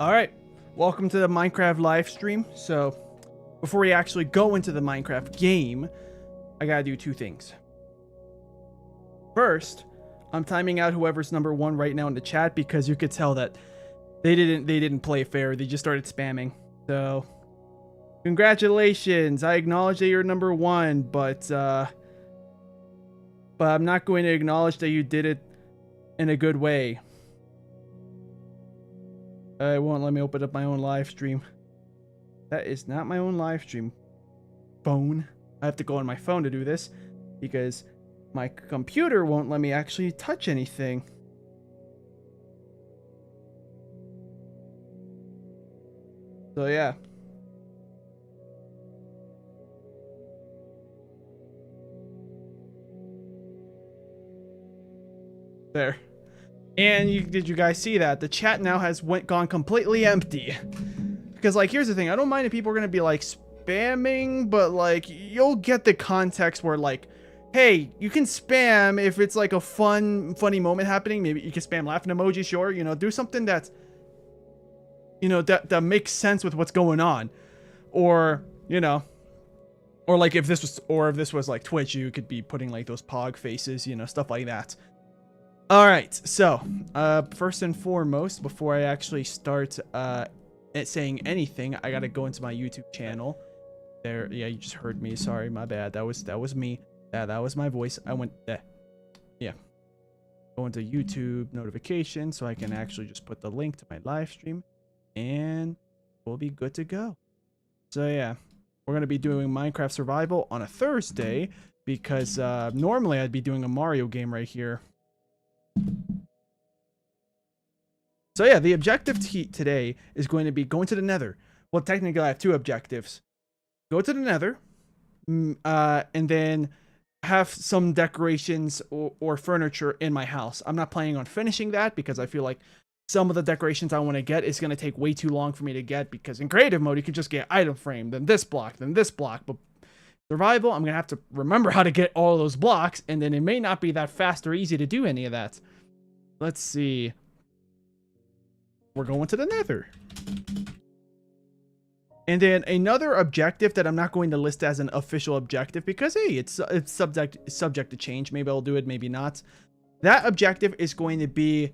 Alright, welcome to the Minecraft live stream. So, before we actually go into the Minecraft game, I gotta do two things. First, I'm timing out whoever's number one right now in the chat because you could tell that they didn't play fair. They just started spamming. So, congratulations. I acknowledge that you're number one, but I'm not going to acknowledge that you did it in a good way. It won't let me open up my own live stream. That is not my own live stream. Phone. I have to go on my phone to do this because my computer won't let me actually touch anything. So yeah. There. And did you guys see that? The chat now has gone completely empty. Because, like, here's the thing. I don't mind if people are going to be, like, spamming, but, like, you'll get the context where, like, hey, you can spam if it's, like, a funny moment happening. Maybe you can spam laughing emoji, sure. You know, do something that's, you know, that makes sense with what's going on. Or, you know, or, like, if this was, like, Twitch, you could be putting, like, those pog faces, you know, stuff like that. Alright, so, first and foremost, before I actually start saying anything, I gotta go into my YouTube channel. There, yeah, you just heard me. Sorry, my bad. That was me. That was my voice. I went there. Yeah. Go into YouTube notifications so I can actually just put the link to my live stream, and we'll be good to go. So yeah, we're gonna be doing Minecraft Survival on a Thursday because normally I'd be doing a Mario game right here. So yeah, the objective today is going to be going to the Nether. Well, technically I have two objectives. Go to the Nether, and then have some decorations or furniture in my house. I'm not planning on finishing that because I feel like some of the decorations I want to get is going to take way too long for me to get, because in creative mode you can just get item frame, then this block, but survival, I'm going to have to remember how to get all those blocks, and then it may not be that fast or easy to do any of that. Let's see. We're going to the Nether. And then another objective that I'm not going to list as an official objective because, hey, it's subject to change. Maybe I'll do it, maybe not. That objective is going to be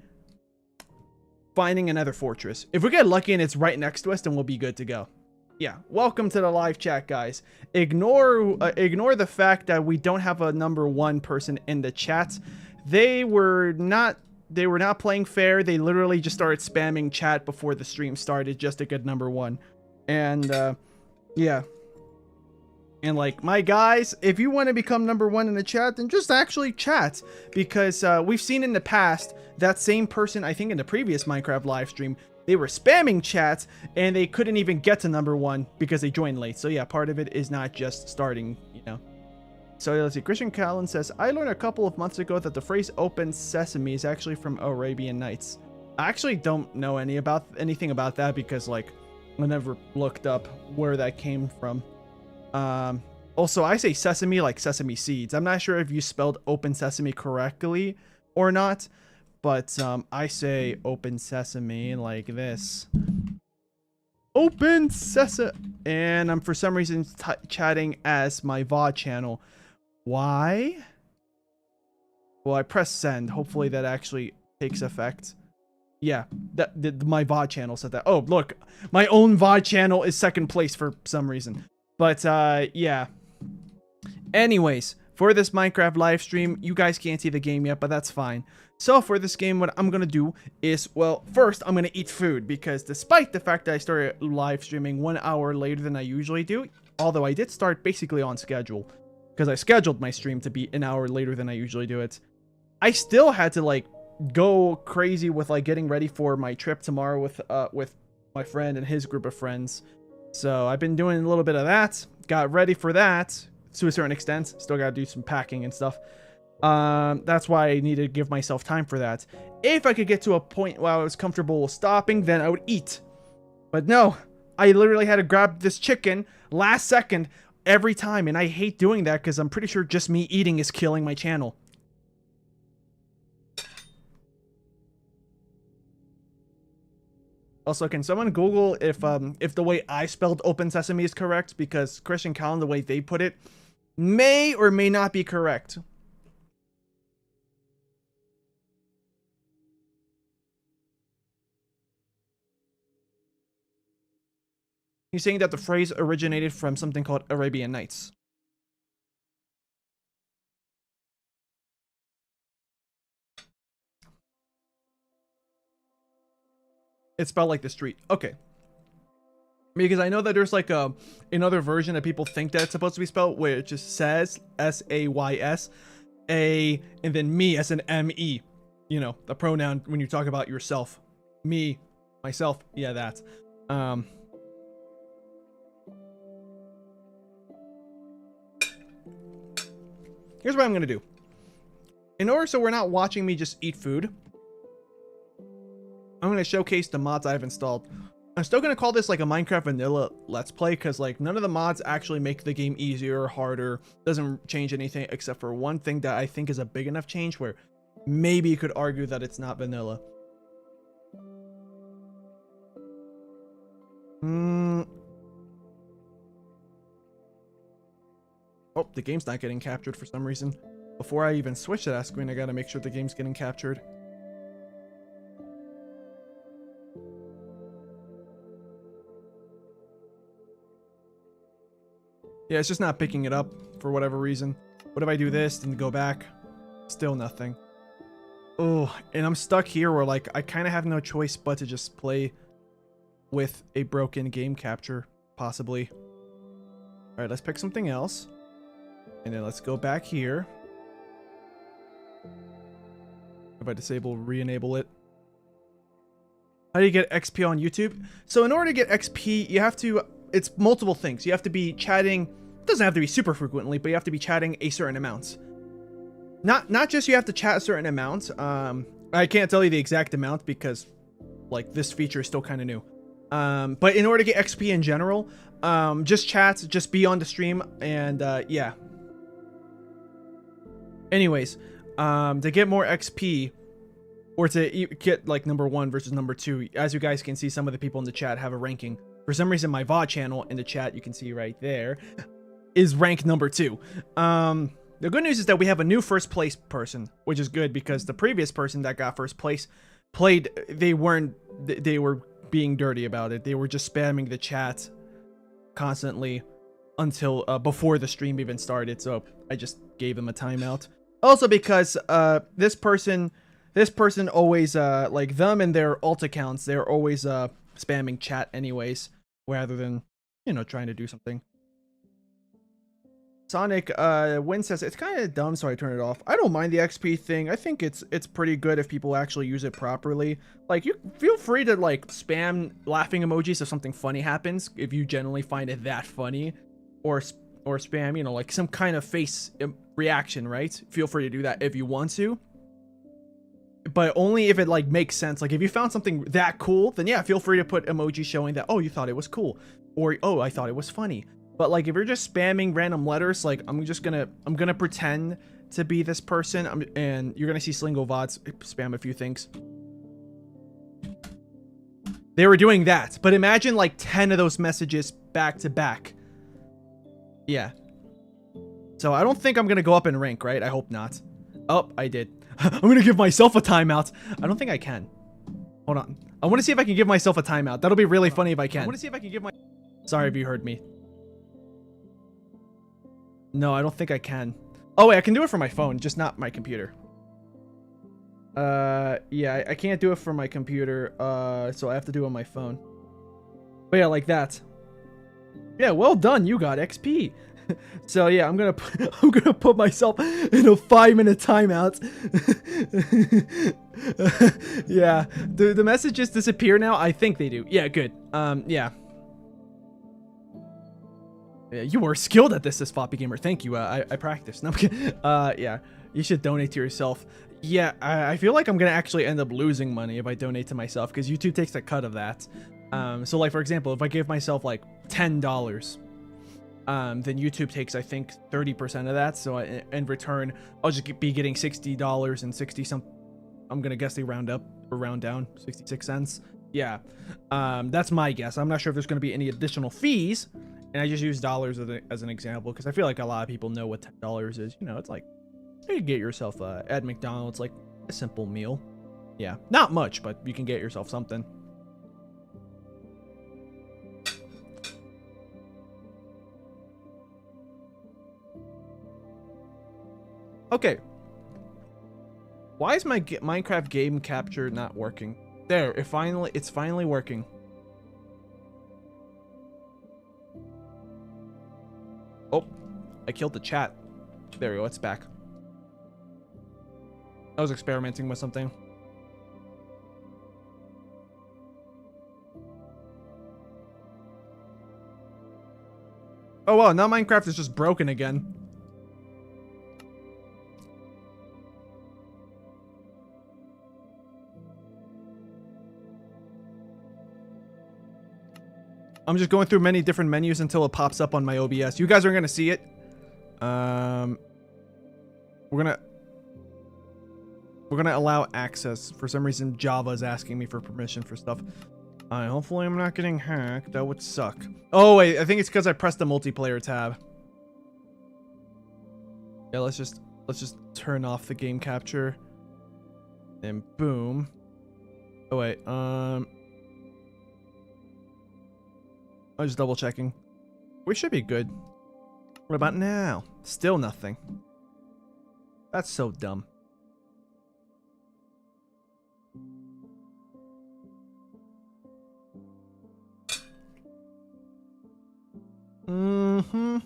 finding another fortress. If we get lucky and it's right next to us, then we'll be good to go. Yeah, welcome to the live chat, guys. Ignore the fact that we don't have a number one person in the chat. They were not playing fair. They literally just started spamming chat before the stream started just to get number one. And yeah. And like, my guys, if you want to become number one in the chat, then just actually chat, because we've seen in the past that same person, I think in the previous Minecraft live stream, they were spamming chats and they couldn't even get to number one because they joined late. So yeah, part of it is not just starting, you know. So let's see. Christian Callan says, I learned a couple of months ago that the phrase open sesame is actually from Arabian Nights. I actually don't know anything about that because, like, I never looked up where that came from. Also, I say sesame like sesame seeds. I'm not sure if you spelled open sesame correctly or not, but I say open sesame like this. Open sesame. And I'm for some reason chatting as my VOD channel. Why? Well, I press send. Hopefully that actually takes effect. Yeah, my VOD channel said that. Oh, look, my own VOD channel is second place for some reason. But yeah. Anyways, for this Minecraft live stream, you guys can't see the game yet, but that's fine. So for this game, what I'm gonna do is, well, first I'm gonna eat food, because despite the fact that I started live streaming 1 hour later than I usually do, although I did start basically on schedule, because I scheduled my stream to be an hour later than I usually do it, I still had to, like, go crazy with, like, getting ready for my trip tomorrow with my friend and his group of friends. So I've been doing a little bit of that, got ready for that to a certain extent. Still gotta do some packing and stuff. That's why I needed to give myself time for that. If I could get to a point where I was comfortable stopping, then I would eat. But no, I literally had to grab this chicken last second every time, and I hate doing that because I'm pretty sure just me eating is killing my channel. Also, can someone Google if the way I spelled Open Sesame is correct? Because Christian Callen, the way they put it, may or may not be correct. He's saying that the phrase originated from something called Arabian Nights. It's spelled like the street. Okay. Because I know that there's like another version that people think that it's supposed to be spelled, where it just says S-A-Y-S, A, and then me as an M-E. You know, the pronoun when you talk about yourself. Me, myself. Yeah, that. Here's what I'm going to do. In order so we're not watching me just eat food, I'm going to showcase the mods I've installed. I'm still going to call this like a Minecraft vanilla let's play, because like none of the mods actually make the game easier or harder. Doesn't change anything except for one thing that I think is a big enough change where maybe you could argue that it's not vanilla. Oh, the game's not getting captured for some reason. Before I even switch to that screen, I gotta make sure the game's getting captured. Yeah, it's just not picking it up for whatever reason. What if I do this and go back? Still nothing. Oh, and I'm stuck here where like I kind of have no choice but to just play with a broken game capture, possibly. All right, let's pick something else. And then let's go back here. If I disable, re-enable it. How do you get XP on YouTube? So in order to get XP, you have to, it's multiple things. You have to be chatting, it doesn't have to be super frequently, but you have to be chatting a certain amount. Not just you have to chat a certain amount. I can't tell you the exact amount because like this feature is still kind of new. But in order to get XP in general, just chat, just be on the stream, and yeah. Anyways, to get more XP, or to get like number 1 versus number 2, as you guys can see, some of the people in the chat have a ranking. For some reason, my VOD channel in the chat, you can see right there, is ranked number 2. The good news is that we have a new first place person, which is good because the previous person that got first place played, they were being dirty about it. They were just spamming the chat constantly until before the stream even started. So I just gave them a timeout. Also because this person always like them and their alt accounts, they're always spamming chat anyways, rather than, you know, trying to do something. Sonic Win says it's kind of dumb, so I turn it off. I don't mind the XP thing. I think it's pretty good if people actually use it properly. Like, you feel free to like spam laughing emojis if something funny happens, if you generally find it that funny, or spam, you know, like some kind of face reaction, right? Feel free to do that if you want to, but only if it like makes sense. Like if you found something that cool, then yeah, feel free to put emojis showing that, oh, you thought it was cool, or oh, I thought it was funny. But like if you're just spamming random letters, like I'm gonna pretend to be this person, and you're gonna see Sleengo VODs spam a few things. They were doing that, but imagine like 10 of those messages back to back. Yeah. So I don't think I'm gonna go up in rank, right? I hope not. Oh, I did. I'm gonna give myself a timeout. I don't think I can. Hold on. I want to see if I can give myself a timeout. That'll be really funny if I can. I want to see if I can give my... Sorry if you heard me. No, I don't think I can. Oh, wait, I can do it from my phone, just not my computer. Yeah, I can't do it from my computer, so I have to do it on my phone. But yeah, like that. Yeah, well done, you got XP. So yeah, I'm gonna put myself in a 5-minute timeout. Yeah, the messages disappear now. I think they do. Yeah, good. Yeah. Yeah, you are skilled at this Floppy Gamer. Thank you. I practiced. No, yeah, you should donate to yourself. Yeah, I feel like I'm gonna actually end up losing money if I donate to myself, because YouTube takes a cut of that. So like for example, if I give myself like $10, then YouTube takes, I think, 30% of that. So in return, I'll just be getting $60 and 60 some. I'm gonna guess they round up or round down 66 cents. Yeah. That's my guess. I'm not sure if there's going to be any additional fees. And I just use dollars as an example because I feel like a lot of people know what $10 is. You know, it's like you can get yourself at McDonald's like a simple meal. Yeah, not much, but you can get yourself something. Okay. Why is my Minecraft game capture not working? There, it's finally working. Oh, I killed the chat. There we go, it's back. I was experimenting with something. Oh wow, now Minecraft is just broken again. I'm just going through many different menus until it pops up on my OBS. You guys are gonna see it. We're gonna allow access. For some reason, Java is asking me for permission for stuff. Hopefully I'm not getting hacked. That would suck. Oh wait, I think it's because I pressed the multiplayer tab. Yeah, let's just turn off the game capture. And boom. Oh wait, I'm just double checking. We should be good. What about now? Still nothing. That's so dumb. Mm-hmm.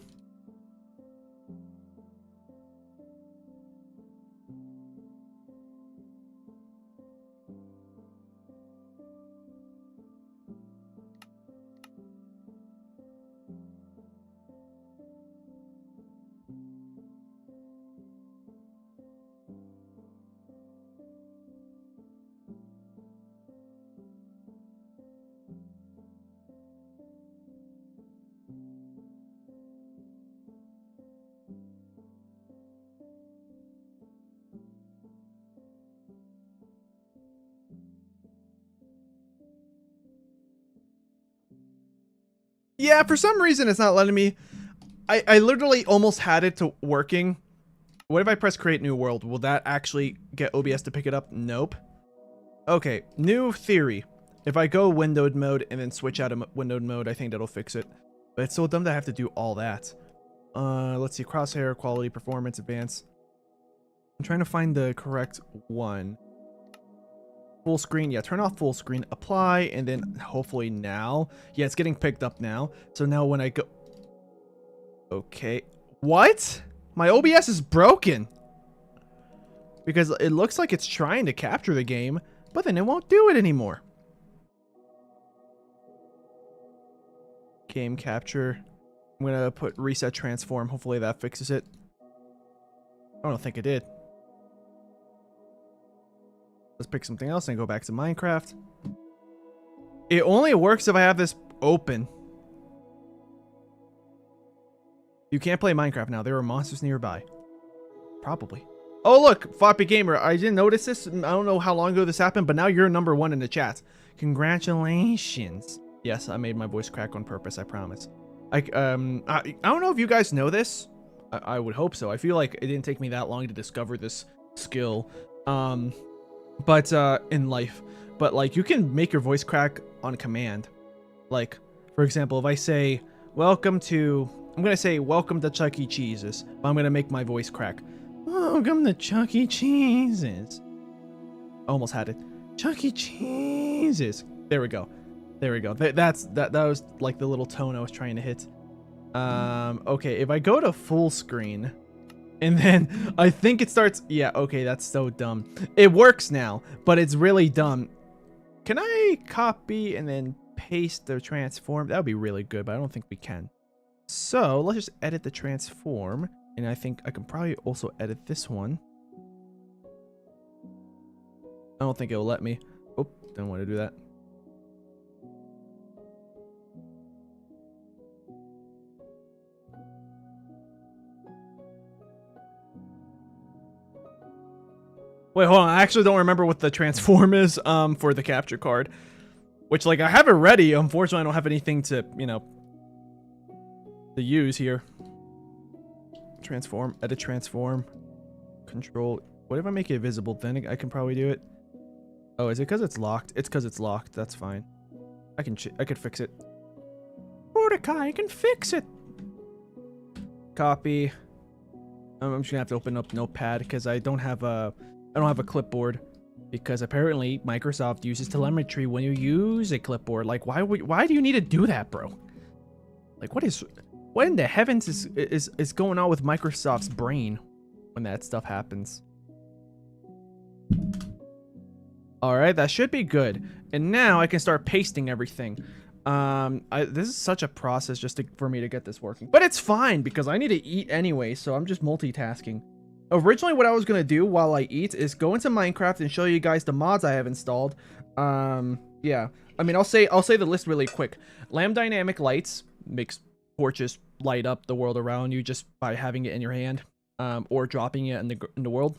Yeah, for some reason it's not letting me. I literally almost had it to working. What if I press create new world? Will that actually get OBS to pick it up? Nope. Okay, new theory. If I go windowed mode and then switch out of windowed mode, I think that'll fix it. But it's so dumb that I have to do all that. Let's see, crosshair, quality, performance, advanced. I'm trying to find the correct one. Full screen, yeah, turn off full screen, apply, and then hopefully now. Yeah, it's getting picked up now. So now when I go... Okay. What? My OBS is broken. Because it looks like it's trying to capture the game, but then it won't do it anymore. Game capture. I'm gonna put reset transform. Hopefully that fixes it. I don't think it did. Let's pick something else and go back to Minecraft. It only works if I have this open. You can't play Minecraft now. There are monsters nearby. Probably. Oh, look, Floppy Gamer. I didn't notice this. I don't know how long ago this happened, but now you're #1 in the chat. Congratulations. Yes, I made my voice crack on purpose. I promise. I don't know if you guys know this. I would hope so. I feel like it didn't take me that long to discover this skill. But in life. But like you can make your voice crack on command. Like, for example, if I say welcome to Chuck E. Cheese's, but I'm gonna make my voice crack. Welcome to Chuck E. Cheese's. Almost had it. Chuck E. Cheese's. There we go. There we go. That was like the little tone I was trying to hit. Okay, if I go to full screen, and then I think it starts. Yeah, okay, that's so dumb. It works now, but it's really dumb. Can I copy and then paste the transform? That would be really good, but I don't think we can. So let's just edit the transform. And I think I can probably also edit this one. I don't think it'll let me. Oh, don't want to do that. Wait, hold on. I actually don't remember what the transform is for the capture card. Which, like, I have it ready. Unfortunately, I don't have anything to, you know, to use here. Transform, edit transform, control. What if I make it visible? Then I can probably do it. Oh, is it because it's locked? It's because it's locked. That's fine. I could fix it. Mordecai, I can fix it. Copy. I'm just gonna have to open up Notepad because I don't have a clipboard, because apparently Microsoft uses telemetry when you use a clipboard. Like, why do you need to do that, bro? Like, what in the heavens is going on with Microsoft's brain when that stuff happens? All right, that should be good. And now I can start pasting everything. This is such a process just for me to get this working, but it's fine because I need to eat anyway, so I'm just multitasking. Originally, what I was gonna do while I eat is go into Minecraft and show you guys the mods I have installed. Yeah, I mean, I'll say the list really quick. Lamp dynamic lights makes torches light up the world around you just by having it in your hand, or dropping it in the world.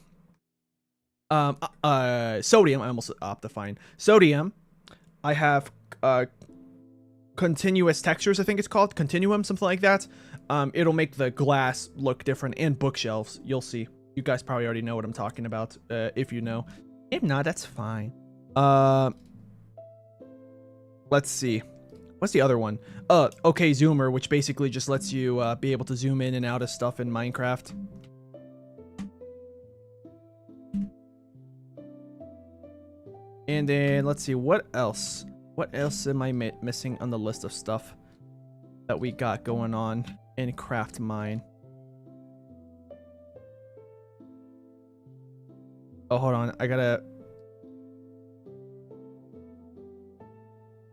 Sodium, I almost Optifine. Sodium, I have continuous textures, I think it's called, continuum, something like that. It'll make the glass look different, and bookshelves, you'll see. You guys probably already know what I'm talking about, if you know. If not, that's fine. Let's see. What's the other one? Okay, Zoomer, which basically just lets you be able to zoom in and out of stuff in Minecraft. And then let's see, what else? What else am I missing on the list of stuff that we got going on in Craft Mine? Oh, hold on. I gotta...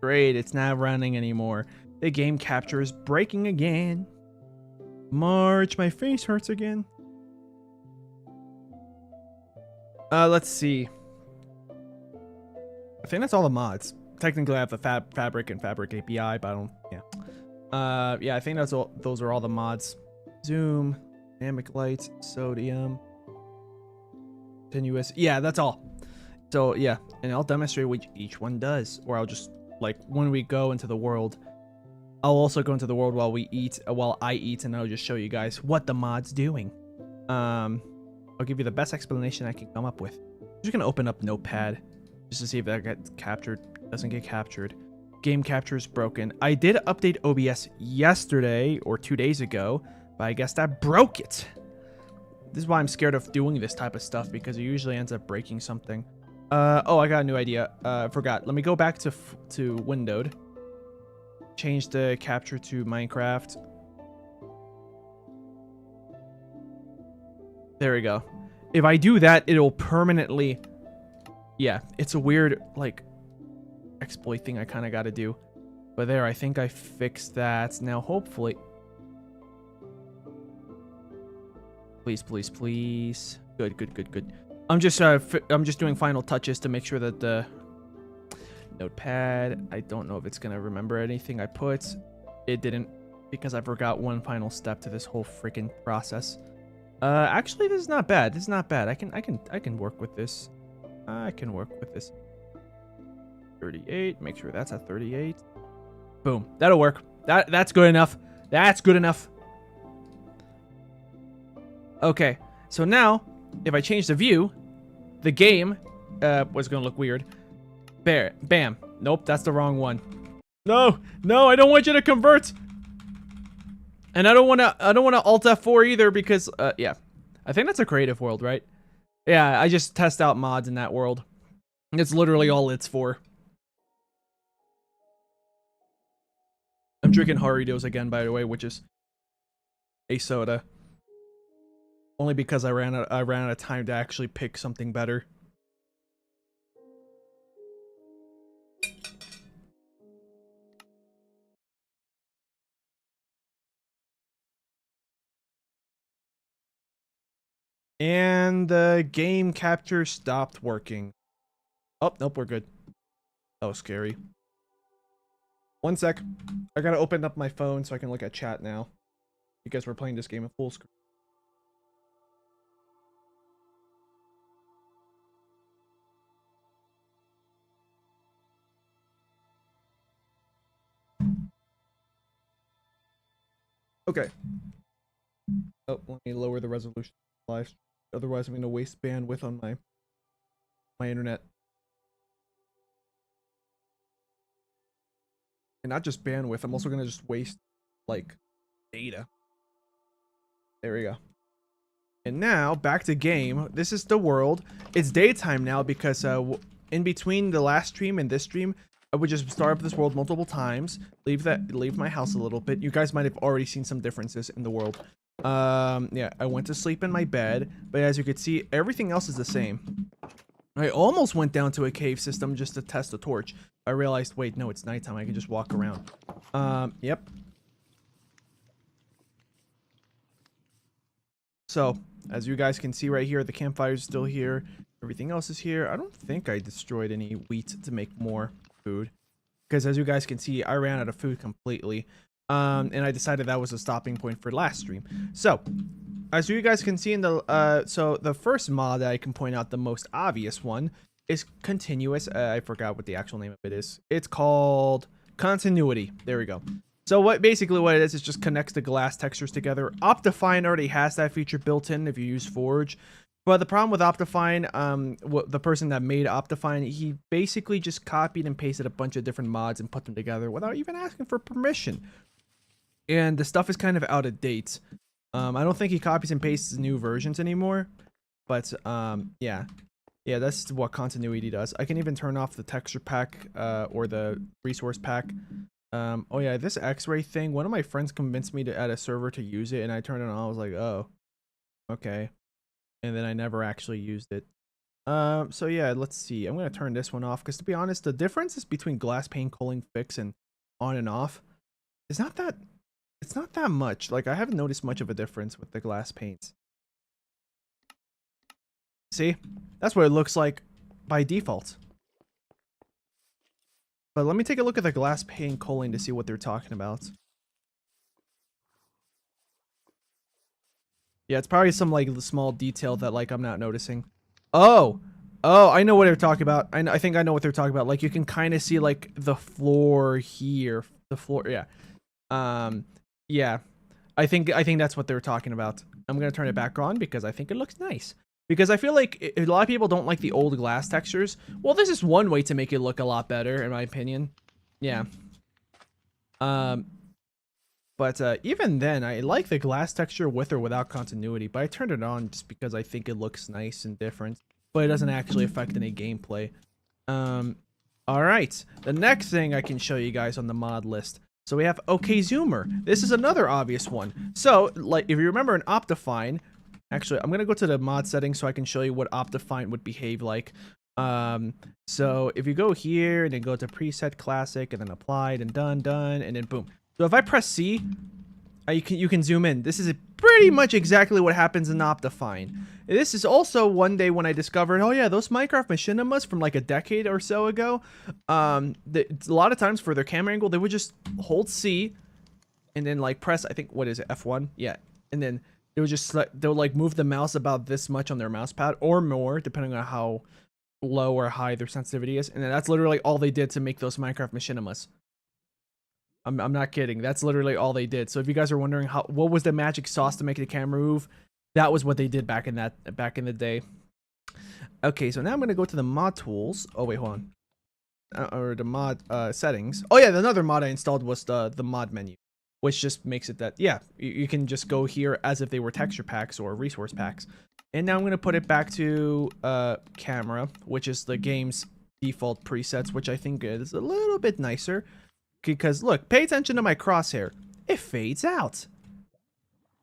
Great, it's not running anymore. The game capture is breaking again. March, my face hurts again. Let's see. I think that's all the mods. Technically, I have the Fabric and Fabric API, but I don't... Yeah. Yeah, I think that's all. Those are all the mods. Zoom, dynamic lights, sodium, continuous. Yeah, that's all. So yeah, and I'll demonstrate what each one does, or I'll just, like, when we go into the world, I'll also go into the world while I eat, and I'll just show you guys what the mod's doing. I'll give you the best explanation I can come up with. I'm just gonna open up Notepad just to see if that gets captured. Doesn't get captured. Game capture is broken. I did update OBS yesterday or 2 days ago, but I guess that broke it. This is why I'm scared of doing this type of stuff, because it usually ends up breaking something. Oh, I got a new idea. I forgot. Let me go back to windowed. Change the capture to Minecraft. There we go. If I do that, it'll permanently... Yeah, it's a weird, like, exploit thing I kind of got to do. But there, I think I fixed that. Now, hopefully... Please, please, please. Good, good, good, good. I'm just doing final touches to make sure that the Notepad, I don't know if it's going to remember anything I put. It didn't, because I forgot one final step to this whole freaking process. Actually, this is not bad. This is not bad. I can work with this. I can work with this. 38. Make sure that's at 38. Boom. That'll work. That's good enough. That's good enough. Okay. So now, if I change the view, the game was gonna look weird. There. Bam. Nope, that's the wrong one. No, no, I don't want you to convert. And I don't wanna Alt F4 either, because yeah. I think that's a creative world, right? Yeah, I just test out mods in that world. It's literally all it's for. I'm drinking Haridos again, by the way, which is a soda. Only because I ran out of time to actually pick something better. And the game capture stopped working. Oh, nope, we're good. That was scary. One sec. I gotta open up my phone so I can look at chat now. Because we're playing this game at full screen. Okay. Oh, let me lower the resolution of the live stream. Otherwise, I'm going to waste bandwidth on my internet. And not just bandwidth, I'm also going to just waste, like, data. There we go. And now, back to game. This is the world. It's daytime now because in between the last stream and this stream, I would just start up this world multiple times, leave my house a little bit. You guys might have already seen some differences in the world. Yeah, I went to sleep in my bed, but as you can see, everything else is the same. I almost went down to a cave system just to test the torch. I realized, wait, no, it's nighttime. I can just walk around. Yep. So, as you guys can see right here, the campfire is still here. Everything else is here. I don't think I destroyed any wheat to make more food. Because as you guys can see, I ran out of food completely. And I decided that was a stopping point for last stream. So, as you guys can see in the... so, the first mod that I can point out, the most obvious one, is continuous. I forgot what the actual name of it is. It's called continuity. There we go. So basically what it is just connects the glass textures together. Optifine already has that feature built in if you use Forge. But the problem with Optifine, the person that made Optifine, he basically just copied and pasted a bunch of different mods and put them together without even asking for permission. And the stuff is kind of out of date. I don't think he copies and pastes new versions anymore. But yeah. Yeah, that's what continuity does. I can even turn off the texture pack or the resource pack. Oh yeah, this X-ray thing, one of my friends convinced me to add a server to use it, and I turned it on. I was like, oh, okay. And then I never actually used it. So yeah, let's see. I'm gonna turn this one off because, to be honest, the differences between glass pane culling fix and on and off is not that. It's not that much. Like, I haven't noticed much of a difference with the glass paints. See, that's what it looks like by default. But let me take a look at the glass pane culling to see what they're talking about. Yeah, it's probably some like small detail that like I'm not noticing. Oh, I know what they're talking about. I think I know what they're talking about. Like, you can kind of see like the floor here, the floor. Yeah, yeah. I think that's what they're talking about. I'm gonna turn it back on because I think it looks nice. Because I feel like a lot of people don't like the old glass textures. Well, this is one way to make it look a lot better, in my opinion. Yeah. But even then, I like the glass texture with or without continuity. But I turned it on just because I think it looks nice and different. But it doesn't actually affect any gameplay. Alright. The next thing I can show you guys on the mod list. So we have ᵠᵒᵏ. This is another obvious one. So, like, if you remember in Optifine... Actually, I'm going to go to the mod settings so I can show you what Optifine would behave like. So if you go here and then go to preset classic and then applied and done, and then boom. So if I press C, you can zoom in. This is pretty much exactly what happens in Optifine. This is also one day when I discovered, oh yeah, those Minecraft machinimas from like a decade or so ago, a lot of times for their camera angle, they would just hold C and then like press, I think, what is it, F1? Yeah. And then it would just, they'll like move the mouse about this much on their mouse pad or more, depending on how low or high their sensitivity is. And then that's literally all they did to make those Minecraft machinimas. I'm not kidding. That's literally all they did. So if you guys are wondering what was the magic sauce to make the camera move, that was what they did back in the day. Okay, so now I'm gonna go to the mod tools. Oh wait, hold on. Or the mod settings. Oh yeah, another mod I installed was the mod menu, which just makes it that, yeah, you can just go here as if they were texture packs or resource packs. And now I'm going to put it back to camera, which is the game's default presets, which I think is a little bit nicer. Because, look, pay attention to my crosshair. It fades out.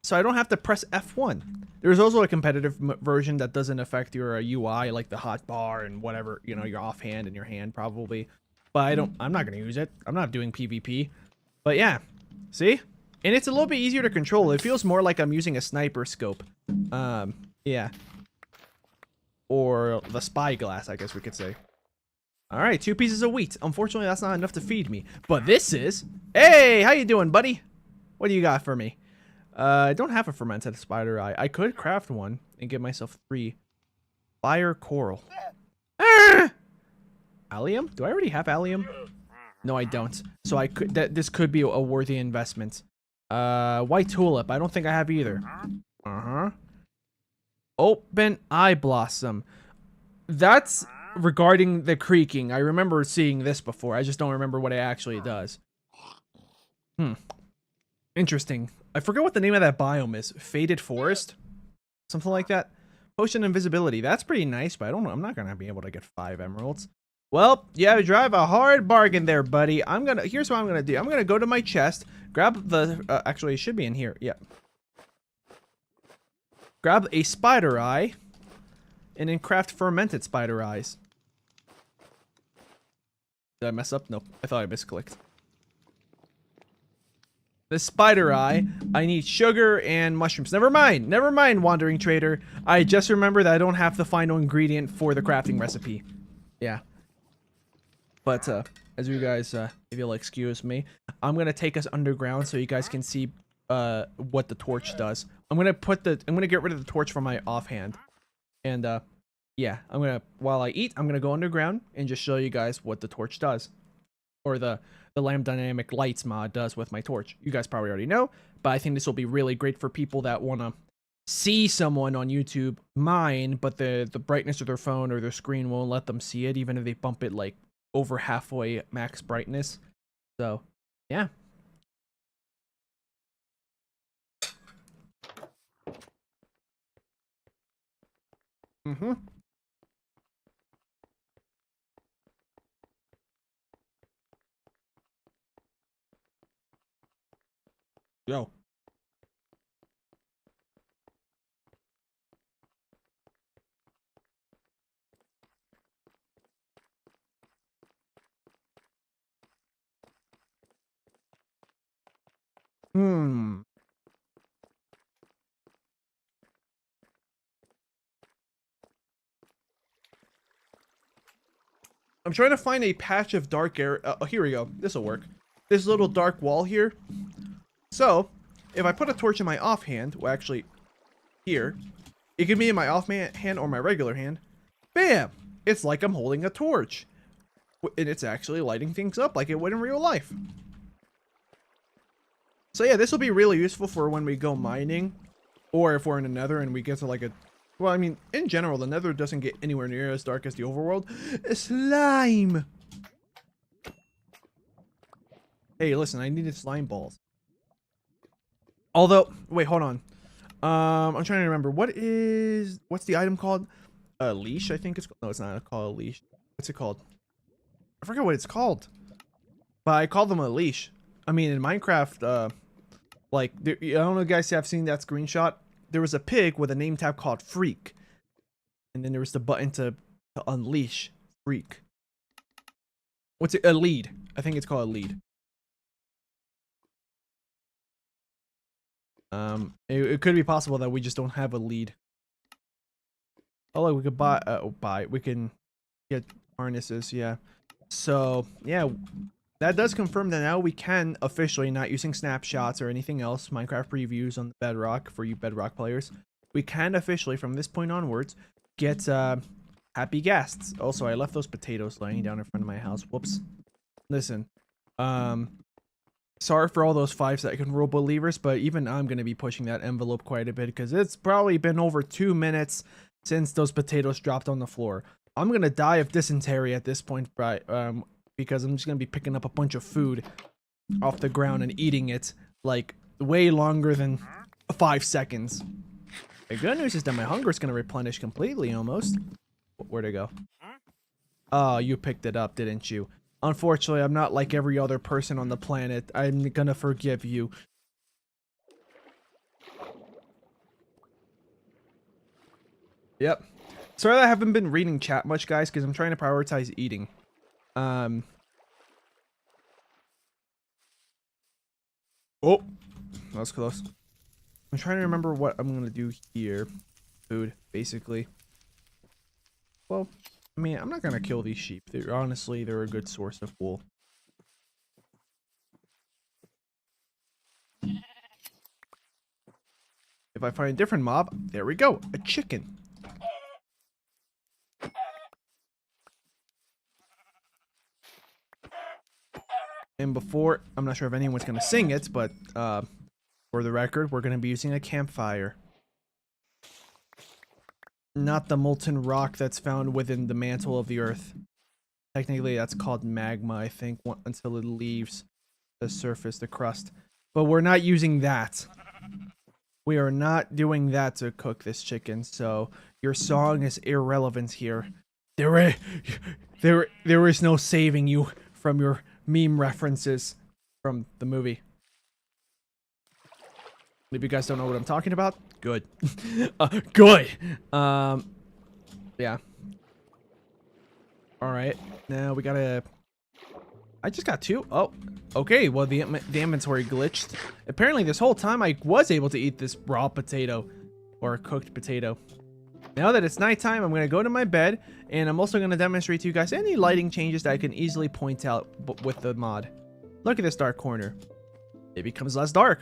So I don't have to press F1. There's also a competitive version that doesn't affect your UI, like the hotbar and whatever, you know, your offhand and your hand probably. But I'm not going to use it. I'm not doing PvP. But yeah. See? And it's a little bit easier to control. It feels more like I'm using a sniper scope. Yeah. Or the spyglass, I guess we could say. Alright, 2 pieces of wheat. Unfortunately, that's not enough to feed me. But this is... Hey, how you doing, buddy? What do you got for me? I don't have a fermented spider eye. I could craft one and get myself 3. Fire coral. Allium? Do I already have allium? No, I don't. So I could. This could be a worthy investment. White tulip. I don't think I have either. Open eye blossom. That's regarding the creaking. I remember seeing this before. I just don't remember what it actually does. Interesting. I forget what the name of that biome is. Faded forest? Something like that. Potion invisibility. That's pretty nice, but I don't know. I'm not gonna be able to get 5 emeralds. Well, yeah, drive a hard bargain there, buddy. Here's what I'm gonna do. I'm gonna go to my chest, grab the, actually, it should be in here. Yeah. Grab a spider eye, and then craft fermented spider eyes. Did I mess up? Nope. I thought I misclicked. The spider eye, I need sugar and mushrooms. Never mind, wandering trader. I just remember that I don't have the final ingredient for the crafting recipe. Yeah. But, as you guys, if you'll excuse me, I'm gonna take us underground so you guys can see, what the torch does. I'm gonna get rid of the torch from my offhand. And, yeah, while I eat, I'm gonna go underground and just show you guys what the torch does. Or the lamp dynamic lights mod does with my torch. You guys probably already know, but I think this will be really great for people that want to see someone on YouTube mine, but the brightness of their phone or their screen won't let them see it, even if they bump it like over halfway max brightness. So, yeah. Yo. I'm trying to find a patch of dark area. Oh, here we go. This will work. This little dark wall here. So, if I put a torch in my offhand, well, actually, here, it can be in my offhand or my regular hand. Bam! It's like I'm holding a torch. And it's actually lighting things up like it would in real life. So yeah, this will be really useful for when we go mining. Or if we're in the Nether and we get to like a... Well, I mean, in general, the Nether doesn't get anywhere near as dark as the overworld. Slime! Hey, listen, I needed slime balls. Although, wait, hold on. I'm trying to remember. What's the item called? A leash, I think it's called. No, it's not called a leash. What's it called? I forget what it's called. But I call them a leash. I mean, in Minecraft, like, I don't know if you guys have seen that screenshot. There was a pig with a name tag called Freak. And then there was the button to unleash Freak. What's it? A lead. I think it's called a lead. It could be possible that we just don't have a lead. Oh, look, we could buy, we can get harnesses, yeah. So, yeah, that does confirm that now we can officially, not using snapshots or anything else, Minecraft previews on the Bedrock for you Bedrock players. We can officially, from this point onwards, get happy guests. Also, I left those potatoes laying down in front of my house. Whoops. Listen, sorry for all those 5-second rule believers, but even I'm going to be pushing that envelope quite a bit because it's probably been over 2 minutes since those potatoes dropped on the floor. I'm going to die of dysentery at this point, because I'm just going to be picking up a bunch of food off the ground and eating it, like, way longer than 5 seconds. The good news is that my hunger is going to replenish completely, almost. Where'd it go? Oh, you picked it up, didn't you? Unfortunately, I'm not like every other person on the planet. I'm gonna forgive you. Yep. Sorry that I haven't been reading chat much, guys, because I'm trying to prioritize eating. Oh, that was close. I'm trying to remember what I'm gonna do here. Food, basically. Well, I mean, I'm not gonna kill these sheep. Honestly, they're a good source of wool. If I find a different mob, there we go, a chicken. And before, I'm not sure if anyone's gonna sing it, but For the record, we're going to be using a campfire. Not the molten rock that's found within the mantle of the earth. Technically, that's called magma, I think, until it leaves the surface, the crust. But we're not using that. We are not doing that to cook this chicken, so your song is irrelevant here. There is no saving you from your meme references from the movie. If you guys don't know what I'm talking about, good. Good. Yeah. All right. Now we gotta. I just got 2. Oh, okay. Well, the inventory glitched. Apparently, this whole time I was able to eat this raw potato or cooked potato. Now that it's nighttime, I'm gonna go to my bed, and I'm also gonna demonstrate to you guys any lighting changes that I can easily point out with the mod. Look at this dark corner. It becomes less dark.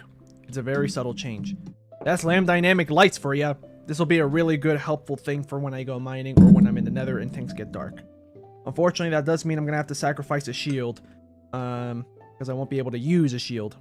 It's a very subtle change. That's lamp dynamic lights for you. This will be a really good, helpful thing for when I go mining or when I'm in the nether and things get dark. Unfortunately, that does mean I'm gonna have to sacrifice a shield, because I won't be able to use a shield.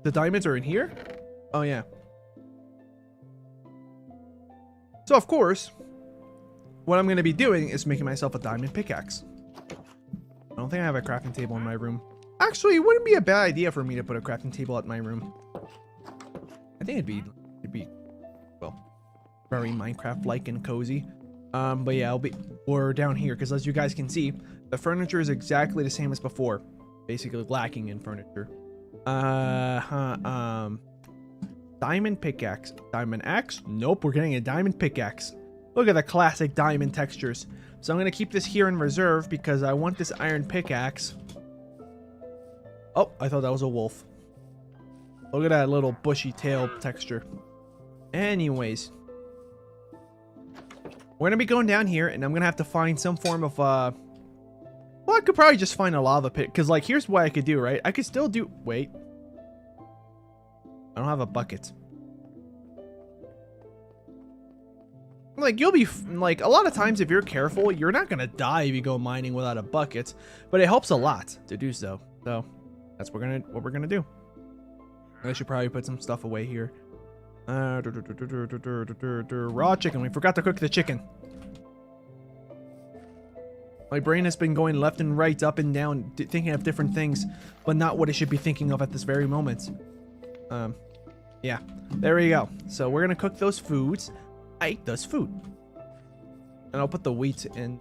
The diamonds are in here? Oh, yeah. So, of course, what I'm going to be doing is making myself a diamond pickaxe. I don't think I have a crafting table in my room. Actually, it wouldn't be a bad idea for me to put a crafting table at my room. I think it'd be, well, very Minecraft-like and cozy. But yeah, we're down here, because as you guys can see, the furniture is exactly the same as before. Basically lacking in furniture. Diamond pickaxe. Diamond axe? Nope, we're getting a diamond pickaxe. Look at the classic diamond textures. So I'm going to keep this here in reserve because I want this iron pickaxe. Oh, I thought that was a wolf. Look at that little bushy tail texture. Anyways. We're going to be going down here and I'm going to have to find some form of, well, I could probably just find a lava pit. Because, like, here's what I could do, right? I could still do... Wait. I don't have a bucket. Like, you'll be... Like, a lot of times, if you're careful, you're not going to die if you go mining without a bucket. But it helps a lot to do so. So, that's what we're gonna do. I should probably put some stuff away here. Raw chicken. We forgot to cook the chicken. My brain has been going left and right, up and down, thinking of different things, but not what it should be thinking of at this very moment. Yeah, there we go. So we're gonna cook those foods. I ate those food, and I'll put the wheat in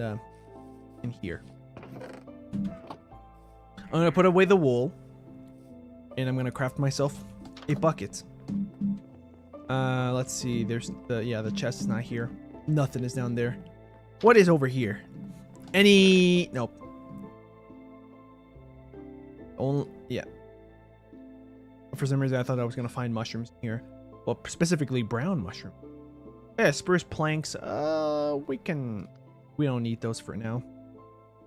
here. I'm gonna put away the wool, and I'm gonna craft myself a bucket. Let's see. There's the chest is not here. Nothing is down there. What is over here? Nope. Only, yeah. For some reason, I thought I was gonna find mushrooms here. Well, specifically brown mushroom. Yeah, spruce planks. We don't need those for now.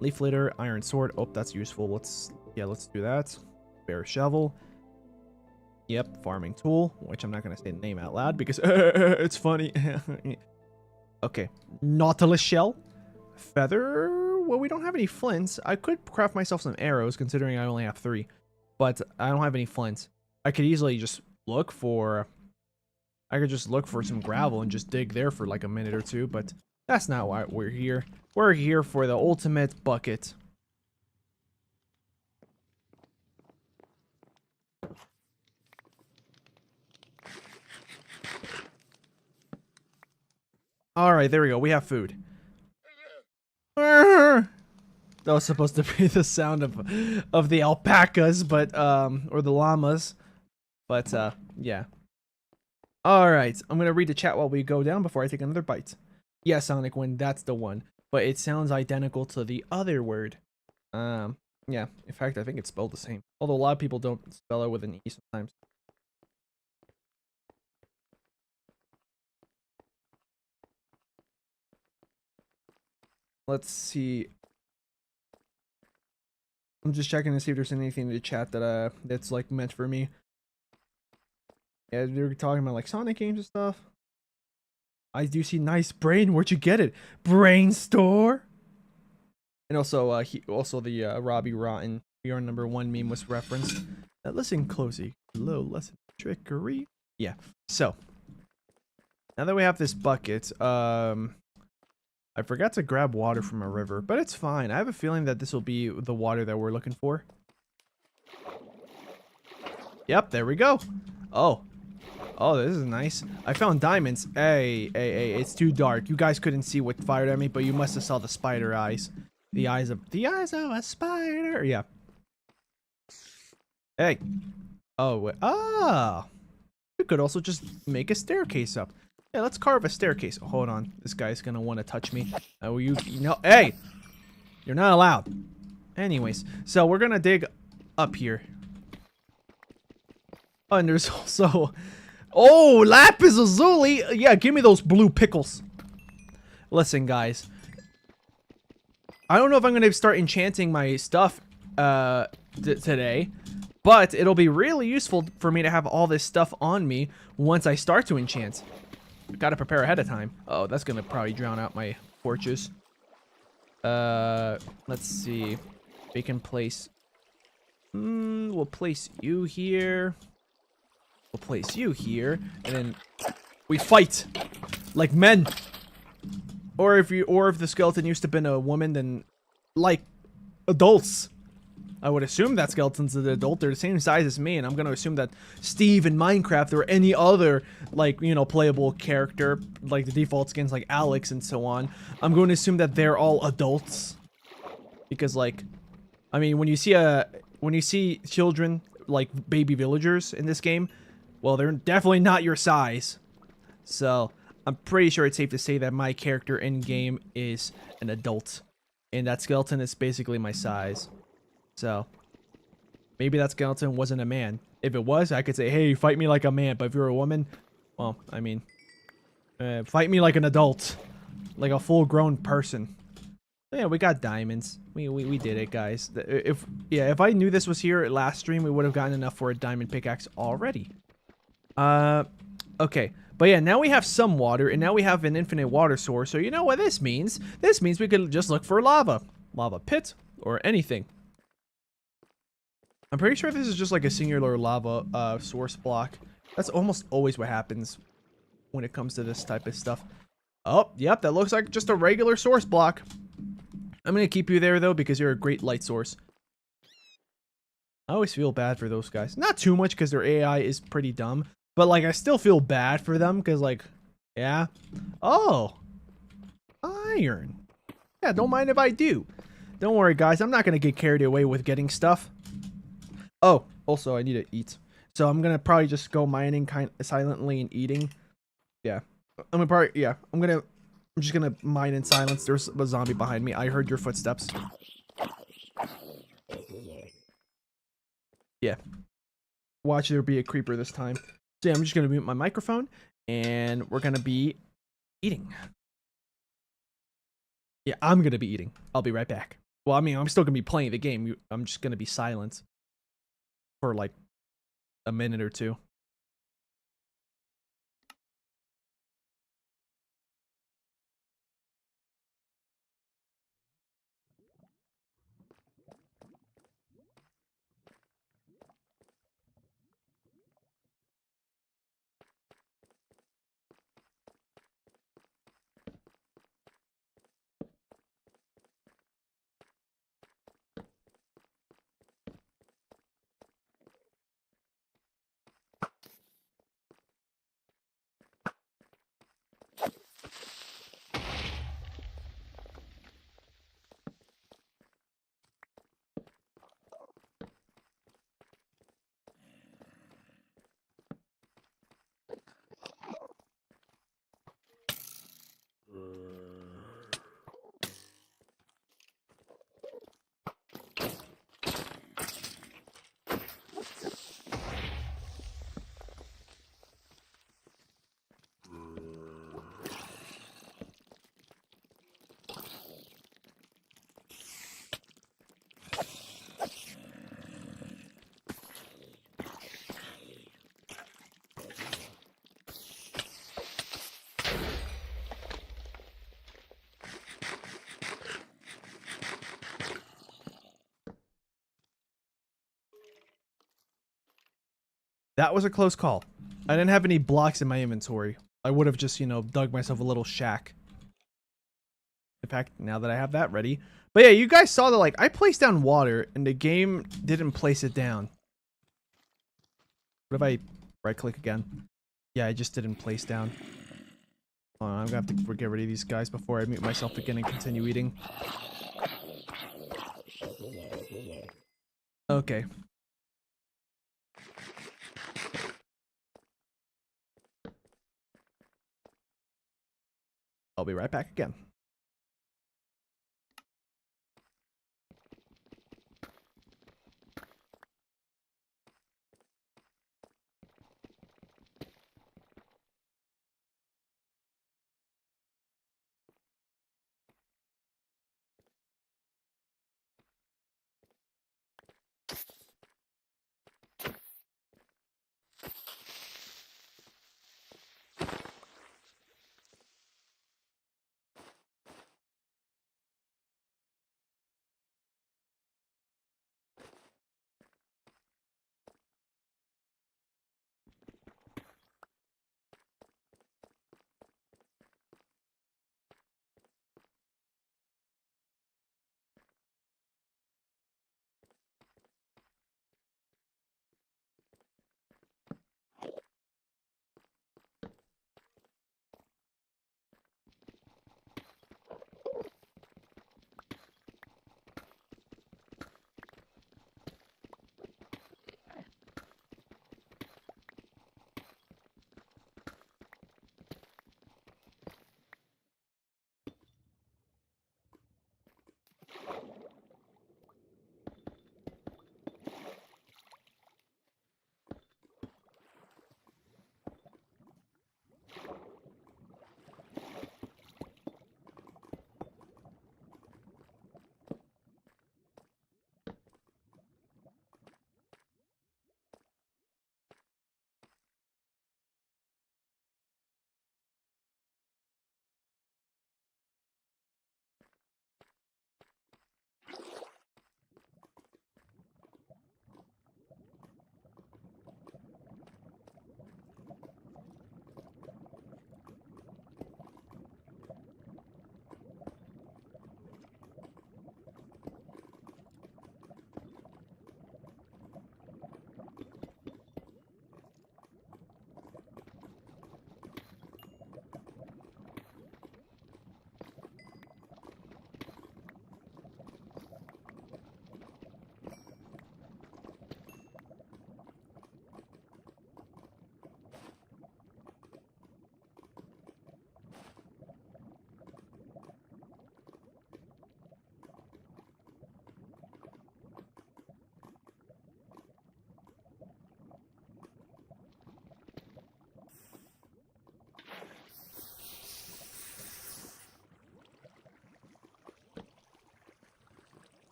Leaf litter, iron sword. Oh, that's useful. Let's do that. Bear shovel. Yep, farming tool, which I'm not gonna say the name out loud because it's funny. Okay, nautilus shell. Feather. Well, we don't have any flints. I could craft myself some arrows, considering I only have 3, but I don't have any flints. I could easily just look for some gravel and just dig there for like a minute or 2, but that's not why we're here. We're here for the ultimate bucket. All right, there we go. We have food. That was supposed to be the sound of the alpacas, but or the llamas, but yeah. All right, I'm gonna read the chat while we go down before I take another bite. Yeah, Sonic Wind, that's the one, but it sounds identical to the other word. Yeah. In fact, I think it's spelled the same. Although a lot of people don't spell it with an E sometimes. Let's see. I'm just checking to see if there's anything in the chat that that's like meant for me. Yeah, they're talking about like Sonic games and stuff. I do see nice brain. Where'd you get it? Brain store. And also, also the Robbie Rotten We Are #1 meme was referenced. Listen closely. Hello, lesson trickery. Yeah. So now that we have this bucket, I forgot to grab water from a river, but it's fine. I have a feeling that this will be the water that we're looking for. Yep, there we go. Oh, this is nice. I found diamonds. Hey, it's too dark. You guys couldn't see what fired at me, but you must have saw the spider eyes. The eyes of a spider. Yeah. Hey. Oh, wait. Ah. We could also just make a staircase up. Yeah, let's carve a staircase. Oh, hold on. This guy's gonna want to touch me. Oh, you know. Hey. You're not allowed. Anyways, so we're gonna dig up here. Oh, and there's also... Oh, lapis lazuli. Yeah, give me those blue pickles. Listen, guys. I don't know if I'm going to start enchanting my stuff today, but it'll be really useful for me to have all this stuff on me once I start to enchant. Got to prepare ahead of time. Oh, that's going to probably drown out my torches. Let's see. We can place... we'll place you here. We'll place you here, and then we fight like men. Or if the skeleton used to have been a woman, then like adults. I would assume that skeleton's an adult. They're the same size as me, and I'm gonna assume that Steve in Minecraft or any other, like, you know, playable character, like the default skins like Alex and so on, I'm going to assume that they're all adults. Because, like, I mean, when you see children, like baby villagers in this game, well, they're definitely not your size. So, I'm pretty sure it's safe to say that my character in-game is an adult. And that skeleton is basically my size. So, maybe that skeleton wasn't a man. If it was, I could say, hey, fight me like a man. But if you're a woman, well, I mean, fight me like an adult. Like a full-grown person. So yeah, we got diamonds. We did it, guys. If I knew this was here last stream, we would have gotten enough for a diamond pickaxe already. Okay. But yeah, now we have some water, and now we have an infinite water source. So you know what this means? This means we could just look for lava. Lava pit, or anything. I'm pretty sure this is just like a singular lava source block. That's almost always what happens when it comes to this type of stuff. Oh, yep, that looks like just a regular source block. I'm gonna keep you there, though, because you're a great light source. I always feel bad for those guys. Not too much, because their AI is pretty dumb. But, like, I still feel bad for them, because, like, yeah. Oh. Iron. Yeah, don't mind if I do. Don't worry, guys. I'm not going to get carried away with getting stuff. Oh, also, I need to eat. So, I'm going to probably just go mining silently and eating. Yeah. I'm just going to mine in silence. There's a zombie behind me. I heard your footsteps. Yeah. Watch there be a creeper this time. So yeah, I'm just going to mute my microphone, and we're going to be eating. Yeah, I'm going to be eating. I'll be right back. Well, I mean, I'm still going to be playing the game. I'm just going to be silent for like a minute or two. That was a close call. I didn't have any blocks in my inventory. I would have just, you know, dug myself a little shack. In fact, now that I have that ready. But yeah, you guys saw that, like, I placed down water and the game didn't place it down. What if I right click again? Yeah, I just didn't place down. Hold on, I'm gonna have to get rid of these guys before I mute myself again and continue eating. Okay. I'll be right back again.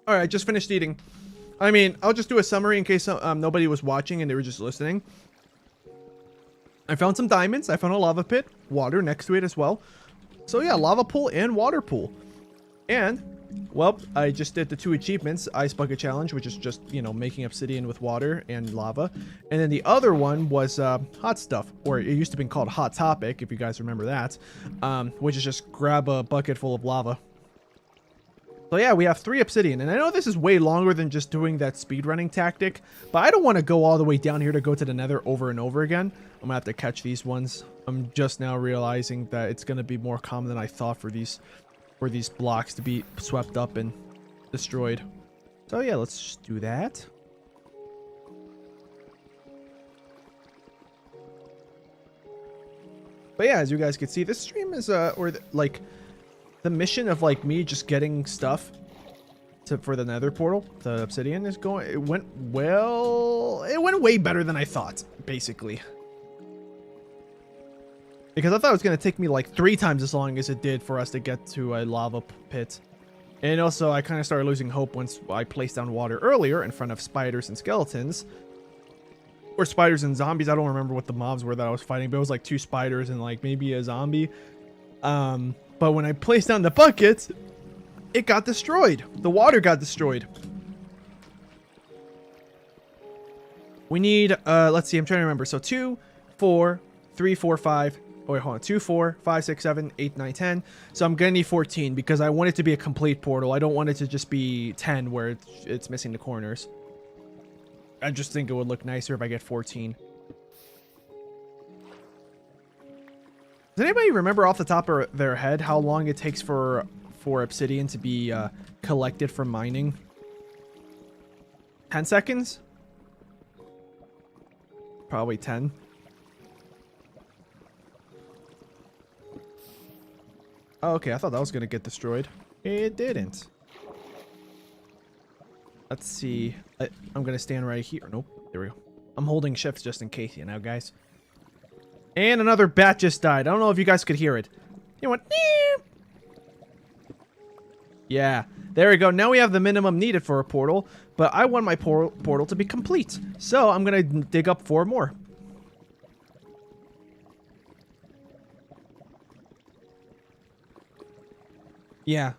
All right, just finished eating. I mean, I'll just do a summary in case nobody was watching and they were just listening. I found some diamonds. I found a lava pit, water next to it as well. So yeah, lava pool and water pool. And, well, I just did the 2 achievements, Ice Bucket Challenge, which is just, you know, making obsidian with water and lava. And then the other one was Hot Stuff, or it used to be called Hot Topic, if you guys remember that, which is just grab a bucket full of lava. So yeah, we have 3 obsidian, and I know this is way longer than just doing that speedrunning tactic, but I don't want to go all the way down here to go to the Nether over and over again. I'm gonna have to catch these ones. I'm just now realizing that it's gonna be more common than I thought for these blocks to be swept up and destroyed. So yeah, let's just do that. But yeah, as you guys can see, this stream is like the mission of like me just getting stuff for the Nether portal, the obsidian is going. It went way better than I thought, basically. Because I thought it was going to take me like 3 times as long as it did for us to get to a lava pit. And also, I kind of started losing hope once I placed down water earlier in front of spiders and skeletons. Or spiders and zombies. I don't remember what the mobs were that I was fighting, but it was like 2 spiders and like maybe a zombie. But when I placed down the buckets, it got destroyed. The water got destroyed. We need, let's see, I'm trying to remember. So 2, 4, 3, 4, 5. Oh, wait, hold on. 2, 4, 5, 6, 7, 8, 9, 10. So I'm gonna need 14 because I want it to be a complete portal. I don't want it to just be 10 where it's missing the corners. I just think it would look nicer if I get 14. Does anybody remember off the top of their head how long it takes for obsidian to be collected from mining? 10 seconds? Probably 10. Oh, okay, I thought that was gonna get destroyed. It didn't. Let's see. I'm gonna stand right here. Nope. There we go. I'm holding shifts just in case, you know, guys. And another bat just died. I don't know if you guys could hear it. It went. Yeah. There we go. Now we have the minimum needed for a portal, but I want my portal to be complete. So I'm gonna dig up 4 more. Yeah.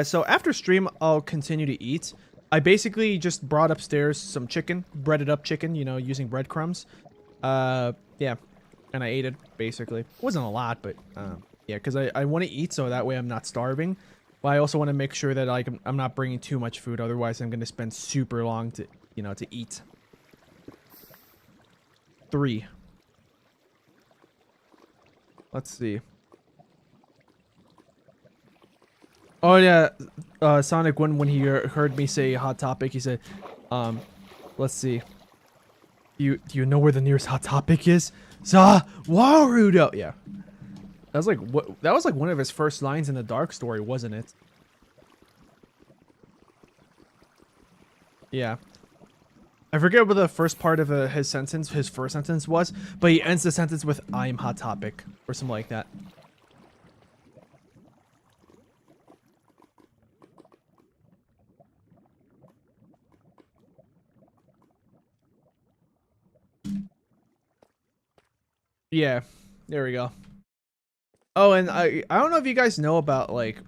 So after stream, I'll continue to eat. I basically just brought upstairs some chicken, breaded up chicken, you know, using breadcrumbs. Yeah. And I ate it, basically. It wasn't a lot, but, yeah, because I want to eat so that way I'm not starving. But I also want to make sure that like I'm not bringing too much food. Otherwise, I'm going to spend super long to, you know, to eat. 3. Let's see. Oh yeah, Sonic when he heard me say Hot Topic, he said, let's see. Do you know where the nearest Hot Topic is? Warudo. Yeah. That was like one of his first lines in the Dark Story, wasn't it? Yeah. I forget what the first part of his first sentence was, but he ends the sentence with "I'm Hot Topic" or something like that. Yeah, there we go. Oh, and I don't know if you guys know about like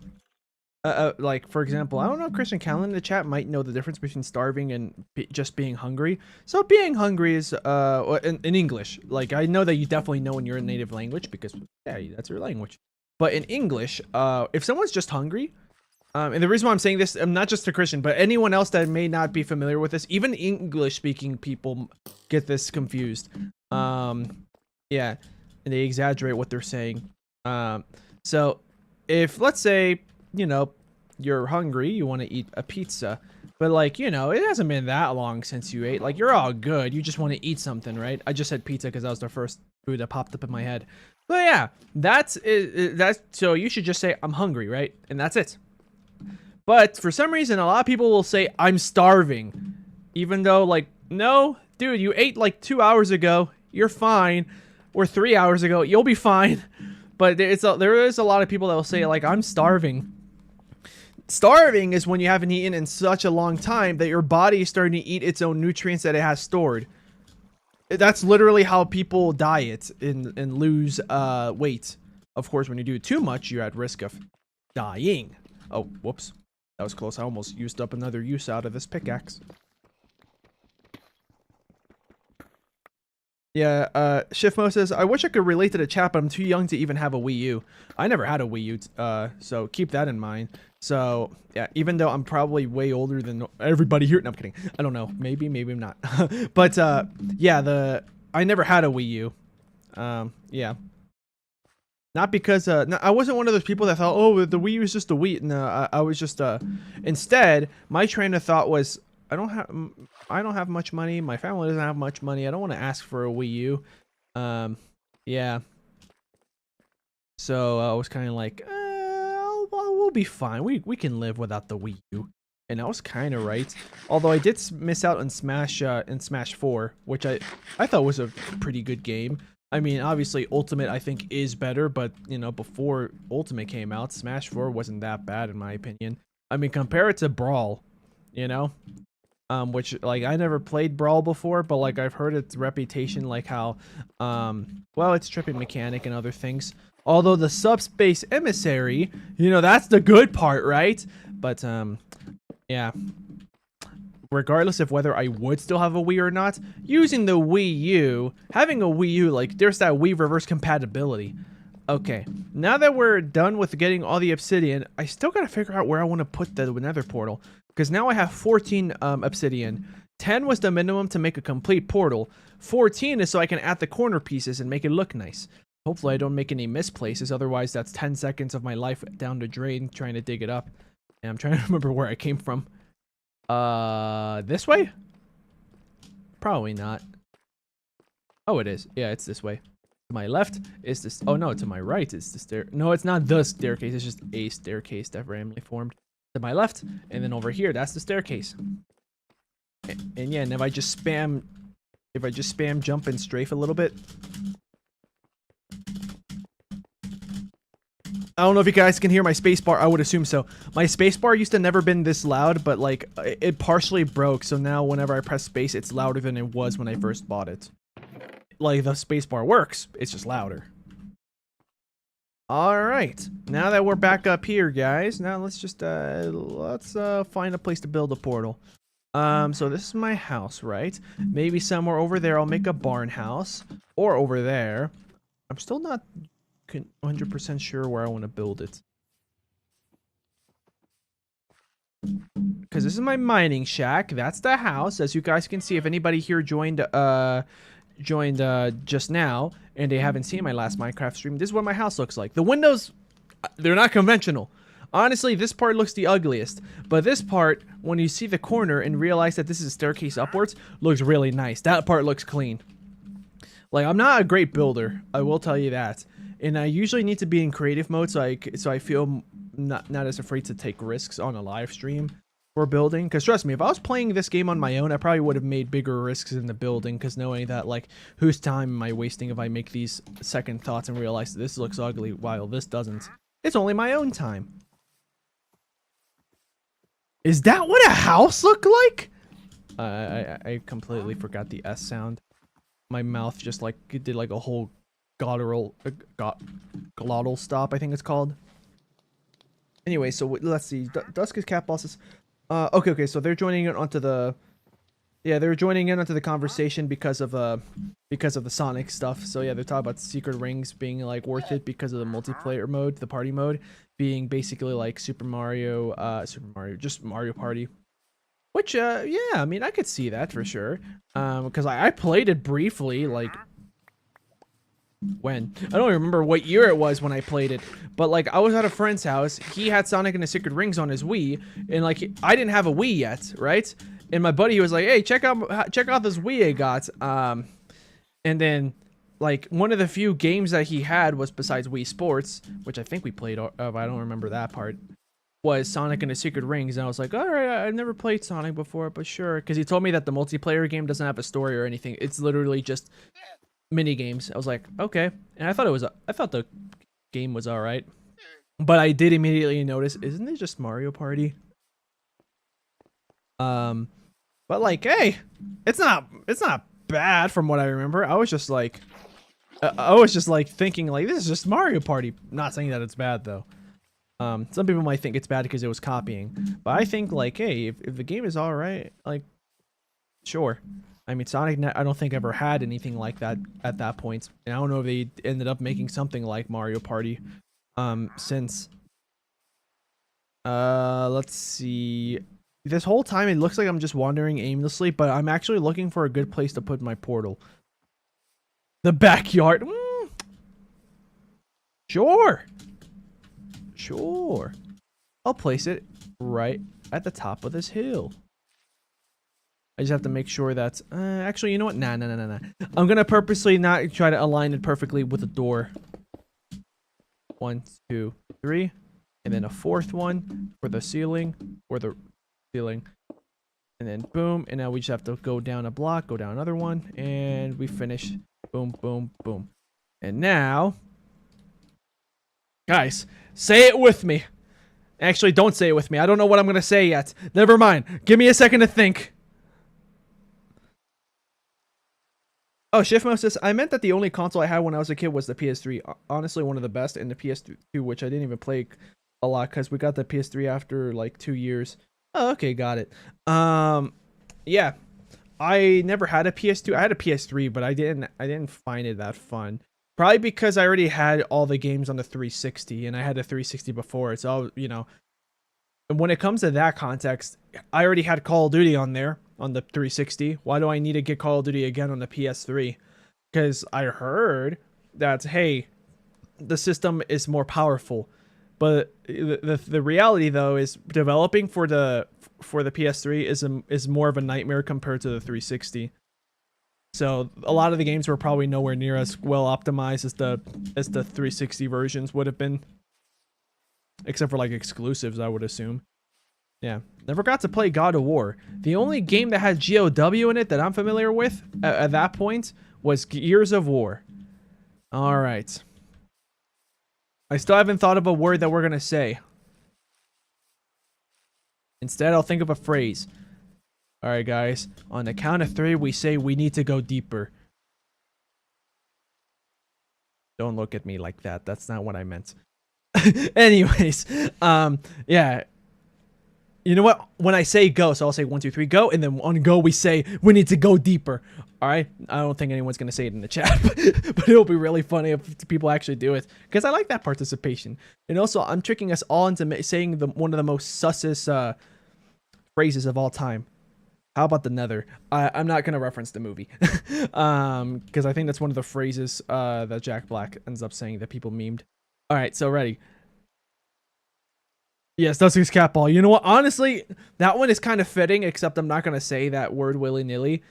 for example, I don't know if Christian Callan in the chat might know the difference between starving and just being hungry. So being hungry is in English. Like I know that you definitely know in your native language because yeah, that's your language. But in English, if someone's just hungry, and the reason why I'm saying this, I'm not just to Christian, but anyone else that may not be familiar with this, even English-speaking people get this confused. Yeah, and they exaggerate what they're saying. So if let's say, you know, you're hungry, you want to eat a pizza, but like, you know, it hasn't been that long since you ate, like you're all good, you just want to eat something, right? I just said pizza because that was the first food that popped up in my head. But yeah, that's so you should just say I'm hungry, right? And that's it. But for some reason, a lot of people will say I'm starving, even though like, no, dude, you ate like 2 hours ago, you're fine. Or 3 hours ago, you'll be fine. But there is a lot of people that will say like, I'm starving. Starving is when you haven't eaten in such a long time that your body is starting to eat its own nutrients that it has stored. That's literally how people diet and lose weight. Of course, when you do it too much, you're at risk of dying. Oh, whoops. That was close. I almost used up another use out of this pickaxe. Yeah, Shiftmo says, I wish I could relate to the chat, but I'm too young to even have a Wii U. I never had a Wii U, so keep that in mind. So, yeah, even though I'm probably way older than everybody here. No, I'm kidding. I don't know. Maybe I'm not. But, yeah, I never had a Wii U. Yeah. Not because, no, I wasn't one of those people that thought, oh, the Wii U is just a Wii. No, I was just, instead, my train of thought was, I don't have much money. My family doesn't have much money. I don't want to ask for a Wii U. Yeah. So I was kind of like, we'll be fine. We can live without the Wii U. And I was kind of right. Although I did miss out on Smash 4, which I thought was a pretty good game. I mean, obviously Ultimate I think is better, but you know, before Ultimate came out, Smash 4 wasn't that bad in my opinion. I mean, compare it to Brawl, you know? Which, like, I never played Brawl before, but, like, I've heard its reputation, like, how, well, it's tripping mechanic and other things. Although the Subspace Emissary, you know, that's the good part, right? But, yeah. Regardless of whether I would still have a Wii or not, using the Wii U, having a Wii U, like, there's that Wii reverse compatibility. Okay, now that we're done with getting all the obsidian, I still gotta figure out where I want to put the Nether portal. Because now I have 14 obsidian. 10 was the minimum to make a complete portal. 14 is so I can add the corner pieces and make it look nice. Hopefully I don't make any misplaces, otherwise that's 10 seconds of my life down the drain trying to dig it up. And I'm trying to remember where I came from. This way? Probably not. Oh, it is. Yeah, it's this way. To my left is this. Oh no, to my right is the stair. No, it's not the staircase. It's just a staircase that randomly formed. To my left, and then over here, that's the staircase. And yeah, and if I just spam jump and strafe a little bit. I don't know if you guys can hear my spacebar. I would assume so. My spacebar used to never been this loud, but like it partially broke. So now whenever I press space, it's louder than it was when I first bought it. Like the spacebar works, it's just louder. All right, now that we're back up here, guys, now let's just find a place to build a portal. So this is my house, right? Maybe somewhere over there I'll make a barn house, or over there. I'm still not 100% sure where I want to build it. Because this is my mining shack. That's the house. As you guys can see, if anybody here joined just now and they haven't seen my last Minecraft stream, this is what my house looks like. The windows, they're not conventional. Honestly, this part looks the ugliest, but this part, when you see the corner and realize that this is a staircase upwards, looks really nice. That part looks clean. Like, I'm not a great builder, I will tell you that, and I usually need to be in creative mode so I feel not as afraid to take risks on a live stream for building. Because trust me, if I was playing this game on my own, I probably would have made bigger risks in the building, because knowing that, like, whose time am I wasting if I make these second thoughts and realize this looks ugly while this doesn't? It's only my own time. Is that what a house looked like? I completely forgot the S sound. My mouth just like did like a whole glottal stop, I think it's called. Anyway, so let's see. Dusk is cat bosses. Okay, so they're joining in onto the. Yeah, they're joining in onto the conversation because of the Sonic stuff. So yeah, they're talking about secret rings being like worth it because of the multiplayer mode, the party mode being basically like Super Mario, just Mario Party. Which yeah, I mean I could see that for sure. Because I played it briefly, like when I don't remember what year it was when I played it, but like I was at a friend's house. He had Sonic and the Secret Rings on his Wii, and like I didn't have a Wii yet, right? And my buddy was like, "Hey, check out this Wii I got." And then like one of the few games that he had was, besides Wii Sports, which I think we played of, I don't remember that part, was Sonic and the Secret Rings. And I was like, all right, I've never played Sonic before, but sure. Because he told me that the multiplayer game doesn't have a story or anything. It's literally just mini games. I was like, okay. And I thought the game was all right. But I did immediately notice, isn't it just Mario Party? But like, hey, it's not bad from what I remember. I was just like thinking like, this is just Mario Party. Not saying that it's bad though. Some people might think it's bad because it was copying, but I think like, hey, if the game is all right, like, sure. I mean, Sonic, I don't think ever had anything like that at that point. And I don't know if they ended up making something like Mario Party, since, let's see. This whole time, it looks like I'm just wandering aimlessly, but I'm actually looking for a good place to put my portal. The backyard. Sure. Sure. I'll place it right at the top of this hill. I just have to make sure that's... actually, you know what? Nah. I'm going to purposely not try to align it perfectly with the door. 1, 2, 3. And then a 4th one for the ceiling. Or the ceiling. And then boom. And now we just have to go down a block. Go down another one. And we finish. Boom, boom, boom. And now... Guys, say it with me. Actually, don't say it with me. I don't know what I'm going to say yet. Never mind. Give me a second to think. Oh, Shiftmo says, I meant that the only console I had when I was a kid was the PS3. Honestly, one of the best, and the PS2, which I didn't even play a lot because we got the PS3 after like 2 years. Oh, okay, got it. Yeah, I never had a PS2. I had a PS3, but I didn't find it that fun. Probably because I already had all the games on the 360, and I had a 360 before it. So, you know, and when it comes to that context, I already had Call of Duty on there on the 360. Why do I need to get Call of Duty again on the PS3? Because I heard that, hey, the system is more powerful. But the reality though is developing for the PS3 is more of a nightmare compared to the 360. So a lot of the games were probably nowhere near as well optimized as the 360 versions would have been, except for like exclusives, I would assume. Yeah, never got to play God of War. The only game that had GOW in it that I'm familiar with at that point was Gears of War. All right. I still haven't thought of a word that we're gonna say. Instead, I'll think of a phrase. All right, guys. On the count of 3, we say we need to go deeper. Don't look at me like that. That's not what I meant. Anyways, yeah. You know what? When I say go, so I'll say 1, 2, 3, go, and then on go we say we need to go deeper. All right. I don't think anyone's gonna say it in the chat, but it'll be really funny if people actually do it because I like that participation. And also, I'm tricking us all into saying one of the most sussest phrases of all time. How about the Nether? I'm not gonna reference the movie, because I think that's one of the phrases that Jack Black ends up saying that people memed. All right, so ready. Yes, Dusty's cat ball. You know what? Honestly, that one is kind of fitting, except I'm not gonna say that word willy-nilly.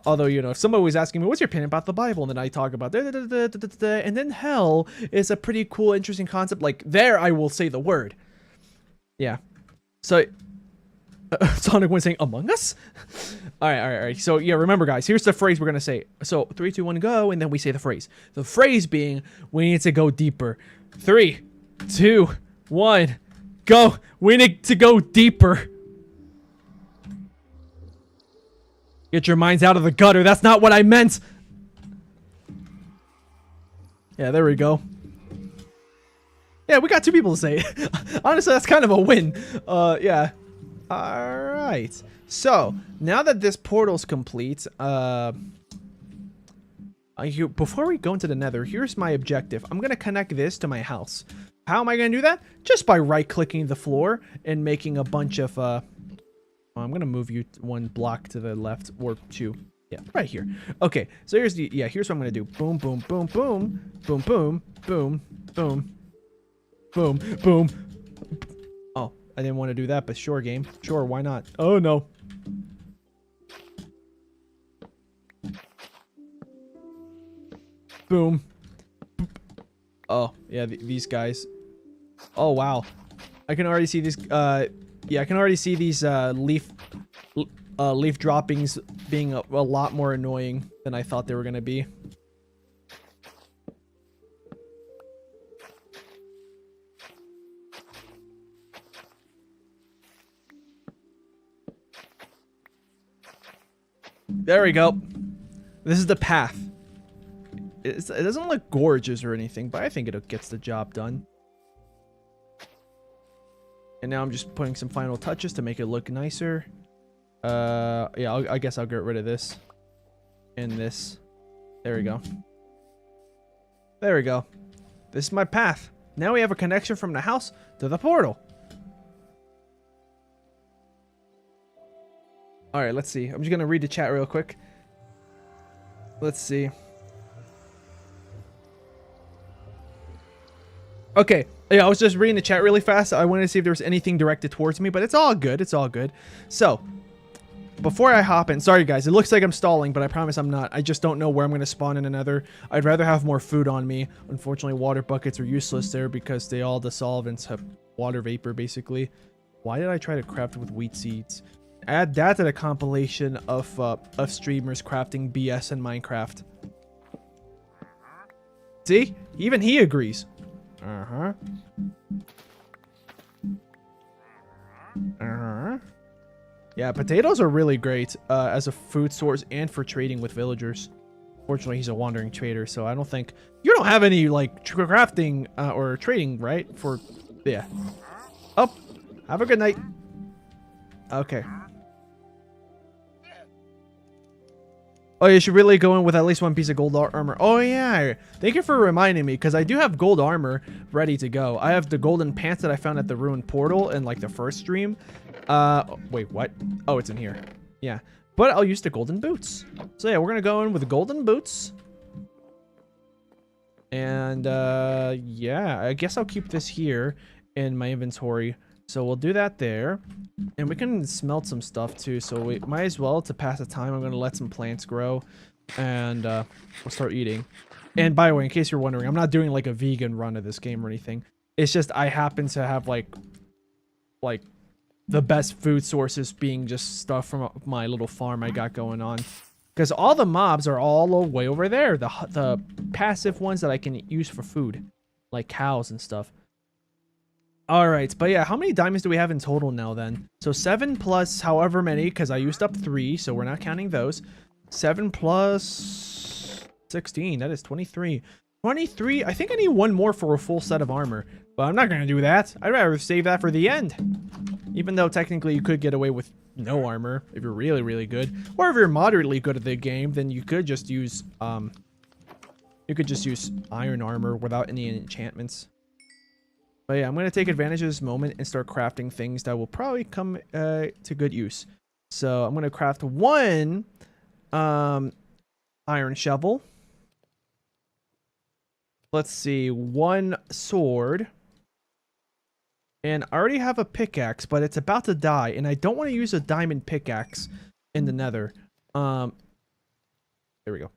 Although, you know, if somebody was asking me, what's your opinion about the Bible? And then I talk about and then hell is a pretty cool, interesting concept. Like, there, I will say the word. Yeah. So, Sonic was saying, Among Us? All right. So, yeah, remember, guys, here's the phrase we're going to say. So, 3, 2, 1, go, and then we say the phrase. The phrase being, we need to go deeper. 3, 2, 1, go. We need to go deeper. Get your minds out of the gutter. That's not what I meant. Yeah, there we go. Yeah, we got 2 people to say it. Honestly, that's kind of a win. Yeah. All right. So, now that this portal's complete, before we go into the Nether, here's my objective. I'm going to connect this to my house. How am I going to do that? Just by right-clicking the floor and making a bunch of... I'm going to move you 1 block to the left, or 2. Yeah, right here. Okay, so here's what I'm going to do. Boom, boom, boom, boom. Boom, boom, boom, boom. Boom, boom. Oh, I didn't want to do that, but sure, game. Sure, why not? Oh, no. Boom. Oh, yeah, these guys. Oh, wow. I can already see these, yeah, I can already see these leaf droppings being a lot more annoying than I thought they were going to be. There we go. This is the path. It doesn't look gorgeous or anything, but I think it gets the job done. And now I'm just putting some final touches to make it look nicer. Yeah, I guess I'll get rid of this. And this. There we go. There we go. This is my path. Now we have a connection from the house to the portal. Alright, let's see. I'm just going to read the chat real quick. Let's see. Okay. Yeah, I was just reading the chat really fast. I wanted to see if there was anything directed towards me, but it's all good. It's all good. So, before I hop in, sorry guys, it looks like I'm stalling, but I promise I'm not. I just don't know where I'm going to spawn in another. I'd rather have more food on me. Unfortunately, water buckets are useless there because they all dissolve into water vapor, basically. Why did I try to craft with wheat seeds? Add that to the compilation of streamers crafting BS in Minecraft. See? Even he agrees. Uh-huh. Uh-huh. Yeah, potatoes are really great as a food source and for trading with villagers. Fortunately, he's a wandering trader, so I don't think... You don't have any, like, crafting or trading, right? For... Yeah. Oh, have a good night. Okay. Oh, you should really go in with at least one piece of gold armor. Oh, yeah. Thank you for reminding me, because I do have gold armor ready to go. I have the golden pants that I found at the ruined portal in, like, the first stream. Wait, what? Oh, it's in here. Yeah. But I'll use the golden boots. So, yeah, we're going to go in with the golden boots. And, yeah, I guess I'll keep this here in my inventory. So we'll do that there. And we can smelt some stuff too. So we might as well, to pass the time, I'm going to let some plants grow. And we'll start eating. And by the way, in case you're wondering, I'm not doing like a vegan run of this game or anything. It's just I happen to have like the best food sources being just stuff from my little farm I got going on. Because all the mobs are all the way over there. The passive ones that I can use for food. Like cows and stuff. Alright, but yeah, how many diamonds do we have in total now then? So 7 plus however many, because I used up 3, so we're not counting those. 7 plus 16, that is 23. 23, I think I need one more for a full set of armor. But I'm not going to do that. I'd rather save that for the end. Even though technically you could get away with no armor if you're really, really good. Or if you're moderately good at the game, then you could just use, iron armor without any enchantments. But yeah, I'm going to take advantage of this moment and start crafting things that will probably come to good use. So I'm going to craft one iron shovel. Let's see, one sword. And I already have a pickaxe, but it's about to die. And I don't want to use a diamond pickaxe in the nether. There we go.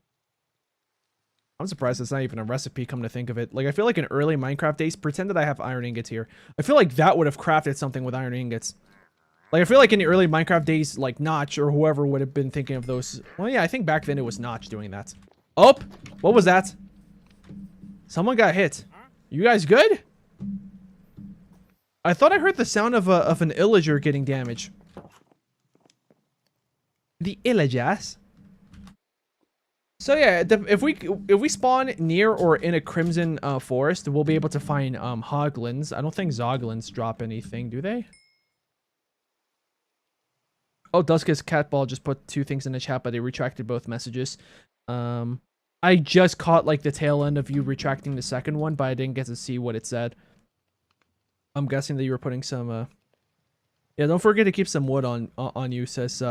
I'm surprised it's not even a recipe, come to think of it. Like, I feel like in early Minecraft days, pretend that I have iron ingots here. I feel like that would have crafted something with iron ingots. Like, I feel like in the early Minecraft days, like, Notch or whoever would have been thinking of those. Well, yeah, I think back then it was Notch doing that. Oh! What was that? Someone got hit. You guys good? I thought I heard the sound of an illager getting damaged. The illagers? So yeah, if we spawn near or in a crimson forest, we'll be able to find hoglins. I don't think zoglins drop anything, do they? Oh, Dusk's Catball just put 2 things in the chat, but they retracted both messages. I just caught like the tail end of you retracting the second one, but I didn't get to see what it said. I'm guessing that you were putting some yeah, don't forget to keep some wood on you, says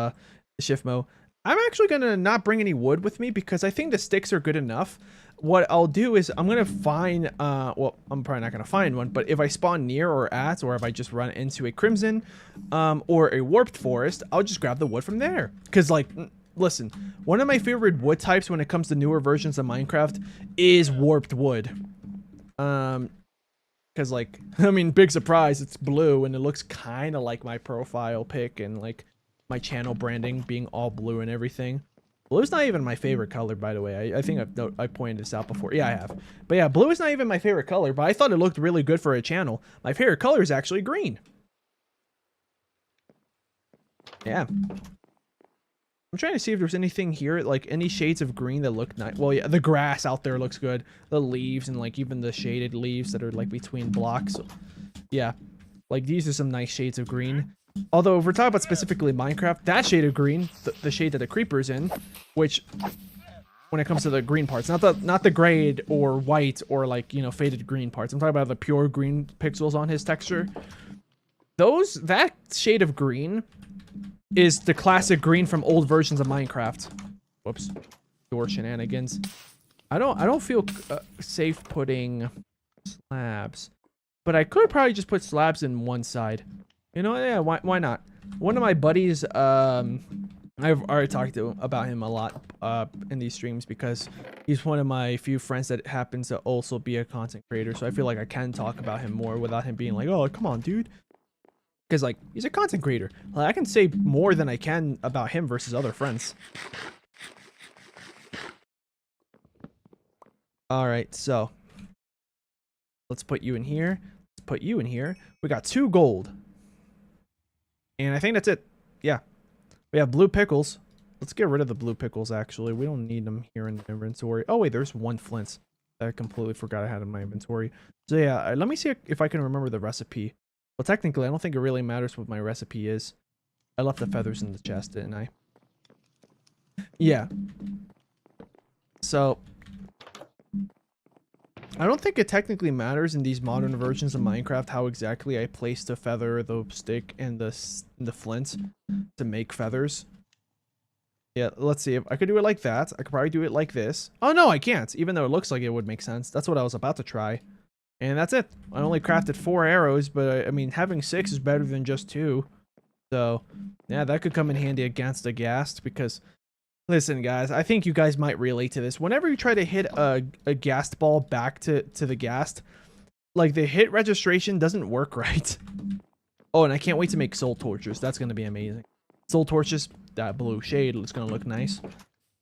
Shiftmo. I'm actually going to not bring any wood with me because I think the sticks are good enough. What I'll do is I'm going to find, well, I'm probably not going to find one, but if I spawn near or at, or if I just run into a crimson or a warped forest, I'll just grab the wood from there. Because, like, listen, one of my favorite wood types when it comes to newer versions of Minecraft is warped wood. Because, like, I mean, big surprise, it's blue and it looks kind of like my profile pic and, like, my channel branding being all blue and everything. Blue's not even my favorite color, by the way. I think I pointed this out before. Yeah, I have. But yeah, blue is not even my favorite color, but I thought it looked really good for a channel. My favorite color is actually green. Yeah. I'm I'm trying to see if there's anything here, like any shades of green that look nice. Well, yeah, the grass out there looks good. The leaves and like even the shaded leaves that are like between blocks. Yeah, like these are some nice shades of green. Although if we're talking about specifically Minecraft, that shade of green, the shade that the creeper's in, which when it comes to the green parts, not the gray or white or like, you know, faded green parts. I'm talking about the pure green pixels on his texture. That shade of green is the classic green from old versions of Minecraft. Whoops. Door shenanigans. I don't feel safe putting slabs, but I could probably just put slabs in one side. You know, yeah, why not? One of my buddies, I've already talked about him a lot in these streams because he's one of my few friends that happens to also be a content creator. So I feel like I can talk about him more without him being like, oh, come on, dude. Because, like, he's a content creator. Like, I can say more than I can about him versus other friends. Alright, so. Let's put you in here. Let's put you in here. We got 2 gold. And I think that's it. Yeah. We have blue pickles. Let's get rid of the blue pickles, actually. We don't need them here in the inventory. Oh, wait, there's 1 flint. I completely forgot I had in my inventory. So, yeah, let me see if I can remember the recipe. Well, technically, I don't think it really matters what my recipe is. I left the feathers in the chest, didn't I? Yeah. So, I don't think it technically matters in these modern versions of Minecraft how exactly I place the feather, the stick, and the flint to make feathers. Yeah, let's see. If I could do it like that, I could probably do it like this. Oh, no, I can't, even though it looks like it would make sense. That's what I was about to try. And that's it. I only crafted 4 arrows, but I mean, having 6 is better than just 2. So, yeah, that could come in handy against a ghast because, listen, guys, I think you guys might relate to this. Whenever you try to hit a ghast ball back to the ghast, like, the hit registration doesn't work right. Oh, and I can't wait to make soul torches. That's going to be amazing. Soul torches, that blue shade, it's going to look nice.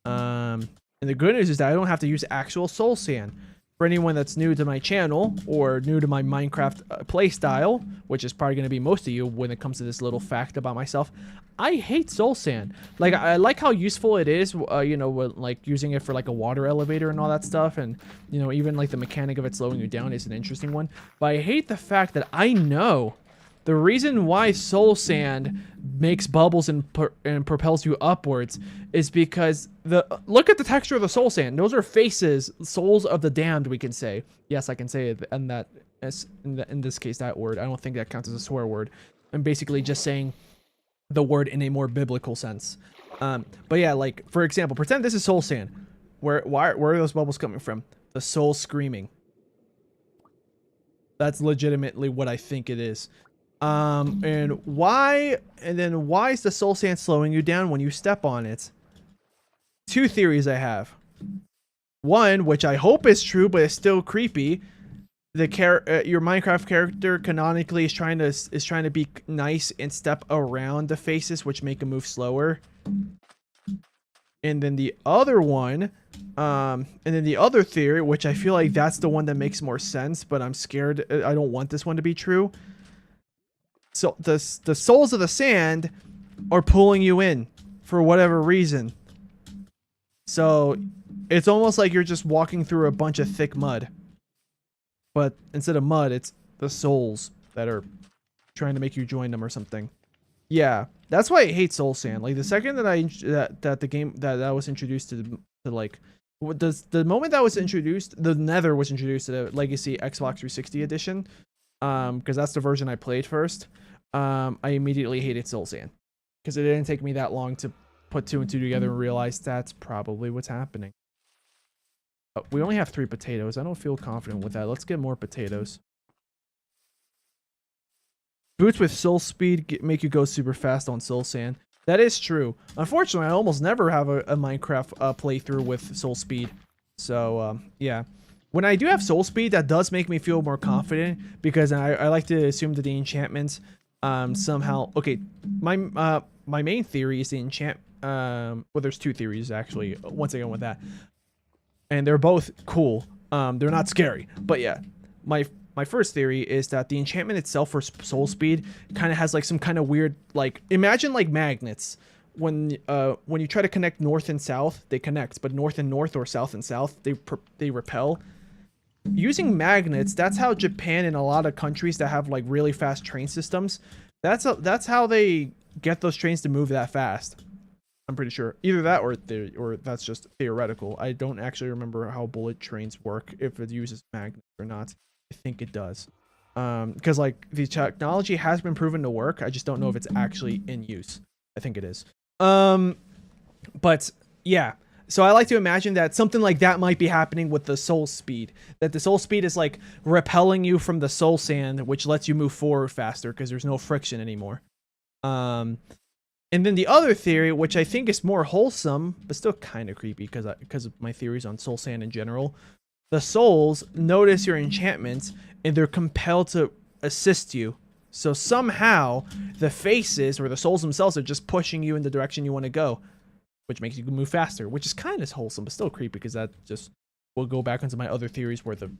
And the good news is that I don't have to use actual soul sand. For anyone that's new to my channel or new to my Minecraft playstyle, which is probably going to be most of you when it comes to this little fact about myself, I hate soul sand. Like, I like how useful it is, you know, like using it for like a water elevator and all that stuff. And, you know, even like the mechanic of it slowing you down is an interesting one. But I hate the fact that I know the reason why soul sand makes bubbles and propels you upwards is because look at the texture of the soul sand. Those are faces, souls of the damned, we can say. Yes, I can say it, and that in this case that word. I don't think that counts as a swear word. I'm basically just saying the word in a more biblical sense. But yeah, like for example, pretend this is soul sand. Where are those bubbles coming from? The soul screaming. That's legitimately what I think it is. And why is the soul sand slowing you down when you step on it? 2 theories I have. One, which I hope is true, but it's still creepy. Your Minecraft character canonically is trying to be nice and step around the faces, which make him move slower. And then the other one, and then the other theory, which I feel like that's the one that makes more sense, but I'm scared. I don't want this one to be true. So the souls of the sand are pulling you in for whatever reason. So it's almost like you're just walking through a bunch of thick mud. But instead of mud, it's the souls that are trying to make you join them or something. Yeah, that's why I hate soul sand. Like the second that that was introduced to like the moment that was introduced, the Nether was introduced to the Legacy Xbox 360 edition. Because that's the version I played first. I immediately hated soul sand because it didn't take me that long to put 2 and 2 together and realize that's probably what's happening. We only have 3 potatoes. I don't feel confident with that. Let's get more potatoes. Boots with soul speed make you go super fast on soul sand. That is true. Unfortunately, I almost never have a Minecraft playthrough with soul speed. So, yeah. When I do have soul speed, that does make me feel more confident because I like to assume that the enchantments somehow... Okay, my main theory is the enchant... well, there's 2 theories, actually, once again with that. And they're both cool. They're not scary. But yeah, my first theory is that the enchantment itself for soul speed kind of has like some kind of weird... Like, imagine like magnets. when you try to connect north and south, they connect, but north and north or south and south, they repel. Using magnets, that's how Japan and a lot of countries that have like really fast train systems, that's how they get those trains to move that fast. I'm pretty sure either that or that's just theoretical. I don't actually remember how bullet trains work, if it uses magnets or not. I think it does. Because like the technology has been proven to work. I just don't know if it's actually in use. I think it is. But yeah. So I like to imagine that something like that might be happening with the soul speed. That the soul speed is like repelling you from the soul sand, which lets you move forward faster because there's no friction anymore. And then the other theory, which I think is more wholesome, but still kind of creepy because of my theories on soul sand in general. The souls notice your enchantments and they're compelled to assist you. So somehow the faces or the souls themselves are just pushing you in the direction you want to go, which makes you move faster, which is kind of wholesome, but still creepy because that just will go back into my other theories where the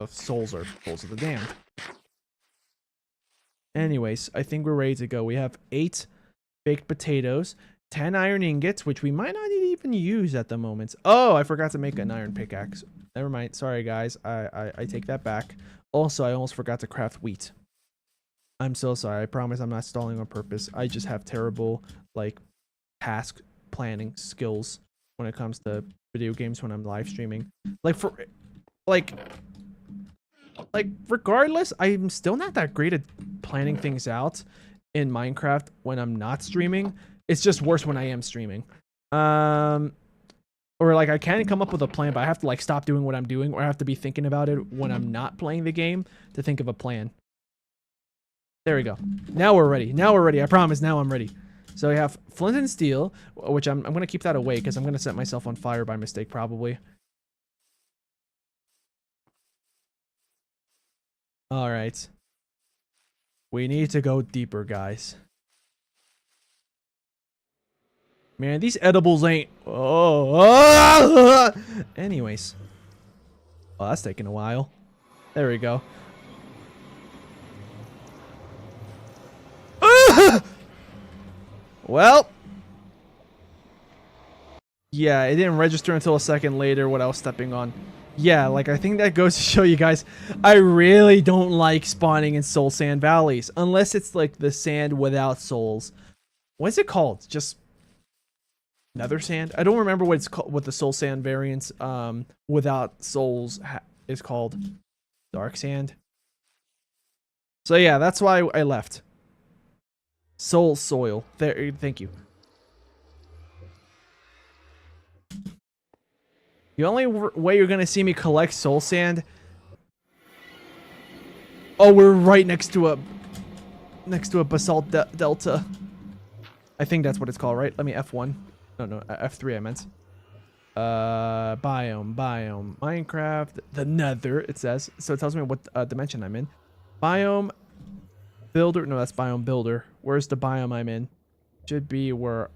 souls are souls of the damned. Anyways, I think we're ready to go. We have 8 baked potatoes, 10 iron ingots, which we might not even use at the moment. Oh, I forgot to make an iron pickaxe. Never mind. Sorry, guys. I take that back. Also, I almost forgot to craft wheat. I'm so sorry. I promise I'm not stalling on purpose. I just have terrible, like, task planning skills when it comes to video games when I'm live streaming. Regardless, I'm still not that great at planning things out in Minecraft when I'm not streaming. It's just worse when I am streaming. Or like I can come up with a plan, but I have to like stop doing what I'm doing, or I have to be thinking about it when I'm not playing the game to think of a plan. There we go. Now we're ready. Now we're ready. I promise. Now I'm ready. So we have flint and steel, which I'm going to keep that away because I'm going to set myself on fire by mistake probably. All right. We need to go deeper, guys. Man, these edibles ain't... Oh. Anyways. Oh, that's taking a while. There we go. Well. Yeah, it didn't register until a second later what I was stepping on. Yeah, like I think that goes to show you guys, I really don't like spawning in soul sand valleys. Unless it's like the sand without souls. What's it called? Just... Nether sand? I don't remember what it's called, what the soul sand variants without souls is called. Dark sand. So yeah, that's why I left. Soul soil. There, thank you. The only way you're gonna see me collect soul sand. Oh, we're right next to a basalt delta. I think that's what it's called, right? Let me F1. No, F3 I meant. Biome, Minecraft, the Nether, it says. So it tells me what dimension I'm in. Biome, builder, no, that's biome builder. Where's the biome I'm in? Should be where...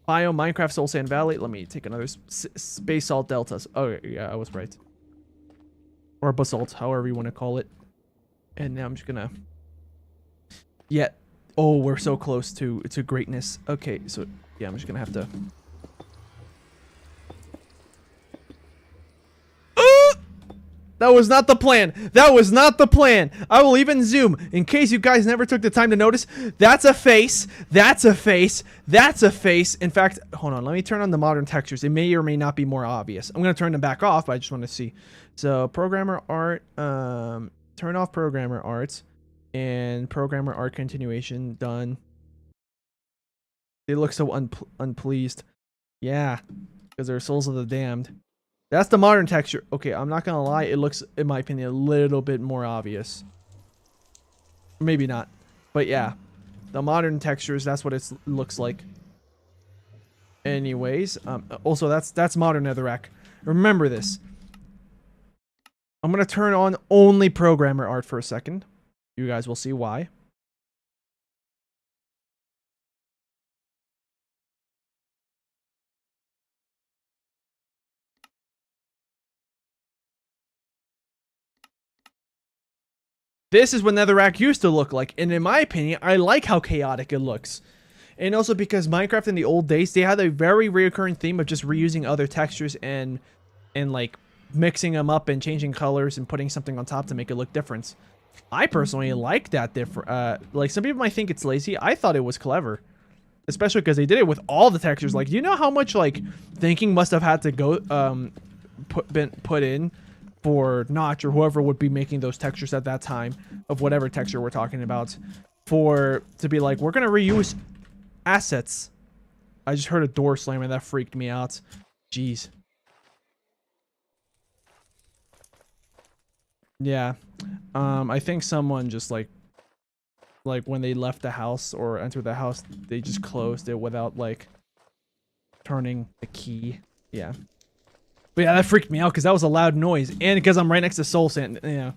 Biome, Minecraft, Soul Sand Valley. Let me take another space salt deltas. Oh, yeah, I was right. Or basalt, however you want to call it. And now I'm just gonna... Yeah. Oh, we're so close to greatness. Okay, so yeah, I'm just gonna have to... That was not the plan. That was not the plan. I will even zoom in case you guys never took the time to notice. That's a face. That's a face. That's a face. In fact, hold on. Let me turn on the modern textures. It may or may not be more obvious. I'm going to turn them back off, but I just want to see. So programmer art, turn off programmer art and programmer art continuation done. They look so unpleased. Yeah, because they're souls of the damned. That's the modern texture. Okay, I'm not gonna lie. It looks, in my opinion, a little bit more obvious. Maybe not. But yeah. The modern textures, that's what it looks like. Anyways. Also, that's modern netherrack. Remember this. I'm gonna turn on only programmer art for a second. You guys will see why. This is what netherrack used to look like, and in my opinion, I like how chaotic it looks. And also because Minecraft in the old days, they had a very recurring theme of just reusing other textures and like mixing them up and changing colors and putting something on top to make it look different. I personally like that like some people might think it's lazy. I thought it was clever. Especially because they did it with all the textures. Like, do you know how much like thinking must have had to go put in for Notch or whoever would be making those textures at that time of whatever texture we're talking about, to be like, we're gonna reuse assets. I just heard a door slam and that freaked me out. Jeez. Yeah. I think someone just like when they left the house or entered the house, they just closed it without like turning the key. Yeah. But yeah, that freaked me out because that was a loud noise, and because I'm right next to soul sand. You know,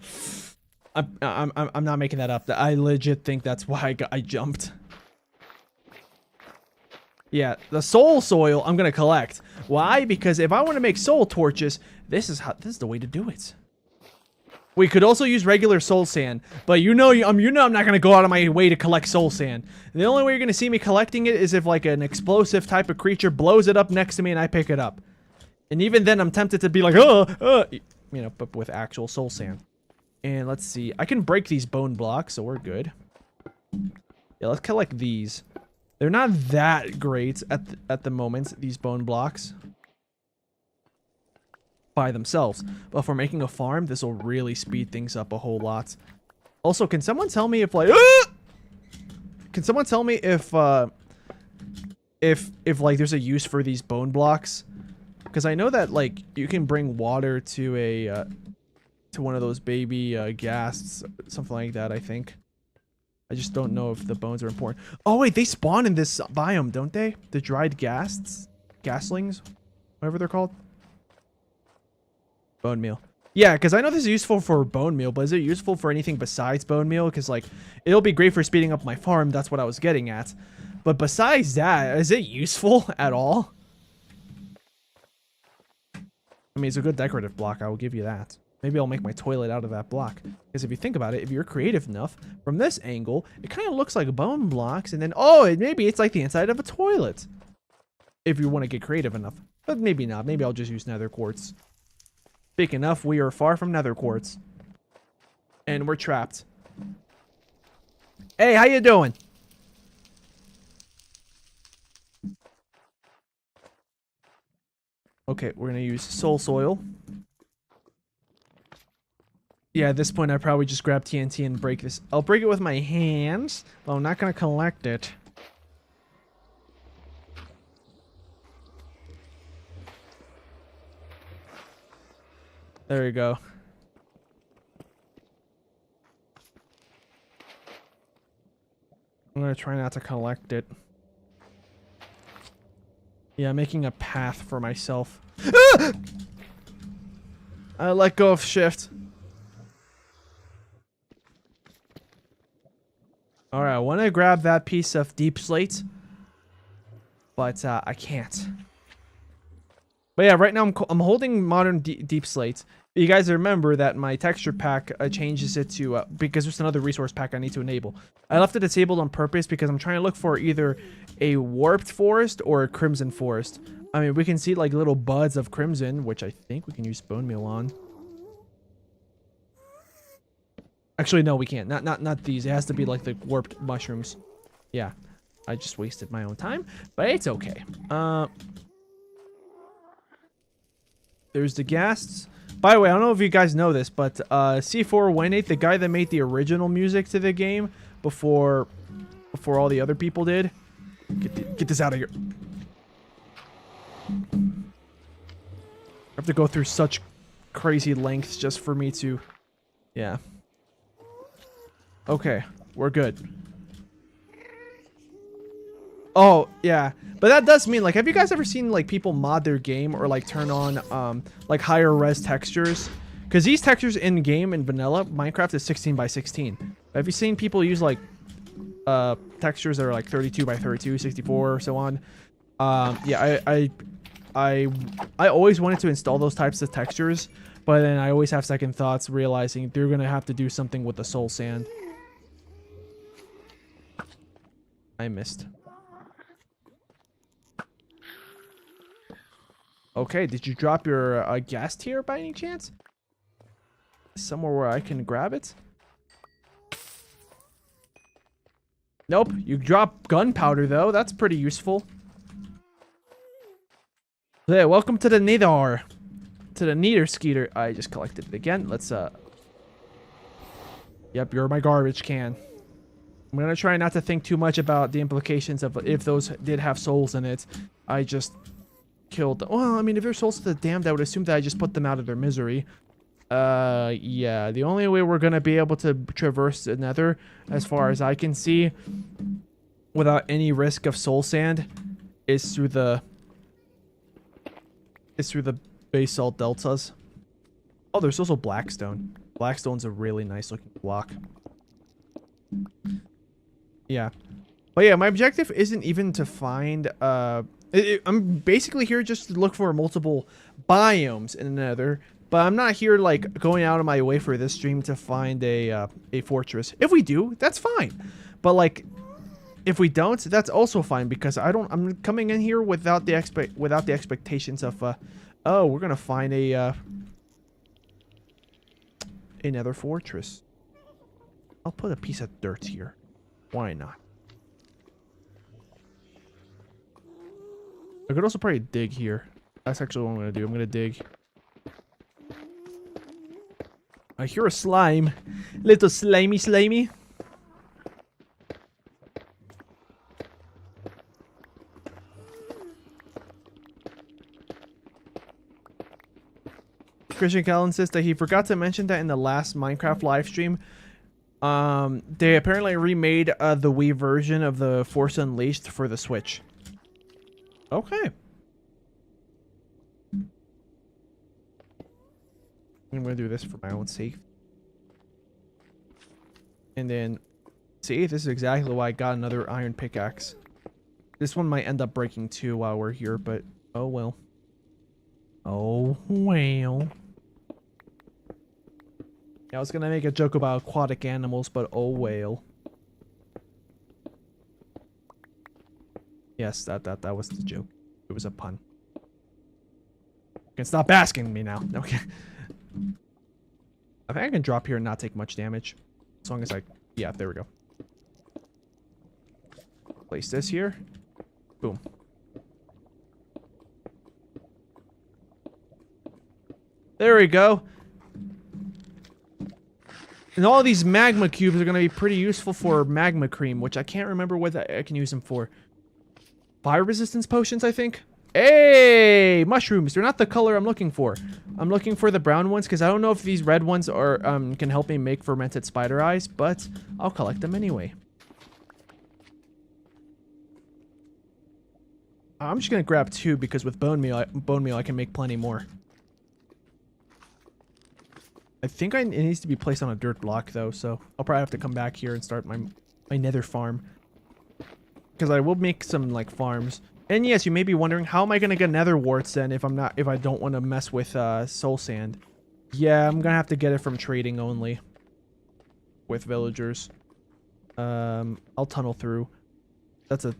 I'm not making that up. I legit think that's why I jumped. Yeah, the soul soil I'm gonna collect. Why? Because if I want to make soul torches, this is the way to do it. We could also use regular soul sand, but you know I'm not gonna go out of my way to collect soul sand. The only way you're gonna see me collecting it is if like an explosive type of creature blows it up next to me and I pick it up. And even then, I'm tempted to be like, you know, but with actual soul sand. And let's see, I can break these bone blocks, so we're good. Yeah, let's collect these. They're not that great at the moment, these bone blocks. By themselves, but for making a farm, this will really speed things up a whole lot. Also, can someone tell me if like can someone tell me if like there's a use for these bone blocks? Because I know that like you can bring water to a to one of those baby ghasts, something like that. I think. I just don't know if the bones are important. Oh wait, they spawn in this biome, don't they? The dried ghasts, gastlings, whatever they're called. Bone meal. Yeah, because I know this is useful for bone meal, but is it useful for anything besides bone meal? Because, like, it'll be great for speeding up my farm. That's what I was getting at. But besides that, is it useful at all? I mean, it's a good decorative block. I will give you that. Maybe I'll make my toilet out of that block. Because if you think about it, if you're creative enough, from this angle, it kind of looks like bone blocks. And then, oh, maybe it's like the inside of a toilet. If you want to get creative enough. But maybe not. Maybe I'll just use nether quartz. Speaking of, we are far from nether quartz. And we're trapped. Hey, how you doing? Okay, we're gonna use soul soil. Yeah, at this point I probably just grab TNT and break this. I'll break it with my hands, but I'm not gonna collect it. There you go. I'm gonna try not to collect it. Yeah, making a path for myself. Ah! I let go of shift. Alright, I want to grab that piece of deep slate. But I can't. But yeah, right now I'm holding modern deep slate. You guys remember that my texture pack changes it to, because there's another resource pack I need to enable. I left it disabled on purpose because I'm trying to look for either a warped forest or a crimson forest. I mean, we can see like little buds of crimson, which I think we can use bone meal on. Actually, no, we can't. Not these. It has to be like the warped mushrooms. Yeah, I just wasted my own time, but it's okay. There's the ghasts. By the way, I don't know if you guys know this, but ျᵒᵏ€, the guy that made the original music to the game before all the other people did. Get this out of here. I have to go through such crazy lengths just for me to... Yeah. Okay, we're good. Oh, yeah. But that does mean, like, have you guys ever seen, like, people mod their game or, like, turn on, like, higher res textures? Because these textures in-game in vanilla, Minecraft is 16 by 16. Have you seen people use, like, textures that are, like, 32 by 32, 64, or so on? Yeah, I always wanted to install those types of textures, but then I always have second thoughts, realizing they're going to have to do something with the soul sand. I missed. Okay, did you drop your gas tier by any chance? Somewhere where I can grab it? Nope, you dropped gunpowder though. That's pretty useful. Yeah, welcome to the Nether. To the ňᵉᵗʰᵉሔር. I just collected it again. Let's Yep, you're my garbage can. I'm gonna try not to think too much about the implications of if those did have souls in it. I just killed them. Well, I mean, if they're souls to the damned, I would assume that I just put them out of their misery. Yeah, the only way we're gonna be able to traverse the Nether, as far as I can see, without any risk of soul sand, is through the basalt deltas. Oh, there's also blackstone. Blackstone's a really nice looking block. Yeah. But yeah, my objective isn't even to find, I'm basically here just to look for multiple biomes in the Nether. But I'm not here, like, going out of my way for this stream to find a fortress. If we do, that's fine. But, like, if we don't, that's also fine, because I'm coming in here without the expectations of, oh, we're gonna find another fortress. I'll put a piece of dirt here. Why not? I could also probably dig here. That's actually what I'm gonna do. I'm gonna dig. I hear a slime. Little slimy. Christian Callan says that he forgot to mention that in the last Minecraft live stream, they apparently remade the Wii version of the Force Unleashed for the Switch. Okay. I'm gonna do this for my own sake. And then, see, this is exactly why I got another iron pickaxe. This one might end up breaking too while we're here, but oh well. Oh well. Yeah, I was gonna make a joke about aquatic animals, but oh well. Yes, that was the joke. It was a pun. You can stop asking me now. Okay. I think I can drop here and not take much damage. As long as I... Yeah, there we go. Place this here. Boom. There we go. And all these magma cubes are going to be pretty useful for magma cream, which I can't remember what I can use them for. Fire resistance potions, I think. Hey, mushrooms. They're not the color I'm looking for. I'm looking for the brown ones because I don't know if these red ones are can help me make fermented spider eyes, but I'll collect them anyway. I'm just going to grab 2 because with bone meal I can make plenty more. I think it needs to be placed on a dirt block though, so I'll probably have to come back here and start my nether farm. Because I will make some like farms. And yes, you may be wondering, how am I gonna get nether warts then if I don't want to mess with soul sand? Yeah, I'm gonna have to get it from trading only. With villagers. I'll tunnel through. That's a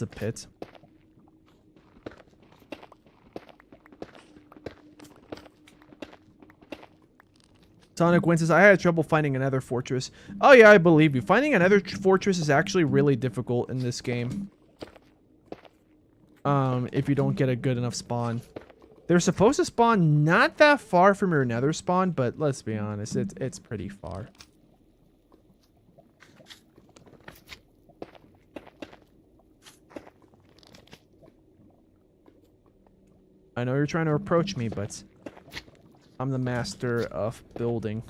pit. Sonic Win says, I had trouble finding another fortress. Oh yeah, I believe you. Finding another fortress is actually really difficult in this game. If you don't get a good enough spawn. They're supposed to spawn not that far from your nether spawn, but let's be honest, it's pretty far. I know you're trying to approach me, but I'm the master of building.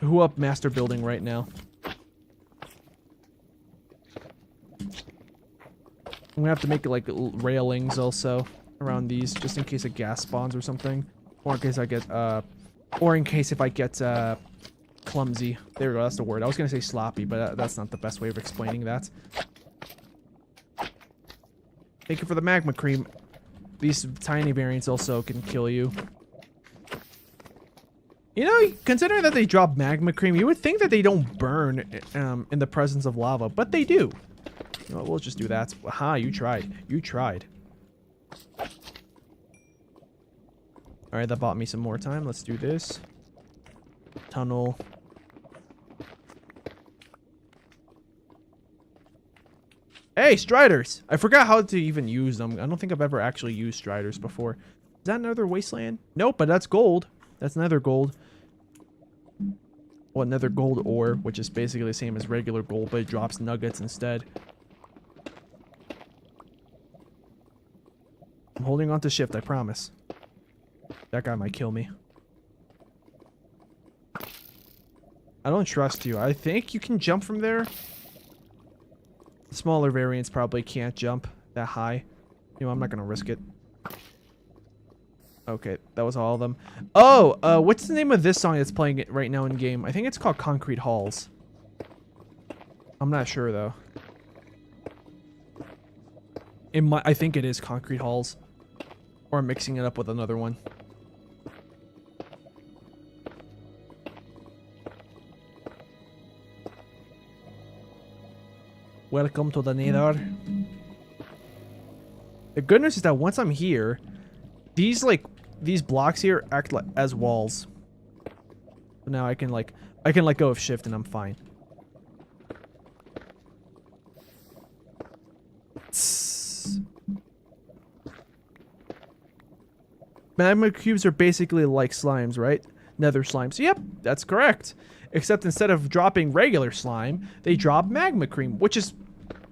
Who up master building right now? I'm gonna have to make like railings also around these, just in case a gas spawns or something, or in case I get if I get clumsy. There we go. That's the word. I was gonna say sloppy, but that's not the best way of explaining that. Thank you for the magma cream. These tiny variants also can kill you. You know, considering that they drop magma cream, you would think that they don't burn in the presence of lava, but they do. You know, we'll just do that. Aha, you tried. You tried. All right, that bought me some more time. Let's do this. Tunnel. Hey, striders! I forgot how to even use them. I don't think I've ever actually used striders before. Is that another wasteland? Nope, but that's gold. That's nether gold. Well, nether gold ore, which is basically the same as regular gold, but it drops nuggets instead. I'm holding on to shift, I promise. That guy might kill me. I don't trust you. I think you can jump from there. Smaller variants probably can't jump that high. You know, I'm not gonna risk it. Okay, that was all of them. Oh, what's the name of this song that's playing it right now in game? I think it's called Concrete Halls. I'm not sure though. I think it is Concrete Halls. Or I'm mixing it up with another one. Welcome to the Nether. The good news is that once I'm here, these blocks here act like as walls. So now I can let go of shift and I'm fine. Magma cubes are basically like slimes, right? Nether slimes. Yep, that's correct. Except instead of dropping regular slime, they drop magma cream, which is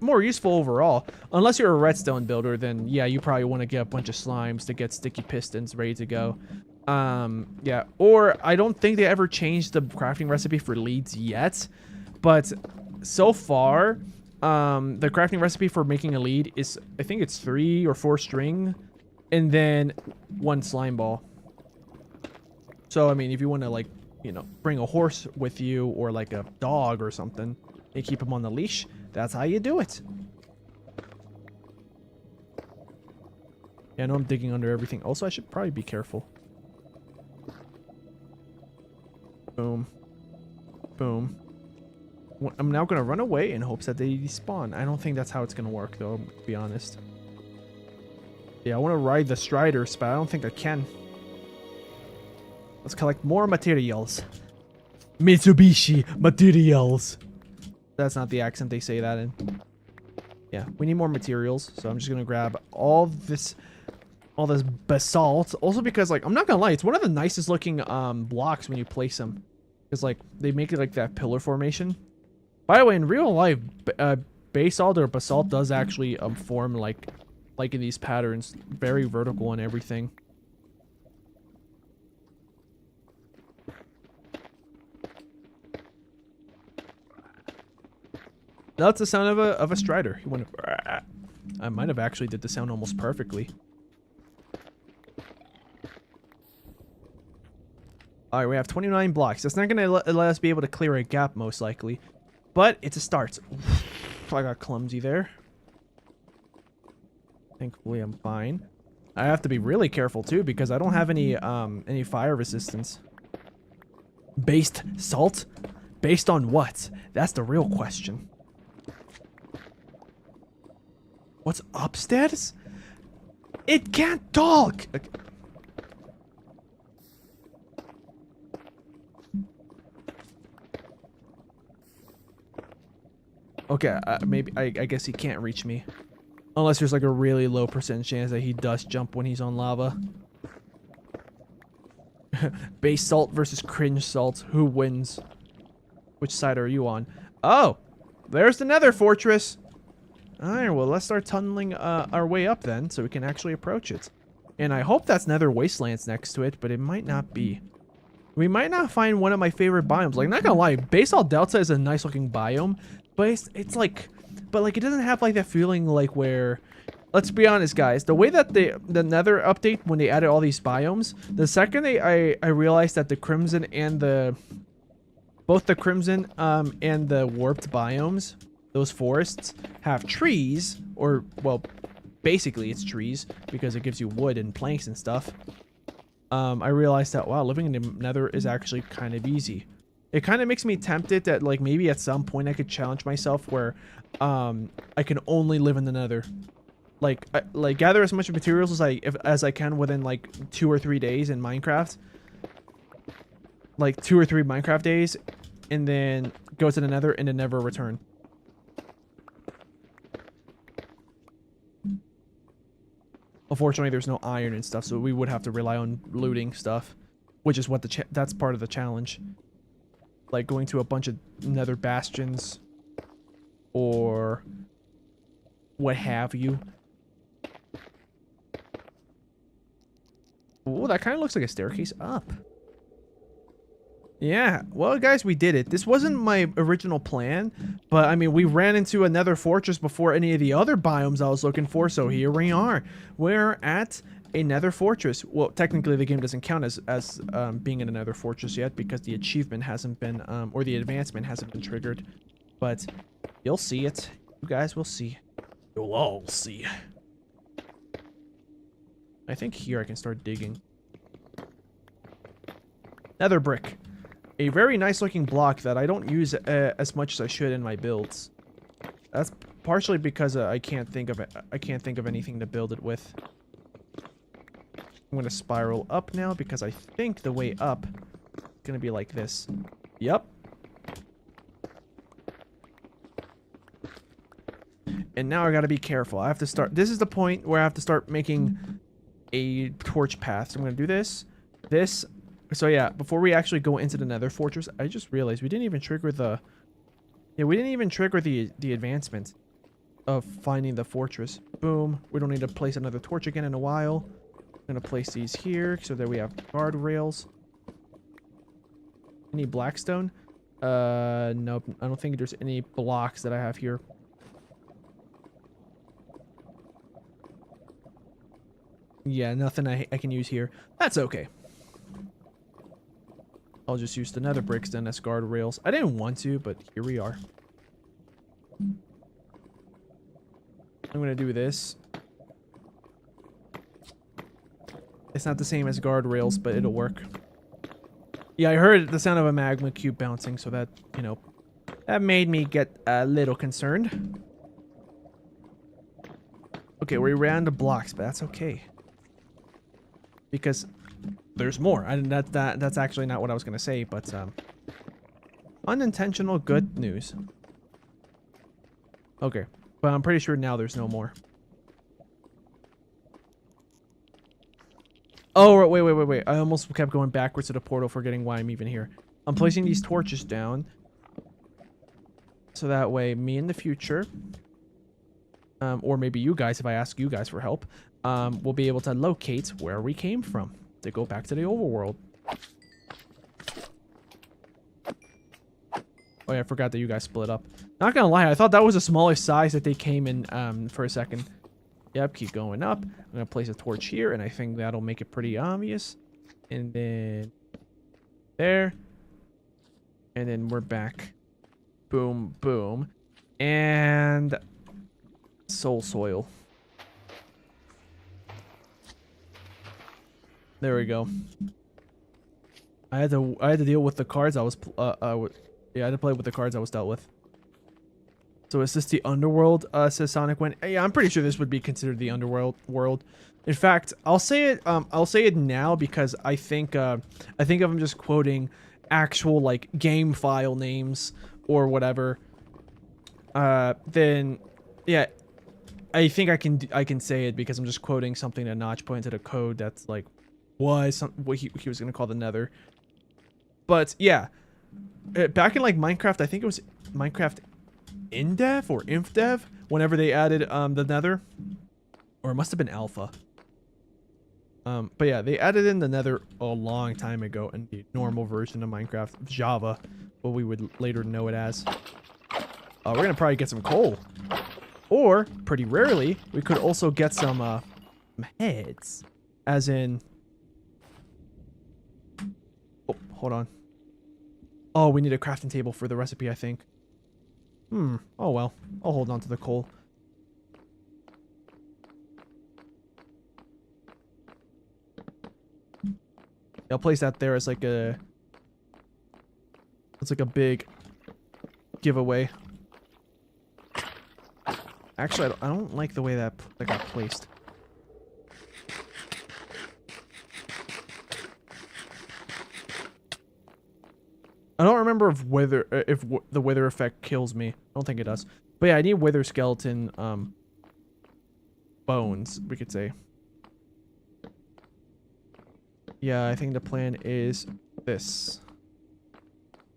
more useful overall. Unless you're a redstone builder, then yeah, you probably want to get a bunch of slimes to get sticky pistons ready to go. Yeah, or I don't think they ever changed the crafting recipe for leads yet, but so far, the crafting recipe for making a lead is, I think it's 3 or 4 string, and then 1 slime ball. So, I mean, if you want to, like, you know, bring a horse with you or like a dog or something and keep him on the leash, that's how you do it. Yeah, I know I'm digging under everything. Also, I should probably be careful. Boom. Boom. I'm now going to run away in hopes that they despawn. I don't think that's how it's going to work, though, to be honest. Yeah, I want to ride the striders, but I don't think I can. Let's collect more materials. Mitsubishi materials. That's not the accent they say that in. Yeah, we need more materials, so I'm just gonna grab all this basalt. Also because, like, I'm not gonna lie, it's one of the nicest looking blocks when you place them. Because, like, they make it like that pillar formation. By the way, in real life, basalt or basalt does actually form like in these patterns, very vertical and everything. That's the sound of a strider. He went. I might have actually did the sound almost perfectly. All right, we have 29 blocks. That's not gonna let us be able to clear a gap, most likely, but it's a start. I got clumsy there. Thankfully, I'm fine. I have to be really careful too because I don't have any fire resistance. Based salt? Based on what? That's the real question. What's upstairs? It can't talk! Okay, maybe, I guess he can't reach me. Unless there's like a really low percent chance that he does jump when he's on lava. Base salt versus cringe salt. Who wins? Which side are you on? Oh! There's the Nether fortress! Alright, well, let's start tunneling our way up then, so we can actually approach it. And I hope that's Nether wastelands next to it, but it might not be. We might not find one of my favorite biomes. Like, not gonna lie, Basalt Delta is a nice looking biome, but it's like... But, like, it doesn't have, like, that feeling, like, where... Let's be honest, guys. The way that the Nether update, when they added all these biomes, the second I realized that the Crimson and the... Both the Crimson and the Warped biomes, those forests, have trees, or, well, basically it's trees, because it gives you wood and planks and stuff. I realized that, wow, living in the Nether is actually kind of easy. It kind of makes me tempted that, like, maybe at some point I could challenge myself where I can only live in the Nether. like gather as much materials as I can within like 2 or 3 days in Minecraft. Like 2 or 3 Minecraft days, and then go to the Nether and then never return. Unfortunately, there's no iron and stuff, so we would have to rely on looting stuff, which is what that's part of the challenge. Like going to a bunch of Nether bastions or what have you. Oh, that kind of looks like a staircase up. Yeah, well, guys, we did it. This wasn't my original plan, but I mean, we ran into a Nether fortress before any of the other biomes I was looking for, so here we are. We're at a Nether fortress. Well, technically, the game doesn't count as being in a Nether fortress yet because the achievement hasn't been, or the advancement hasn't been triggered. But you'll see it. You guys will see. You'll all see. I think here I can start digging. Nether brick. A very nice looking block that I don't use as much as I should in my builds. That's partially because I can't think of it. I can't think of anything to build it with. I'm gonna spiral up now because I think the way up is gonna be like this. Yep. And now I gotta be careful. I have to start. This is the point where I have to start making a torch path. So I'm gonna do this. This. So yeah, before we actually go into the Nether fortress, I just realized we didn't even trigger the... Yeah, we didn't even trigger the advancement of finding the fortress. Boom. We don't need to place another torch again in a while. I'm gonna place these here so that we have guardrails. Any blackstone? Nope. I don't think there's any blocks that I have here. Yeah, nothing I can use here. That's okay. I'll just use the Nether bricks then as guardrails. I didn't want to, but here we are. I'm gonna do this. It's not the same as guardrails, but it'll work. Yeah, I heard the sound of a magma cube bouncing, so that, you know, that made me get a little concerned. Okay, we ran the blocks, but that's okay. Because there's more. That's actually not what I was gonna say, but unintentional good news. Okay, but I'm pretty sure now there's no more. Oh, wait. I almost kept going backwards to the portal, forgetting why I'm even here. I'm placing these torches down. So that way, me in the future, or maybe you guys, if I ask you guys for help, will be able to locate where we came from to go back to the overworld. Oh yeah, I forgot that you guys split up. Not gonna lie, I thought that was the smallest size that they came in for a second. Yep, keep going up. I'm gonna place a torch here, and I think that'll make it pretty obvious. And then there. And then we're back. Boom, boom. And soul soil. There we go. I had to deal with the cards I was yeah, I had to play with the cards I was dealt with. So is this the underworld? Says Sonic Wind. Yeah, I'm pretty sure this would be considered the underworld world. In fact, I'll say it now because I think if I'm just quoting actual like game file names or whatever, then yeah, I think I can say it because I'm just quoting something that Notch put into the code that's like what he was gonna call the Nether. But yeah, back in like Minecraft, I think it was Minecraft InDev or InfDev, whenever they added the Nether, or it must have been Alpha. But yeah, they added in the Nether a long time ago in the normal version of Minecraft, Java, what we would later know it as. We're gonna probably get some coal, or pretty rarely, we could also get some heads, as in. Oh, hold on. Oh, we need a crafting table for the recipe, I think. Oh well. I'll hold on to the coal. I'll place that there as like a... It's like a big giveaway. Actually, I don't like the way that got placed. I don't remember if the wither effect kills me. I don't think it does. But yeah, I need wither skeleton bones, we could say. Yeah, I think the plan is this.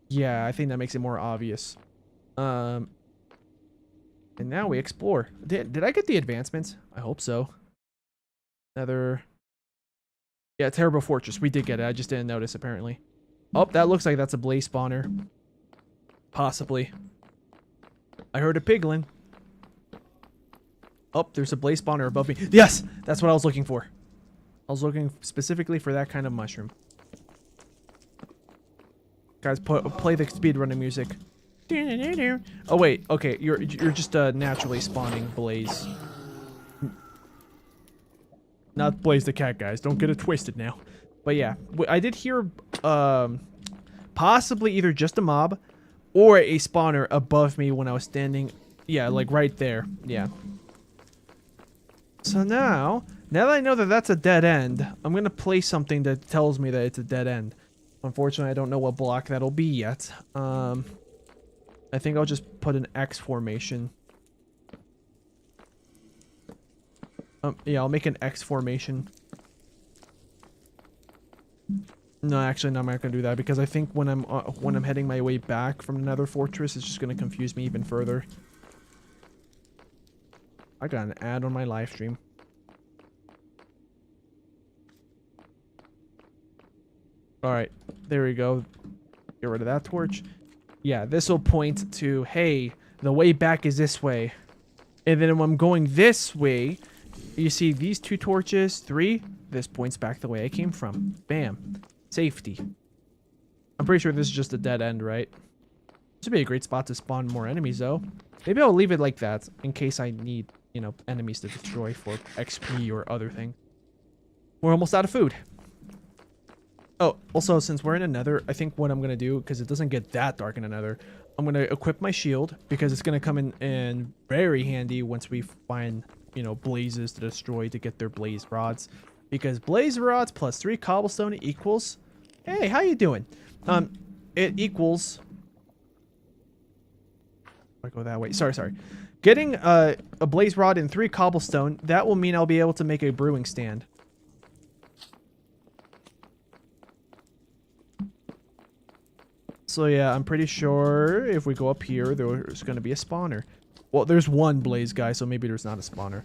Yeah, I think that makes it more obvious. And now we explore. Did I get the advancements? I hope so. Nether. Yeah, terrible fortress. We did get it. I just didn't notice apparently. Oh, that looks like that's a blaze spawner. Possibly. I heard a piglin. Oh, there's a blaze spawner above me. Yes! That's what I was looking for. I was looking specifically for that kind of mushroom. Guys, play the speedrunning music. Oh, wait. Okay, you're just naturally spawning blaze. Not Blaze the cat, guys. Don't get it twisted now. But yeah, I did hear possibly either just a mob or a spawner above me when I was standing. Yeah, like right there. Yeah. So now that I know that that's a dead end, I'm going to place something that tells me that it's a dead end. Unfortunately, I don't know what block that'll be yet. I think I'll just put an X formation. Yeah, I'll make an X formation. No, actually, no, I'm not gonna do that because I think when I'm heading my way back from the Nether fortress, it's just gonna confuse me even further. I got an ad on my live stream. All right, there we go. Get rid of that torch. Yeah, this will point to, hey, the way back is this way. And then when I'm going this way, you see these 2 torches, 3. This points back the way I came from. Bam. Safety. I'm pretty sure this is just a dead end, right? This would be a great spot to spawn more enemies, though. Maybe I'll leave it like that in case I need, you know, enemies to destroy for XP or other things. We're almost out of food. Oh, also, since we're in a Nether, I think what I'm going to do, because it doesn't get that dark in a Nether, I'm going to equip my shield, because it's going to come in very handy once we find, you know, blazes to destroy to get their blaze rods. Because blaze rods plus 3 cobblestone equals... Hey, how you doing? It equals... I go that way. Sorry. Getting a blaze rod and 3 cobblestone, that will mean I'll be able to make a brewing stand. So yeah, I'm pretty sure if we go up here, there's going to be a spawner. Well, there's one blaze guy, so maybe there's not a spawner.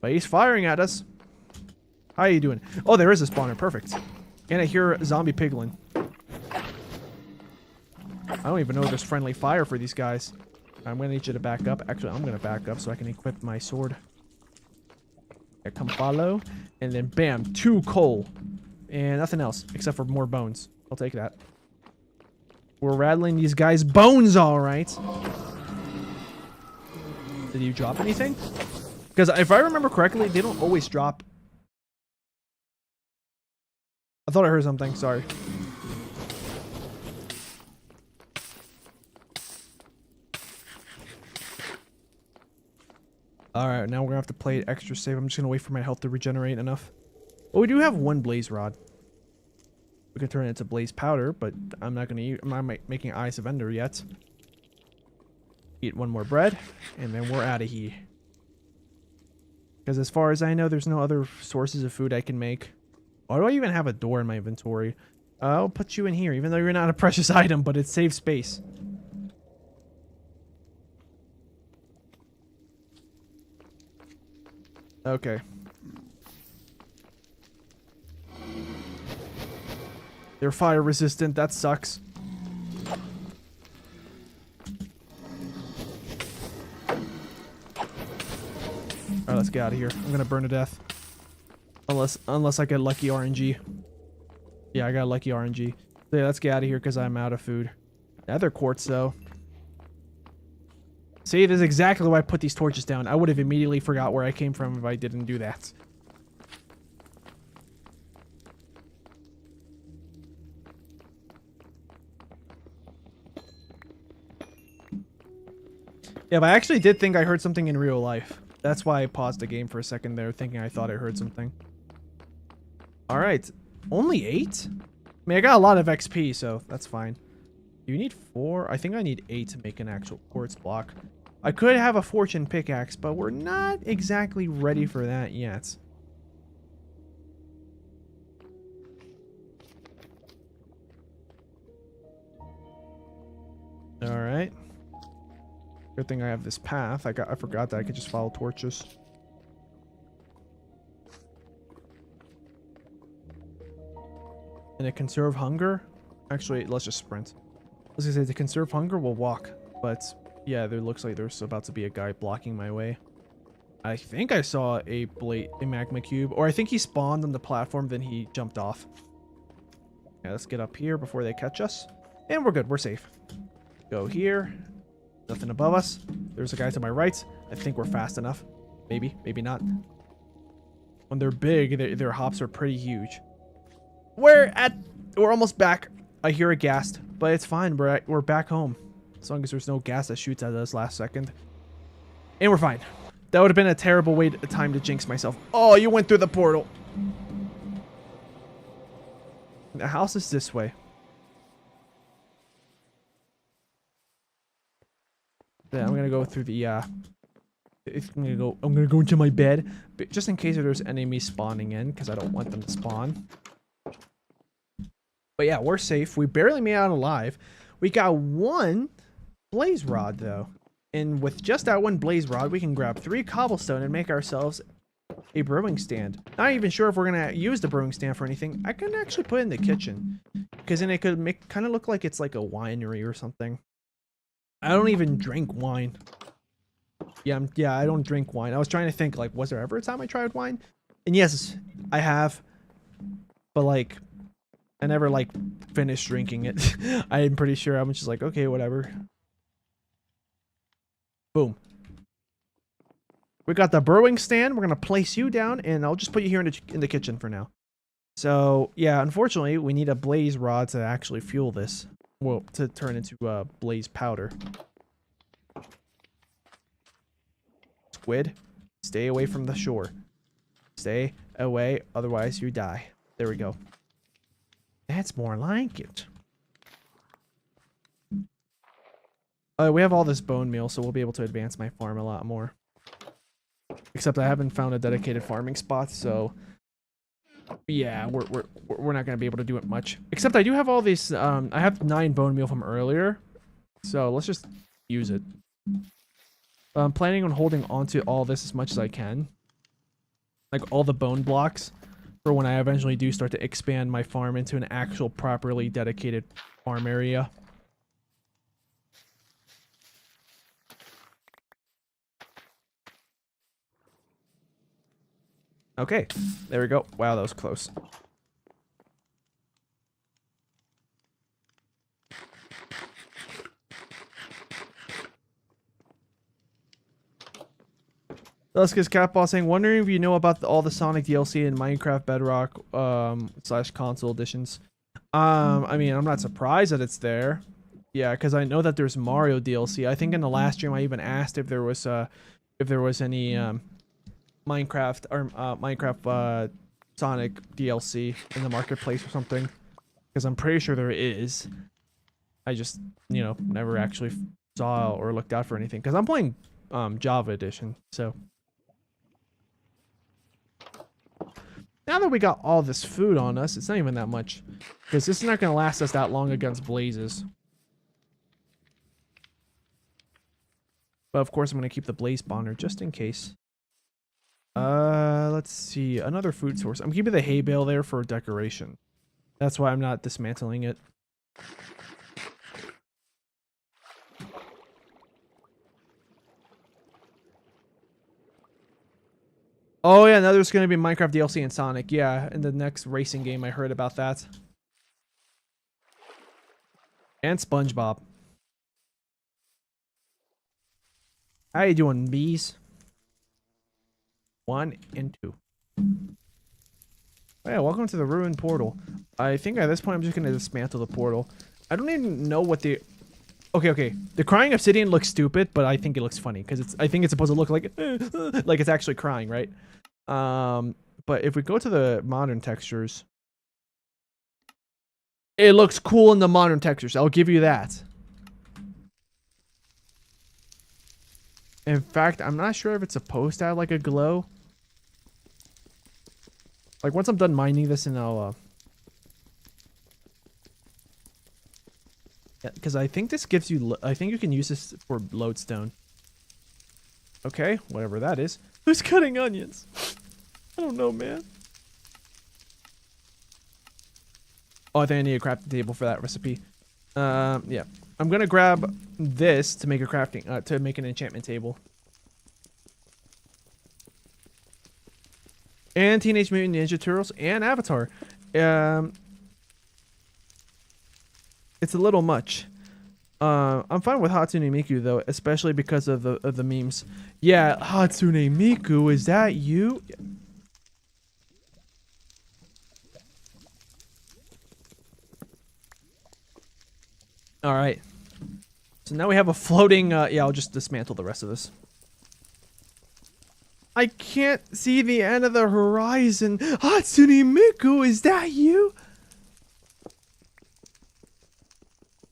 But he's firing at us. How are you doing? Oh, there is a spawner. Perfect. And I hear a zombie piglin. I don't even know if there's friendly fire for these guys. I'm going to need you to back up. Actually, I'm going to back up so I can equip my sword. Yeah, come follow. And then bam, 2 coal. And nothing else except for more bones. I'll take that. We're rattling these guys' bones, all right. Did you drop anything? Because if I remember correctly, they don't always drop. I thought I heard something. Sorry. Alright, now we're going to have to play it extra safe. I'm just going to wait for my health to regenerate enough. Well, we do have 1 blaze rod. We could turn it into blaze powder, but I'm not going to use... I'm not making Eyes of Ender yet. Eat 1 more bread, and then we're out of here. Because as far as I know, there's no other sources of food I can make. Why do I even have a door in my inventory? I'll put you in here, even though you're not a precious item, but it saves space. Okay. They're fire resistant, that sucks. Alright, let's get out of here. I'm gonna burn to death. Unless I get lucky RNG. Yeah, I got lucky RNG. So yeah, let's get out of here because I'm out of food. Nether quartz, though. See, this is exactly why I put these torches down. I would have immediately forgot where I came from if I didn't do that. Yeah, but I actually did think I heard something in real life. That's why I paused the game for a second there, thinking I thought I heard something. All right. Only 8? I mean, I got a lot of XP, so that's fine. Do you need 4? I think I need 8 to make an actual quartz block. I could have a fortune pickaxe, but we're not exactly ready for that yet. All right. Good thing I have this path. I forgot that I could just follow torches. And to conserve hunger? Actually, let's just sprint. I was gonna say, to conserve hunger, we'll walk. But yeah, there looks like there's about to be a guy blocking my way. I think I saw a magma cube, or I think he spawned on the platform, then he jumped off. Yeah, let's get up here before they catch us. And we're good, we're safe. Go here. Nothing above us. There's a guy to my right. I think we're fast enough. Maybe, maybe not. When they're big, their hops are pretty huge. We're almost back. I hear a ghast, but it's fine. We're back home. As long as there's no gas that shoots at us last second. And we're fine. That would have been a terrible time to jinx myself. Oh, you went through the portal. The house is this way. Yeah, I'm gonna go through the I'm gonna go into my bed, but just in case there's enemies spawning in, because I don't want them to spawn. But yeah, we're safe. We barely made out alive. We got 1 blaze rod though, and with just that 1 blaze rod, we can grab 3 cobblestone and make ourselves a brewing stand. Not even sure if we're gonna use the brewing stand for anything. I can actually put it in the kitchen, because then it could kind of look like it's like a winery or something. I don't even drink wine. Yeah, I don't drink wine. I was trying to think, like, was there ever a time I tried wine? And yes, I have. But, like, I never, like, finished drinking it. I'm pretty sure I'm just like, okay, whatever. Boom. We got the brewing stand. We're going to place you down, and I'll just put you here in the kitchen for now. So, yeah, unfortunately, we need a blaze rod to actually fuel this. Well, to turn into blaze powder. Squid, stay away from the shore. Stay away, otherwise you die. There we go. That's more like it. We have all this bone meal, so we'll be able to advance my farm a lot more. Except I haven't found a dedicated farming spot, so yeah, we're not gonna be able to do it much. Except I do have all these. I have 9 bone meal from earlier, so let's just use it. I'm planning on holding onto all this as much as I can, like all the bone blocks, for when I eventually do start to expand my farm into an actual properly dedicated farm area. Okay, there we go. Wow, that was close. Dusk's Catball saying, wondering if you know about all the Sonic DLC in Minecraft Bedrock / console editions. I mean, I'm not surprised that it's there. Yeah, because I know that there's Mario DLC. I think in the last stream I even asked if there was any Minecraft or Sonic DLC in the marketplace or something, because I'm pretty sure there is. I just, you know, never actually saw or looked out for anything, because I'm playing Java edition. So now that we got all this food on us, it's not even that much, because this is not going to last us that long against blazes. But of course I'm going to keep the blaze spawner just in case. Let's see, another food source. I'm keeping the hay bale there for decoration. That's why I'm not dismantling it. Oh yeah, now there's going to be Minecraft DLC in Sonic. Yeah, in the next racing game I heard about that. And SpongeBob. How you doing, bees? 1 and 2. Oh yeah, welcome to the ruined portal. I think at this point I'm just going to dismantle the portal. I don't even know what the Okay. The crying obsidian looks stupid, but I think it looks funny because I think it's supposed to look like like it's actually crying, right? But if we go to the modern textures, it looks cool in the modern textures. I'll give you that. In fact, I'm not sure if it's supposed to have like a glow. Like once I'm done mining this, and I'll yeah, because I think this gives you. I think you can use this for lodestone. Okay, whatever that is. Who's cutting onions? I don't know, man. Oh, I think I need a crafting table for that recipe. Yeah. I'm gonna grab this to make a crafting, to make an enchantment table. And Teenage Mutant Ninja Turtles and Avatar. It's a little much. I'm fine with Hatsune Miku though, especially because of the memes. Yeah, Hatsune Miku, is that you? All right. So now we have a floating. Yeah, I'll just dismantle the rest of this. I can't see the end of the horizon. Hatsune Miku, is that you?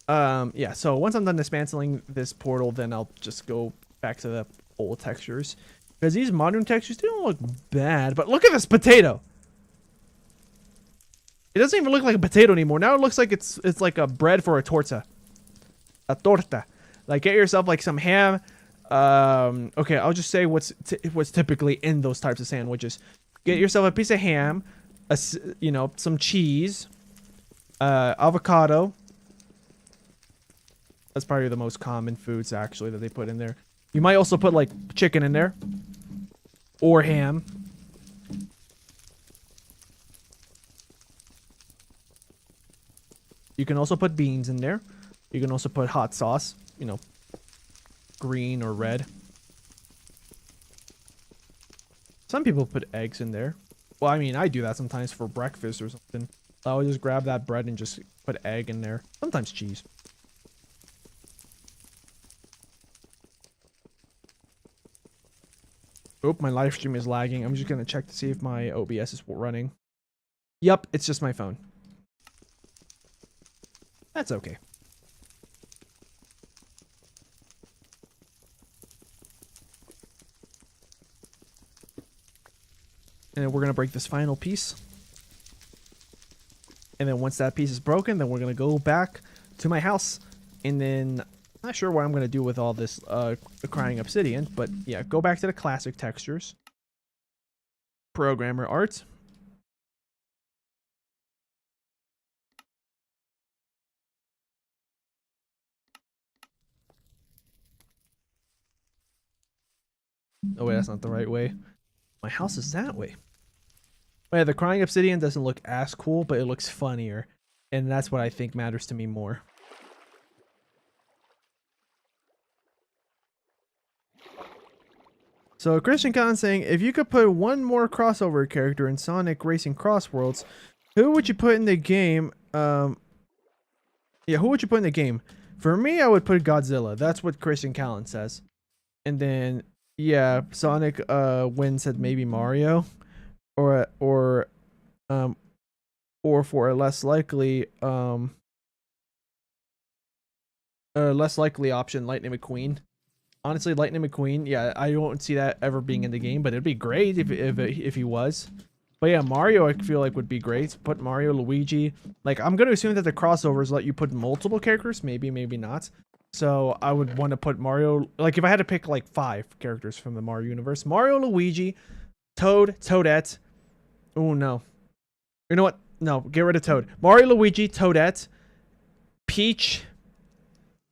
Yeah, so once I'm done dismantling this portal, then I'll just go back to the old textures. Because these modern textures don't look bad, but look at this potato! It doesn't even look like a potato anymore. Now it looks like it's like a bread for a torta. A torta. Like, get yourself like some ham. Okay, I'll just say what's typically in those types of sandwiches. Get yourself a piece of ham, you know, some cheese, avocado. That's probably the most common foods actually that they put in there. You might also put like chicken in there or ham. You can also put beans in there. You can also put hot sauce, you know, green or red. Some people put eggs in there. Well, I mean, I do that sometimes for breakfast or something. I'll just grab that bread and just put egg in there. Sometimes cheese. Oh, my live stream is lagging. I'm just going to check to see if my OBS is running. Yep, it's just my phone. That's okay. And then we're going to break this final piece. And then once that piece is broken, then we're going to go back to my house. And then, not sure what I'm going to do with all this crying obsidian. But yeah, go back to the classic textures. Programmer art. Oh wait, that's not the right way. My house is that way. But yeah, the crying obsidian doesn't look as cool, but it looks funnier. And that's what I think matters to me more. So Christian Khan saying, if you could put one more crossover character in Sonic Racing Cross Worlds, who would you put in the game? Yeah, who would you put in the game? For me, I would put Godzilla. That's what Christian Callan says. And then, yeah, Sonic Win said maybe Mario, or for a less likely option, Lightning McQueen. Honestly, Lightning McQueen, yeah, I don't see that ever being in the game, but it'd be great if he was. But yeah, Mario I feel like would be great. Put Mario, Luigi. Like, I'm going to assume that the crossovers let you put multiple characters. Maybe, maybe not. So I would want to put Mario, like if I had to pick like 5 characters from the Mario universe. Mario, Luigi, Toad, Toadette. Oh no. You know what? No, get rid of Toad. Mario, Luigi, Toadette, Peach,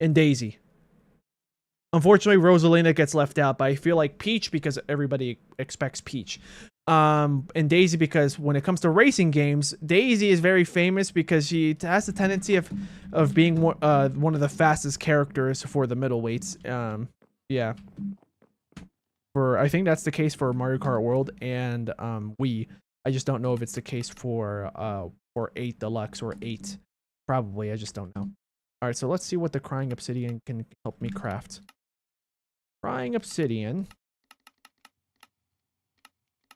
and Daisy. Unfortunately, Rosalina gets left out, but I feel like Peach because everybody expects Peach. And Daisy because when it comes to racing games, Daisy is very famous because she has the tendency of being one of the fastest characters for the middleweights. Yeah. I think that's the case for Mario Kart World and Wii. I just don't know if it's the case for 8 Deluxe or 8. Probably, I just don't know. All right, so let's see what the crying obsidian can help me craft. Crying obsidian.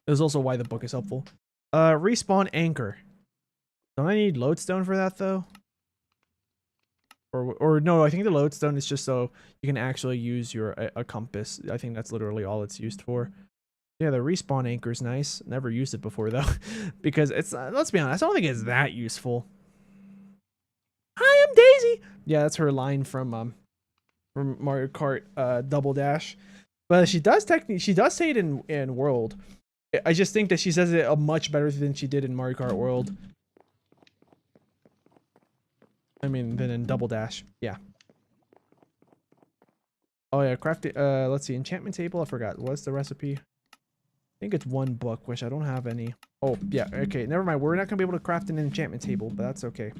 This is also why the book is helpful. Respawn anchor. Don't I need lodestone for that though? Or no, I think the lodestone is just so you can actually use your a compass. I think that's literally all it's used for. Yeah, the respawn anchor is nice. Never used it before though, because it's let's be honest, I don't think it's that useful. Hi, I'm Daisy. Yeah, that's her line from Mario Kart Double Dash. But she does say it in World. I just think that she says it much better than she did in Mario Kart World. I mean, than in Double Dash. Yeah. Oh yeah, crafting. Let's see, enchantment table. I forgot. What's the recipe? I think it's one book, which I don't have any. Oh yeah. Okay, never mind. We're not gonna be able to craft an enchantment table, but that's okay.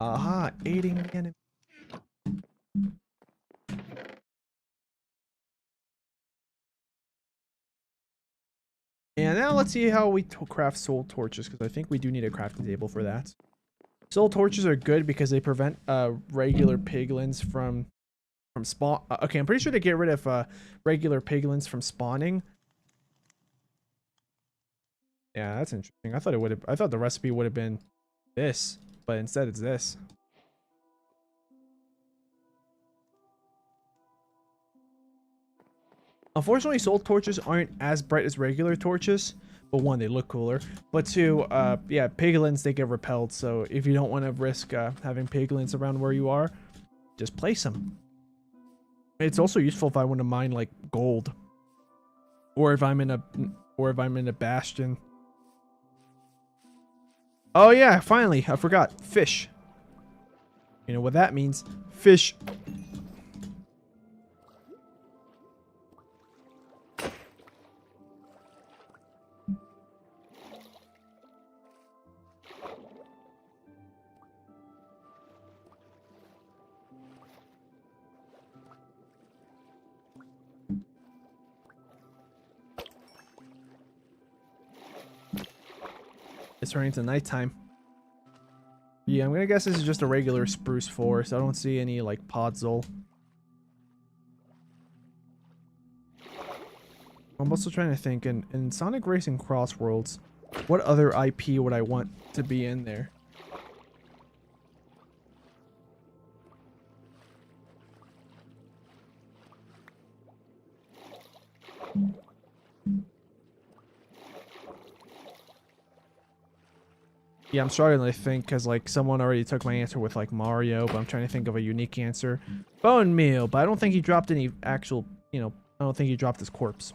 Aha! Aiding the enemy. And now let's see how we craft soul torches, because I think we do need a crafting table for that. Soul torches are good because they prevent regular piglins from spawn. Okay, I'm pretty sure they get rid of regular piglins from spawning. Yeah, that's interesting. I thought the recipe would have been this, but instead it's this. Unfortunately, soul torches aren't as bright as regular torches. But one, they look cooler. But two, yeah, piglins, they get repelled. So if you don't want to risk having piglins around where you are, just place them. It's also useful if I want to mine like gold, or if I'm in a bastion. Oh yeah, finally, I forgot. Fish. You know what that means? Fish. It's turning to nighttime. Yeah, I'm gonna guess this is just a regular spruce forest. I don't see any like podzol. I'm also trying to think in Sonic Racing Cross Worlds, what other IP would I want to be in there? Yeah, I'm struggling to think because like someone already took my answer with like Mario, but I'm trying to think of a unique answer. Bone meal, but I don't think he dropped any actual, you know, I don't think he dropped his corpse.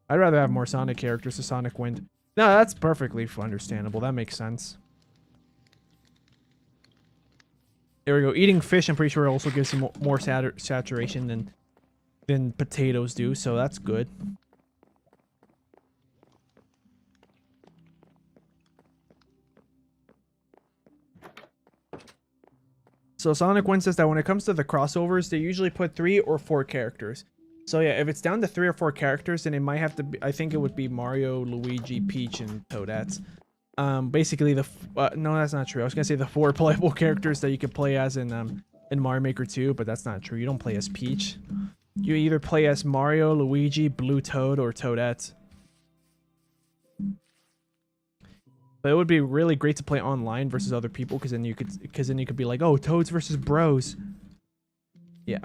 I'd rather have more Sonic characters to Sonic Wind. No, that's perfectly understandable. That makes sense. There we go. Eating fish, I'm pretty sure, also gives him more saturation than potatoes do, so that's good. So Sonic Wind says that when it comes to the crossovers, they usually put 3 or 4 characters. So yeah, if it's down to 3 or 4 characters, then it might have to be, I think it would be Mario, Luigi, Peach, and Toadette. Basically no, that's not true. I was gonna say the 4 playable characters that you could play as in Mario Maker 2, but that's not true. You don't play as Peach. You either play as Mario, Luigi, Blue Toad, or Toadette. But it would be really great to play online versus other people, because then you could be like, oh, Toads versus Bros. Yeah.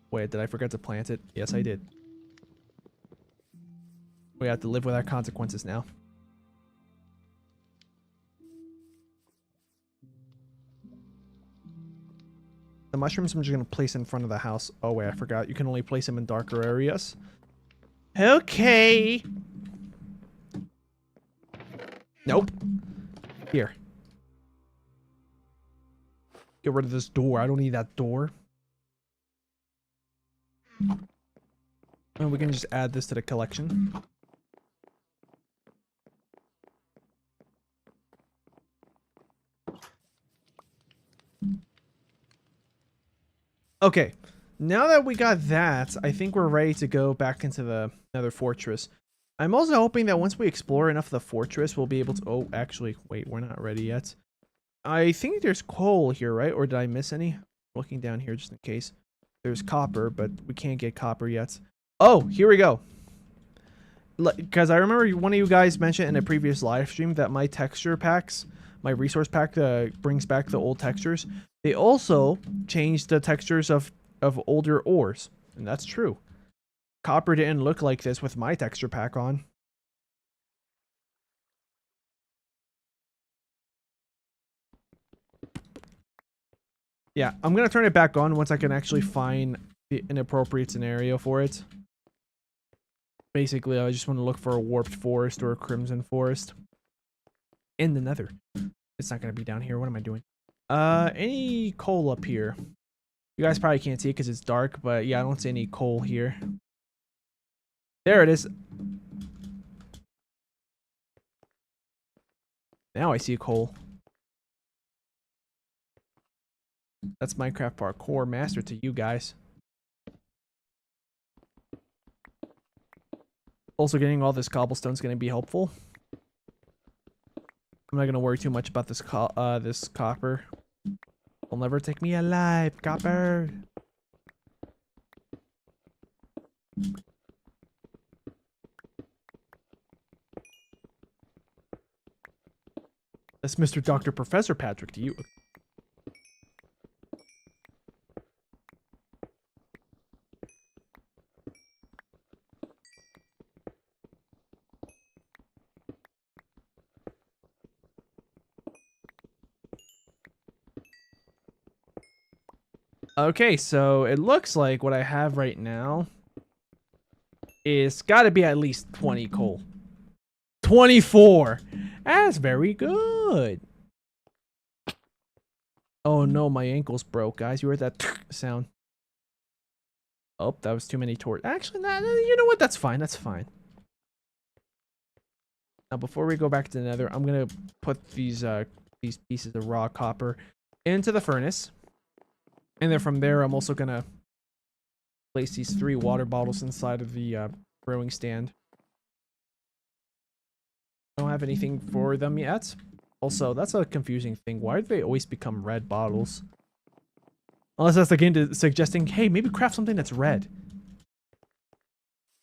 Wait, did I forget to plant it? Yes, I did. We have to live with our consequences now. The mushrooms I'm just going to place in front of the house. Oh, wait, I forgot. You can only place them in darker areas. Okay. Nope. Here. Get rid of this door. I don't need that door. And we can just add this to the collection. Okay. now that we got that, I think we're ready to go back into the Nether fortress. I'm also hoping that once we explore enough of the fortress, we'll be able to... Oh, actually, wait, we're not ready yet. I think there's coal here, right? Or did I miss any? Looking down here just in case. There's copper, but we can't get copper yet. Oh, here we go. Because I remember one of you guys mentioned in a previous live stream that my texture packs, my resource pack brings back the old textures. They also changed the textures of older ores, and that's true. Copper didn't look like this with my texture pack on. Yeah, I'm gonna turn it back on once I can actually find an appropriate scenario for it. Basically, I just want to look for a warped forest or a crimson forest in the Nether. It's not gonna be down here. What am I doing? Any coal up here? You guys probably can't see it because it's dark, but yeah, I don't see any coal here. There it is. Now I see a coal. That's Minecraft parkour master to you guys. Also, getting all this cobblestone is going to be helpful. I'm not going to worry too much about this this copper. Will never take me alive, copper. That's Mr. Dr. Professor Patrick to you. Okay, so it looks like what I have right now is got to be at least 20 coal. 24! That's very good. Oh no, my ankle's broke, guys. You heard that sound. Oh, that was too many torches. Actually, nah, you know what? That's fine. That's fine. Now, before we go back to the Nether, I'm gonna put these pieces of raw copper into the furnace. And then from there, I'm also gonna place these 3 water bottles inside of the brewing stand. I don't have anything for them yet. Also, that's a confusing thing. Why do they always become red bottles? Unless that's the game suggesting, hey, maybe craft something that's red.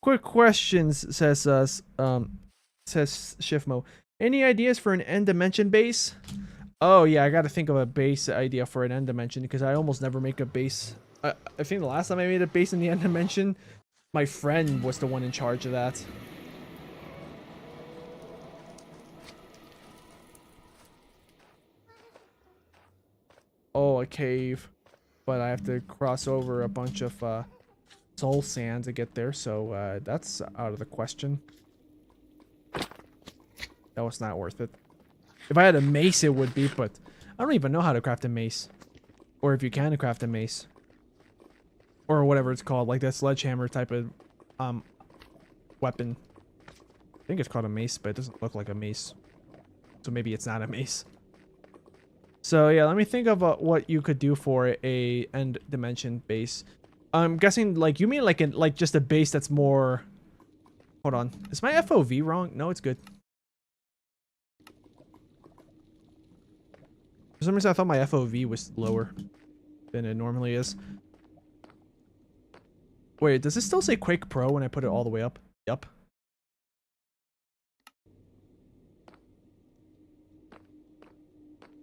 Quick questions, says Shiftmo. Any ideas for an end dimension base? Oh yeah, I gotta think of a base idea for an end dimension because I almost never make a base. I think the last time I made a base in the end dimension, my friend was the one in charge of that. Oh, a cave. But I have to cross over a bunch of soul sand to get there, so that's out of the question. That was not worth it. If I had a mace, it would be, but I don't even know how to craft a mace. Or if you can craft a mace. Or whatever it's called, like that sledgehammer type of weapon. I think it's called a mace, but it doesn't look like a mace. So maybe it's not a mace. So yeah, let me think of what you could do for a end dimension base. I'm guessing like you mean like just a base that's more. Hold on, is my FOV wrong? No, it's good. For some reason, I thought my FOV was lower than it normally is. Wait, does this still say Quake Pro when I put it all the way up? Yup.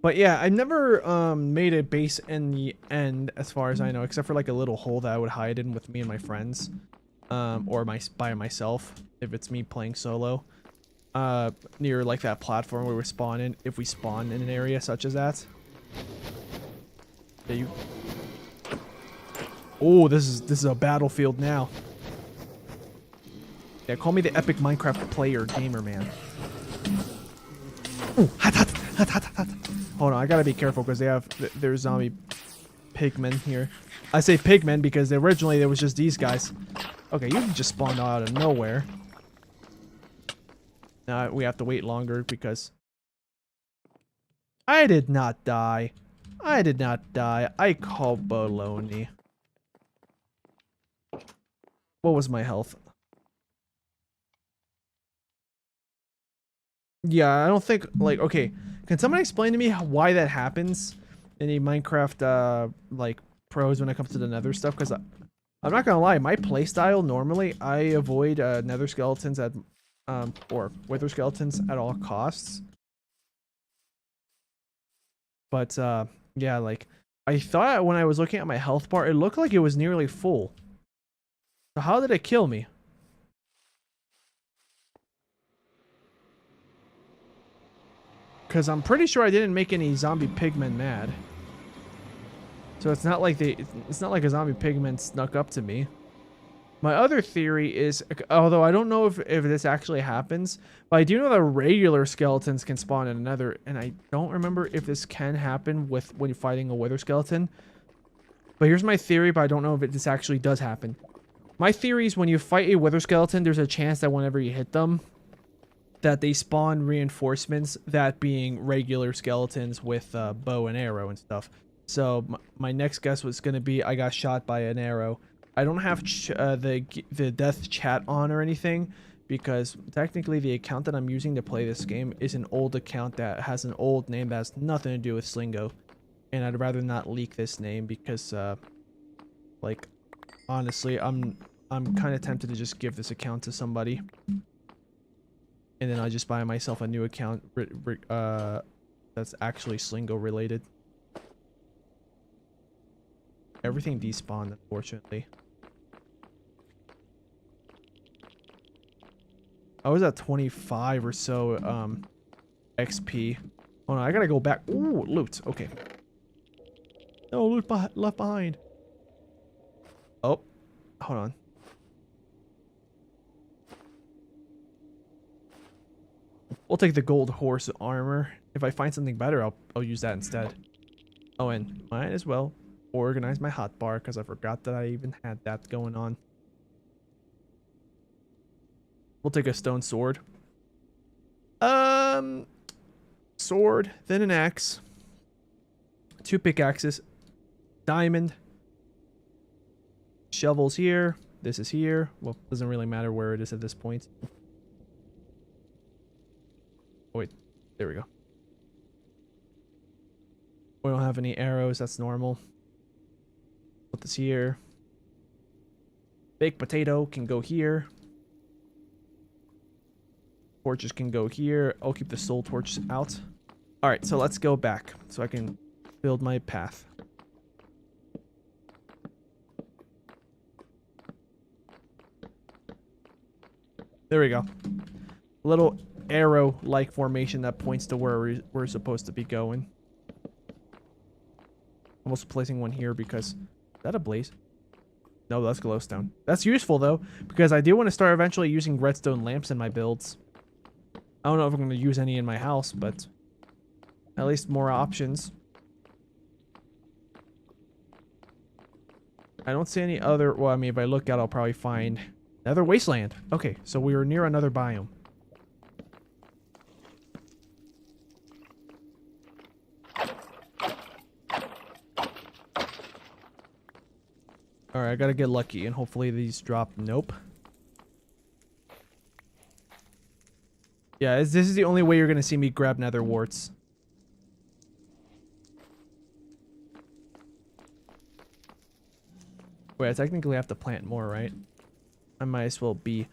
But yeah, I've never made a base in the end, as far as I know, except for like a little hole that I would hide in with me and my friends, or by myself if it's me playing solo, near like that platform where we spawn in. If we spawn in an area such as that. Yeah, you. Oh, this is a battlefield now. Yeah, call me the epic Minecraft player gamer man. Ooh, hot, hot, hot, hot, hot. Hold on, I gotta be careful because there's zombie pigmen here. I say pigmen because originally there was just these guys. Okay, you just spawned out of nowhere. Now we have to wait longer because I did not die. I did not die. I call baloney. What was my health? Yeah, I don't think, like, okay. Can someone explain to me why that happens in a Minecraft, like, pros when it comes to the nether stuff? Because I'm not gonna lie, my playstyle, normally, I avoid, nether skeletons at, or wither skeletons at all costs. But, yeah, like, I thought when I was looking at my health bar, it looked like it was nearly full. So how did it kill me? Because I'm pretty sure I didn't make any zombie pigmen mad. So it's not like it's not like a zombie pigman snuck up to me. My other theory is, although I don't know if this actually happens, but I do know that regular skeletons can spawn in another, and I don't remember if this can happen with when you're fighting a wither skeleton. But here's my theory, but I don't know if this actually does happen. My theory is when you fight a wither skeleton, there's a chance that whenever you hit them, that they spawn reinforcements, that being regular skeletons with bow and arrow and stuff. So my next guess was going to be I got shot by an arrow. I don't have the death chat on or anything, because technically the account that I'm using to play this game is an old account that has an old name that has nothing to do with Sleengo. And I'd rather not leak this name because, like, honestly, I'm kind of tempted to just give this account to somebody. And then I just buy myself a new account that's actually Sleengo related. Everything despawned, unfortunately. I was at 25 or so XP. Oh no, I gotta go back. Ooh, loot. Okay. No loot left behind. Oh, hold on. We'll take the gold horse armor. If I find something better, I'll use that instead. Oh, and might as well organize my hotbar because I forgot that I even had that going on. We'll take a stone sword. Sword, then an axe. 2 pickaxes. Diamond. Shovels here. This is here. Well, doesn't really matter where it is at this point. Oh, wait. There we go. We don't have any arrows. That's normal. Put this here. Baked potato can go here. Torches can go here. I'll keep the soul torches out. Alright, so let's go back so I can build my path. There we go. A little arrow-like formation that points to where we're supposed to be going. I'm also placing one here because... Is that a blaze? No, that's glowstone. That's useful, though, because I do want to start eventually using redstone lamps in my builds. I don't know if I'm going to use any in my house, but at least more options. I don't see any other... Well, I mean, if I look out, I'll probably find another wasteland. Okay, so we were near another biome. Alright, I gotta get lucky and hopefully these drop. Nope. Yeah, this is the only way you're gonna see me grab nether warts. Wait, I technically have to plant more, right? I might as well be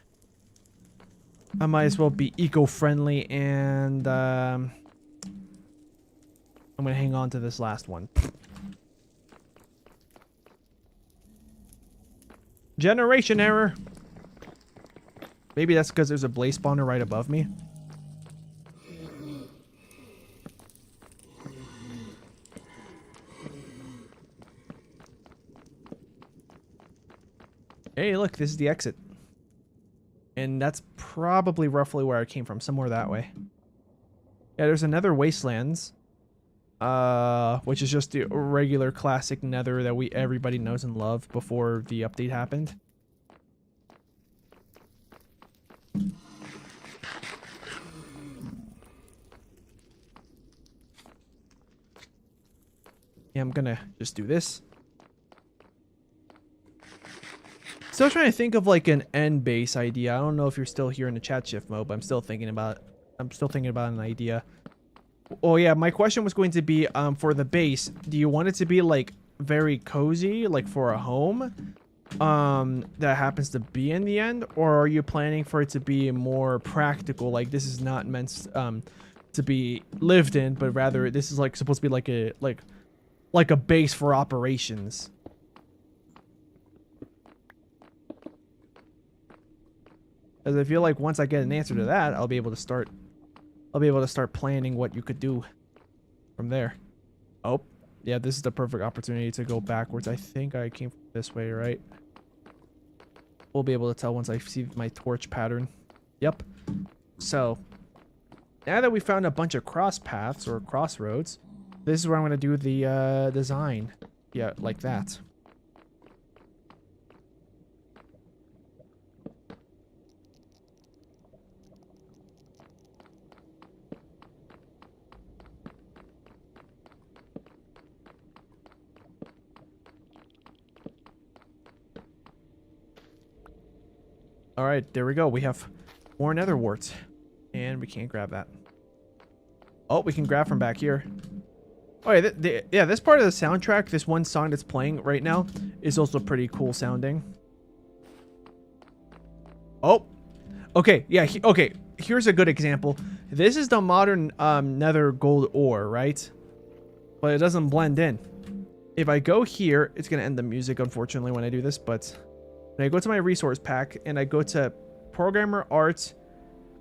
eco-friendly and I'm gonna hang on to this last one. Generation error. Maybe that's because there's a blaze spawner right above me. Hey, look, this is the exit. And that's probably roughly where I came from, somewhere that way. Yeah, there's another wastelands. Which is just the regular classic nether that everybody knows and love before the update happened. Yeah, I'm gonna just do this. still trying to think of like an end base idea. I don't know if you're still here in the chat shift mode, but I'm still thinking about an idea. Oh yeah, my question was going to be for the base, do you want it to be like very cozy, like for a home that happens to be in the end, or are you planning for it to be more practical, like this is not meant to be lived in, but rather this is like supposed to be like a base for operations? Because I feel like once I get an answer to that, I'll be able to start planning what you could do from there. Oh, yeah, this is the perfect opportunity to go backwards. I think I came this way, right? We'll be able to tell once I see my torch pattern. Yep. So, now that we found a bunch of cross paths or crossroads, this is where I'm going to do the design. Yeah, like that. All right, there we go. We have more nether warts, and we can't grab that. Oh, we can grab from back here. Oh yeah, yeah, this part of the soundtrack, this one song that's playing right now, is also pretty cool sounding. Oh, okay, yeah, okay. Here's a good example. This is the modern nether gold ore, right? But it doesn't blend in. If I go here, it's gonna end the music, unfortunately, when I do this, but when I go to my resource pack and I go to programmer art,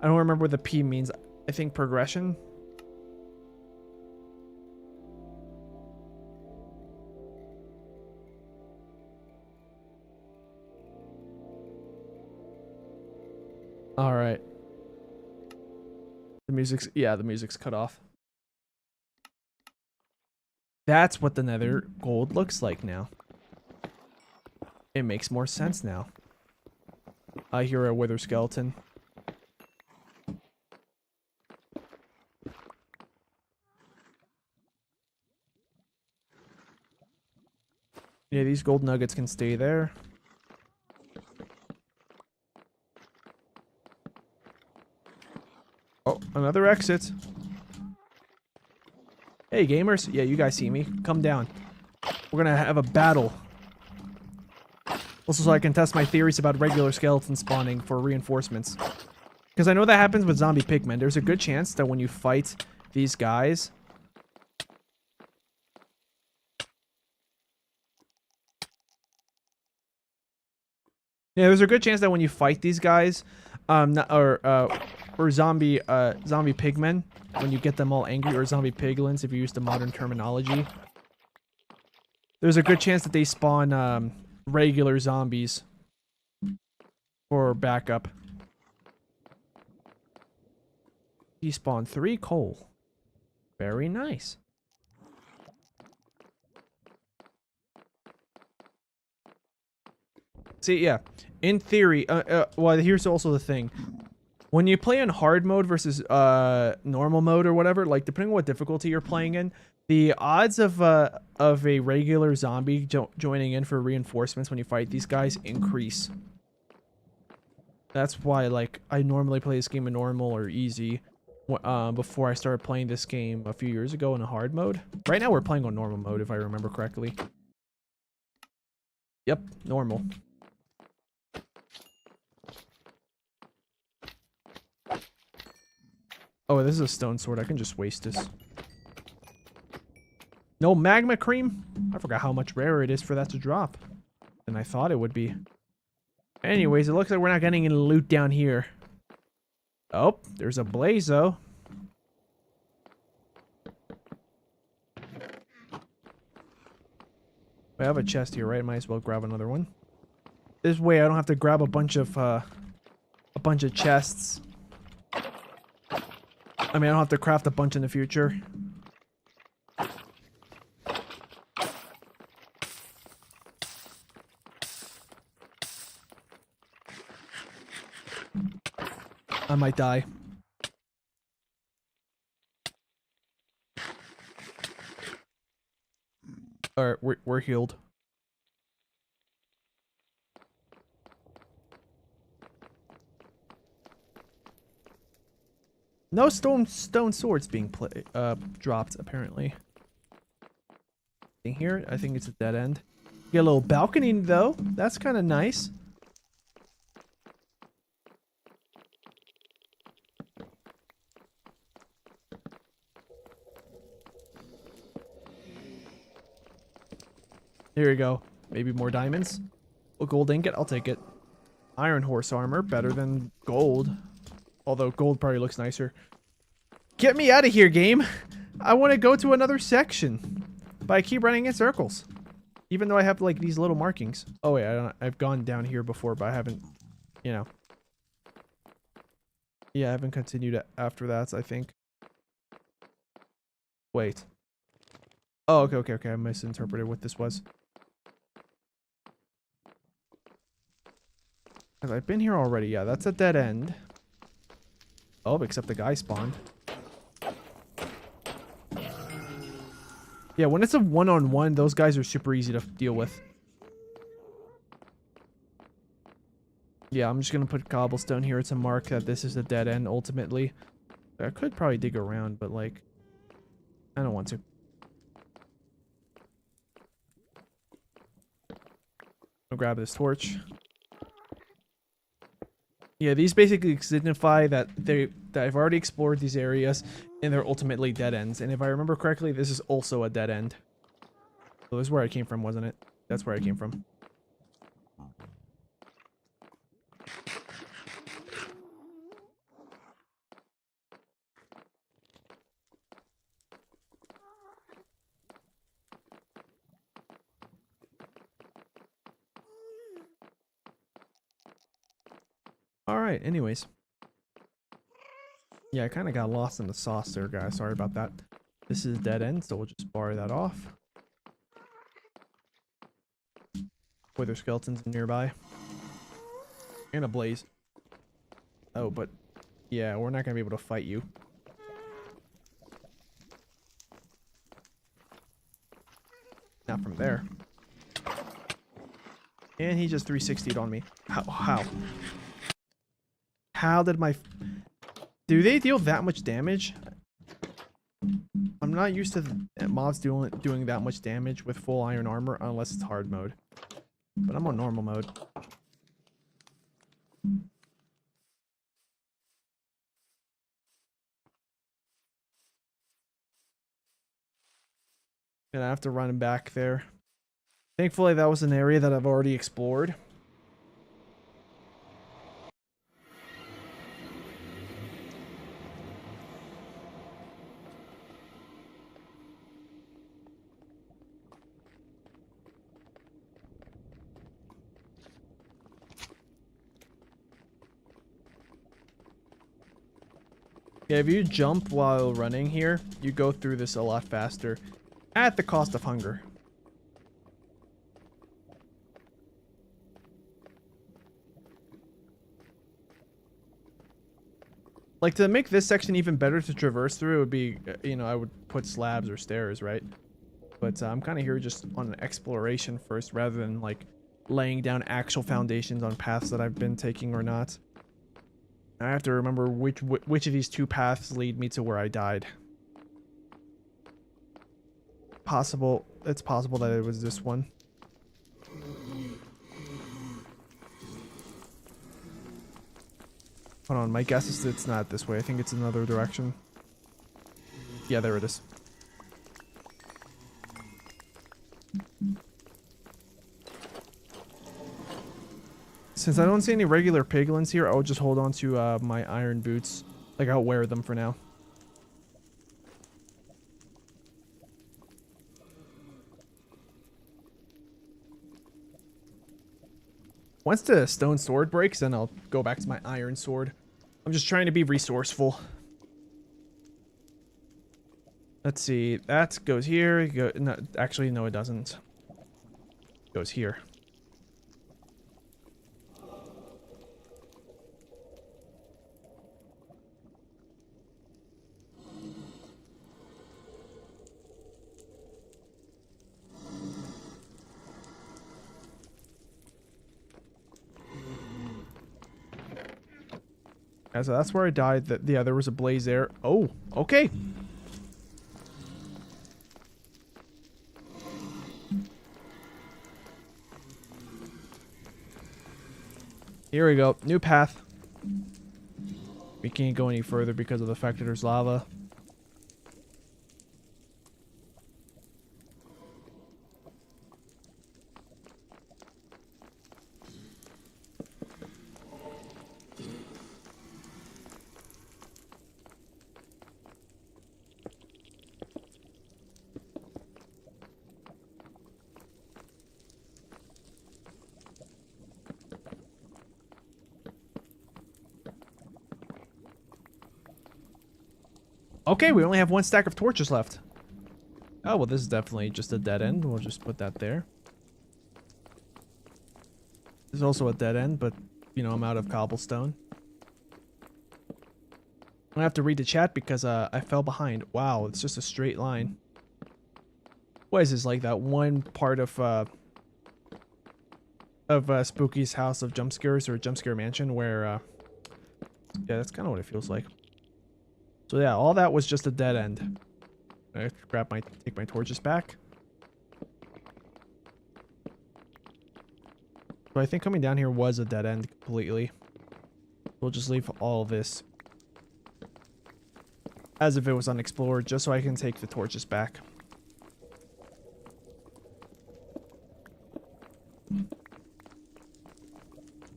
I don't remember what the P means. I think progression. All right. The music's cut off. That's what the nether gold looks like now. It makes more sense now. I hear a wither skeleton. Yeah, these gold nuggets can stay there. Oh, another exit. Hey, gamers. Yeah, you guys see me. Come down. We're gonna have a battle. Also, so I can test my theories about regular skeleton spawning for reinforcements. Because I know that happens with zombie pigmen. There's a good chance that when you fight these guys... Yeah, there's a good chance that when you fight these guys, or zombie pigmen, when you get them all angry, or zombie piglins if you use the modern terminology, there's a good chance that they spawn regular zombies for backup. He spawned 3 coal. Very nice. See, yeah. In theory, well, here's also the thing. When you play in hard mode versus normal mode or whatever, like depending on what difficulty you're playing in, the odds of a regular zombie joining in for reinforcements when you fight these guys increase. That's why, like, I normally play this game in normal or easy before I started playing this game a few years ago in a hard mode. Right now we're playing on normal mode, if I remember correctly. Yep, normal. Oh, this is a stone sword. I can just waste this. No magma cream? I forgot how much rarer it is for that to drop than I thought it would be. Anyways, it looks like we're not getting any loot down here. Oh, there's a blaze, though. I have a chest here, right? Might as well grab another one. This way I don't have to grab a bunch of chests. I mean, I don't have to craft a bunch in the future. I might die. Alright, we're healed. No stone swords being dropped apparently. In here, I think it's a dead end. Get a little balcony though. That's kind of nice. Here we go. Maybe more diamonds. A gold ingot, I'll take it. Iron horse armor, better than gold. Although gold probably looks nicer. Get me out of here, game. I want to go to another section. But I keep running in circles. Even though I have like these little markings. Oh wait, I've gone down here before, but I haven't, you know. Yeah, I haven't continued after that, I think. Wait. Oh, okay. I misinterpreted what this was. Because I've been here already. Yeah, that's a dead end. Oh, except the guy spawned. Yeah, when it's a one-on-one, those guys are super easy to deal with. Yeah, I'm just gonna put cobblestone here to mark that this is a dead end, ultimately. I could probably dig around, but, like, I don't want to. I'll grab this torch. Yeah, these basically signify that I've already explored these areas, and they're ultimately dead ends. And if I remember correctly, this is also a dead end. So this is where I came from, wasn't it? That's where I came from. Alright, anyways. Yeah, I kind of got lost in the sauce there, guys. Sorry about that. This is a dead end, so we'll just bar that off. Wither skeletons nearby. And a blaze. Oh, but yeah, we're not going to be able to fight you. Not from there. And he just 360'd on me. How? How did my... Do they deal that much damage? I'm not used to mobs doing that much damage with full iron armor unless it's hard mode. But I'm on normal mode. And I have to run back there. Thankfully, that was an area that I've already explored. Yeah, if you jump while running here, you go through this a lot faster. At the cost of hunger. Like, to make this section even better to traverse through, it would be, you know, I would put slabs or stairs, right? But I'm kind of here just on an exploration first, rather than, like, laying down actual foundations on paths that I've been taking or not. I have to remember which of these two paths lead me to where I died. It's possible that it was this one. Hold on, my guess is it's not this way. I think it's another direction. Yeah, there it is. Since I don't see any regular piglins here, I'll just hold on to my iron boots. Like, I'll wear them for now. Once the stone sword breaks, then I'll go back to my iron sword. I'm just trying to be resourceful. Let's see. That goes here. No, actually, no, it doesn't. It goes here. So that's where I died. Yeah, there was a blaze there. Oh, okay. Here we go. New path. We can't go any further because of the fact that there's lava. Okay, we only have 1 stack of torches left. Oh, well, this is definitely just a dead end. We'll just put that there. This is also a dead end, but, you know, I'm out of cobblestone. I'm gonna have to read the chat because I fell behind. Wow, it's just a straight line. What is this, like that one part of Spooky's House of Jump Scares or Jump Scare Mansion where, yeah, that's kind of what it feels like. So yeah, all that was just a dead end. I have to take my torches back. So I think coming down here was a dead end completely. We'll just leave all this as if it was unexplored, just so I can take the torches back.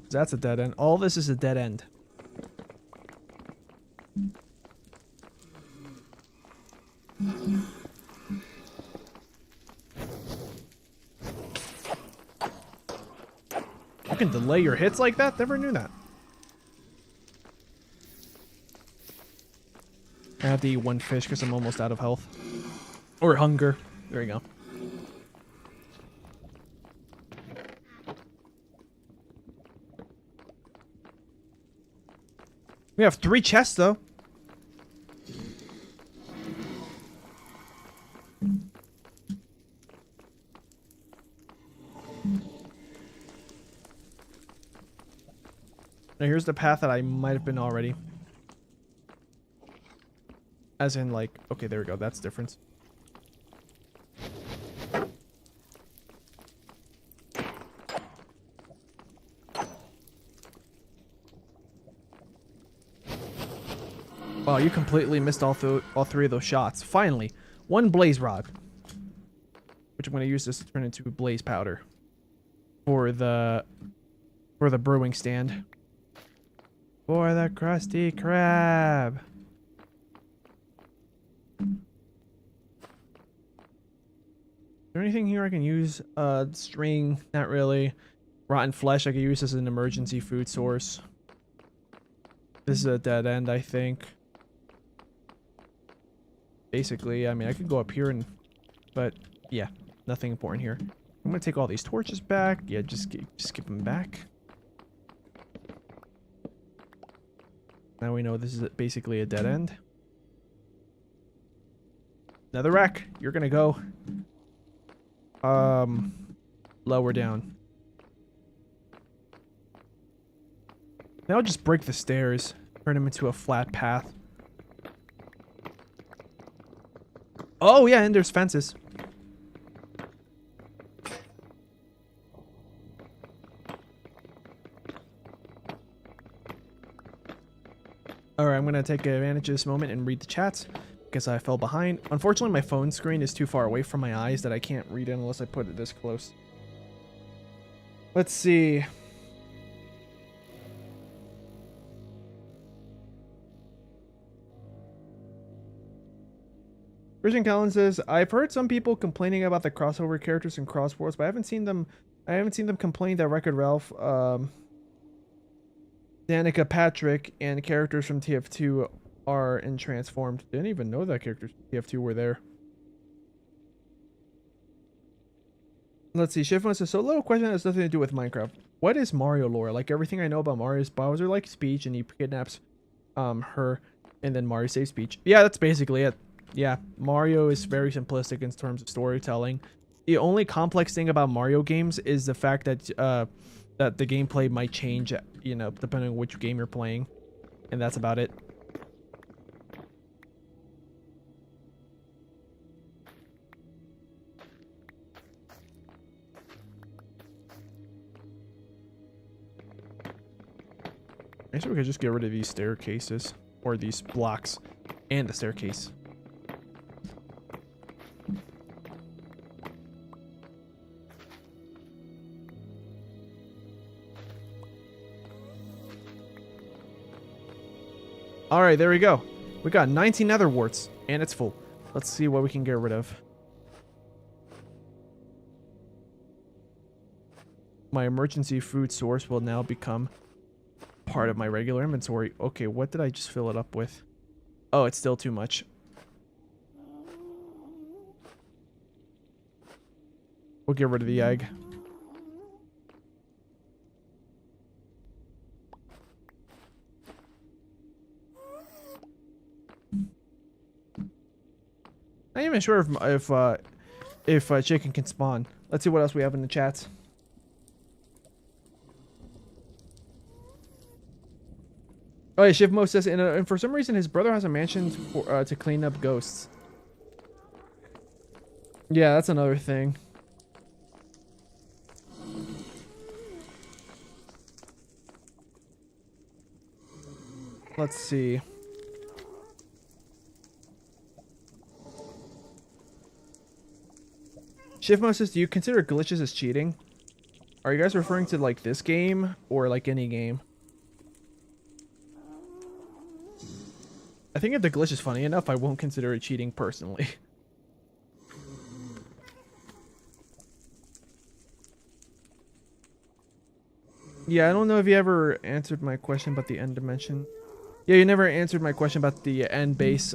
That's a dead end. All this is a dead end. You can delay your hits like that? Never knew that. I have to eat 1 fish because I'm almost out of health. Or hunger. There we go. We have 3 chests though. Now here's the path that I might have been already. As in, like, okay, there we go. That's different. Wow, you completely missed all 3 of those shots. Finally, 1 blaze rod, which I'm going to use this to turn into blaze powder for the brewing stand. For the Krusty Krab. Is there anything here I can use? String, not really. Rotten flesh I could use as an emergency food source. This is a dead end, I think. Basically, I mean, I could go up here and... But, yeah, nothing important here. I'm gonna take all these torches back. Yeah, just skip them back. Now we know this is basically a dead end. Ṉᵉᵗ, you're gonna go lower down. Now I'll just break the stairs, turn them into a flat path. Oh yeah, and there's fences. Alright, I'm gonna take advantage of this moment and read the chats because I fell behind. Unfortunately, my phone screen is too far away from my eyes that I can't read it unless I put it this close. Let's see. Christian Callan says, I've heard some people complaining about the crossover characters in Cross Wars, but I haven't seen them complain that Wreck-It Ralph, Danica Patrick, and characters from TF2 are in Transformed. Didn't even know that characters from TF2 were there. Let's see. Shiffman says, so a little question that has nothing to do with Minecraft. What is Mario lore? Like, everything I know about Mario is Bowser like speech and he kidnaps her and then Mario saves Peach. Yeah, that's basically it. Yeah, Mario is very simplistic in terms of storytelling. The only complex thing about Mario games is the fact that that the gameplay might change, you know, depending on which game you're playing. And that's about it. I guess we could just get rid of these staircases. Or these blocks. And the staircase. Alright, there we go. We got 19 nether warts. And it's full. Let's see what we can get rid of. My emergency food source will now become part of my regular inventory. Okay, what did I just fill it up with? Oh, it's still too much. We'll get rid of the egg. Not even sure if chicken can spawn. Let's see what else we have in the chat. Oh yeah, Shivmo says, and for some reason his brother has a mansion for, to clean up ghosts. Yeah, that's another thing. Let's see. Shivmo says, do you consider glitches as cheating? Are you guys referring to like this game or like any game? I think if the glitch is funny enough, I won't consider it cheating personally. Yeah, I don't know if you ever answered my question about the end dimension. Yeah, you never answered my question about the end base.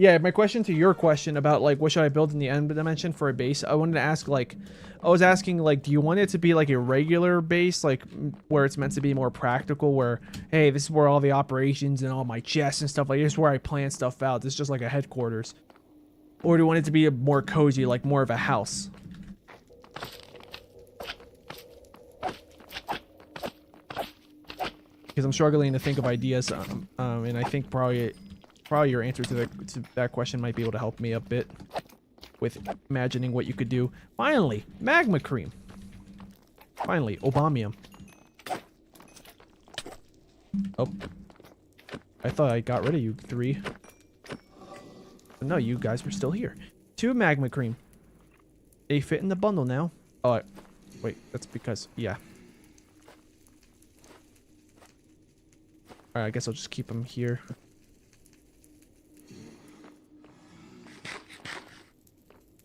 Yeah, my question to your question about like what should I build in the end dimension for a base, I wanted to ask like, I was asking like, do you want it to be like a regular base, like where it's meant to be more practical, where hey, this is where all the operations and all my chests and stuff, like this is where I plan stuff out, this is just like a headquarters, or do you want it to be a more cozy, like more of a house? Because I'm struggling to think of ideas, and I think probably your answer to that question might be able to help me a bit with imagining what you could do. Finally, magma cream. Finally, Obamium. Oh, I thought I got rid of you three. But no, you guys were still here. 2 magma cream. They fit in the bundle now. Oh, wait, that's because yeah. Alright, I guess I'll just keep them here.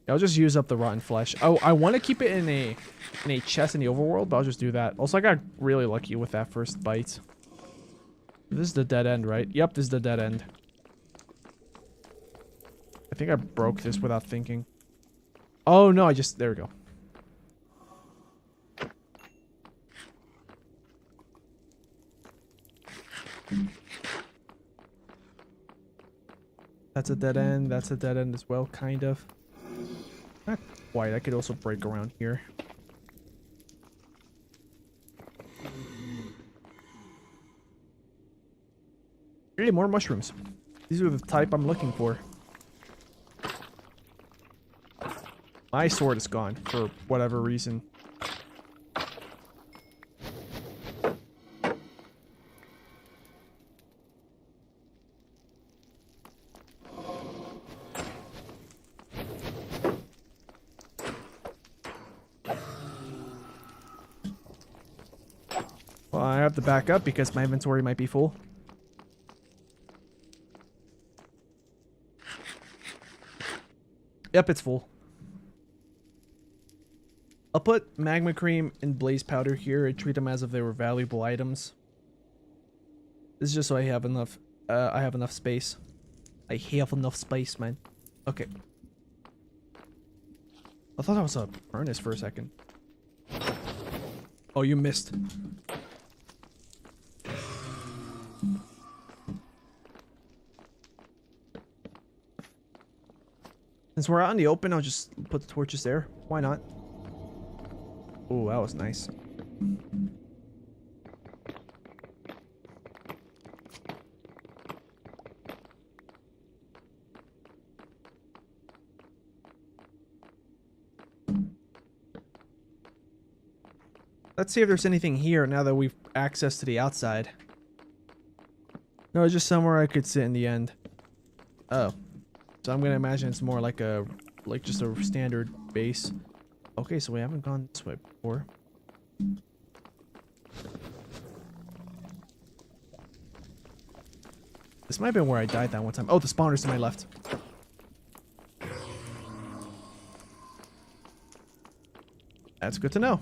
I'll just use up the rotten flesh. Oh, I want to keep it in a chest in the overworld, but I'll just do that. Also, I got really lucky with that first bite. This is the dead end, right? Yep, this is the dead end. I think I broke this without thinking. Oh, no, there we go. That's a dead end. That's a dead end as well, kind of. Not quite. I could also break around here. Hey, more mushrooms. These are the type I'm looking for. My sword is gone for whatever reason. Well, I have to back up because my inventory might be full. Yep, it's full. I'll put magma cream and blaze powder here and treat them as if they were valuable items. This is just so I have enough space. I have enough space, man. Okay. I thought that was a furnace for a second. Oh, you missed. Since we're out in the open, I'll just put the torches there. Why not? Oh, that was nice. Let's see if there's anything here now that we've access to the outside. No, it's just somewhere I could sit in the end. Oh. So I'm gonna imagine it's more like a, just a standard base. Okay, so we haven't gone this way before. This might have been where I died that one time. Oh, the spawner's to my left. That's good to know.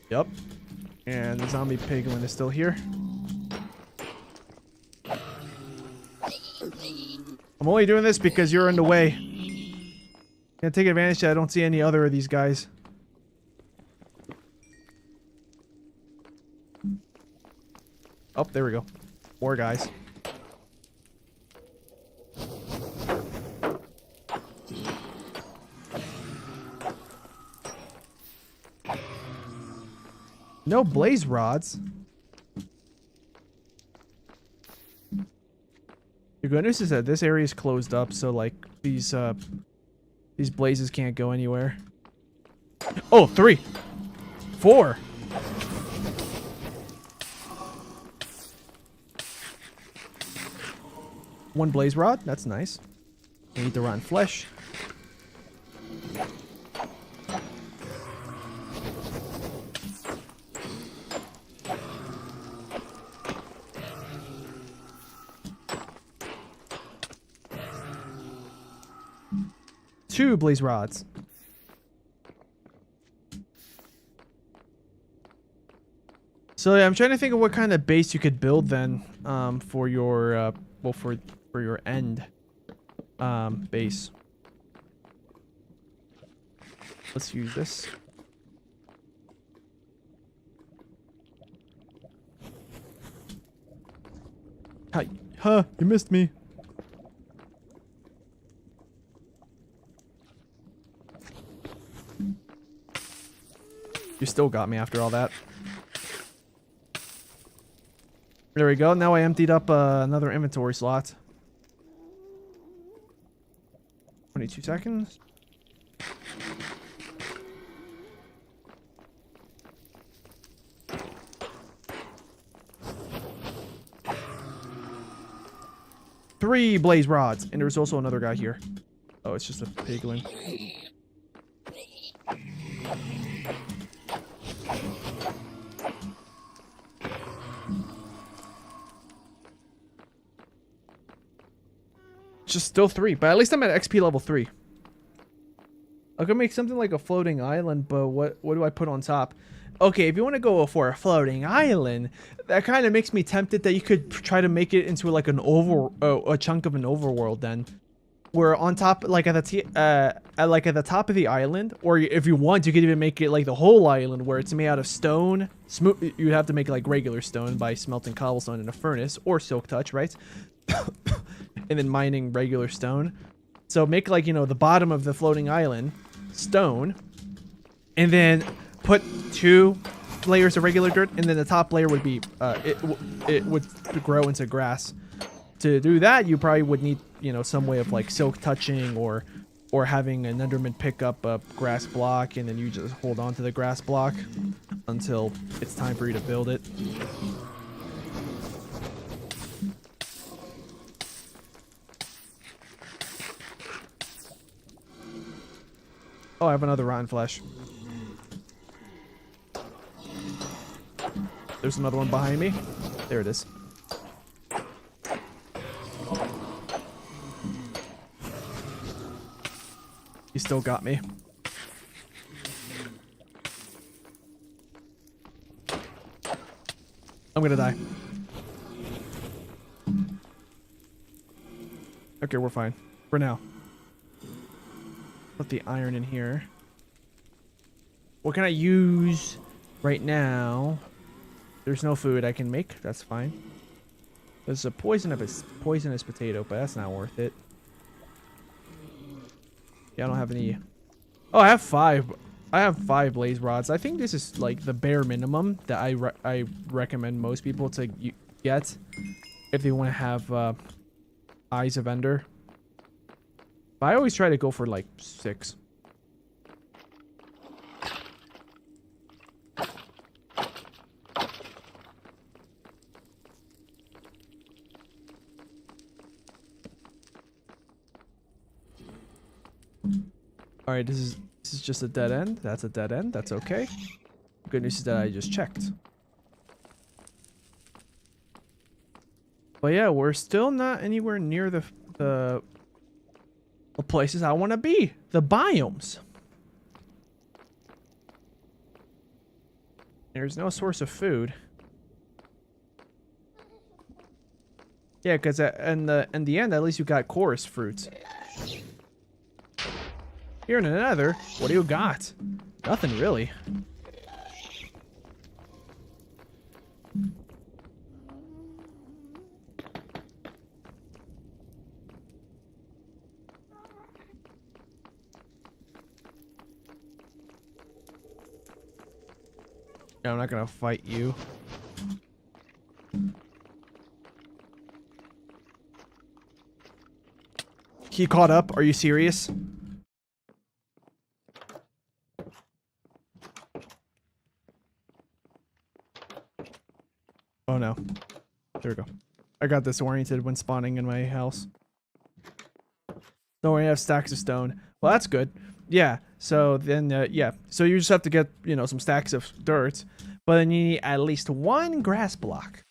Yup. And the zombie piglin is still here. I'm only doing this because you're in the way. Gonna take advantage that I don't see any other of these guys. Oh, there we go. More guys. No blaze rods. The good news is that this area is closed up, so like these blazes can't go anywhere. Oh, 3, 4. One blaze rod. That's nice. I need the rotten flesh. Two blaze rods. So yeah, I'm trying to think of what kind of base you could build then, for your well, for your end base. Let's use this. Hi, huh? You missed me. You still got me after all that. There we go. Now I emptied up another inventory slot. 22 seconds. Three blaze rods. And there's also another guy here. Oh, it's just a piglin. Just still 3, but at least I'm at XP level 3. I could make something like a floating island, but what do I put on top? Okay, if you want to go for a floating island, that kind of makes me tempted that you could try to make it into like a chunk of an overworld then. Where on top, like at the top of the island, or if you want, you could even make it like the whole island where it's made out of stone. Smooth. You'd have to make it like regular stone by smelting cobblestone in a furnace or silk touch, right? And then mining regular stone. So make like, you know, the bottom of the floating island stone, and then put 2 layers of regular dirt, and then the top layer would be it would grow into grass. To do that, you probably would need, you know, some way of like silk touching or having an Enderman pick up a grass block, and then you just hold on to the grass block until it's time for you to build it. Oh, I have another rotten flesh. There's another one behind me. There it is. He still got me. I'm gonna die. Okay, we're fine. For now. Put the iron in here. What can I use right now? There's no food I can make. That's fine. There's a poisonous potato, but that's not worth it. Yeah, I don't have any. Oh, I have 5. I have 5 blaze rods. I think this is like the bare minimum that I recommend most people to get if they want to have Eyes of Ender. But I always try to go for like 6. All right, this is just a dead end. That's a dead end. That's okay. Good news is that I just checked. But yeah, we're still not anywhere near the places I want to be. The biomes. There's no source of food. Yeah, because in the end, at least you got chorus fruits. Here in the Nether, what do you got? Nothing really. Yeah, I'm not gonna fight you. He caught up? Are you serious? Oh no. There we go. I got disoriented when spawning in my house. Don't worry, I have stacks of stone. Well, that's good. Yeah, so then, yeah. So you just have to get, you know, some stacks of dirt. But then you need at least 1 grass block.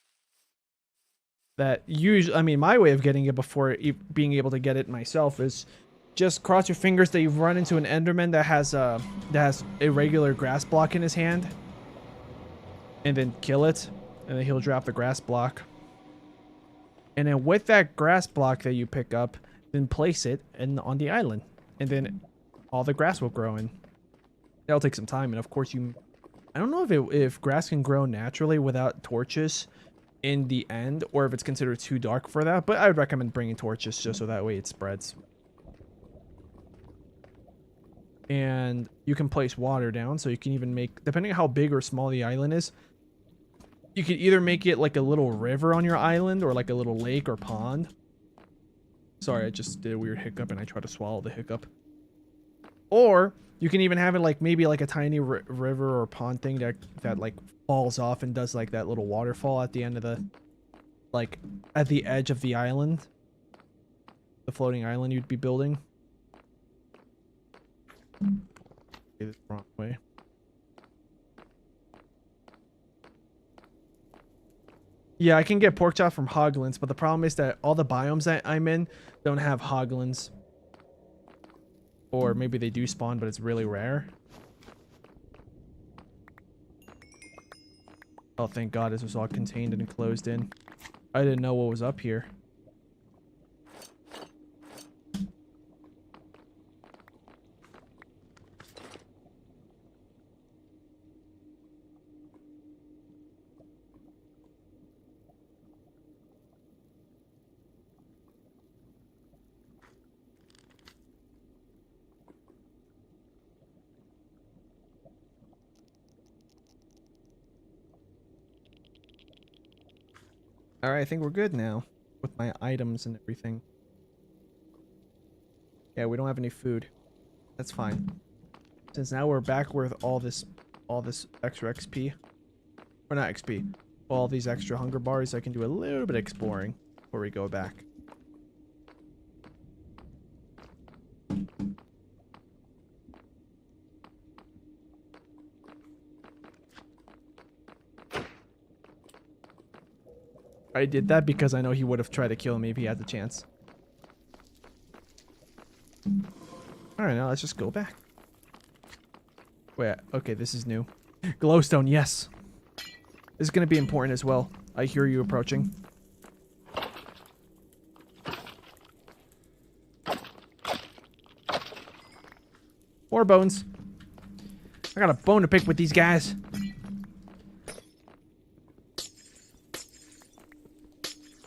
That usually, I mean, my way of getting it before being able to get it myself is just cross your fingers that you've run into an Enderman that has a regular grass block in his hand. And then kill it. And then he'll drop the grass block. And then with that grass block that you pick up, then place it on the island. And then all the grass will grow in. That'll take some time. And of course I don't know if grass can grow naturally without torches in the end, or if it's considered too dark for that. But I would recommend bringing torches just so that way it spreads. And you can place water down, so you can even make, depending on how big or small the island is, you could either make it like a little river on your island or like a little lake or pond. Sorry, I just did a weird hiccup and I tried to swallow the hiccup. Or you can even have it like maybe like a tiny river or pond thing that like falls off and does like that little waterfall at the end of the, like at the edge of the island. The floating island you'd be building. Okay, this wrong way. Yeah, I can get pork chop from hoglins, but the problem is that all the biomes that I'm in don't have hoglins. Or maybe they do spawn, but it's really rare. Oh, thank God this was all contained and enclosed in. I didn't know what was up here. Alright, I think we're good now with my items and everything. Yeah, we don't have any food. That's fine. Since now we're back with all this extra XP. Or not XP. All these extra hunger bars, I can do a little bit of exploring before we go back. I did that because I know he would have tried to kill me if he had the chance. Alright, now let's just go back. Wait, okay, this is new. Glowstone, yes. This is going to be important as well. I hear you approaching. More bones. I got a bone to pick with these guys.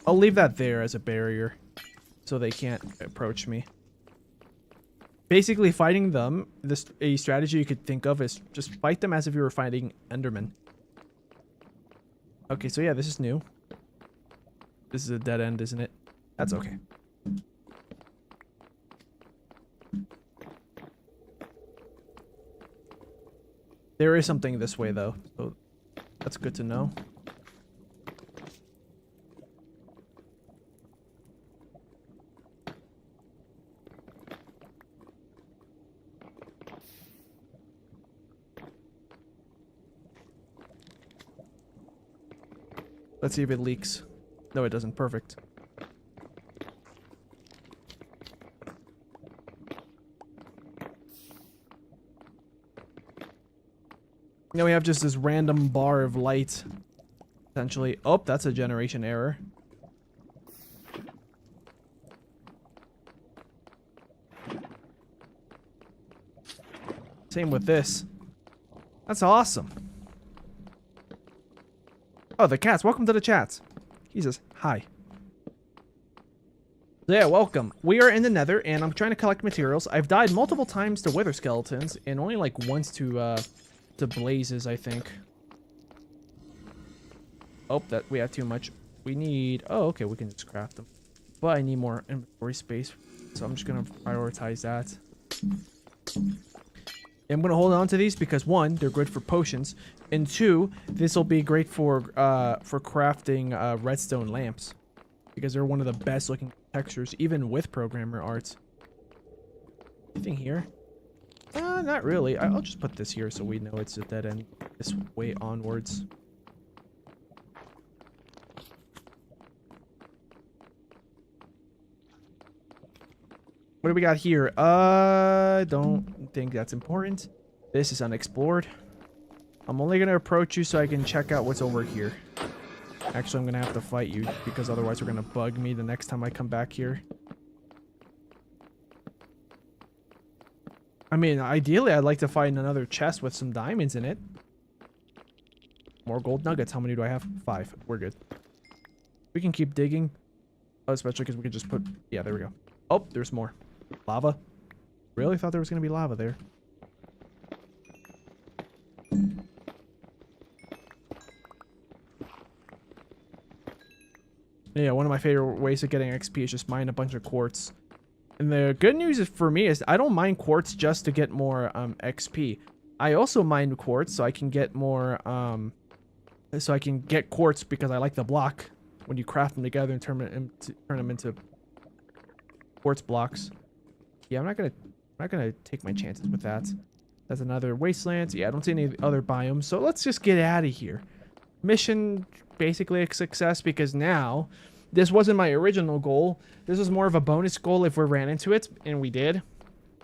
I'll leave that there as a barrier so they can't approach me. Basically, fighting them, a strategy you could think of is just fight them as if you were fighting Enderman. Okay, so yeah, this is new. This is a dead end, isn't it? That's okay. There is something this way, though. So that's good to know. Let's see if it leaks. No, it doesn't. Perfect. Now we have just this random bar of light. Essentially. Oh, that's a generation error. Same with this. That's awesome. Oh, the cats. Welcome to the chats. He says, hi. Yeah, welcome. We are in the Nether, and I'm trying to collect materials. I've died multiple times to wither skeletons, and only like once to blazes, I think. Oh, that we have too much. We need... Oh, okay, we can just craft them. But I need more inventory space, so I'm just going to prioritize that. I'm going to hold on to these because, one, they're good for potions, and two, this will be great for crafting redstone lamps, because they're one of the best looking textures, even with programmer art. Anything here? Not really. I'll just put this here so we know it's a dead end this way onwards. What do we got here? Don't think that's important. This is unexplored. I'm only going to approach you so I can check out what's over here. Actually, I'm going to have to fight you because otherwise you're going to bug me the next time I come back here. I mean, ideally, I'd like to find another chest with some diamonds in it. More gold nuggets. How many do I have? 5. We're good. We can keep digging. Oh, especially because we could just put... Yeah, there we go. Oh, there's more. Lava. Really thought there was going to be lava there. Yeah, one of my favorite ways of getting XP is just mine a bunch of quartz. And the good news is for me is I don't mine quartz just to get more XP. I also mine quartz so I can get more so I can get quartz because I like the block when you craft them together and turn them into quartz blocks. Yeah, I'm not gonna take my chances with that. That's another wasteland. Yeah, I don't see any other biomes, so let's just get out of here. Mission basically a success because now this wasn't my original goal. This was more of a bonus goal if we ran into it, and we did.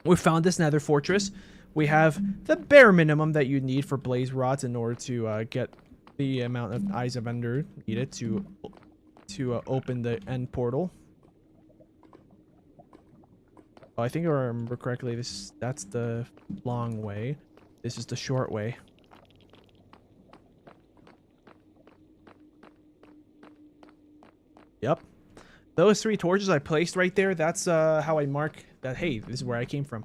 We found this nether fortress. We have the bare minimum that you need for blaze rods in order to get the amount of eyes of ender needed to open the end portal. Oh, I think if I remember correctly, that's the long way. This is the short way. Yep. Those 3 torches I placed right there, that's how I mark that, hey, this is where I came from.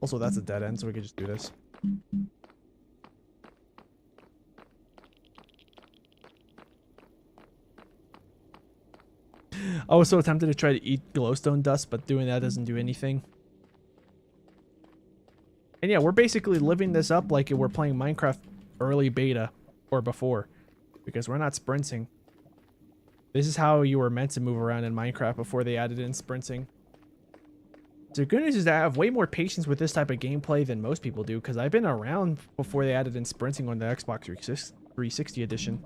Also, that's a dead end, so we could just do this. I was so tempted to try to eat glowstone dust, but doing that doesn't do anything. And yeah, we're basically living this up like we're playing Minecraft early beta or before, because we're not sprinting. This is how you were meant to move around in Minecraft before they added in sprinting. The good news is that I have way more patience with this type of gameplay than most people do, because I've been around before they added in sprinting on the Xbox 360 edition.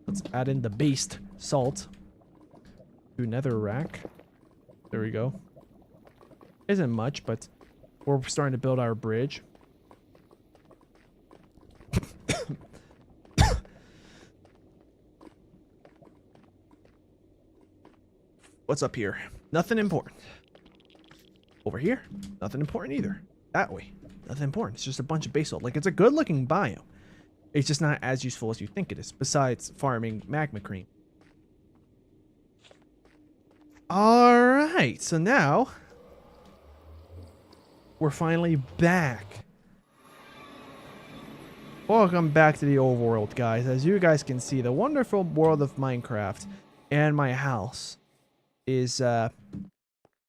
Let's add in the based salt. Do nether rack. There we go. Isn't much, but we're starting to build our bridge. What's up here? Nothing important. Over here? Nothing important either. That way. Nothing important. It's just a bunch of basalt. Like, it's a good looking biome. It's just not as useful as you think it is, besides farming magma cream. Alright, so now we're finally back. Welcome back to the old world, guys. As you guys can see, the wonderful world of Minecraft and my house is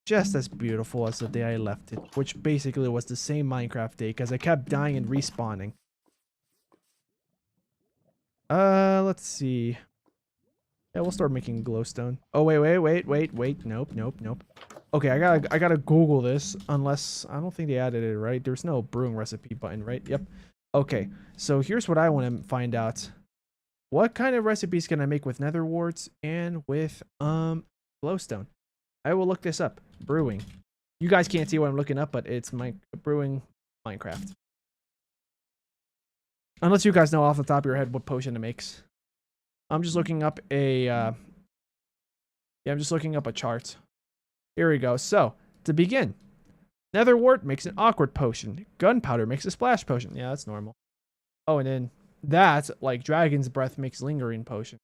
just as beautiful as the day I left it, which basically was the same Minecraft day because I kept dying and respawning. Let's see. Yeah, we'll start making glowstone. Oh, wait. Nope. Okay, I gotta Google this, unless, I don't think they added it, right? There's no brewing recipe button, right? Yep. Okay, so here's what I want to find out. What kind of recipes can I make with nether warts and with, glowstone? I will look this up. Brewing. You guys can't see what I'm looking up, but it's my brewing Minecraft. Unless you guys know off the top of your head what potion it makes. I'm just looking up a, yeah, I'm just looking up a chart. Here we go. So, to begin, nether wart makes an awkward potion. Gunpowder makes a splash potion. Yeah, that's normal. Oh, and then that, like dragon's breath, makes lingering potion.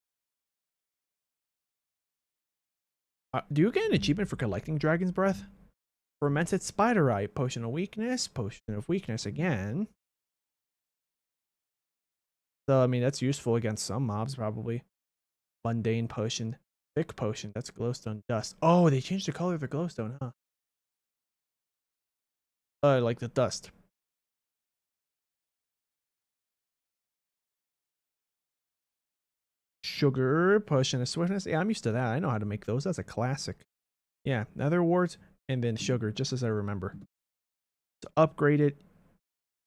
Do you get an achievement for collecting dragon's breath? Fermented spider eye, potion of weakness again. So, I mean, that's useful against some mobs, probably. Mundane potion. Thick potion. That's glowstone dust. Oh, they changed the color of the glowstone, huh? Like the dust. Sugar, potion of swiftness. Yeah, I'm used to that. I know how to make those. That's a classic. Yeah, nether wart and then sugar, just as I remember. To upgrade it,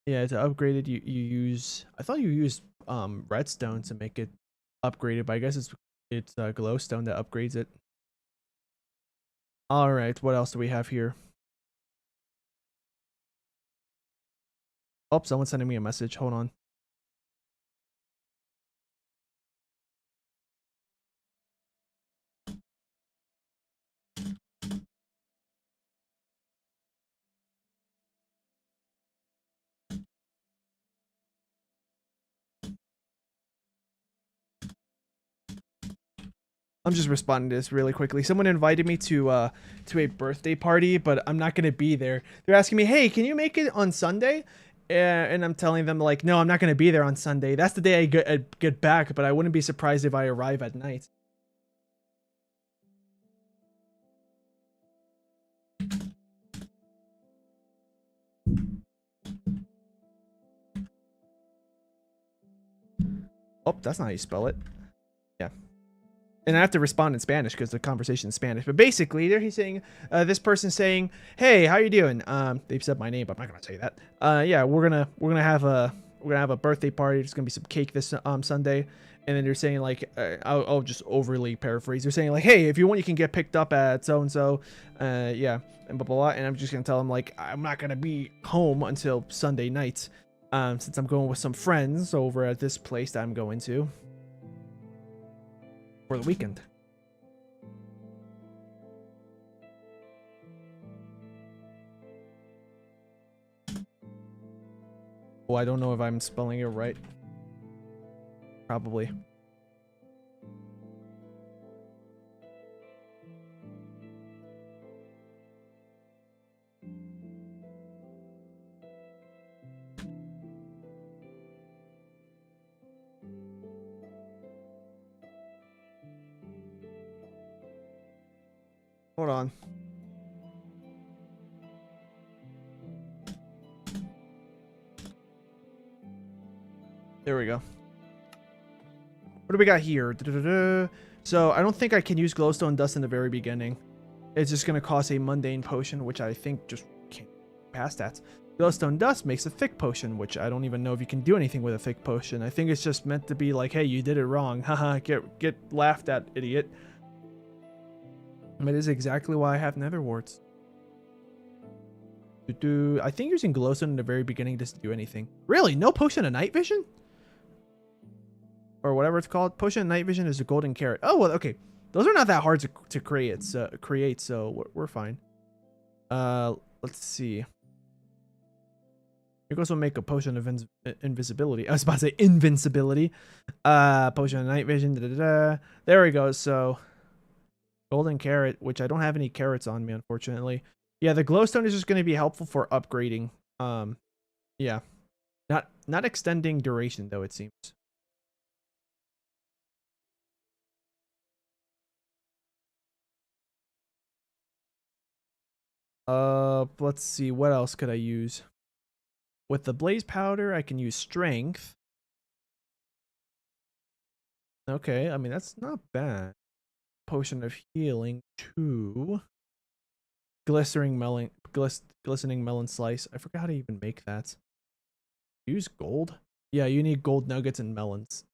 yeah, to upgrade it, you use. I thought you used redstone to make it upgraded, but I guess it's glowstone that upgrades it. All right, what else do we have here? Oh, someone's sending me a message. Hold on. I'm just responding to this really quickly. Someone invited me to a birthday party, but I'm not gonna be there. They're asking me, "Hey, can you make it on Sunday?" And I'm telling them like, "No, I'm not gonna be there on Sunday. That's the day I get back, but I wouldn't be surprised if I arrive at night." Oh, that's not how you spell it. Yeah. And I have to respond in Spanish because the conversation is Spanish. But basically, there he's saying, this person saying, "Hey, how you doing?" They've said my name, but I'm not gonna say that. Yeah, we're gonna have a birthday party. There's gonna be some cake this Sunday. And then they're saying like, I'll just overly paraphrase. They're saying like, "Hey, if you want, you can get picked up at so and so." Yeah, and blah blah blah. And I'm just gonna tell them like, I'm not gonna be home until Sunday night, since I'm going with some friends over at this place that I'm going to for the weekend. Oh, I don't know if I'm spelling it right. Probably. Hold on. There we go. What do we got here? So I don't think I can use glowstone dust in the very beginning. It's just gonna cost a mundane potion, which I think just can't pass that. Glowstone dust makes a thick potion, which I don't even know if you can do anything with a thick potion. I think it's just meant to be like, hey, you did it wrong. Haha, get laughed at, idiot. That is exactly why I have nether warts. I think using glowstone in the very beginning doesn't do anything. Really? No potion of night vision? Or whatever it's called. Potion of night vision is a golden carrot. Oh, well, okay. Those are not that hard to create, so we're fine. Let's see. You can also make a potion of invisibility. I was about to say invincibility. Potion of night vision. There we go. So, golden carrot, which I don't have any carrots on me, unfortunately. Yeah, the glowstone is just going to be helpful for upgrading. Yeah, not extending duration though, it seems. Let's see, what else could I use? With the blaze powder, I can use strength. Okay, I mean, that's not bad. Potion of healing 2. Glistening melon slice. I forgot how to even make that. Use gold? Yeah, you need gold nuggets and melons.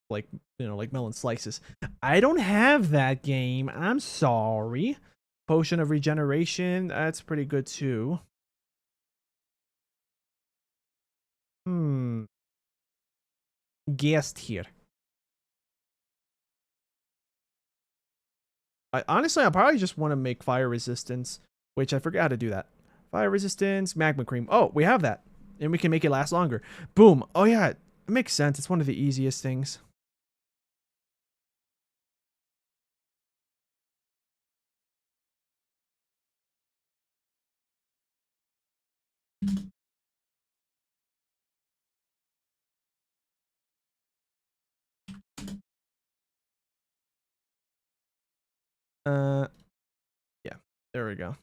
Like, you know, like melon slices. I don't have that game. I'm sorry. Potion of regeneration. That's pretty good too. Guest here. Honestly, I probably just want to make fire resistance, which I forgot how to do that. Fire resistance, magma cream. Oh, we have that. And we can make it last longer. Boom. Oh, yeah. It makes sense. It's one of the easiest things. Yeah. There we go.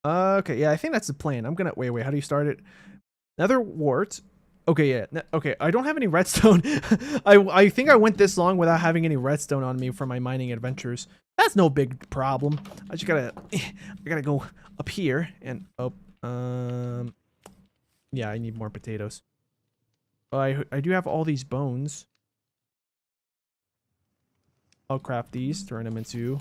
Okay, yeah, I think that's the plan. I'm gonna wait. How do you start it? Nether wart. Okay, yeah. Okay, I don't have any redstone. I think I went this long without having any redstone on me for my mining adventures. That's no big problem. I just gotta I gotta go up here and yeah, I need more potatoes. I do have all these bones. I'll craft these, turn them into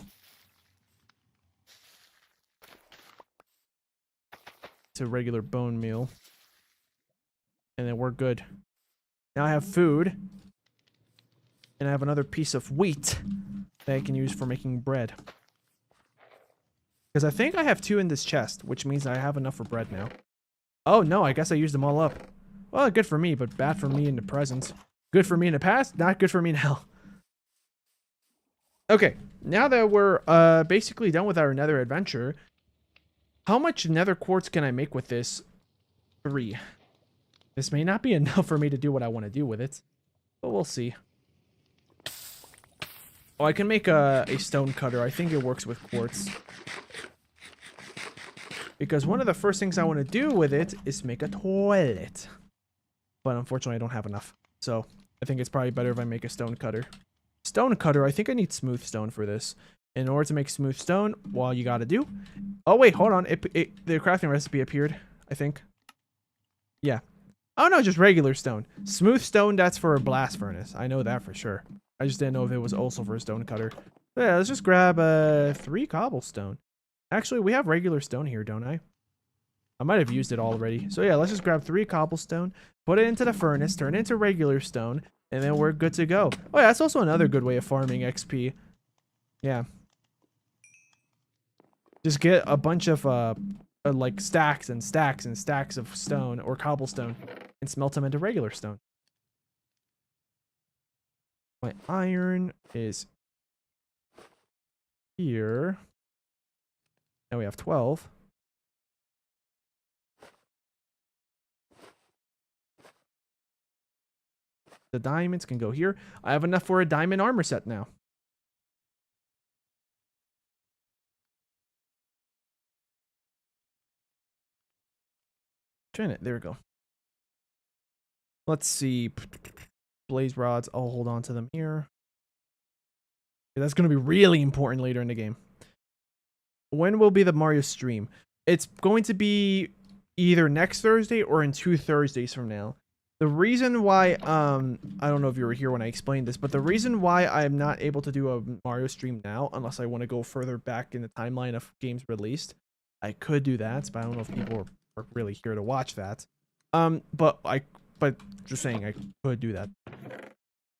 regular bone meal. And then we're good. Now I have food. And I have another piece of wheat that I can use for making bread. Because I think I have 2 in this chest, which means I have enough for bread now. Oh no, I guess I used them all up. Well, good for me, but bad for me in the present. Good for me in the past, not good for me now. Okay, now that we're basically done with our nether adventure, how much nether quartz can I make with this? 3. This may not be enough for me to do what I want to do with it, but we'll see. Oh, I can make a stone cutter. I think it works with quartz. Because one of the first things I want to do with it is make a toilet. But unfortunately, I don't have enough. So I think it's probably better if I make a stone cutter. Stone cutter, I think I need smooth stone for this. In order to make smooth stone, well, you gotta do... Oh, wait, hold on. The crafting recipe appeared, I think. Yeah. Oh, no, just regular stone. Smooth stone, that's for a blast furnace. I know that for sure. I just didn't know if it was also for a stone cutter. But yeah, let's just grab 3 cobblestone. Actually, we have regular stone here, don't I? I might have used it already. So yeah, let's just grab 3 cobblestone, put it into the furnace, turn it into regular stone, and then we're good to go. Oh yeah, that's also another good way of farming XP. Yeah. Just get a bunch of like stacks and stacks and stacks of stone or cobblestone and smelt them into regular stone. My iron is here. Now we have 12. The diamonds can go here. I have enough for a diamond armor set now. Trying it. There we go. Let's see. Blaze rods. I'll hold on to them here. That's going to be really important later in the game. When will be the Mario stream? It's going to be either next Thursday or in 2 Thursdays from now. The reason why, I don't know if you were here when I explained this, but the reason why I'm not able to do a Mario stream now, unless I want to go further back in the timeline of games released, I could do that, but I don't know if people are really here to watch that. But just saying, I could do that.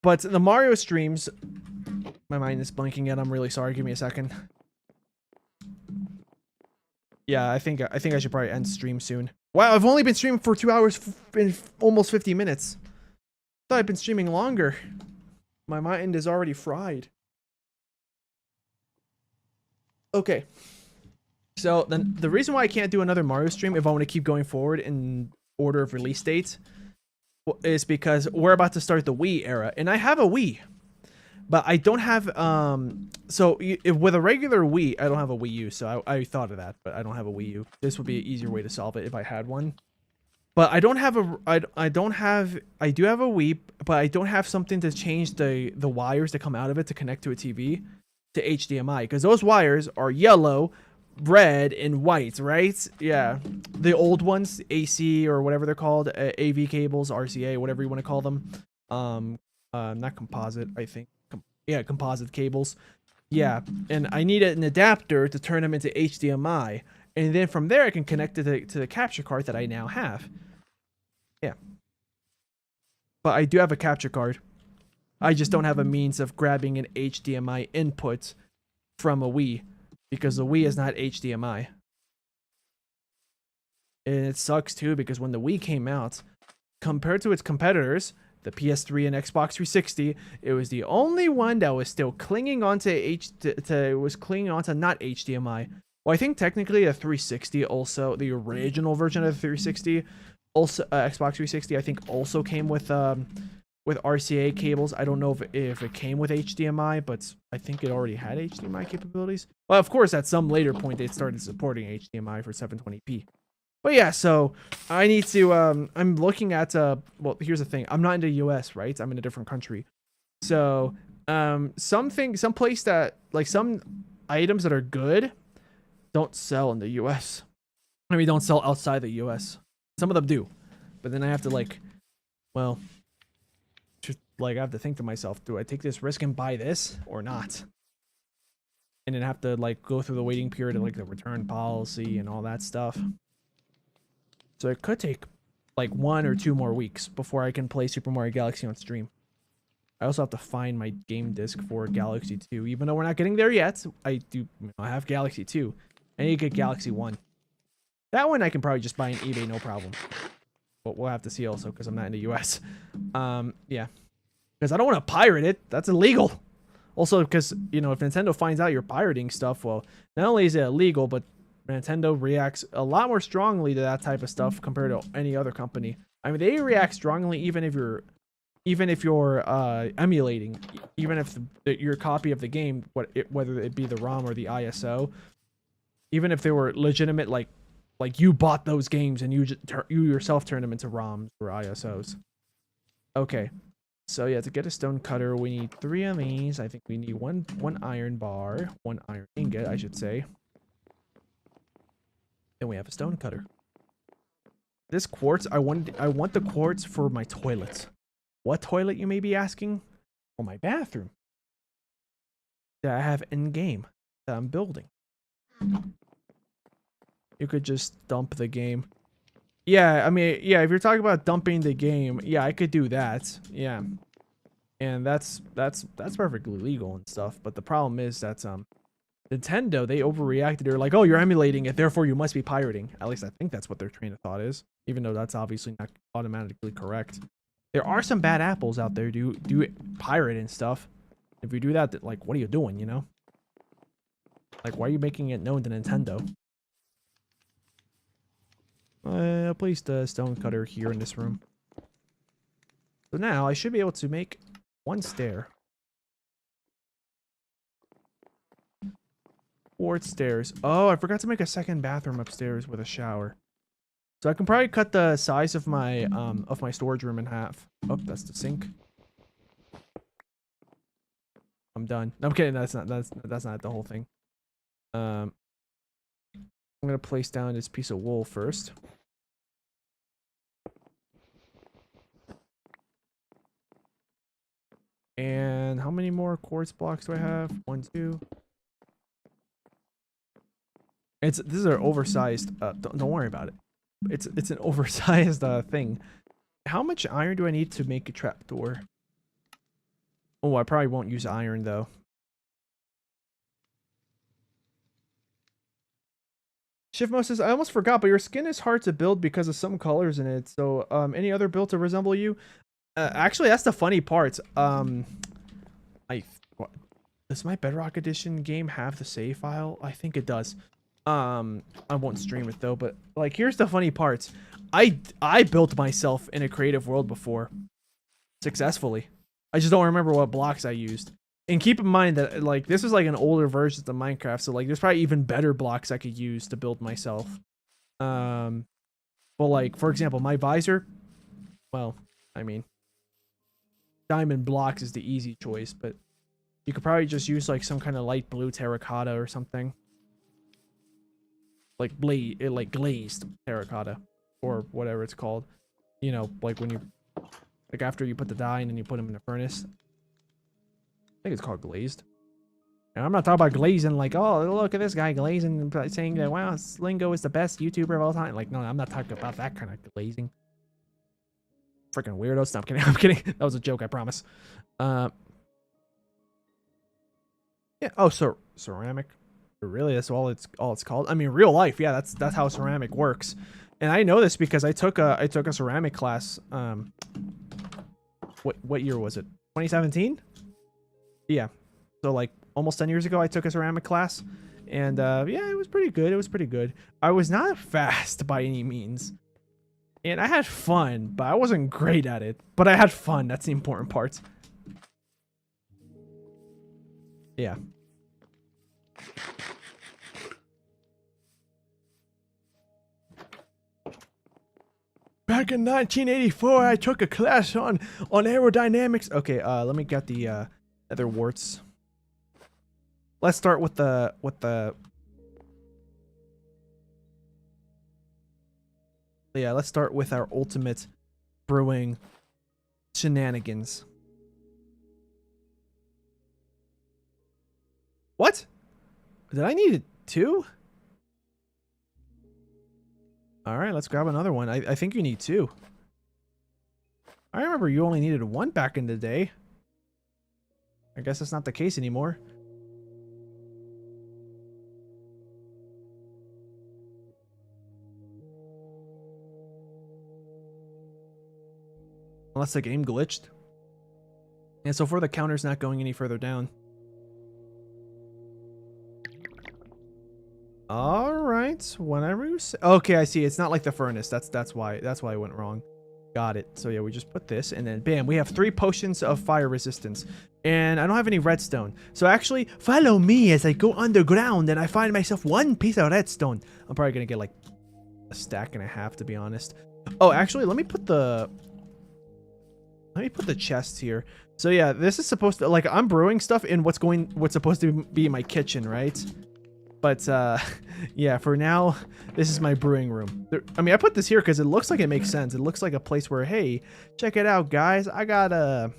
But the Mario streams, my mind is blinking yet. I'm really sorry. Give me a second. Yeah, I think I should probably end stream soon. Wow, I've only been streaming for 2 hours and almost 50 minutes. I thought I'd been streaming longer. My mind is already fried. Okay. So then the reason why I can't do another Mario stream if I want to keep going forward in order of release dates is because we're about to start the Wii era, and I have a Wii. But I don't have, so with a regular Wii, I don't have a Wii U, so I thought of that, but I don't have a Wii U. This would be an easier way to solve it if I had one. But I don't have a I don't have I do have a Wii, but I don't have something to change the wires that come out of it to connect to a TV to HDMI, because those wires are yellow, red, and white, right? Yeah, the old ones, AC or whatever they're called, AV cables, RCA, whatever you want to call them. Not composite, I think. Yeah, composite cables. Yeah, and I need an adapter to turn them into HDMI, and then from there I can connect it to the capture card that I now have. Yeah, but I do have a capture card. I just don't have a means of grabbing an HDMI input from a Wii, because the Wii is not HDMI. And it sucks too, because when the Wii came out, compared to its competitors, the PS3 and Xbox 360, it was the only one that was still clinging onto clinging onto not HDMI. Well, I think technically a 360 also, the original version of the 360, also Xbox 360, I think also came with RCA cables. I don't know if it came with HDMI, but I think it already had HDMI capabilities. Well, of course, at some later point, they started supporting HDMI for 720p. But yeah, so I need to, I'm looking at, well, here's the thing. I'm not in the US, right? I'm in a different country. So, some place that, like, some items that are good don't sell in the US. I mean, don't sell outside the US. Some of them do. But then I have to, like, well, just, like, I have to think to myself, do I take this risk and buy this or not? And then have to, like, go through the waiting period of, like, the return policy and all that stuff. So it could take like 1 or 2 more weeks before I can play Super Mario Galaxy on stream. I also have to find my game disc for Galaxy 2. Even though we're not getting there yet, I have Galaxy 2. I need to get Galaxy 1. That one I can probably just buy on eBay, no problem. But we'll have to see also, because I'm not in the US. Yeah. Because I don't want to pirate it. That's illegal. Also, because, you know, if Nintendo finds out you're pirating stuff, well, not only is it illegal, but Nintendo reacts a lot more strongly to that type of stuff compared to any other company. I mean, they react strongly even if you're emulating, even if your copy of the game, whether it be the ROM or the ISO, even if they were legitimate, like you bought those games and you yourself turned them into ROMs or ISOs. Okay, so yeah, to get a stone cutter, we need 3 of these. I think we need one iron bar, 1 iron ingot, I should say. Then we have a stone cutter. This quartz, I want the quartz for my toilet. What toilet, you may be asking? Well, my bathroom that I have in game that I'm building. You could just dump the game. Yeah, I mean, yeah, if you're talking about dumping the game, yeah, I could do that. Yeah, and that's perfectly legal and stuff. But the problem is that Nintendo, they overreacted. They're like, oh, you're emulating it, therefore you must be pirating. At least I think that's what their train of thought is, even though that's obviously not automatically correct. There are some bad apples out there do pirate and stuff. If you do that, like, what are you doing, you know? Like, why are you making it known to Nintendo? I placed a stone cutter here in this room. So now I should be able to make 1 stair. 4 stairs. Oh, I forgot to make a 2nd bathroom upstairs with a shower. So I can probably cut the size of my storage room in half. Oh, that's the sink. I'm done. No, I'm kidding. That's not the whole thing. I'm gonna place down this piece of wool first. And how many more quartz blocks do I have? 1, 2. These are oversized. Don't worry about it. It's an oversized thing. How much iron do I need to make a trapdoor? Oh, I probably won't use iron though. Shiftmo says, I almost forgot, but your skin is hard to build because of some colors in it. So, any other build to resemble you? Actually, that's the funny part. Does my Bedrock Edition game have the save file? I think it does. I won't stream it though, but like, here's the funny parts. I built myself in a creative world before successfully. I just don't remember what blocks I used. And keep in mind that, like, this is like an older version of Minecraft, so like there's probably even better blocks I could use to build myself. But like, for example, my visor, well, I mean, diamond blocks is the easy choice, but you could probably just use like some kind of light blue terracotta or something. Like glazed terracotta or whatever it's called. You know, like when you, like after you put the dye and then you put them in the furnace. I think it's called glazed. And I'm not talking about glazing like, oh, look at this guy glazing and saying that, wow, Sleengo is the best YouTuber of all time. Like, no, I'm not talking about that kind of glazing. Freaking weirdos. No, I'm kidding. I'm kidding. That was a joke, I promise. Yeah. Oh, so ceramic. Really, that's all it's called. I mean, real life. Yeah, that's how ceramic works. And I know this because I took a ceramic class. What year was it? 2017. Yeah. So like almost 10 years ago, I took a ceramic class, and yeah, it was pretty good. It was pretty good. I was not fast by any means, and I had fun, but I wasn't great at it. But I had fun. That's the important part. Yeah. Back in 1984, I took a class on aerodynamics. Okay, let me get the nether warts. Let's start with the yeah, let's start with our ultimate brewing shenanigans. What? Did I need two? All right, let's grab another one. I think you need two. I remember you only needed one back in the day. I guess that's not the case anymore. Unless the game glitched. And so far the counter's not going any further down. All right, whenever you say. Okay, I see. It's not like the furnace. That's why I went wrong. Got it. So yeah, we just put this, and then bam, we have 3 potions of fire resistance, and I don't have any redstone. So actually, follow me as I go underground, and I find myself 1 piece of redstone. I'm probably gonna get like a stack and a half, to be honest. Oh, actually, let me put the chest here. So yeah, this is supposed to, like, I'm brewing stuff in what's supposed to be my kitchen, right? But yeah, for now, this is my brewing room. I mean, I put this here because it looks like it makes sense. It looks like a place where, hey, check it out, guys. I got a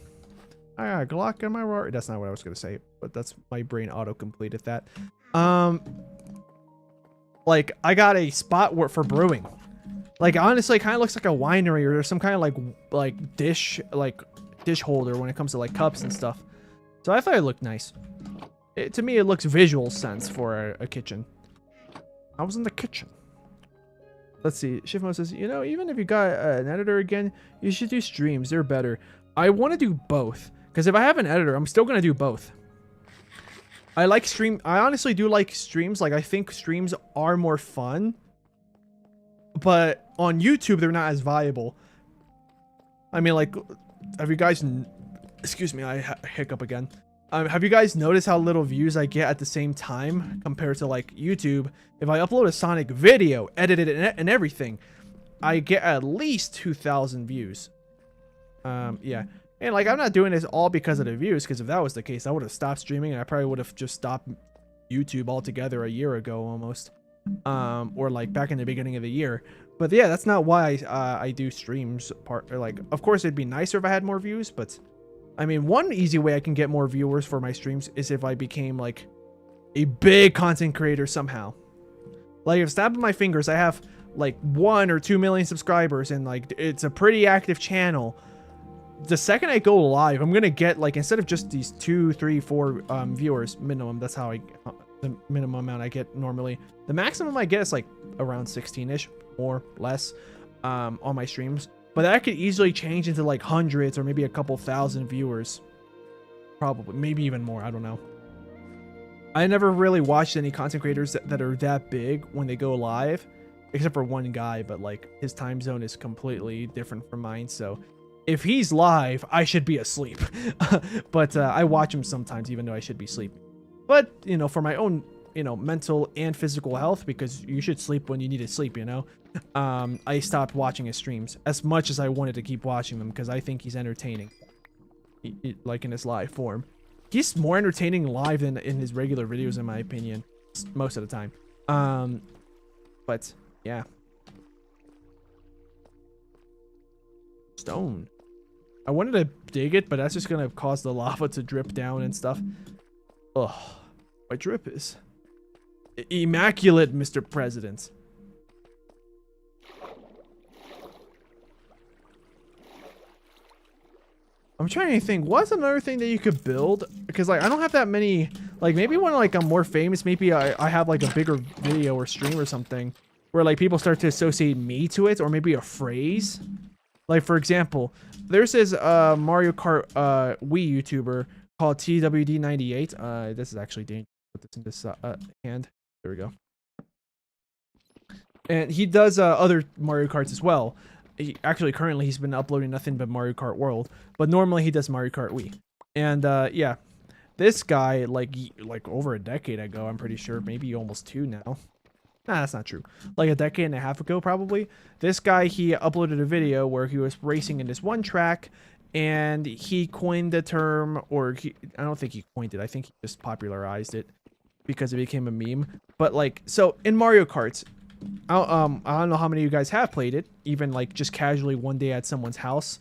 Glock in my roar. That's not what I was gonna say, but that's my brain auto-completed that. Like, I got a spot for brewing. Like, honestly, it kind of looks like a winery or some kind of like dish holder when it comes to like cups and stuff. So I thought it looked nice. To me, it looks visual sense for a kitchen. I was in the kitchen. Let's see. Shifmo says, you know, even if you got an editor again, you should do streams. They're better. I want to do both. Because if I have an editor, I'm still going to do both. I honestly do like streams. Like, I think streams are more fun. But on YouTube, they're not as viable. I mean, like, have you guys... Excuse me, I hiccup again. Have you guys noticed how little views I get at the same time compared to like YouTube? If I upload a Sonic video, edit it and everything, I get at least 2,000 views. Yeah. And like, I'm not doing this all because of the views, because if that was the case, I would have stopped streaming and I probably would have just stopped YouTube altogether a year ago almost. Or like back in the beginning of the year. But yeah, that's not why I do streams. Like, of course, it'd be nicer if I had more views, but I mean, one easy way I can get more viewers for my streams is if I became like a big content creator somehow. Like, if snapping my fingers, I have like 1 or 2 million subscribers and like it's a pretty active channel. The second I go live, I'm gonna get like, instead of just these 2, 3, 4 viewers minimum, that's how the minimum amount I get normally. The maximum I get is like around 16-ish, more, less, on my streams. But that could easily change into like hundreds or maybe a couple thousand viewers. Probably, maybe even more, I don't know. I never really watched any content creators that are that big when they go live, except for one guy, but like his time zone is completely different from mine. So if he's live, I should be asleep. But I watch him sometimes, even though I should be sleeping. But, you know, for my own you know, mental and physical health, because you should sleep when you need to sleep, you know. I stopped watching his streams as much as I wanted to keep watching them because I think he's entertaining. Like in his live form. He's more entertaining live than in his regular videos, in my opinion, most of the time. But yeah. Stone. I wanted to dig it, but that's just gonna cause the lava to drip down and stuff. Ugh. My drip is immaculate, Mr. President. I'm trying to think, what's another thing that you could build? Because like I don't have that many, like maybe when like I'm more famous, maybe I have like a bigger video or stream or something where like people start to associate me to it, or maybe a phrase. Like for example, there's this Mario Kart Wii YouTuber called TWD98. This is actually dangerous. Put this in this hand. There we go. And he does other Mario Karts as well. Actually, currently he's been uploading nothing but Mario Kart World, but normally he does Mario Kart Wii. And yeah, this guy like over a decade ago, I'm pretty sure, maybe almost 2 now. Nah, that's not true. Like a decade and a half ago, probably. This guy, he uploaded a video where he was racing in this one track, and he coined the term, or I don't think he coined it. I think he just popularized it because it became a meme. But like, so in Mario Kart, I don't know how many of you guys have played it, even like just casually one day at someone's house.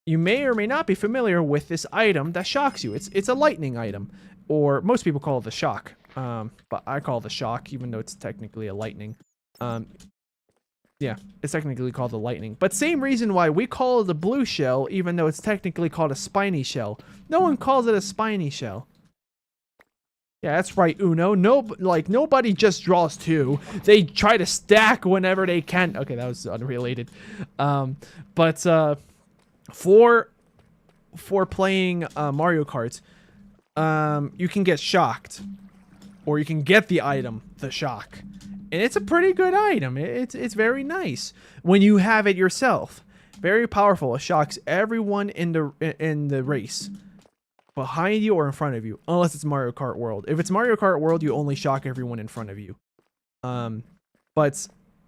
You may or may not be familiar with this item that shocks you. It's a lightning item, or most people call it the shock. But I call it the shock, even though it's technically a lightning. Yeah, it's technically called the lightning. But same reason why we call it the blue shell, even though it's technically called a spiny shell. No one calls it a spiny shell. Yeah, that's right, Uno. No, like nobody just draws 2. They try to stack whenever they can. Okay, that was unrelated. But for playing Mario Kart, you can get shocked, or you can get the item, the shock, and it's a pretty good item. It's very nice when you have it yourself. Very powerful. It shocks everyone in the race. Behind you or in front of you, unless it's Mario Kart World. If it's Mario Kart World, you only shock everyone in front of you. But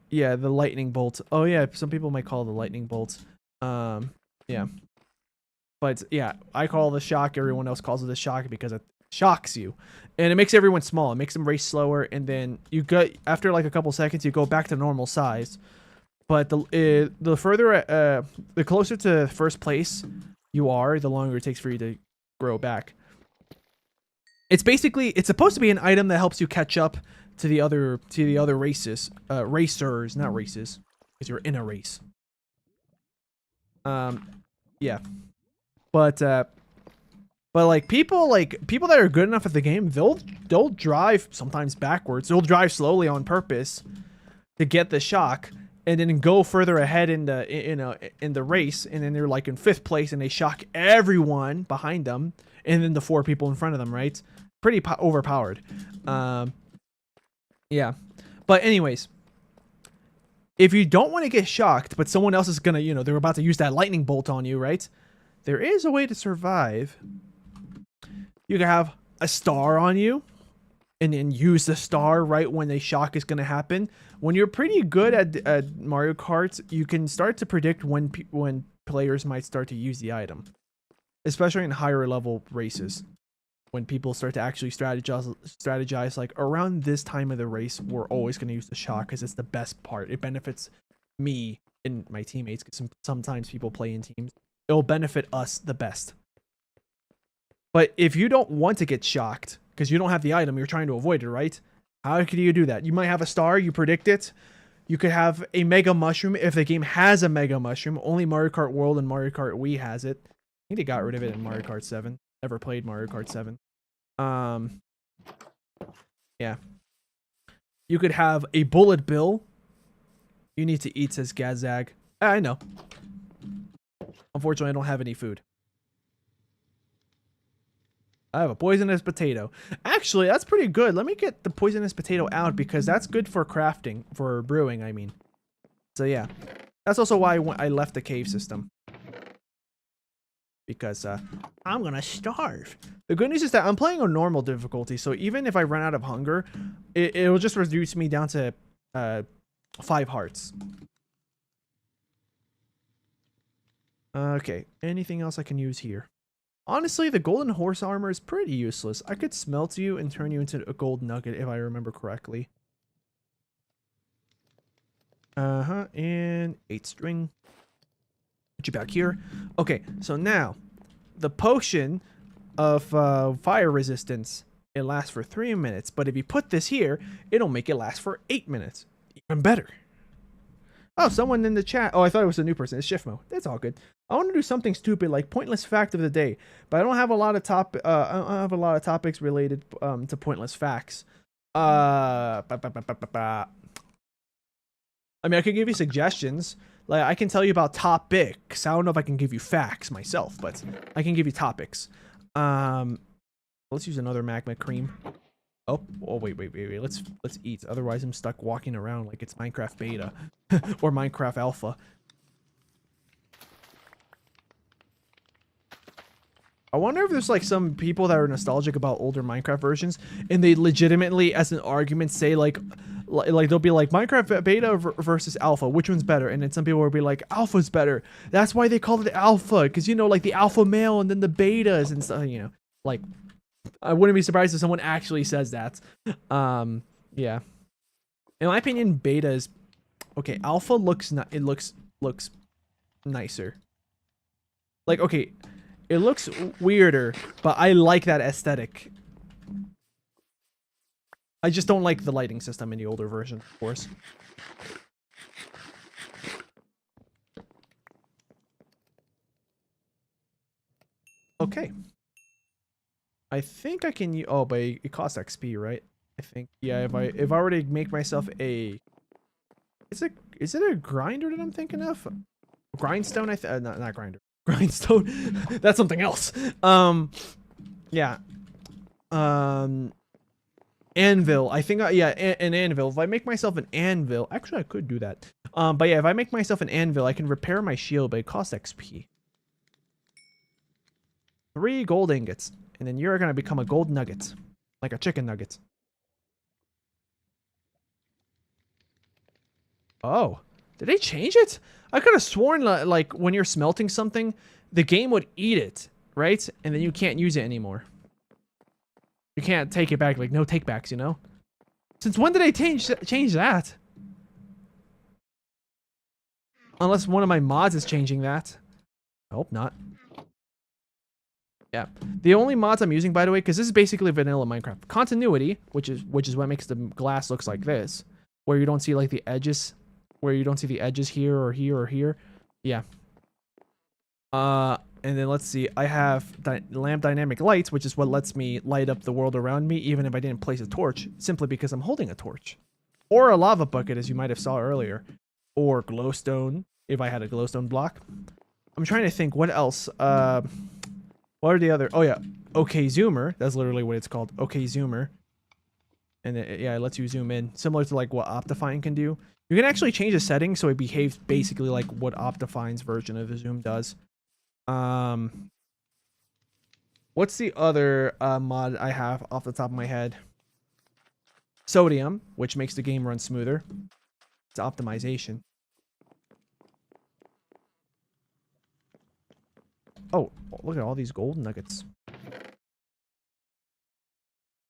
yeah, the lightning bolt. Oh yeah, some people might call it the lightning bolt. Yeah. But yeah, I call it the shock. Everyone else calls it the shock because it shocks you, and it makes everyone small. It makes them race slower, and then you get, after like a couple seconds, you go back to normal size. But the further, the closer to first place you are, the longer it takes for you to grow back. It's supposed to be an item that helps you catch up to the other races, racers, not races, because you're in a race. Yeah, but like people that are good enough at the game, they'll drive sometimes backwards. They'll drive slowly on purpose to get the shock, and then go further ahead in the race, and then they're like in 5th place, and they shock everyone behind them, and then the 4 people in front of them, right? Pretty overpowered. Yeah. But anyways, if you don't want to get shocked, but someone else is gonna, they're about to use that lightning bolt on you, right? There is a way to survive. You can have a star on you, and then use the star right when the shock is going to happen. When you're pretty good at Mario Kart, you can start to predict when players might start to use the item, especially in higher level races. When people start to actually strategize like, around this time of the race, we're always going to use the shock because it's the best part. It benefits me and my teammates, because sometimes people play in teams. It'll benefit us the best. But if you don't want to get shocked because you don't have the item, you're trying to avoid it, right? How can you do that? You might have a star, you predict it. You could have a Mega Mushroom if the game has a Mega Mushroom. Only Mario Kart World and Mario Kart Wii has it. I think they got rid of it in Mario Kart 7. Never played Mario Kart 7. Yeah. You could have a Bullet Bill. You need to eat, says Gazag. I know. Unfortunately, I don't have any food. I have a poisonous potato. Actually, that's pretty good. Let me get the poisonous potato out, because that's good for crafting, for brewing, I mean. So yeah, that's also why I left the cave system. because I'm gonna starve. The good news is that I'm playing on normal difficulty, so even if I run out of hunger, it'll just reduce me down to 5 hearts. Okay, anything else I can use here? Honestly, the golden horse armor is pretty useless. I could smelt you and turn you into a gold nugget if I remember correctly. And 8 string. Put you back here. Okay, so now the potion of fire resistance, it lasts for 3 minutes, but if you put this here, it'll make it last for 8 minutes. Even better. Oh, someone in the chat. Oh, I thought it was a new person. It's Shiftmo. That's all good. I want to do something stupid like pointless fact of the day, but I don't have a lot of topics related to pointless facts. I mean, I could give you suggestions. Like, I can tell you about topics. I don't know if I can give you facts myself, but I can give you topics. Let's use another magma cream. Oh, wait. Let's eat. Otherwise, I'm stuck walking around like it's Minecraft beta or Minecraft alpha. I wonder if there's like some people that are nostalgic about older Minecraft versions and they legitimately, as an argument, say like they'll be like Minecraft beta versus alpha, which one's better? And then some people will be like, alpha's better. That's why they call it alpha, because, you know, like the alpha male and then the betas and stuff, you know, like. I wouldn't be surprised if someone actually says that. Yeah. In my opinion, beta is okay. Alpha looks looks nicer. Like, okay, it looks weirder, but I like that aesthetic. I just don't like the lighting system in the older version, of course. Okay. I think I can use, oh, but it costs XP, right? I think, yeah, if I were to make myself a, is it a grinder that I'm thinking of? Grindstone, not grinder. Grindstone. That's something else. Yeah. Anvil. I think, yeah, an anvil. If I make myself an anvil, actually I could do that. But yeah, if I make myself an anvil, I can repair my shield, but it costs XP. 3 gold ingots. And then you're going to become a gold nugget. Like a chicken nugget. Oh. Did they change it? I could have sworn like when you're smelting something, the game would eat it, right? And then you can't use it anymore. You can't take it back. Like, no takebacks, you know? Since when did they change that? Unless one of my mods is changing that. I hope not. Yeah, the only mods I'm using, by the way, because this is basically vanilla Minecraft. Continuity, which is what makes the glass looks like this, where you don't see like the edges, here or here or here. Yeah. And then let's see. I have lamp dynamic lights, which is what lets me light up the world around me, even if I didn't place a torch, simply because I'm holding a torch, or a lava bucket, as you might have saw earlier, or glowstone if I had a glowstone block. I'm trying to think what else. What are the other? Oh yeah, όkzoomer. That's literally what it's called, όkzoomer. And yeah, it lets you zoom in, similar to like what Optifine can do. You can actually change the settings so it behaves basically like what Optifine's version of the zoom does. What's the other mod I have off the top of my head? Sodium, which makes the game run smoother. It's optimization. Oh, look at all these gold nuggets.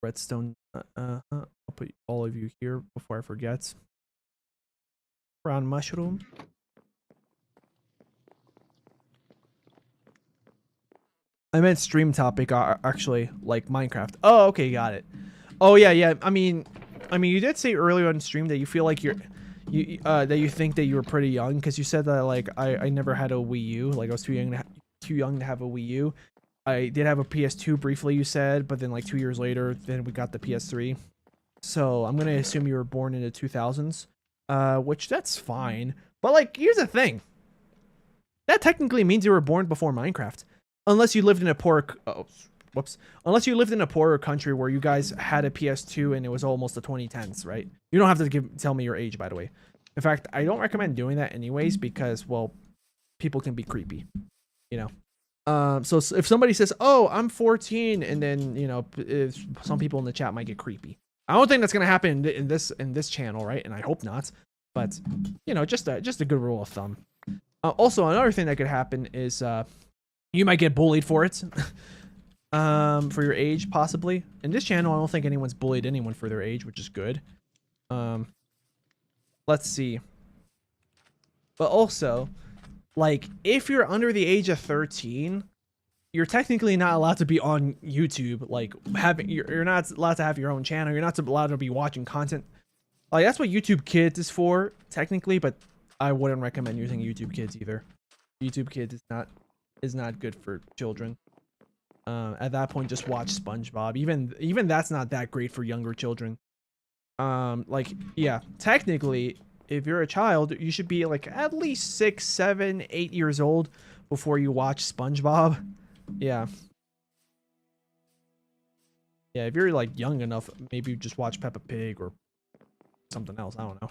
Redstone. I'll put all of you here before I forget. Brown mushroom. I meant stream topic, actually, like Minecraft. Oh, okay, got it. Oh yeah. I mean, you did say earlier on stream that you feel like that you think that you were pretty young, because you said that like I never had a Wii U, like I was too young to have a Wii U. I did have a PS2 briefly, you said, but then like 2 years later, then we got the PS3. So I'm gonna assume you were born in the 2000s, which that's fine. But like, here's the thing. That technically means you were born before Minecraft, unless you lived in a unless you lived in a poorer country where you guys had a PS2 and it was almost the 2010s, right? You don't have to tell me your age, by the way. In fact, I don't recommend doing that anyways, because, well, people can be creepy, you know. So if somebody says, "Oh, I'm 14," and then some people in the chat might get creepy. I don't think that's gonna happen in this channel, right? And I hope not. But just a good rule of thumb. Also, another thing that could happen is you might get bullied for it. For your age, possibly. In this channel, I don't think anyone's bullied anyone for their age, which is good. Let's see. But also, like, if you're under the age of 13, you're technically not allowed to be on YouTube. Like, you're not allowed to have your own channel. You're not allowed to be watching content. Like, that's what YouTube Kids is for, technically, but I wouldn't recommend using YouTube Kids either. YouTube Kids is not good for children. At that point, just watch SpongeBob. Even that's not that great for younger children. Like, yeah, technically, if you're a child, you should be like at least 6, 7, 8 years old before you watch SpongeBob. Yeah. Yeah, if you're like young enough, maybe just watch Peppa Pig or something else. I don't know.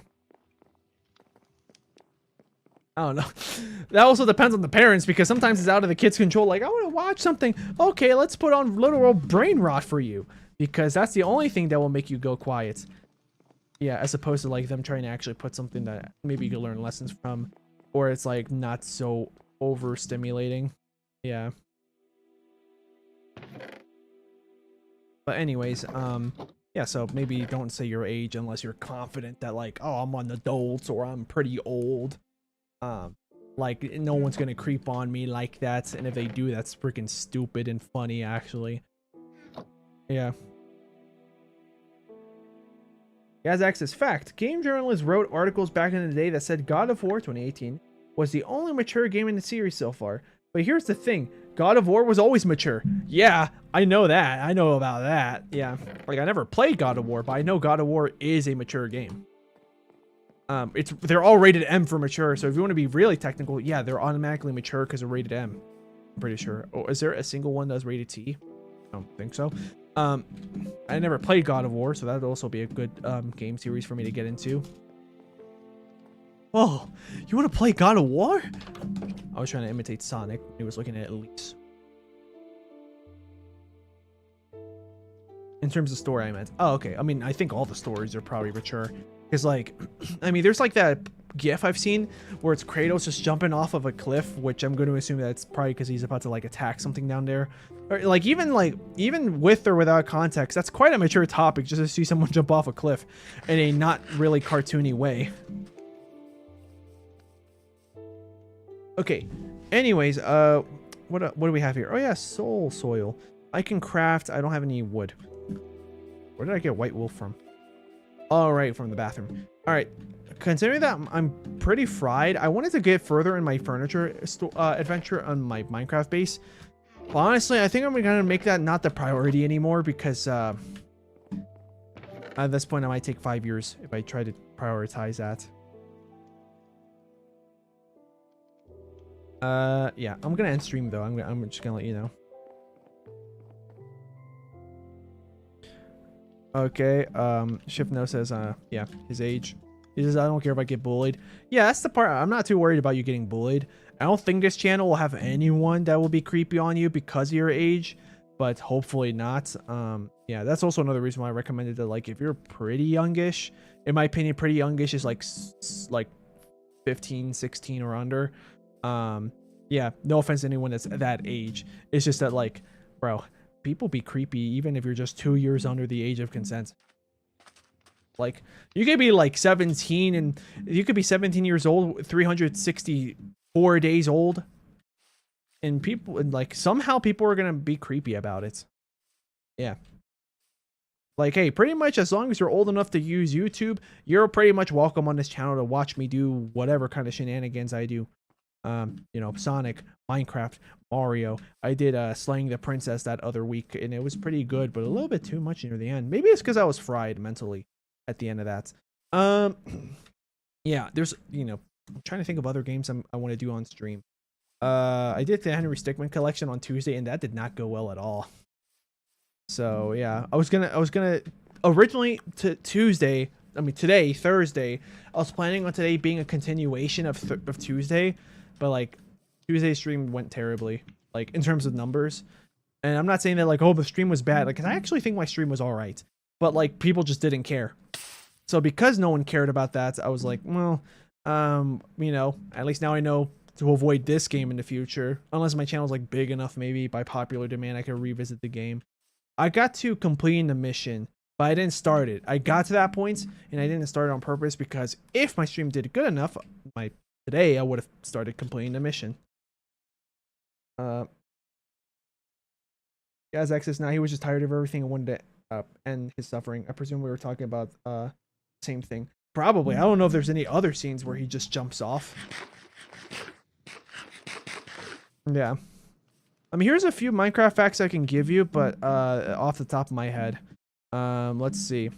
That also depends on the parents, because sometimes it's out of the kid's control. Like, I want to watch something. Okay, let's put on literal brain rot for you, because that's the only thing that will make you go quiet. Yeah, as opposed to like them trying to actually put something that maybe you can learn lessons from, or it's like not so overstimulating. Yeah. But anyways, yeah, so maybe don't say your age unless you're confident that like, oh, I'm an adult or I'm pretty old. Like, no one's gonna creep on me like that, and if they do, that's freaking stupid and funny, actually. Yeah. Gazak says, fact, game journalists wrote articles back in the day that said God of War 2018 was the only mature game in the series so far. But here's the thing, God of War was always mature. Yeah, I know that. I know about that. Yeah. Like, I never played God of War, but I know God of War is a mature game. They're all rated M for mature, so if you want to be really technical, yeah, they're automatically mature because they're rated M. I'm pretty sure. Oh, is there a single one that's rated T? I don't think so. I never played God of War, so that'd also be a good game series for me to get into. Oh, you want to play God of War? I was trying to imitate Sonic when he was looking at Elise. In terms of story, I meant. Oh, okay. I mean, I think all the stories are probably mature. Because, like, I mean, there's like that GIF I've seen where it's Kratos just jumping off of a cliff, which I'm going to assume that's probably because he's about to like attack something down there. Or like even with or without context, that's quite a mature topic just to see someone jump off a cliff in a not really cartoony way. Okay. Anyways, what do we have here? Oh yeah, soul soil. I can craft. I don't have any wood. Where did I get white wool from? All right, from the bathroom. All right, considering that I'm pretty fried, I wanted to get further in my furniture adventure on my Minecraft base. But honestly, I think I'm gonna make that not the priority anymore, because at this point I might take 5 years if I try to prioritize that. Yeah, I'm gonna end stream though. I'm just gonna let you know. Okay, Shift No says, yeah, his age. He says, I don't care if I get bullied. Yeah, that's the part. I'm not too worried about you getting bullied. I don't think this channel will have anyone that will be creepy on you because of your age, but hopefully not. Yeah, that's also another reason why I recommended that, like, if you're pretty youngish, in my opinion, pretty youngish is like 15, 16 or under. Yeah, no offense to anyone that's that age. It's just that, like, bro, people be creepy even if you're just 2 years under the age of consent. Like, you could be like 17 and you could be 17 years old, 364 days old, and people, and like, somehow people are gonna be creepy about it. Yeah. Like, hey, pretty much as long as you're old enough to use YouTube, you're pretty much welcome on this channel to watch me do whatever kind of shenanigans I do. You know, Sonic, Minecraft, Mario. I did Slaying the Princess that other week, and it was pretty good, but a little bit too much near the end. Maybe it's because I was fried mentally at the end of that. Yeah, there's, you know, I'm trying to think of other games I want to do on stream. I did the Henry Stickmin collection on Tuesday, and that did not go well at all. So yeah, I was gonna originally Tuesday. I mean, today, Thursday. I was planning on today being a continuation of Tuesday, but like Tuesday's stream went terribly. like in terms of numbers. And I'm not saying that like, oh, the stream was bad. Like, 'cause I actually think my stream was all right, but like people just didn't care. So because no one cared about that, I was like, well, you know, at least now I know to avoid this game in the future. Unless my channel's like big enough, maybe by popular demand, I could revisit the game. I got to completing the mission, but I didn't start it. I got to that point and I didn't start it on purpose because if my stream did good enough, today I would have started completing the mission. As Exis now, he was just tired of everything and wanted to end his suffering. I presume we were talking about same thing. Probably. I don't know if there's any other scenes where he just jumps off. Yeah. I mean, here's a few Minecraft facts I can give you, but off the top of my head. Let's see.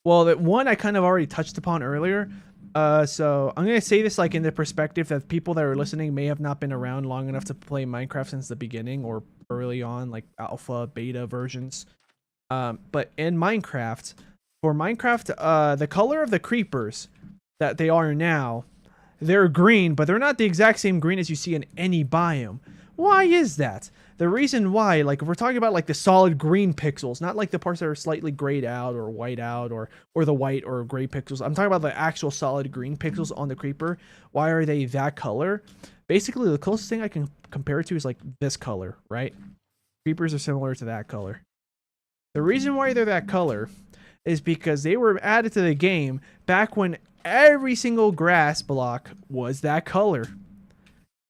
Well, that one I kind of already touched upon earlier. So I'm gonna say this like in the perspective that people that are listening may have not been around long enough to play Minecraft since the beginning or early on, like alpha, beta versions. But in Minecraft, for Minecraft, the color of the creepers that they are now, they're green, but they're not the exact same green as you see in any biome. Why is that? The reason why, like if we're talking about like the solid green pixels, not like the parts that are slightly grayed out or white out or the white or gray pixels. I'm talking about the actual solid green pixels on the creeper. Why are they that color? Basically, the closest thing I can compare it to is like this color, right? Creepers are similar to that color. The reason why they're that color is because they were added to the game back when every single grass block was that color.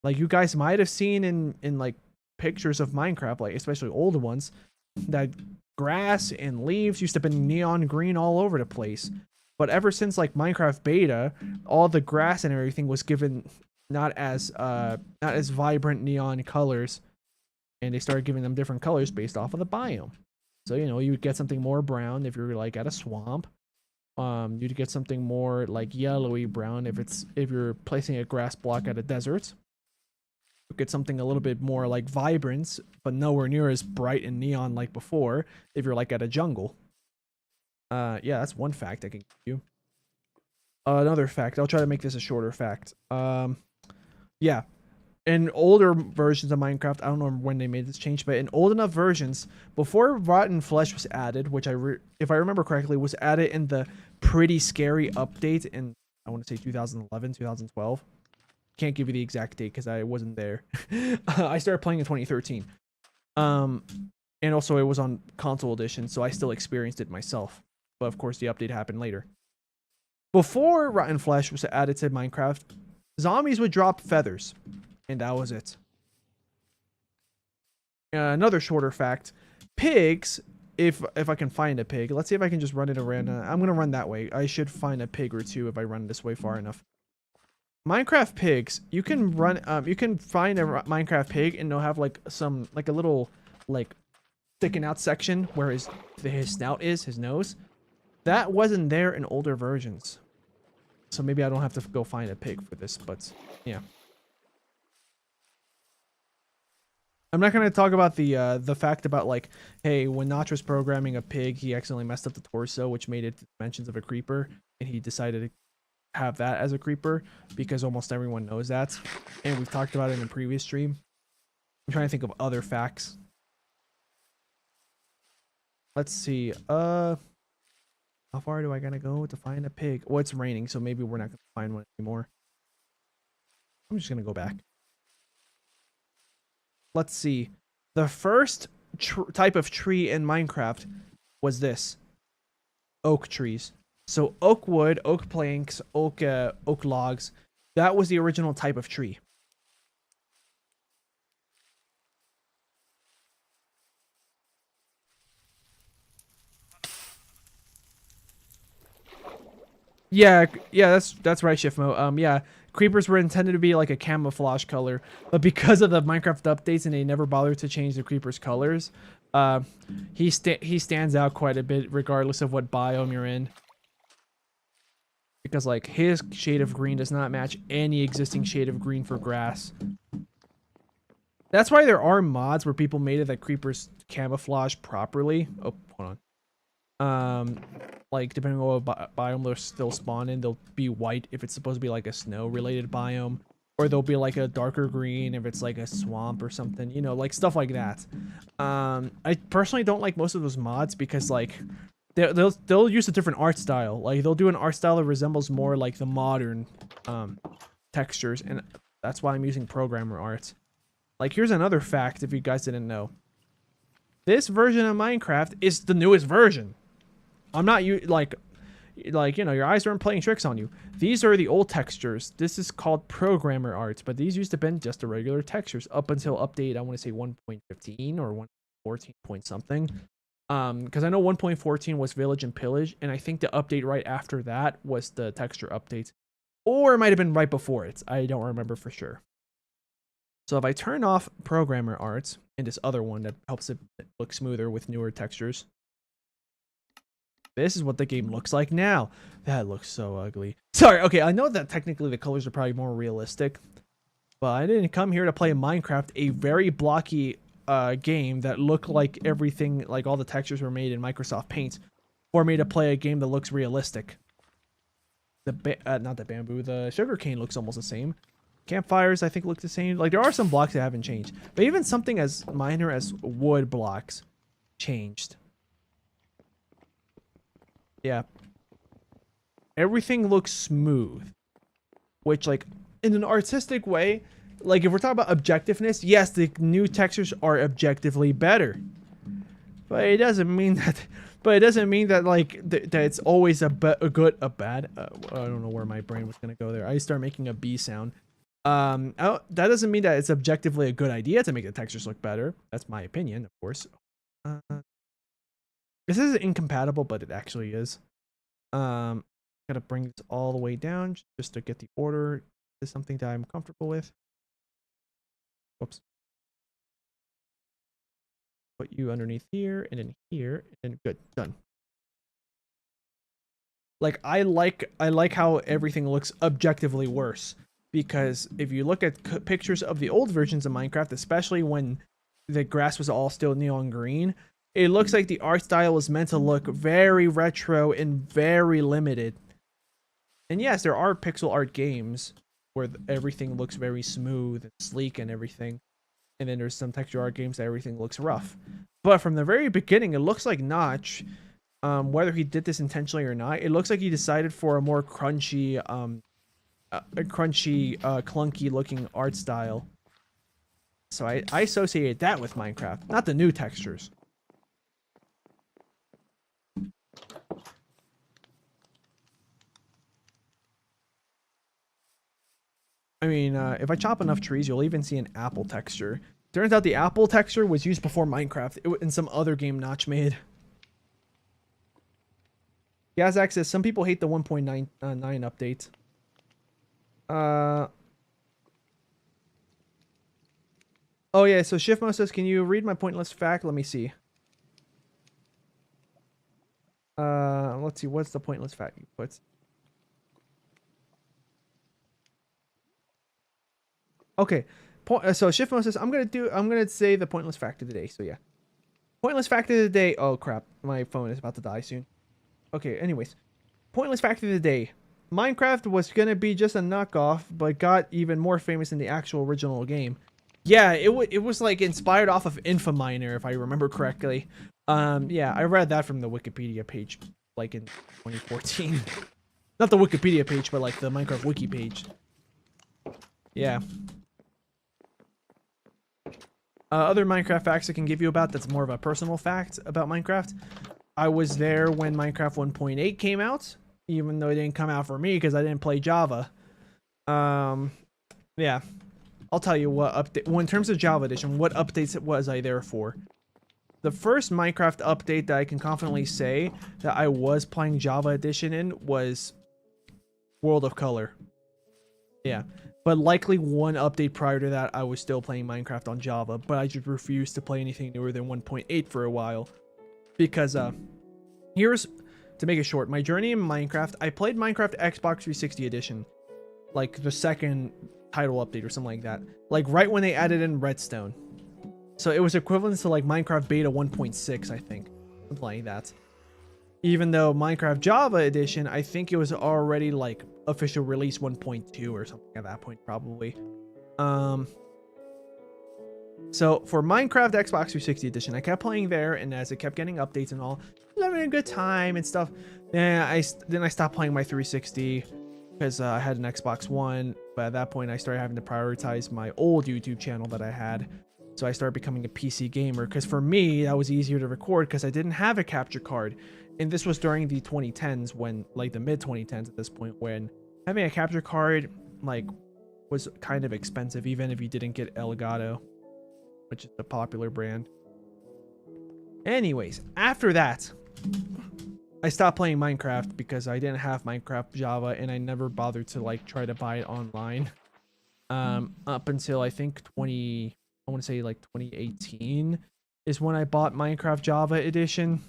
Like you guys might have seen in like pictures of Minecraft, like especially older ones, that grass and leaves used to be neon green all over the place. But ever since like Minecraft beta, all the grass and everything was given not as vibrant neon colors, and they started giving them different colors based off of the biome. So you know, you would get something more brown if you're like at a swamp. You'd get something more like yellowy brown if you're placing a grass block at a desert. Get something a little bit more like vibrant, but nowhere near as bright and neon like before if you're like at a jungle. Yeah, that's one fact I can give you. Another fact, I'll try to make this a shorter fact. Yeah, in older versions of Minecraft, I don't know when they made this change, but in old enough versions, before rotten flesh was added, which if I remember correctly, was added in the pretty scary update in, I want to say 2011, 2012. Can't give you the exact date because I wasn't there. I started playing in 2013. And also it was on console edition, so I still experienced it myself. But of course the update happened later. Before Rotten Flesh was added to Minecraft, zombies would drop feathers. And that was it. Another shorter fact. Pigs, if I can find a pig. Let's see if I can just run it around. I'm going to run that way. I should find a pig or two if I run this way far enough. Minecraft pigs, you can run you can find a Minecraft pig and they'll have like some like a little like sticking out section where his snout is, his nose. That wasn't there in older versions. So maybe I don't have to go find a pig for this, but yeah. I'm not going to talk about the fact about like, hey, when Notch was programming a pig, he accidentally messed up the torso, which made it dimensions of a creeper, and he decided to have that as a creeper because almost everyone knows that, and we've talked about it in a previous stream. I'm trying to think of other facts. Let's see. How far do I gotta go to find a pig? Well, it's raining, so maybe we're not gonna find one anymore. I'm just gonna go back. Let's see. The first type of tree in Minecraft was this: oak trees. So oak wood, oak planks, oak logs, that was the original type of tree. Yeah, that's right, Shiftmo. Yeah, creepers were intended to be like a camouflage color, but because of the Minecraft updates and they never bothered to change the creepers' colors, he stands out quite a bit regardless of what biome you're in. Because like his shade of green does not match any existing shade of green for grass. That's why there are mods where people made it that creepers camouflage properly. Oh, hold on. Like depending on what biome they're still spawned in, they'll be white if it's supposed to be like a snow related biome, or there'll be like a darker green if it's like a swamp or something, you know, like stuff like that. I personally don't like most of those mods because like they'll use a different art style. Like they'll do an art style that resembles more like the modern textures, and that's why I'm using programmer art. Like here's another fact if you guys didn't know. This version of Minecraft is the newest version. I'm not like you know, your eyes aren't playing tricks on you. These are the old textures. This is called programmer art, but these used to be just the regular textures up until update, I want to say 1.15 or 1.14 point something. Because I know 1.14 was Village and Pillage, and I think the update right after that was the texture update. Or it might have been right before it. I don't remember for sure. So if I turn off programmer art and this other one that helps it look smoother with newer textures, this is what the game looks like now. That looks so ugly. Sorry, okay, I know that technically the colors are probably more realistic, but I didn't come here to play Minecraft, a very blocky game that looked like everything, like all the textures were made in Microsoft Paint, for me to play a game that looks realistic. Not the bamboo, the sugarcane looks almost the same. Campfires, I think, look the same. Like, there are some blocks that haven't changed, but even something as minor as wood blocks changed. Yeah. Everything looks smooth. Which, like, in an artistic way, like, if we're talking about objectiveness, yes, the new textures are objectively better. But it doesn't mean that, like, that it's always a bad. I don't know where my brain was going to go there. I start making a B sound. That doesn't mean that it's objectively a good idea to make the textures look better. That's my opinion, of course. This is incompatible, but it actually is. Gotta bring this all the way down just to get the order to something that I'm comfortable with. Whoops. Put you underneath here, and then here, and good, done. Like I like how everything looks objectively worse, because if you look at pictures of the old versions of Minecraft, especially when the grass was all still neon green, it looks like the art style is meant to look very retro and very limited. And yes, there are pixel art games where everything looks very smooth and sleek and everything. And then there's some texture art games that everything looks rough. But from the very beginning, it looks like Notch, whether he did this intentionally or not, it looks like he decided for a more crunchy, clunky looking art style. So I associate that with Minecraft, not the new textures. I mean, if I chop enough trees, you'll even see an apple texture. Turns out the apple texture was used before Minecraft in some other game Notch made. Gazak says, some people hate the 1.9 update. Oh yeah, so Shiftmo says, can you read my pointless fact? Let me see. Let's see, what's the pointless fact you put? Okay, so Shiftmo says, I'm gonna say the pointless fact of the day. So yeah, pointless fact of the day. Oh crap, my phone is about to die soon. Okay, anyways, pointless fact of the day. Minecraft was gonna be just a knockoff, but got even more famous in the actual original game. Yeah, it was like inspired off of Infominer, if I remember correctly. Yeah, I read that from the Wikipedia page, like in 2014. Not the Wikipedia page, but like the Minecraft wiki page. Yeah. Other Minecraft facts I can give you about that's more of a personal fact about Minecraft. I was there when Minecraft 1.8 came out, even though it didn't come out for me because I didn't play Java. Yeah. I'll tell you what update. Well, in terms of Java Edition, what updates was I there for? The first Minecraft update that I can confidently say that I was playing Java Edition in was World of Color. Yeah. But likely one update prior to that, I was still playing Minecraft on Java, but I just refused to play anything newer than 1.8 for a while. Because, here's, to make it short, my journey in Minecraft, I played Minecraft Xbox 360 Edition. Like, the second title update or something like that. Like, right when they added in Redstone. So it was equivalent to, like, Minecraft Beta 1.6, I think. Something like that. Even though Minecraft Java Edition, I think it was already, like, official release 1.2 or something at that point, probably. So for Minecraft Xbox 360 edition, I kept playing there, and as it kept getting updates and all, I was having a good time and stuff. Then I stopped playing my 360 because I had an Xbox One, but at that point I started having to prioritize my old YouTube channel that I had. So I started becoming a PC gamer, because for me that was easier to record because I didn't have a capture card. And this was during the 2010s, when, like, the mid 2010s at this point, when having a capture card like was kind of expensive, even if you didn't get Elgato, which is a popular brand. Anyways, after that, I stopped playing Minecraft because I didn't have Minecraft Java, and I never bothered to like try to buy it online. Up until I think I want to say like 2018 is when I bought Minecraft Java Edition.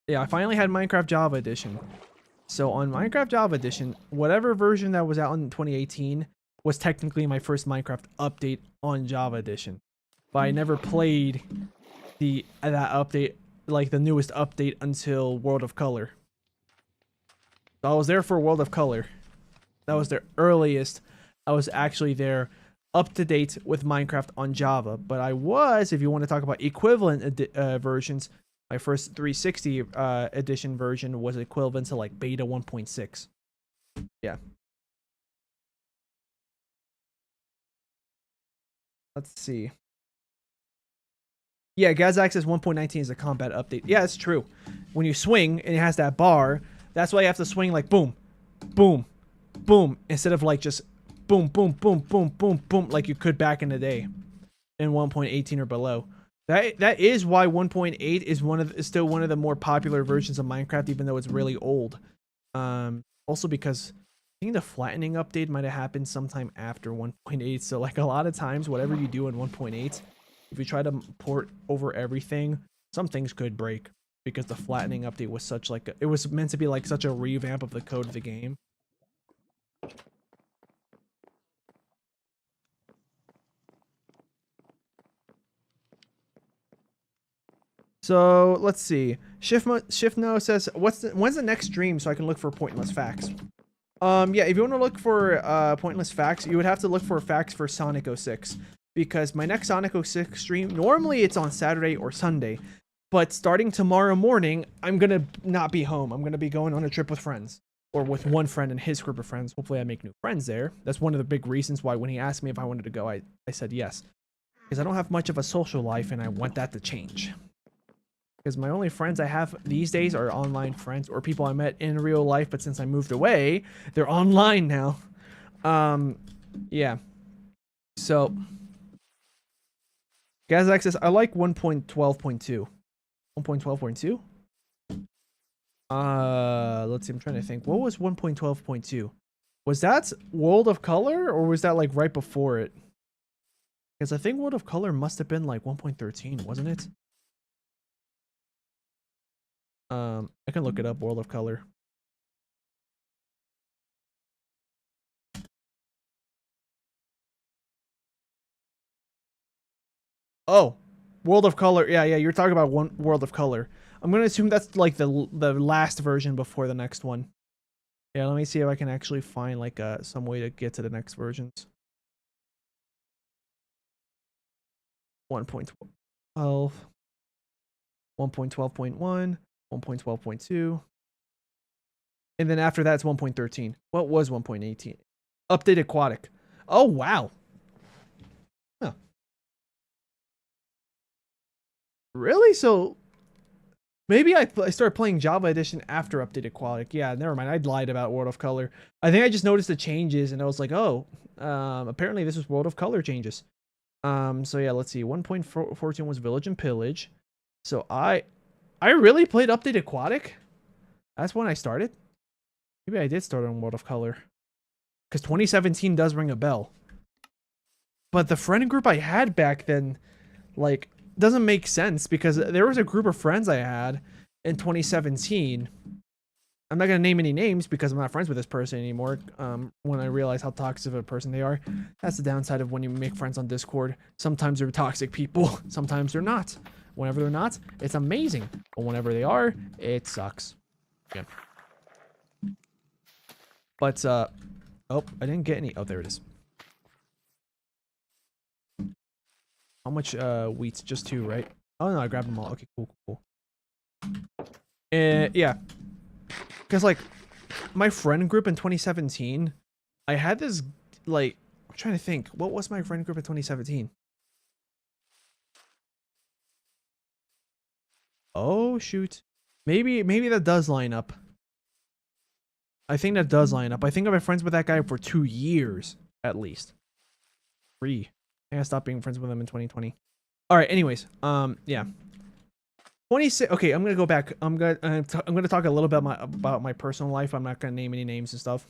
Yeah, I finally had Minecraft Java Edition. So on Minecraft Java Edition, whatever version that was out in 2018 was technically my first Minecraft update on Java Edition. But I never played that update, like the newest update, until World of Color. So I was there for World of Color. That was the earliest I was actually there, up to date with Minecraft on Java. But I was, if you want to talk about equivalent versions, my first 360 edition version was equivalent to like beta 1.6. Yeah. Let's see. Yeah, Gaz Access 1.19 is a combat update. Yeah, it's true. When you swing and it has that bar, that's why you have to swing like boom, boom, boom, instead of like just boom, boom, boom, boom, boom, boom, like you could back in the day in 1.18 or below. That is why 1.8 is still one of the more popular versions of Minecraft, even though it's really old. Also because I think the flattening update might have happened sometime after 1.8. So like a lot of times, whatever you do in 1.8, if you try to port over everything, some things could break because the flattening update was such like it was meant to be like such a revamp of the code of the game. So let's see. Shiftno says, when's the next stream so I can look for pointless facts? Yeah, if you want to look for pointless facts, you would have to look for facts for Sonic 06, because my next Sonic 06 stream, normally it's on Saturday or Sunday, but starting tomorrow morning, I'm gonna not be home. I'm gonna be going on a trip with friends, or with one friend and his group of friends. Hopefully I make new friends there. That's one of the big reasons why when he asked me if I wanted to go, I said yes, because I don't have much of a social life and I want that to change. Because my only friends I have these days are online friends or people I met in real life, but since I moved away, they're online now. Yeah. So, Gaz Access, I like 1.12.2. 1.12.2? Let's see, I'm trying to think. What was 1.12.2? Was that World of Color, or was that like right before it? Because I think World of Color must have been like 1.13, wasn't it? I can look it up, World of Color. Oh, World of Color. Yeah, you're talking about one World of Color. I'm going to assume that's like the last version before the next one. Yeah, let me see if I can actually find like some way to get to the next versions. 1.12, 1.12.1, 1.12.2. And then after that, it's 1.13. What was 1.18? Updated Aquatic. Oh, wow. Huh. Really? So maybe I started playing Java Edition after Updated Aquatic. Yeah, never mind. I lied about World of Color. I think I just noticed the changes and I was like, oh, apparently this was World of Color changes. So yeah, let's see. 1.14 was Village and Pillage. So I really played Updated Aquatic. That's when I started. Maybe I did start on World of Color. Because 2017 does ring a bell. But the friend group I had back then, like, doesn't make sense, because there was a group of friends I had in 2017. I'm not going to name any names because I'm not friends with this person anymore. When I realize how toxic of a person they are. That's the downside of when you make friends on Discord. Sometimes they're toxic people. Sometimes they're not. Whenever they're not, it's amazing. But whenever they are, it sucks. Yeah. But oh, I didn't get any. Oh, there it is. How much wheats? Just 2, right? Oh no, I grabbed them all. Okay, cool. Yeah, because like my friend group in 2017, I had this like, I'm trying to think, what was my friend group in 2017? Oh shoot, maybe that does line up. I think that does line up. I think I've been friends with that guy for 2 years at least. 3. I stopped being friends with him in 2020. All right. Anyways, yeah. 26. Okay, I'm gonna go back. I'm gonna talk a little bit about my personal life. I'm not gonna name any names and stuff.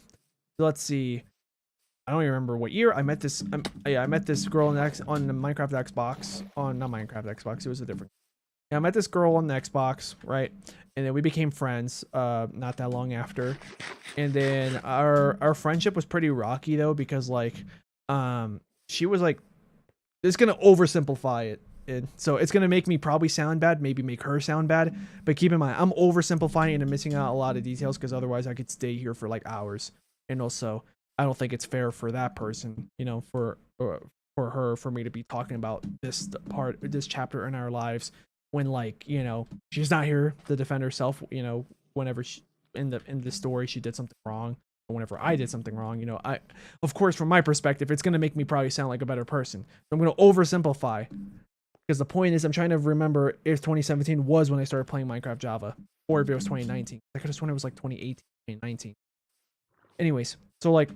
So let's see. I don't even remember what year I met this. Yeah, I met this girl on the Minecraft Xbox. On not Minecraft Xbox. It was a different. Yeah, I met this girl on the Xbox, right? And then we became friends. Not that long after. And then our friendship was pretty rocky though, because like, she was like, it's gonna oversimplify it. So it's gonna make me probably sound bad, maybe make her sound bad, but keep in mind I'm oversimplifying and missing out a lot of details, because otherwise I could stay here for like hours. And also I don't think it's fair for that person, you know, for me to be talking about this chapter in our lives when, like, you know, she's not here to defend herself, you know, whenever she in the story she did something wrong, or whenever I did something wrong, you know. Of course, from my perspective, it's gonna make me probably sound like a better person. So I'm gonna oversimplify. Because the point is, I'm trying to remember if 2017 was when I started playing Minecraft Java, or if it was 2019. I could have sworn it was like 2018, 2019. Anyways, so like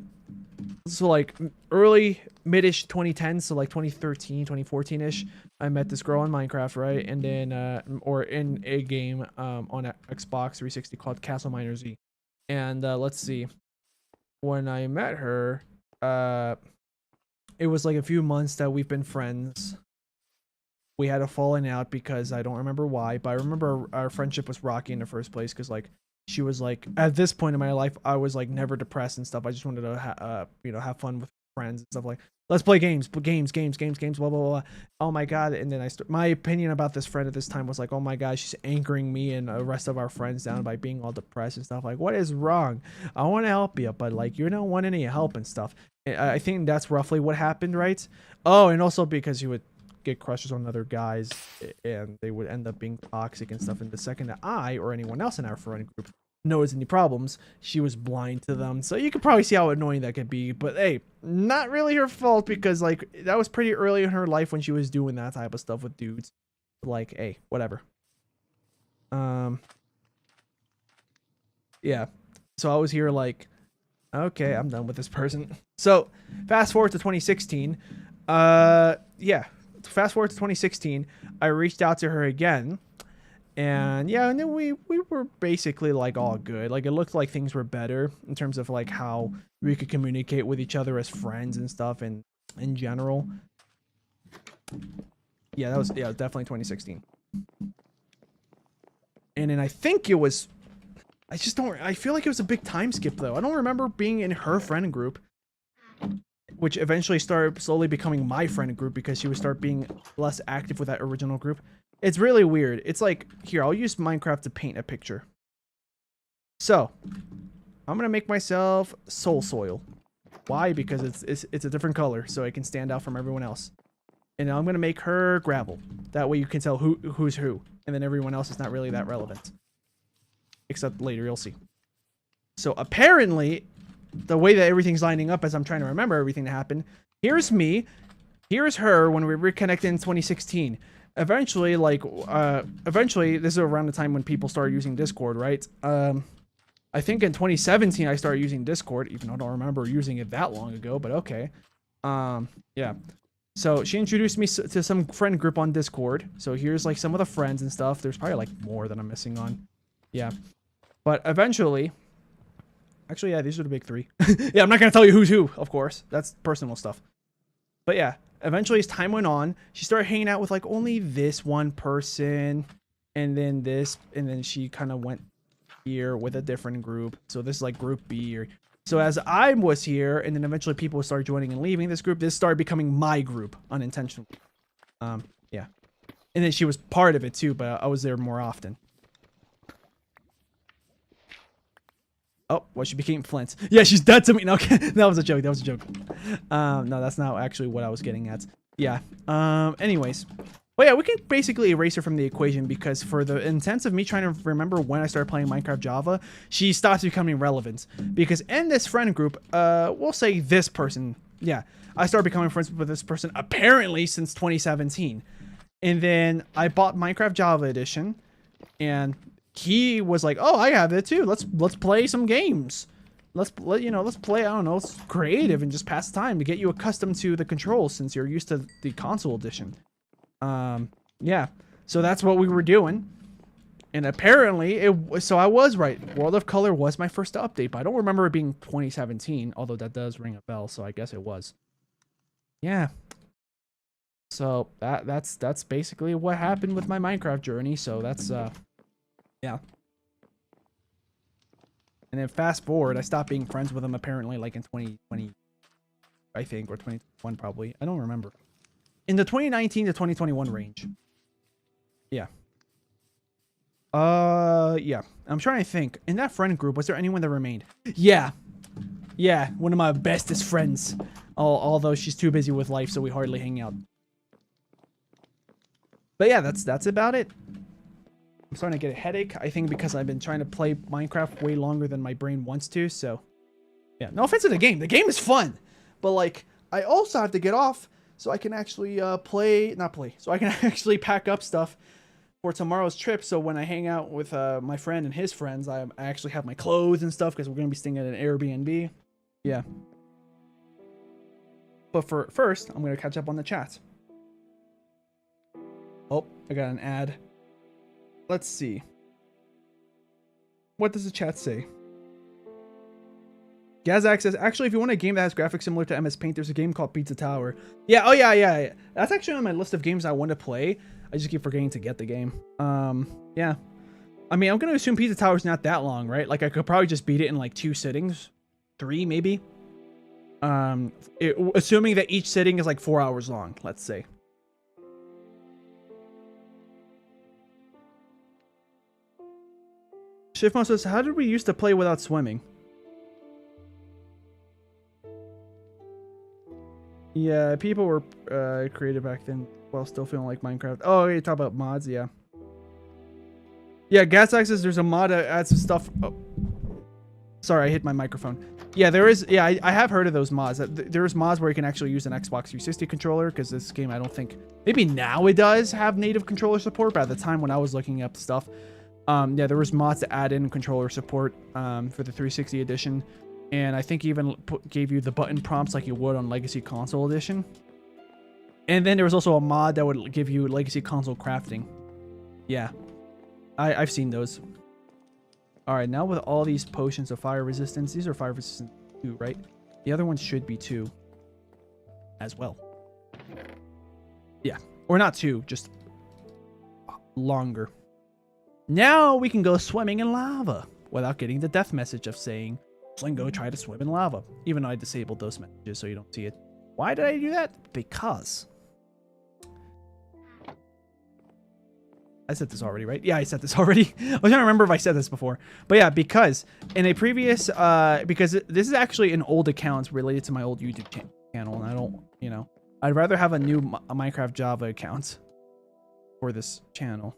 early, mid-ish 2010, so like 2013, 2014-ish, I met this girl on Minecraft, right? And then, or in a game on Xbox 360 called Castle Miner Z. And let's see, when I met her, it was like a few months that we've been friends. We had a falling out because I don't remember why, but I remember our friendship was rocky in the first place, because like she was like, at this point in my life, I was like never depressed and stuff. I just wanted to you know, have fun with friends and stuff, like, let's play games, blah blah blah. Oh my god. And then my opinion about this friend at this time was like, oh my god, she's anchoring me and the rest of our friends down by being all depressed and stuff. Like, what is wrong? I want to help you, but like, you don't want any help and stuff. I think that's roughly what happened, right? Oh, and also because you would get crushes on other guys and they would end up being toxic and stuff, and the second that I or anyone else in our friend group knows any problems, she was blind to them. So you can probably see how annoying that could be. But hey, not really her fault, because like that was pretty early in her life when she was doing that type of stuff with dudes. Like, hey, whatever. Yeah, so I was here like, okay, I'm done with this person. So fast forward to 2016. Yeah, fast forward to 2016, I reached out to her again, and yeah, and then we were basically like all good. Like, it looked like things were better in terms of like how we could communicate with each other as friends and stuff, and in general. Yeah, that was, yeah, definitely 2016. And then I think it was, I feel like it was a big time skip though. I don't remember being in her friend group, which eventually started slowly becoming my friend group, because she would start being less active with that original group. It's really weird. It's like, here, I'll use Minecraft to paint a picture. So I'm gonna make myself soul soil. Why? Because it's a different color, so it can stand out from everyone else. And I'm gonna make her gravel. That way you can tell who's who, and then everyone else is not really that relevant. Except later, you'll see. So apparently, the way that everything's lining up as I'm trying to remember everything that happened, here's me, here's her when we reconnected in 2016. Eventually, like, this is around the time when people started using Discord, right? I think in 2017 I started using Discord, even though I don't remember using it that long ago, but okay. Yeah. So she introduced me to some friend group on Discord. So here's like some of the friends and stuff. There's probably like more that I'm missing on. Yeah. But eventually, actually, yeah, these are the big 3. Yeah, I'm not going to tell you who's who, of course. That's personal stuff. But yeah, eventually as time went on, she started hanging out with like only this one person, and then this, and then she kind of went here with a different group. So this is like group B. So as I was here, and then eventually people started joining and leaving this group, this started becoming my group unintentionally. Yeah. And then she was part of it too, but I was there more often. Oh, well, she became Flint. Yeah, she's dead to me. No, okay. That was a joke. That was a joke. No, that's not actually what I was getting at. Yeah. Anyways. Well, yeah, we can basically erase her from the equation because for the intents of me trying to remember when I started playing Minecraft Java, she stops becoming relevant. Because in this friend group, we'll say this person. Yeah, I started becoming friends with this person apparently since 2017. And then I bought Minecraft Java Edition, and he was like, "Oh, I have it too. Let's play some games. Let's play, I don't know, it's creative and just pass time to get you accustomed to the controls since you're used to the console edition." Yeah, so that's what we were doing, and apparently so I was right. World of Color was my first update, but I don't remember it being 2017, although that does ring a bell, so I guess it was. Yeah, so that's basically what happened with my Minecraft journey. So that's yeah. And then fast forward, I stopped being friends with him apparently like in 2020, I think, or 2021 probably. I don't remember. In the 2019 to 2021 range. Yeah. Yeah. I'm trying to think. In that friend group, was there anyone that remained? Yeah. Yeah, one of my bestest friends. Although she's too busy with life, so we hardly hang out. But yeah, that's about it. I'm starting to get a headache, I think because I've been trying to play Minecraft way longer than my brain wants to, so... Yeah, no offense to the game. The game is fun. But, like, I also have to get off so I can actually so I can actually pack up stuff for tomorrow's trip. So when I hang out with my friend and his friends, I actually have my clothes and stuff because we're going to be staying at an Airbnb. Yeah. But first, I'm going to catch up on the chat. Oh, I got an ad. Let's see. What does the chat say? Gazak says, actually, if you want a game that has graphics similar to MS Paint, there's a game called Pizza Tower. Yeah, oh yeah. That's actually on my list of games I want to play. I just keep forgetting to get the game. Yeah. I mean, I'm going to assume Pizza Tower's not that long, right? Like, I could probably just beat it in, like, 2 sittings. 3, maybe? Assuming that each sitting is, like, 4 hours long, let's say. Shiftmo says, how did we used to play without swimming? Yeah, people were creative back then while still feeling like Minecraft. Oh, you talk about mods, yeah. Yeah, Gasax says there's a mod that adds some stuff. Oh. Sorry, I hit my microphone. Yeah, there is. Yeah, I have heard of those mods. There's mods where you can actually use an Xbox 360 controller because this game, I don't think... Maybe now it does have native controller support, but at the time when I was looking up stuff, yeah, there was mods to add in controller support for the 360 edition. And I think even gave you the button prompts like you would on Legacy Console Edition. And then there was also a mod that would give you Legacy Console crafting. Yeah. I've seen those. Alright, now with all these potions of fire resistance, these are fire resistant 2, right? The other ones should be 2 as well. Yeah. Or not 2, just longer. Now we can go swimming in lava without getting the death message of saying, Sleengo, try to swim in lava. Even though I disabled those messages so you don't see it. Why did I do that? Because I said this already, right? Yeah, I said this already. I was trying to remember if I said this before. But yeah, because in a previous, because this is actually an old account related to my old YouTube channel. And I don't, I'd rather have a new Minecraft Java account for this channel.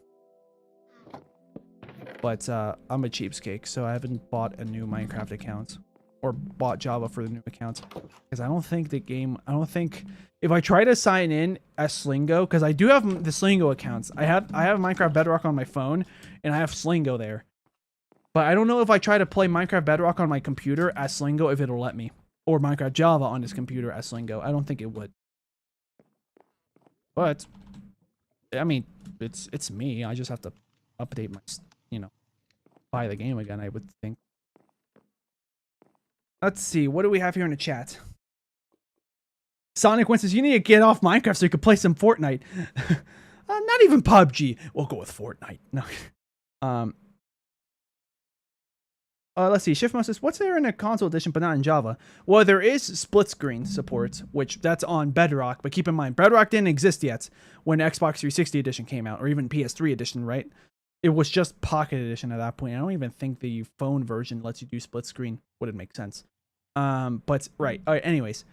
But I'm a cheapskate, so I haven't bought a new Minecraft account or bought Java for the new account because I don't think if I try to sign in as Sleengo, because I do have the Sleengo accounts. I have Minecraft Bedrock on my phone and I have Sleengo there. But I don't know if I try to play Minecraft Bedrock on my computer as Sleengo if it'll let me, or Minecraft Java on this computer as Sleengo. I don't think it would. But I mean, it's me. I just have to update my, buy the game again, I would think. Let's see, what do we have here in the chat? Sonic One says, you need to get off Minecraft so you can play some Fortnite. Not even PUBG. We'll go with Fortnite. No. Let's see, Shiftmo says, what's there in a console edition but not in Java? Well, there is split screen support, which that's on Bedrock, but keep in mind, Bedrock didn't exist yet when Xbox 360 edition came out, or even PS3 edition, right? it was just Pocket Edition at that point. I don't even think the phone version lets you do split screen. Wouldn't make sense. But right. All right. Anyways,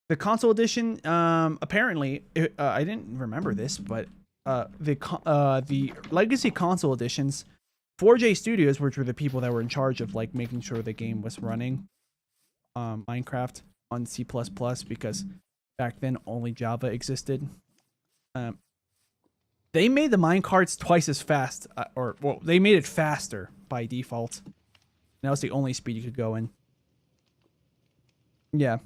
the console edition. Apparently, I didn't remember this, but the legacy console editions, 4J Studios, which were the people that were in charge of like making sure the game was running, Minecraft on C++, because back then only Java existed. They made the minecarts twice as fast, or well, they made it faster by default. And that was the only speed you could go in. Yeah.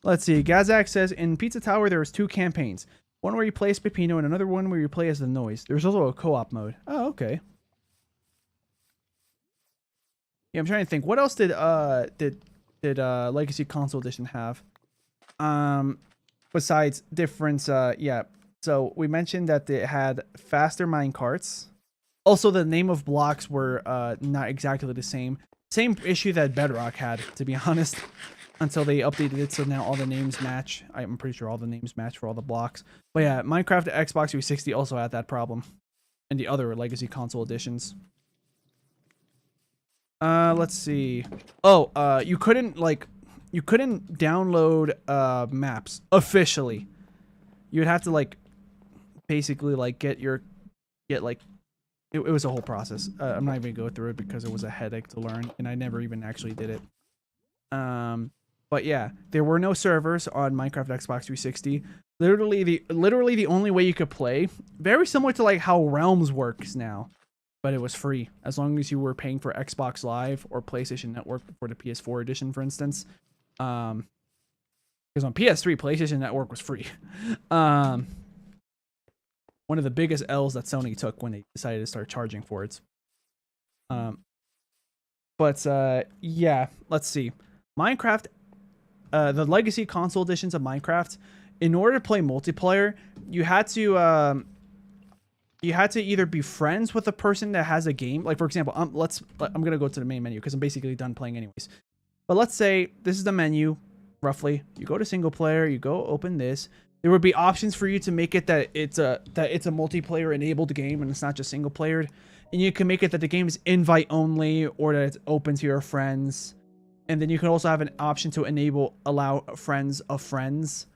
Let's see. Gazak says, in Pizza Tower, there was 2 campaigns. One where you play as Peppino and another one where you play as the Noise. There's also a co-op mode. Oh, okay. Yeah, I'm trying to think. What else did Legacy Console Edition have? Besides difference, yeah. So we mentioned that it had faster minecarts. Also, the name of blocks were not exactly the same. Same issue that Bedrock had, to be honest, until they updated it, so now all the names match. I'm pretty sure all the names match for all the blocks. But yeah, Minecraft Xbox 360 also had that problem, and the other Legacy Console editions. Let's see. Oh, you couldn't download maps officially. You'd have to like basically like get like it was a whole process. I'm not even gonna go through it because it was a headache to learn, and I never even actually did it. But yeah, there were no servers on Minecraft Xbox 360. Literally the only way you could play, very similar to like how Realms works now, but it was free as long as you were paying for Xbox Live or PlayStation Network for the PS4 edition, for instance. Because on PS3, PlayStation Network was free. One of the biggest L's that Sony took when they decided to start charging for it. Yeah, let's see. Minecraft, the Legacy Console editions of Minecraft, in order to play multiplayer, you had to either be friends with a person that has a game. Like, for example, I'm gonna go to the main menu because I'm basically done playing anyways. But let's say this is the menu, roughly. You go to single player, you go open this. There would be options for you to make it that it's a multiplayer enabled game and it's not just single player. And you can make it that the game is invite only or that it's open to your friends. And then you can also have an option to allow friends of friends.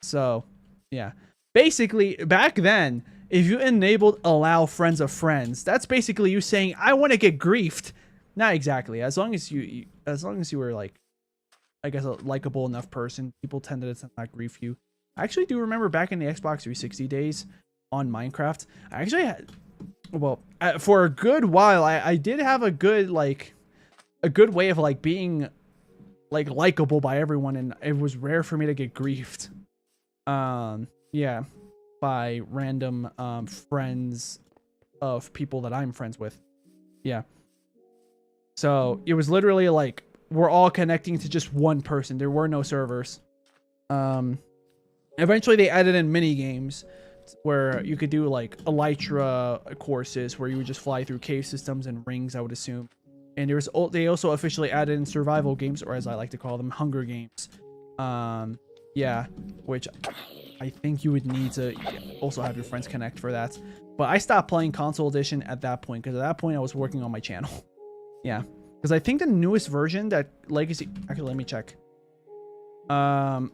So, yeah. Basically, back then, if you enabled allow friends of friends, that's basically you saying, I want to get griefed. Not exactly. As long as you were like, I guess, a likable enough person, people tended to not grief you. I actually do remember back in the Xbox 360 days on Minecraft, I actually had, well, for a good while, I did have a good way of like being like likable by everyone, and it was rare for me to get griefed. Yeah, by random friends of people that I'm friends with. Yeah. So it was literally like we're all connecting to just one person. There were no servers. Eventually they added in mini games where you could do like elytra courses where you would just fly through cave systems and rings, I would assume. And they also officially added in survival games, or as I like to call them, Hunger Games. Yeah, which I think you would need to also have your friends connect for that. But I stopped playing console edition at that point because at that point I was working on my channel. Yeah, because I think the newest version that Legacy, actually let me check. Minecraft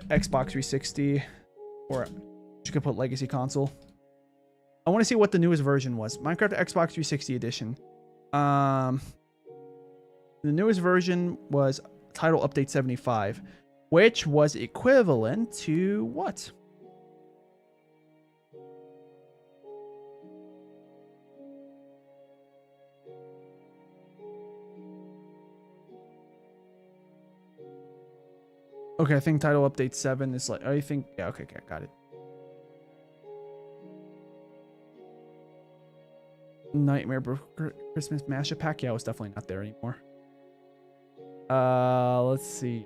Xbox 360, or you could put Legacy Console. I want to see what the newest version was. Minecraft Xbox 360 edition. The newest version was Title Update 75, which was equivalent to what? Okay, I think Title Update 7 is like, I think, yeah, okay, got it. Nightmare Christmas Mashup Pack? Yeah, it was definitely not there anymore. Let's see.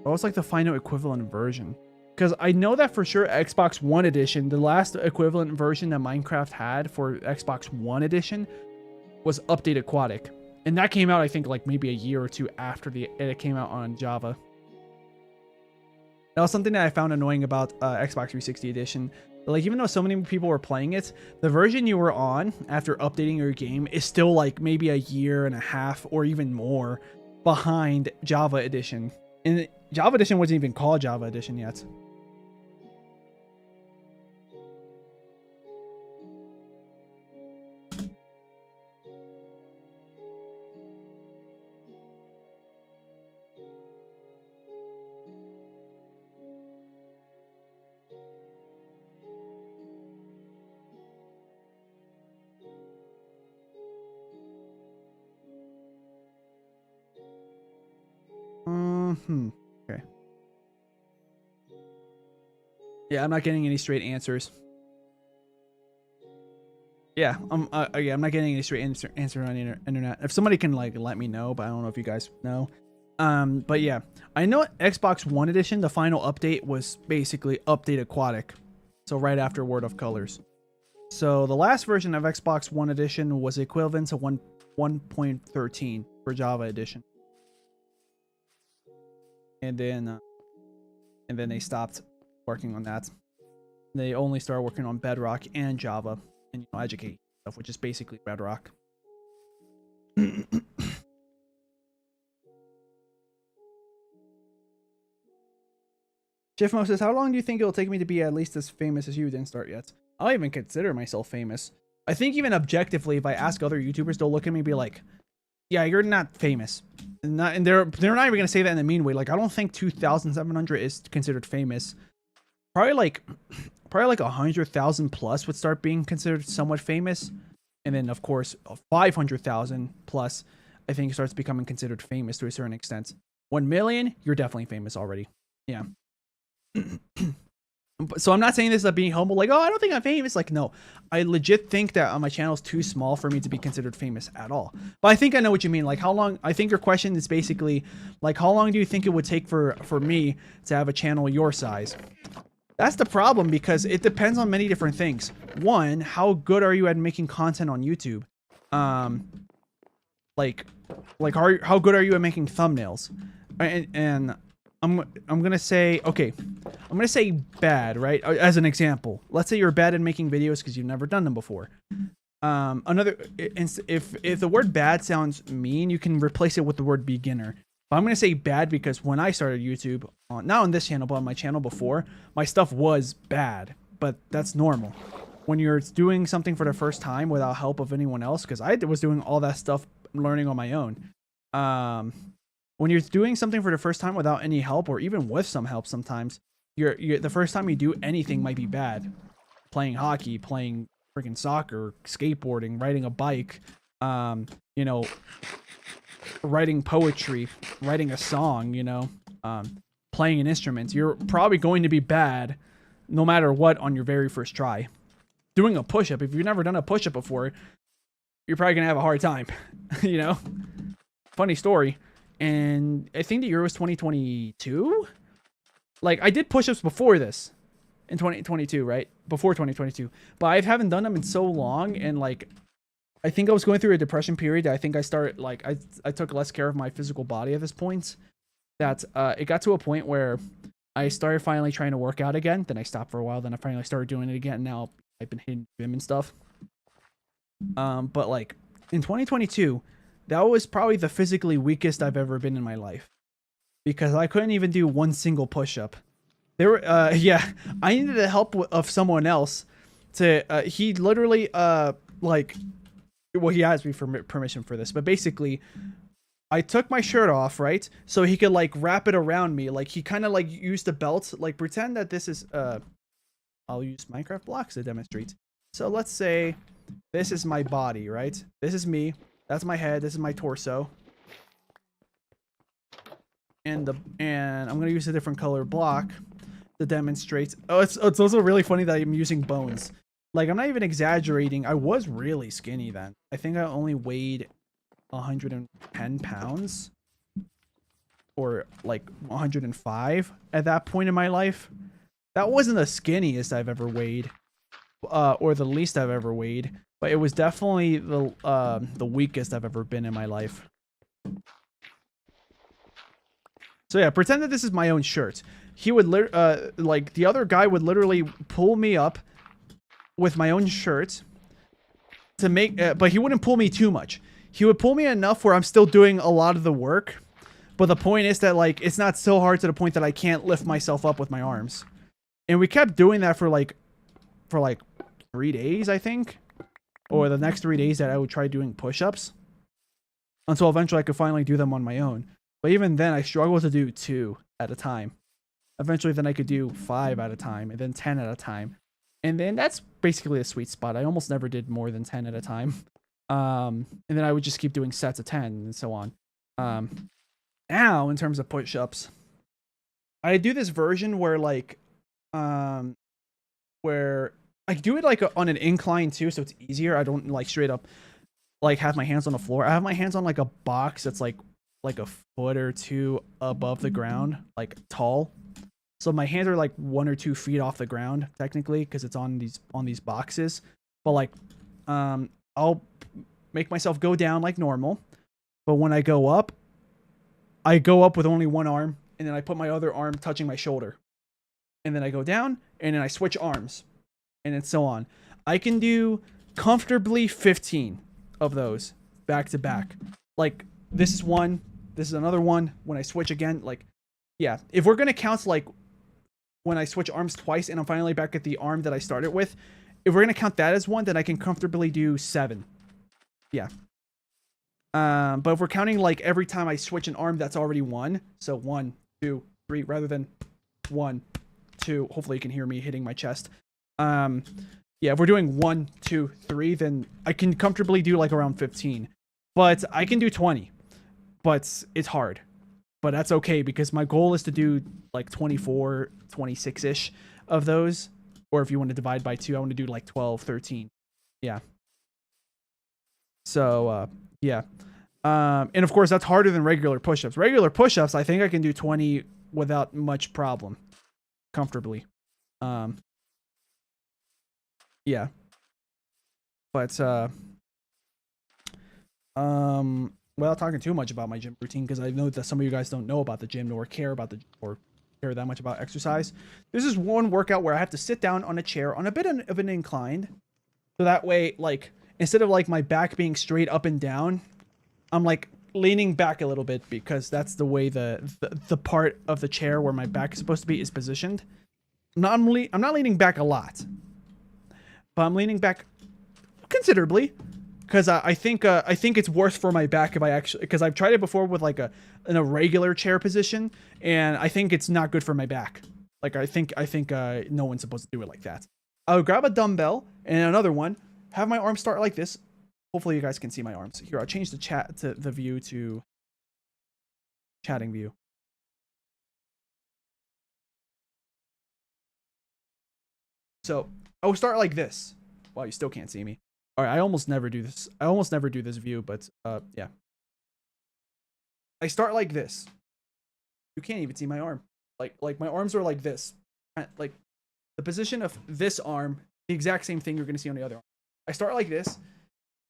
What was like the final equivalent version? Because I know that for sure Xbox One Edition, the last equivalent version that Minecraft had for Xbox One Edition was Update Aquatic. And that came out, I think, like maybe a year or two after it came out on Java. That was something that I found annoying about Xbox 360 edition. Like, even though so many people were playing it, the version you were on after updating your game is still like maybe a year and a half or even more behind Java edition. And Java edition wasn't even called Java edition yet. Okay. Yeah, I'm not getting any straight answers. Yeah, I'm not getting any straight answer on the internet. If somebody can like let me know, but I don't know if you guys know. But yeah, I know Xbox One edition, the final update was basically update ̶ᵒᵏ. So right after World of Colors. So the last version of Xbox One edition was equivalent to 1.13 for Java edition. And then they stopped working on that. They only started working on Bedrock and Java and Educate stuff, which is basically Bedrock. Jeffmo says, how long do you think it'll take me to be at least as famous as you? Didn't start yet. I don't even consider myself famous. I think even objectively, if I ask other YouTubers, they'll look at me and be like, yeah, you're not famous. And they're not even going to say that in a mean way. Like, I don't think 2,700 is considered famous. Probably like 100,000 plus would start being considered somewhat famous. And then, of course, 500,000 plus, I think starts becoming considered famous to a certain extent. 1 million, you're definitely famous already. Yeah. So I'm not saying this as being humble, like, oh, I don't think I'm famous. Like, no, I legit think that my channel is too small for me to be considered famous at all. But I think I know what you mean. Like, how long? I think your question is basically like, how long do you think it would take for me to have a channel your size? That's the problem, because it depends on many different things. One, how good are you at making content on YouTube? Like how good are you at making thumbnails? And I'm gonna say, okay, I'm gonna say bad, right? As an example, let's say you're bad at making videos because you've never done them before. If the word bad sounds mean, you can replace it with the word beginner. But I'm gonna say bad because when I started YouTube, not on this channel, but on my channel before, my stuff was bad. But that's normal. When you're doing something for the first time without help of anyone else, because I was doing all that stuff learning on my own. When you're doing something for the first time without any help, or even with some help sometimes, the first time you do anything might be bad. Playing hockey, playing freaking soccer, skateboarding, riding a bike, writing poetry, writing a song, playing an instrument. You're probably going to be bad no matter what on your very first try. Doing a push-up, if you've never done a push-up before, you're probably going to have a hard time, Funny story. And I think the year was 2022. Like, I did push-ups before this in 2022, right? Before 2022. But I haven't done them in so long. And like, I think I was going through a depression period. I think I started, like, I took less care of my physical body at this point. That it got to a point where I started finally trying to work out again. Then I stopped for a while. Then I finally started doing it again. Now I've been hitting the gym and stuff. But like, in 2022... that was probably the physically weakest I've ever been in my life, because I couldn't even do one single push-up. Yeah, I needed the help of someone else to, he literally, well, he asked me for permission for this, but basically, I took my shirt off, right? So he could, like, wrap it around me. Like, he kind of, like, used a belt. Like, pretend that this is, I'll use Minecraft blocks to demonstrate. So let's say this is my body, right? This is me. That's my head. This is my torso. And I'm gonna use a different color block to demonstrate. Oh, it's also really funny that I'm using bones. Like, I'm not even exaggerating. I was really skinny then. I think I only weighed 110 pounds. Or like 105 at that point in my life. That wasn't the skinniest I've ever weighed. Or the least I've ever weighed. But it was definitely the weakest I've ever been in my life. So yeah, pretend that this is my own shirt. He would like the other guy would literally pull me up with my own shirt to make, but he wouldn't pull me too much. He would pull me enough where I'm still doing a lot of the work. But the point is that like it's not so hard to the point that I can't lift myself up with my arms. And we kept doing that for like 3 days, I think. Or the next 3 days that I would try doing push-ups. Until eventually I could finally do them on my own. But even then, I struggled to do 2 at a time. Eventually, then I could do 5 at a time. And then 10 at a time. And then that's basically a sweet spot. I almost never did more than 10 at a time. And then I would just keep doing sets of 10 and so on. Now, in terms of push-ups, I do this version where like, where I do it like on an incline too, so it's easier. I don't like straight up like have my hands on the floor. I have my hands on like a box that's like a foot or 2 above the ground, like tall. So my hands are like 1 or 2 feet off the ground technically because it's on these boxes. But like, I'll make myself go down like normal. But when I go up with only one arm, and then I put my other arm touching my shoulder. And then I go down, and then I switch arms. And then so on. I can do comfortably 15 of those back to back. Like, this is one, this is another one. When I switch again, like, yeah. If we're going to count, like, when I switch arms twice, and I'm finally back at the arm that I started with, if we're going to count that as one, then I can comfortably do 7. Yeah. But if we're counting like every time I switch an arm, that's already 1. So 1, 2, 3, rather than 1, 2. Hopefully you can hear me hitting my chest. Yeah, if we're doing 1, 2, 3, then I can comfortably do like around 15. But I can do 20. But it's hard. But that's okay because my goal is to do like 24, 26-ish of those. Or if you want to divide by 2, I want to do like 12, 13. Yeah. So, yeah. And of course, that's harder than regular push-ups. Regular push-ups, I think I can do 20 without much problem. Comfortably. Yeah. But, without talking too much about my gym routine, because I know that some of you guys don't know about the gym nor care that much about exercise. This is one workout where I have to sit down on a chair on a bit of an incline. So that way, like, instead of like my back being straight up and down, I'm like leaning back a little bit because that's the way the part of the chair where my back is supposed to be is positioned. I'm not leaning back a lot, but I'm leaning back considerably because I think it's worse for my back if I actually, because I've tried it before with like in a regular chair position, and I think it's not good for my back. Like I think no one's supposed to do it like that. I'll grab a dumbbell and another one, have my arms start like this. Hopefully you guys can see my arms. Here, I'll change the view to chatting view. So I will start like this. Wow, you still can't see me. All right, I almost never do this. I almost never do this view, but yeah. I start like this. You can't even see my arm. Like my arms are like this. Like the position of this arm, the exact same thing you're gonna see on the other arm. I start like this.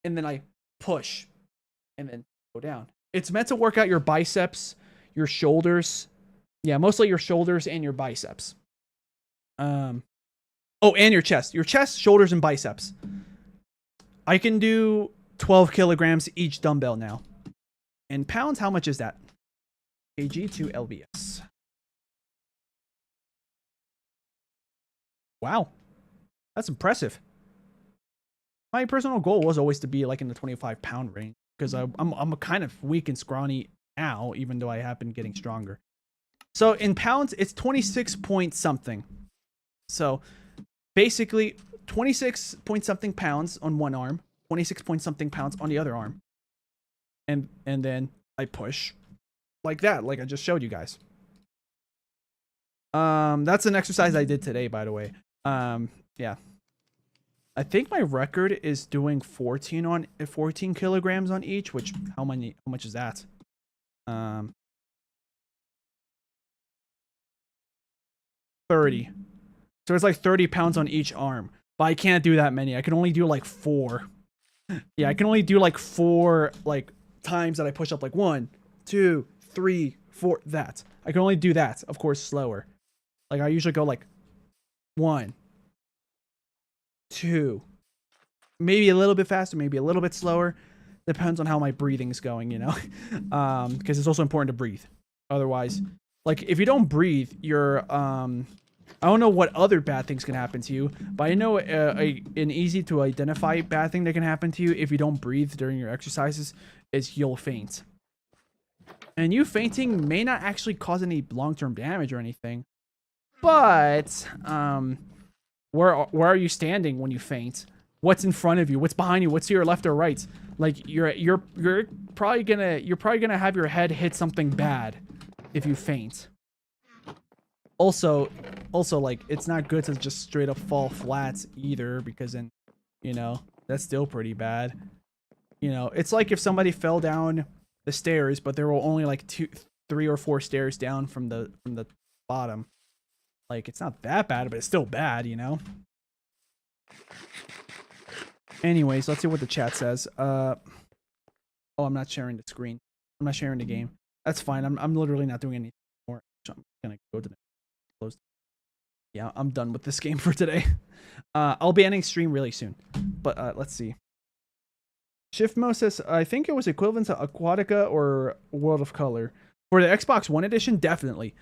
And then I push and then go down. It's meant to work out your biceps, your shoulders. Yeah, mostly your shoulders and your biceps. Oh, and your chest. Your chest, shoulders, and biceps. I can do 12 kilograms each dumbbell now. In pounds, how much is that? kg to lbs. Wow. That's impressive. My personal goal was always to be like in the 25-pound range because I'm kind of weak and scrawny now, even though I have been getting stronger. So in pounds, it's 26 point something. So basically 26 point something pounds on one arm, 26 point something pounds on the other arm. And then I push like that, like I just showed you guys. That's an exercise I did today, by the way. Yeah. I think my record is doing 14 kilograms on each, which how much is that? 30. So it's like 30 pounds on each arm. But I can't do that many. I can only do like 4 Yeah, I can only do like 4 like times that I push up, like 1, 2, 3, 4. That I can only do that, of course, slower. Like I usually go like 1, 2, maybe a little bit faster, maybe a little bit slower. Depends on how my breathing's going, you know. Because it's also important to breathe. Otherwise, like if you don't breathe, you're I don't know what other bad things can happen to you, but I know an easy to identify bad thing that can happen to you if you don't breathe during your exercises is you'll faint. And you fainting may not actually cause any long-term damage or anything, but where are you standing when you faint? What's in front of you? What's behind you? What's to your left or right? Like you're probably gonna have your head hit something bad if you faint. Also, like it's not good to just straight up fall flat either, because then, you know, that's still pretty bad. You know, it's like if somebody fell down the stairs, but there were only like 2, 3, or 4 stairs down from the bottom. Like it's not that bad, but it's still bad, you know. Anyways, let's see what the chat says. Oh, I'm not sharing the screen. I'm not sharing the game. That's fine. I'm literally not doing anything more. I'm gonna go to the close. Yeah, I'm done with this game for today. I'll be ending stream really soon. But let's see. Shiftmo says, I think it was equivalent to Aquatica or World of Color. For the Xbox One edition, definitely.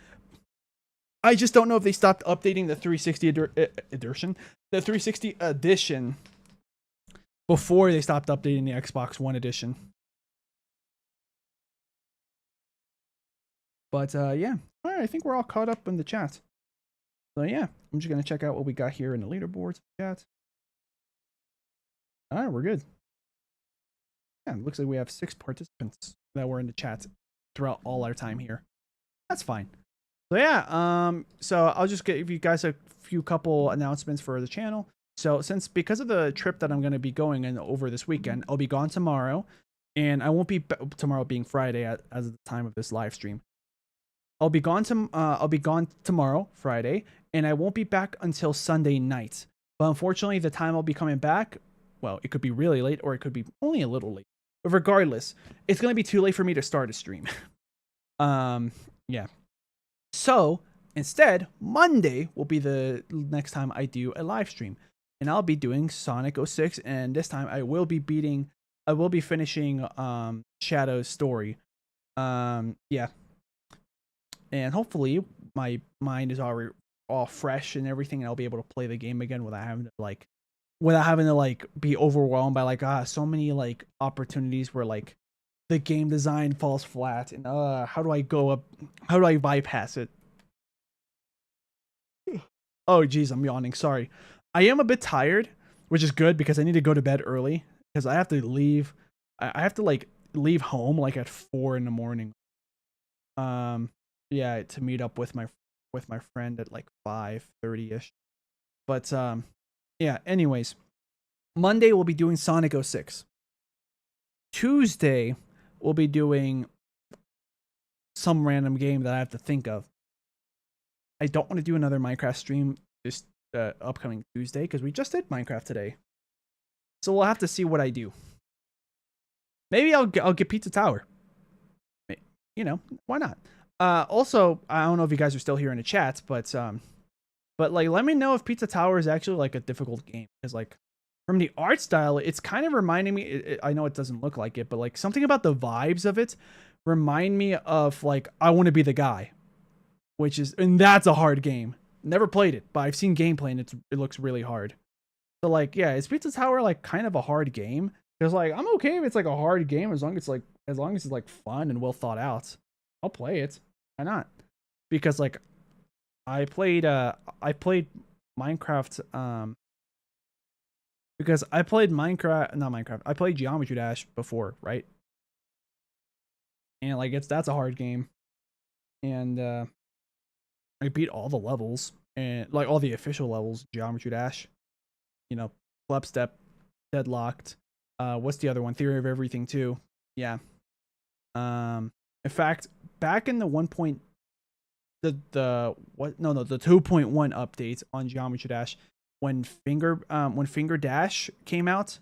I just don't know if they stopped updating the 360 edition. The 360 edition before they stopped updating the Xbox One edition. But yeah, all right, I think we're all caught up in the chat. So yeah, I'm just gonna check out what we got here in the leaderboards chat. All right, we're good. Yeah, it looks like we have 6 participants that were in the chat throughout all our time here. That's fine. So yeah, so I'll just give you guys a few couple announcements for the channel. So because of the trip that I'm going to be going in over this weekend, I'll be gone tomorrow, and I won't be tomorrow being Friday as the time of this live stream. I'll be gone tomorrow, Friday, and I won't be back until Sunday night. But unfortunately, the time I'll be coming back, well, it could be really late or it could be only a little late. But regardless, it's going to be too late for me to start a stream. Yeah. So instead, Monday will be the next time I do a live stream, and I'll be doing Sonic 06, and this time I will be finishing Shadow's story. Yeah. And hopefully my mind is already all fresh and everything, and I'll be able to play the game again without having to be overwhelmed by so many like opportunities where like the game design falls flat, and how do I bypass it? Oh geez, I'm yawning. Sorry. I am a bit tired, which is good because I need to go to bed early because I have to leave. I have to like leave home like at 4 in the morning. Yeah, to meet up with my friend at like 5:30ish. But yeah, anyways, Monday we'll be doing Sonic 06. Tuesday we'll be doing some random game that I have to think of. I don't want to do another Minecraft stream this upcoming Tuesday because we just did Minecraft today. So we'll have to see what I do. Maybe I'll get Pizza Tower. You know, why not? Also, I don't know if you guys are still here in the chat, but like let me know if Pizza Tower is actually like a difficult game, because like from the art style, it's kind of reminding me. I know it doesn't look like it, but like something about the vibes of it remind me of like I Want to Be the Guy, and that's a hard game. Never played it, but I've seen gameplay and it looks really hard. So like, yeah, is Pizza Tower like kind of a hard game? Because like I'm okay if it's like a hard game as long as it's like fun and well thought out. I'll play it. Why not? Because like I played Minecraft because I played I played Geometry Dash before, right? And like that's a hard game. And I beat all the levels and like all the official levels, Geometry Dash. You know, Club Step, Deadlocked. What's the other one? Theory of Everything too. Yeah. In fact, back in the 2.1 update on Geometry Dash, when Finger Dash came out,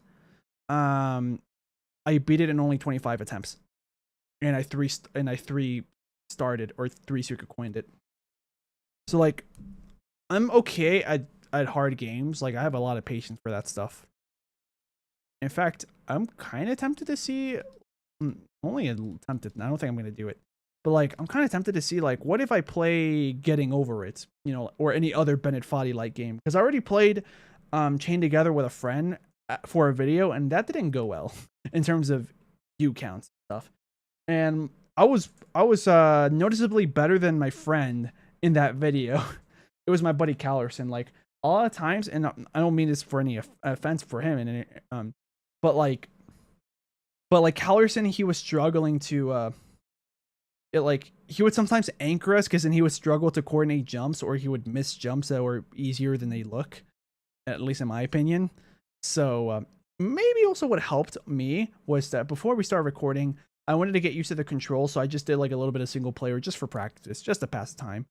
I beat it in only 25 attempts, and I three started or 3 secret coined it. So like, I'm okay at hard games. Like I have a lot of patience for that stuff. In fact, I'm kind of tempted to see. Only tempted. I don't think I'm gonna do it. But like, I'm kind of tempted to see like, what if I play Getting Over It, you know, or any other Bennett Foddy like game? Because I already played Chained Together with a friend for a video, and that didn't go well in terms of view counts and stuff. And I was noticeably better than my friend in that video. It was my buddy Callerson. Like a lot of times, and I don't mean this for any offense for him, and but like Callerson, he was struggling to he would sometimes anchor us because then he would struggle to coordinate jumps, or he would miss jumps that were easier than they look, at least in my opinion. So maybe also what helped me was that before we started recording, I wanted to get used to the controls, so I just did like a little bit of single player just for practice, just to pass time,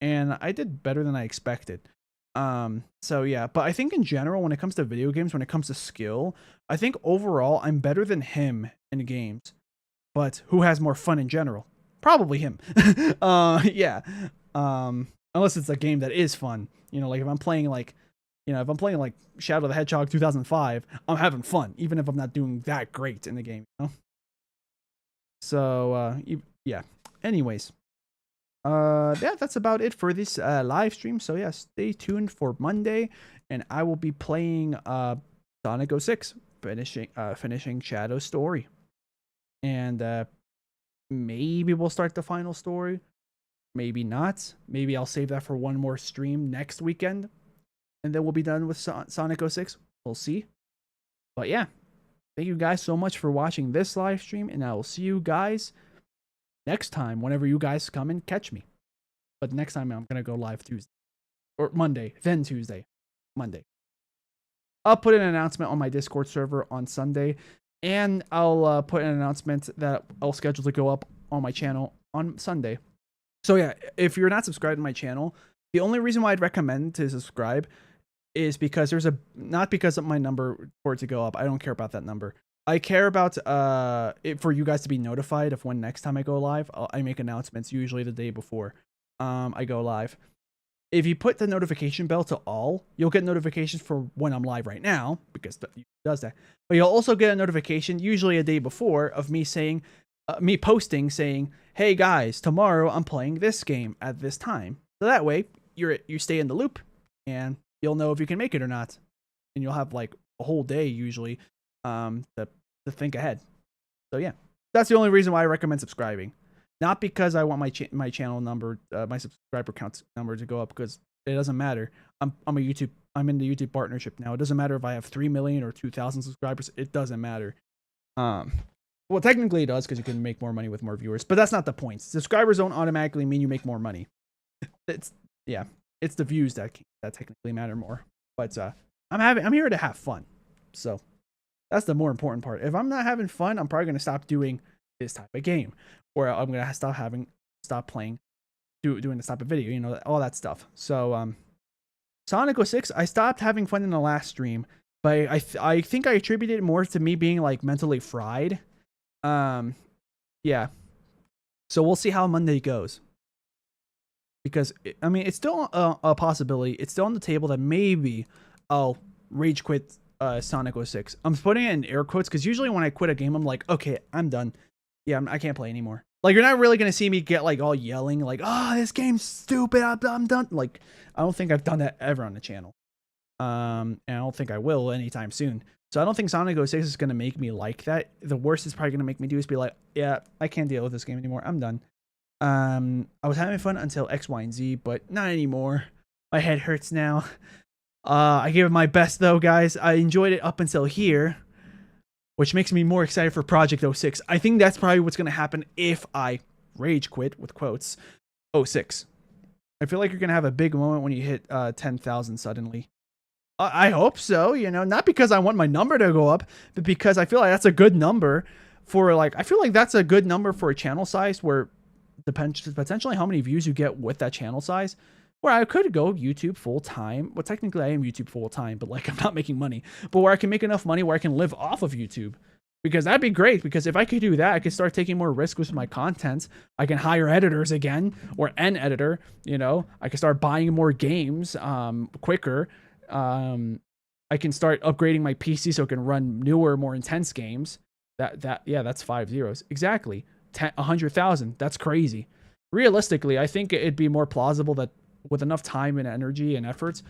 and I did better than I expected. So yeah, but I think in general, when it comes to video games, when it comes to skill, I think overall I'm better than him in games. But who has more fun in general? Probably him. Yeah. Unless it's a game that is fun. You know, like if I'm playing like Shadow the Hedgehog 2005, I'm having fun, even if I'm not doing that great in the game, you know? So, yeah. Anyways. Yeah, that's about it for this live stream. So yeah, stay tuned for Monday, and I will be playing Sonic 06, finishing Shadow's story. And maybe we'll start the final story. Maybe not. Maybe I'll save that for one more stream next weekend, and then we'll be done with Sonic 06. We'll see. But yeah, thank you guys so much for watching this live stream, and I will see you guys next time whenever you guys come and catch me. But next time I'm going to go live Tuesday. Or Monday, then Tuesday. Monday. I'll put an announcement on my Discord server on Sunday, and I'll put an announcement that I'll schedule to go up on my channel on Sunday. So yeah, if you're not subscribed to my channel, the only reason why I'd recommend to subscribe is because there's not because of my number for it to go up. I don't care about that number. I care about for you guys to be notified of when next time I go live. I make announcements usually the day before I go live. If you put the notification bell to all, you'll get notifications for when I'm live right now, because it does that. But you'll also get a notification usually a day before of me saying, me posting saying, "Hey guys, tomorrow I'm playing this game at this time." So that way you stay in the loop, and you'll know if you can make it or not, and you'll have like a whole day usually to think ahead. So yeah, that's the only reason why I recommend subscribing. Not because I want my channel number, my subscriber count number to go up, because it doesn't matter. I'm in the YouTube partnership now. It doesn't matter if I have 3 million or 2,000 subscribers. It doesn't matter. Well, technically it does, because you can make more money with more viewers, but that's not the point. Subscribers don't automatically mean you make more money. It's the views that technically matter more. But I'm here to have fun. So that's the more important part. If I'm not having fun, I'm probably gonna stop doing this type of game, or I'm gonna stop playing, doing this type of video, you know, all that stuff. So Sonic 06, I stopped having fun in the last stream, but I think I attributed it more to me being like mentally fried. Yeah. So we'll see how Monday goes, because I mean, it's still a possibility. It's still on the table that maybe I'll rage quit Sonic 06. I'm putting it in air quotes, because usually when I quit a game, I'm like, okay, I'm done. Yeah, I can't play anymore. Like, you're not really gonna see me get like all yelling like, "Oh, this game's stupid, I'm done." Like, I don't think I've done that ever on the channel. And I don't think I will anytime soon. So I don't think Sonic 06 is gonna make me like that. The worst it's probably gonna make me do is be like, "Yeah, I can't deal with this game anymore. I'm done." I was having fun until X, Y, and Z, but not anymore. My head hurts now. I gave it my best though, guys. I enjoyed it up until here, which makes me more excited for Project 06. I think that's probably what's going to happen if I rage quit, with quotes, 06. I feel like you're going to have a big moment when you hit 10,000 suddenly. I hope so, you know, not because I want my number to go up, but because I feel like that's a good number for I feel like that's a good number for a channel size, where potentially how many views you get with that channel size Or I could go YouTube full time. Well, technically I am YouTube full time, but like I'm not making money. But where I can make enough money where I can live off of YouTube. Because that'd be great. Because if I could do that, I could start taking more risks with my content. I can hire editors again, or an editor. You know, I can start buying more games quicker. I can start upgrading my PC so it can run newer, more intense games. Yeah, that's 5 zeros exactly. 100,000. That's crazy. Realistically, I think it'd be more plausible that with enough time and energy and efforts,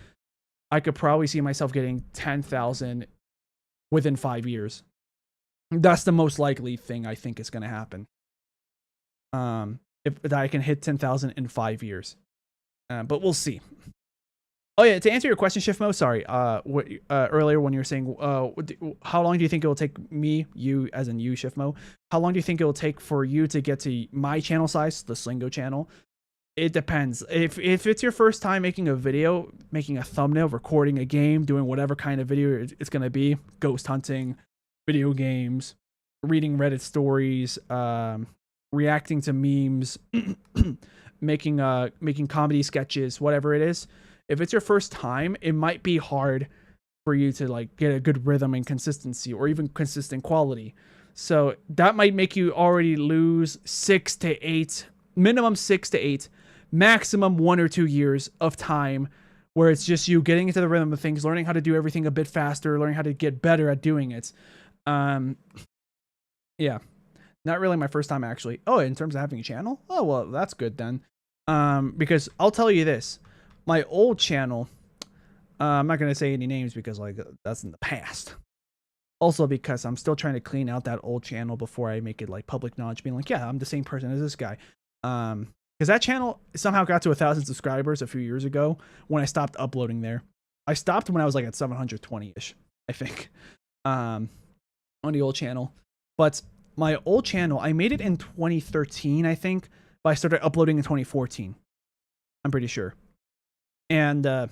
I could probably see myself getting 10,000 within 5 years. That's the most likely thing I think is going to happen. If that I can hit 10,000 in 5 years. But we'll see. Oh yeah, to answer your question, Shiftmo, sorry. Earlier when you were saying, how long do you think it will take me, you, as in you, Shiftmo? How long do you think it will take for you to get to my channel size, the Sleengo channel? It depends. If it's your first time making a video, making a thumbnail, recording a game, doing whatever kind of video it's gonna be, ghost hunting, video games, reading Reddit stories, reacting to memes, making comedy sketches, whatever it is. If it's your first time, it might be hard for you to like get a good rhythm and consistency, or even consistent quality. So that might make you already lose 6 to 8, minimum 6 to 8, maximum 1 or 2 years of time where it's just you getting into the rhythm of things, learning how to do everything a bit faster, learning how to get better at doing it. Yeah, not really my first time actually. Oh, in terms of having a channel? Oh, well, that's good then. Because I'll tell you this. My old channel, I'm not going to say any names because like that's in the past. Also because I'm still trying to clean out that old channel before I make it like public knowledge, being like, yeah, I'm the same person as this guy. Because that channel somehow got to 1,000 subscribers a few years ago when I stopped uploading there. I stopped when I was like at 720-ish, I think, on the old channel. But my old channel, I made it in 2013, I think, but I started uploading in 2014. I'm pretty sure. And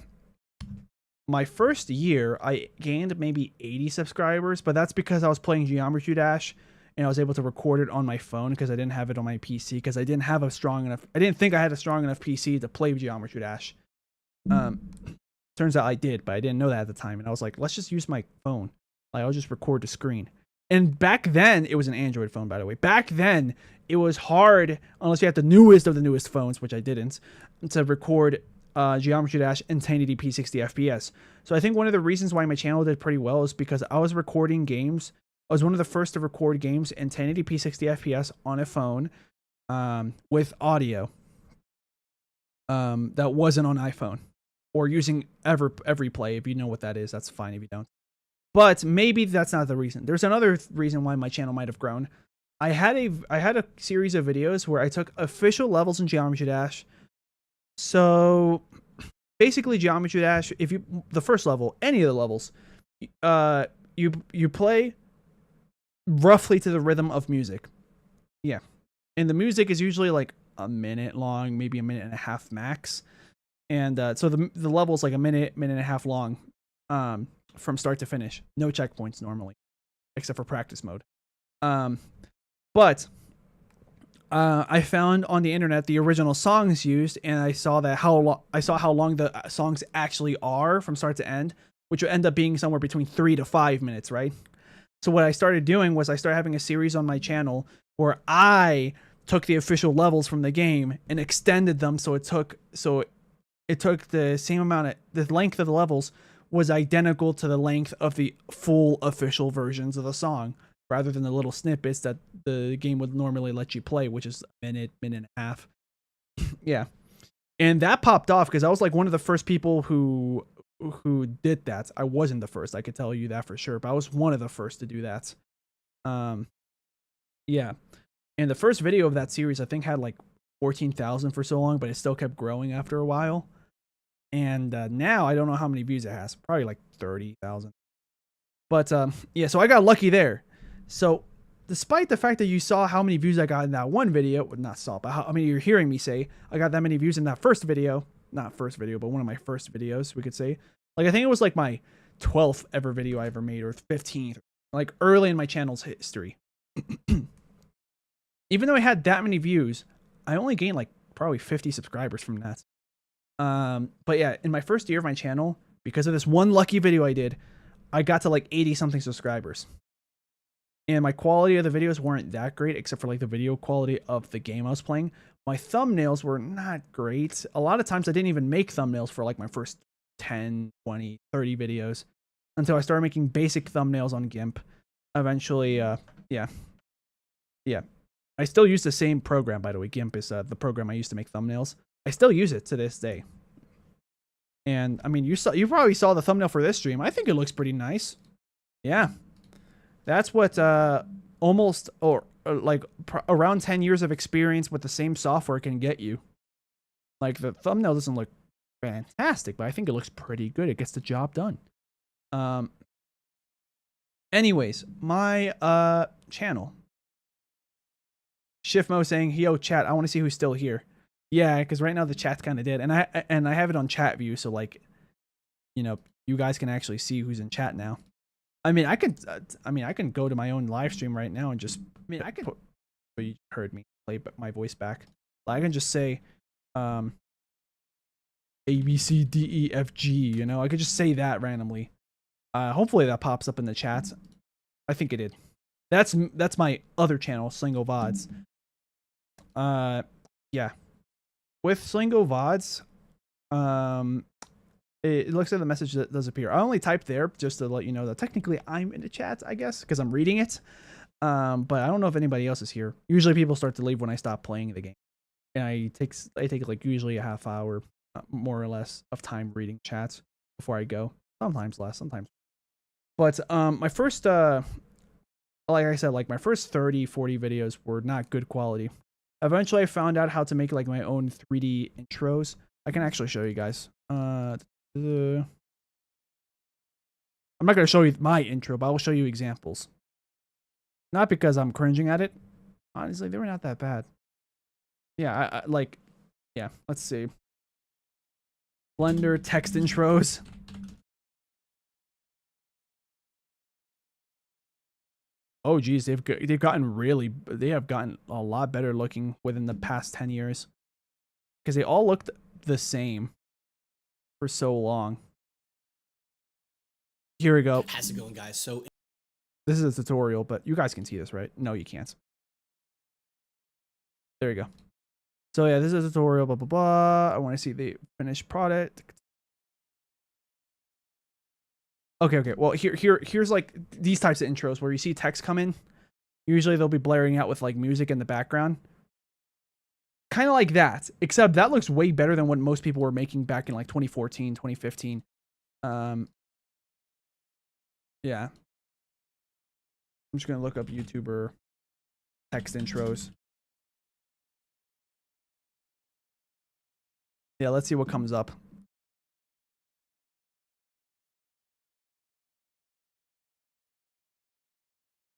my first year, I gained maybe 80 subscribers, but that's because I was playing Geometry Dash, and I was able to record it on my phone because I didn't have it on my PC because I didn't have a strong enough. I didn't think I had a strong enough PC to play Geometry Dash. Turns out I did, but I didn't know that at the time, and I was like, let's just use my phone. Like I'll just record the screen. And back then, it was an Android phone, by the way. Back then, it was hard, unless you had the newest of the newest phones, which I didn't, to record Geometry Dash in 1080p 60 FPS. So I think one of the reasons why my channel did pretty well is because I was recording games. I was one of the first to record games in 1080p 60 FPS on a phone with audio that wasn't on iPhone, or using Everyplay. If you know what that is, that's fine if you don't. But maybe that's not the reason. There's another reason why my channel might have grown. I had a series of videos where I took official levels in Geometry Dash. So basically Geometry Dash, if you the first level, any of the levels, you play roughly to the rhythm of music. Yeah. And the music is usually like a minute long, maybe a minute and a half max. And so the level is like a minute and a half long from start to finish. No checkpoints normally, except for practice mode. But I found on the internet the original songs used, and I saw how long the songs actually are from start to end, which would end up being somewhere between 3 to 5 minutes, right? So what I started doing was I started having a series on my channel where I took the official levels from the game and extended them so it took the same amount of the length of the levels was identical to the length of the full official versions of the song, rather than the little snippets that the game would normally let you play, which is a minute and a half. Yeah. And that popped off because I was like one of the first people who did that. I wasn't the first, I could tell you that for sure, but I was one of the first to do that. Yeah. And the first video of that series, I think, had like 14,000 for so long, but it still kept growing after a while. And now I don't know how many views it has. Probably like 30,000. But yeah, so I got lucky there. So despite the fact that you saw how many views I got in that one video, well, not saw, but I mean, you're hearing me say I got that many views in that first video, not first video, but one of my first videos, we could say. Like, I think it was like my 12th ever video I ever made, or 15th, like early in my channel's history. Even though I had that many views, I only gained like probably 50 subscribers from that. But yeah, in my first year of my channel, because of this one lucky video I did, I got to like 80 something subscribers. And my quality of the videos weren't that great, except for like the video quality of the game I was playing. My thumbnails were not great. A lot of times I didn't even make thumbnails for like my first 10, 20, 30 videos until I started making basic thumbnails on GIMP. Eventually, yeah. I still use the same program, by the way. GIMP is the program I used to make thumbnails. I still use it to this day. And I mean, you probably saw the thumbnail for this stream. I think it looks pretty nice. Yeah. That's what almost around 10 years of experience with the same software can get you. Like, the thumbnail doesn't look fantastic, but I think it looks pretty good. It gets the job done. Anyways, my channel. Shiftmo saying, "Yo, chat, I want to see who's still here." Yeah, because right now the chat's kind of dead, and I have it on chat view, so like, you know, you guys can actually see who's in chat now. I mean, I can go to my own live stream right now and just, you heard me play my voice back. I can just say, A B C D E F G. You know, I could just say that randomly. Hopefully that pops up in the chat. I think it did. That's my other channel, Sleengo VODs. Yeah. With Sleengo VODs, it looks like the message that does appear. I only typed there just to let you know that technically I'm in the chat, I guess, because I'm reading it. But I don't know if anybody else is here. Usually people start to leave when I stop playing the game. And I take like usually a half hour, more or less, of time reading chats before I go. Sometimes less, sometimes. But my first, like I said, like my first 30, 40 videos were not good quality. Eventually I found out how to make like my own 3D intros. I can actually show you guys. I'm not going to show you my intro, but I will show you examples. Not because I'm cringing at it. Honestly, they were not that bad. Yeah, yeah, let's see. Blender text intros. Oh geez, they have gotten a lot better looking within the past 10 years. Because they all looked the same for so long. Here we go. How's it going, guys? So this is a tutorial, but you guys can see this, right? No, you can't. There you go. So yeah, this is a tutorial, blah, blah, blah. I want to see the finished product. Okay. Well, here's like these types of intros where you see text come in. Usually they'll be blaring out with like music in the background. Kind of like that, except that looks way better than what most people were making back in like 2014, 2015. Yeah. I'm just going to look up YouTuber text intros. Yeah, let's see what comes up.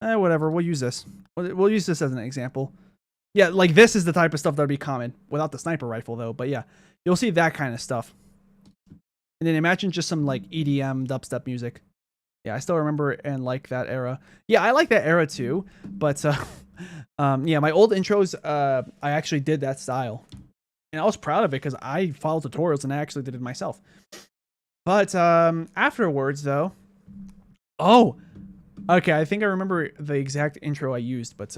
Whatever, we'll use this. We'll use this as an example. Yeah, like this is the type of stuff that would be common without the sniper rifle though, but yeah, you'll see that kind of stuff. And then imagine just some like EDM dubstep music. Yeah, I still remember and like that era. Yeah, I like that era too, but yeah, my old intros, I actually did that style. And I was proud of it because I followed tutorials and I actually did it myself. But afterwards though, oh, okay, I think I remember the exact intro I used, but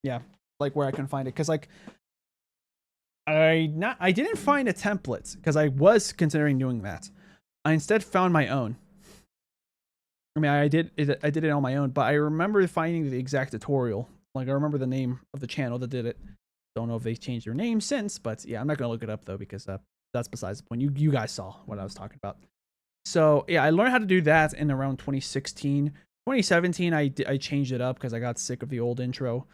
yeah, like where I can find it, because like I didn't find a template because I was considering doing that. I instead found my own. I mean, I did it on my own, but I remember finding the exact tutorial. Like I remember the name of the channel that did it. Don't know if they changed their name since, but yeah, I'm not gonna look it up though because that's besides the point. You guys saw what I was talking about. So yeah, I learned how to do that in around 2016. 2017, I changed it up because I got sick of the old intro.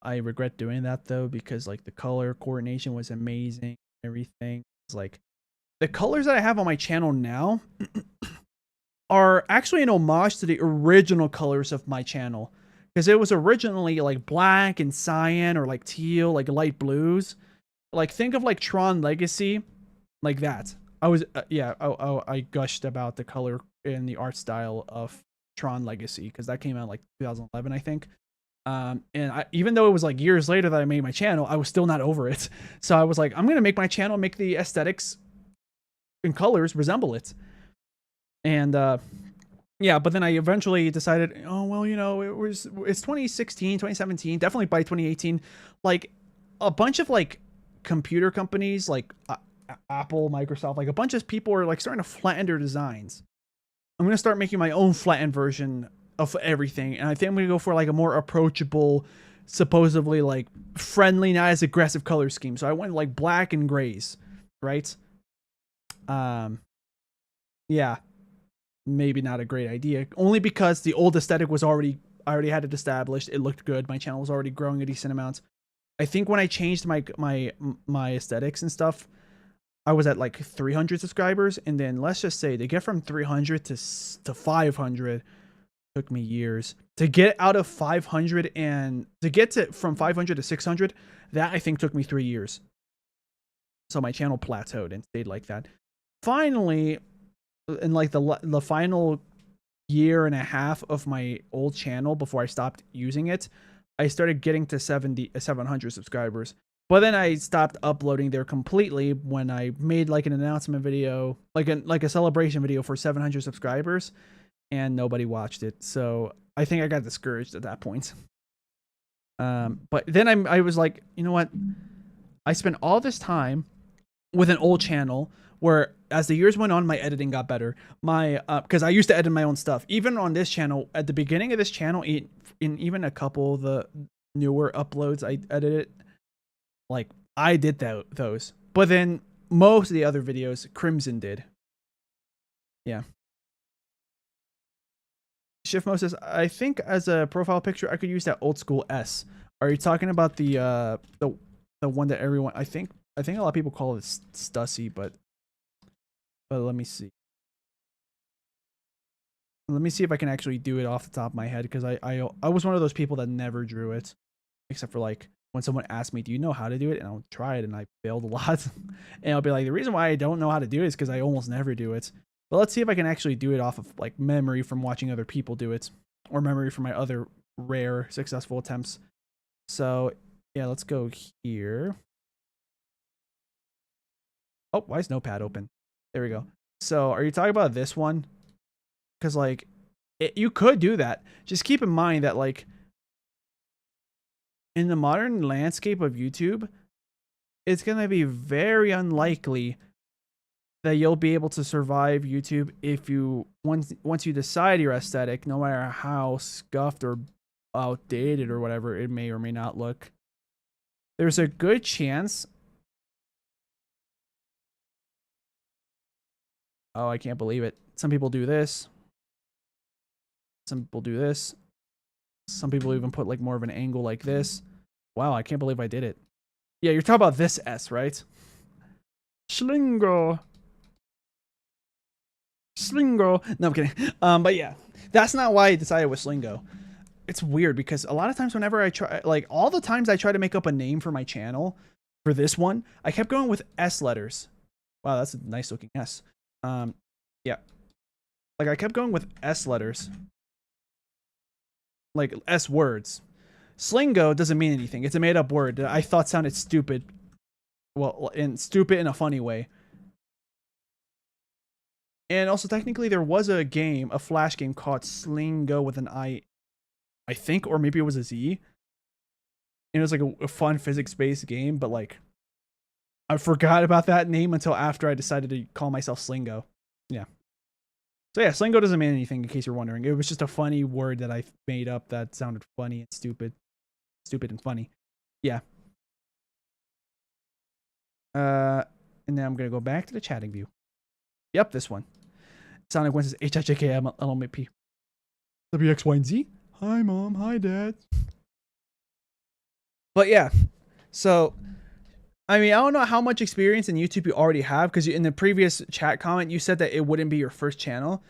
I regret doing that though because like the color coordination was amazing. Everything. It's like the colors that I have on my channel now are actually an homage to the original colors of my channel. Because it was originally like black and cyan or like teal, like light blues. Like think of like Tron Legacy, like that. I was, I gushed about the color and the art style of Tron Legacy because that came out like 2011, I think. And even though it was like years later that I made my channel, I was still not over it. So I was like, I'm going to make my channel, make the aesthetics and colors resemble it. And yeah, but then I eventually decided, oh well, you know, it's 2016, 2017, definitely by 2018, like a bunch of like computer companies like Apple, Microsoft, like a bunch of people are like starting to flatten their designs. I'm gonna start making my own flattened version of everything, and I think I'm gonna go for like a more approachable, supposedly like friendly, not as aggressive color scheme. So I went like black and grays, right? Yeah, maybe not a great idea, only because the old aesthetic was I already had it established. It looked good. My channel was already growing a decent amount. I think when I changed my aesthetics and stuff, I was at like 300 subscribers, and then let's just say to get from 300 to 500 took me years. To get out of 500 and to get to from 500 to 600, that I think took me 3 years. So my channel plateaued and stayed like that. Finally, in like the final year and a half of my old channel before I stopped using it, I started getting to 700 subscribers. But then I stopped uploading there completely when I made like an announcement video, like a celebration video for 700 subscribers, and nobody watched it. So I think I got discouraged at that point. But then I was like, you know what? I spent all this time with an old channel where as the years went on, my editing got better. Because I used to edit my own stuff. Even on this channel, at the beginning of this channel, in even a couple of the newer uploads, I edited. Like, I did those. But then most of the other videos, Crimson did. Yeah. Shiftmo says, I think as a profile picture, I could use that old school S. Are you talking about the one that everyone, I think a lot of people call it Stussy, but let me see. Let me see if I can actually do it off the top of my head, because I was one of those people that never drew it, except for like when someone asked me, do you know how to do it? And I'll try it, and I failed a lot. And I'll be like, the reason why I don't know how to do it is because I almost never do it. But let's see if I can actually do it off of like memory from watching other people do it, or memory from my other rare successful attempts. So yeah, let's go here. Oh, why is Notepad open? There we go. So are you talking about this one? Because like you could do that. Just keep in mind that like in the modern landscape of YouTube, it's going to be very unlikely that you'll be able to survive YouTube if you once you decide your aesthetic, no matter how scuffed or outdated or whatever it may or may not look. There's a good chance. Oh, I can't believe it. Some people do this. Some people do this. Some people even put like more of an angle like this. Wow, I can't believe I did it. Yeah, you're talking about this S, right? Sleengo. Sleengo. No, I'm kidding. But yeah, that's not why I decided with Sleengo. It's weird because a lot of times whenever I try, like all the times I try to make up a name for my channel, for this one, I kept going with S letters. Wow, that's a nice looking S. Yeah. Like I kept going with S letters. Like S words. Sleengo doesn't mean anything. It's a made up word that I thought sounded stupid. Well, stupid in a funny way. And also technically there was a game, a Flash game called Sleengo with an I think, or maybe it was a Z. And it was like a fun physics-based game, but like I forgot about that name until after I decided to call myself Sleengo. Yeah. So yeah, Sleengo doesn't mean anything, in case you're wondering. It was just a funny word that I made up that sounded funny and stupid. Stupid and funny. Yeah. And now I'm going to go back to the chatting view. Yep, this one. Sonic One says ḥᵗ WX, Y, and Z. Hi, Mom. Hi, Dad. But yeah. So, I mean, I don't know how much experience in YouTube you already have, because in the previous chat comment, you said that it wouldn't be your first channel.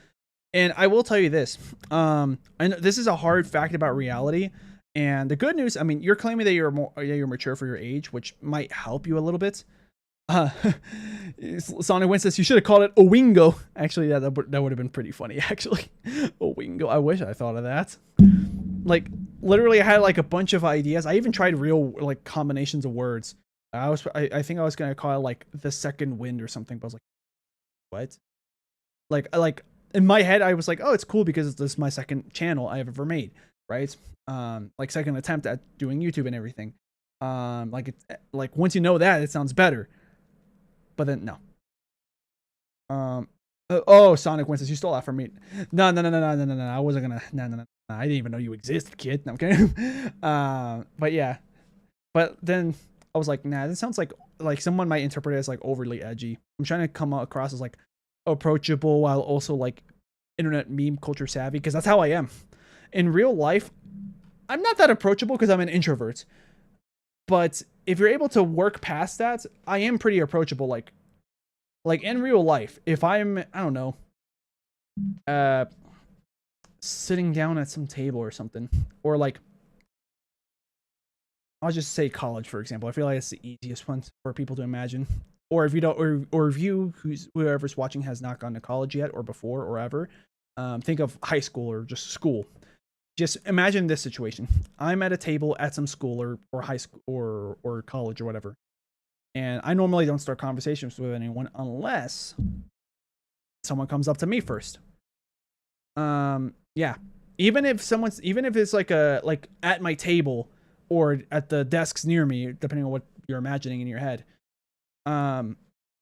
And I will tell you this. I know this is a hard fact about reality. And the good news, I mean, you're claiming that you're mature for your age, which might help you a little bit. Sonic Win says you should have called it Owingo. Actually, that would have been pretty funny. Actually, Owingo. I wish I thought of that. Like, literally, I had like a bunch of ideas. I even tried real like combinations of words. I think I was gonna call it like the second wind or something, but I was like, what? Like in my head, I was like, oh, it's cool because this is my second channel I've ever made, right? Like second attempt at doing YouTube and everything. Like it's like once you know that, it sounds better. But then no. Oh, Sonic Winston, you stole that from me. No. I wasn't gonna. No. I didn't even know you existed, kid. No, I'm kidding. But yeah. But then I was like, nah, this sounds like someone might interpret it as like overly edgy. I'm trying to come across as like approachable while also like internet meme culture savvy, because that's how I am. In real life, I'm not that approachable because I'm an introvert. But if you're able to work past that, I am pretty approachable. Like in real life, if I'm, I don't know, sitting down at some table or something, or like, I'll just say college, for example. I feel like it's the easiest one for people to imagine. Or if you don't, or if you, whoever's watching has not gone to college yet, or before, or ever, think of high school or just school. Just imagine this situation. I'm at a table at some school or high school or college or whatever. And I normally don't start conversations with anyone unless someone comes up to me first. Yeah. Even if it's like at my table or at the desks near me, depending on what you're imagining in your head.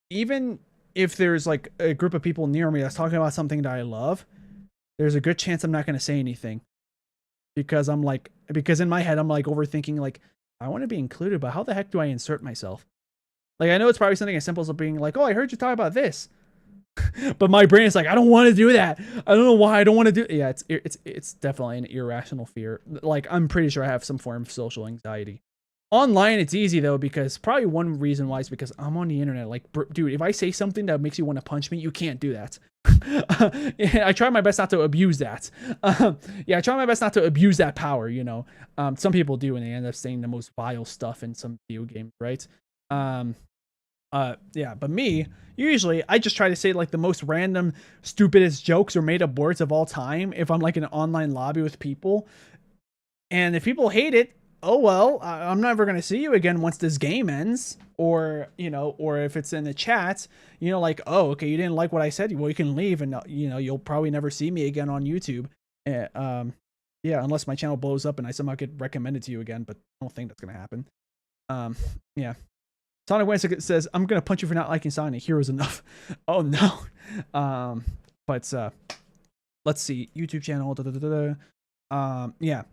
Even if there's like a group of people near me that's talking about something that I love, there's a good chance I'm not going to say anything. Because in my head, I'm like overthinking, like, I want to be included, but how the heck do I insert myself? Like, I know it's probably something as simple as being like, oh, I heard you talk about this. But my brain is like, I don't want to do that. I don't know why I don't want to do it. Yeah, it's definitely an irrational fear. Like, I'm pretty sure I have some form of social anxiety. Online, it's easy, though, because probably one reason why is because I'm on the internet. Like, dude, if I say something that makes you want to punch me, you can't do that. I try my best not to abuse that. Yeah, I try my best not to abuse that power, you know. Some people do, and they end up saying the most vile stuff in some video games, right? Yeah, but me, usually, I just try to say, like, the most random, stupidest jokes or made-up words of all time if I'm, like, in an online lobby with people. And if people hate it, oh, well, I'm never going to see you again once this game ends. Or, you know, or if it's in the chat, you know, like, oh, okay, you didn't like what I said. Well, you can leave and, you know, you'll probably never see me again on YouTube. Yeah, unless my channel blows up and I somehow get recommended to you again, but I don't think that's going to happen. Yeah. Sonic Winston says, I'm going to punch you for not liking Sonic. Heroes enough. Oh, no. But let's see. YouTube channel. Yeah.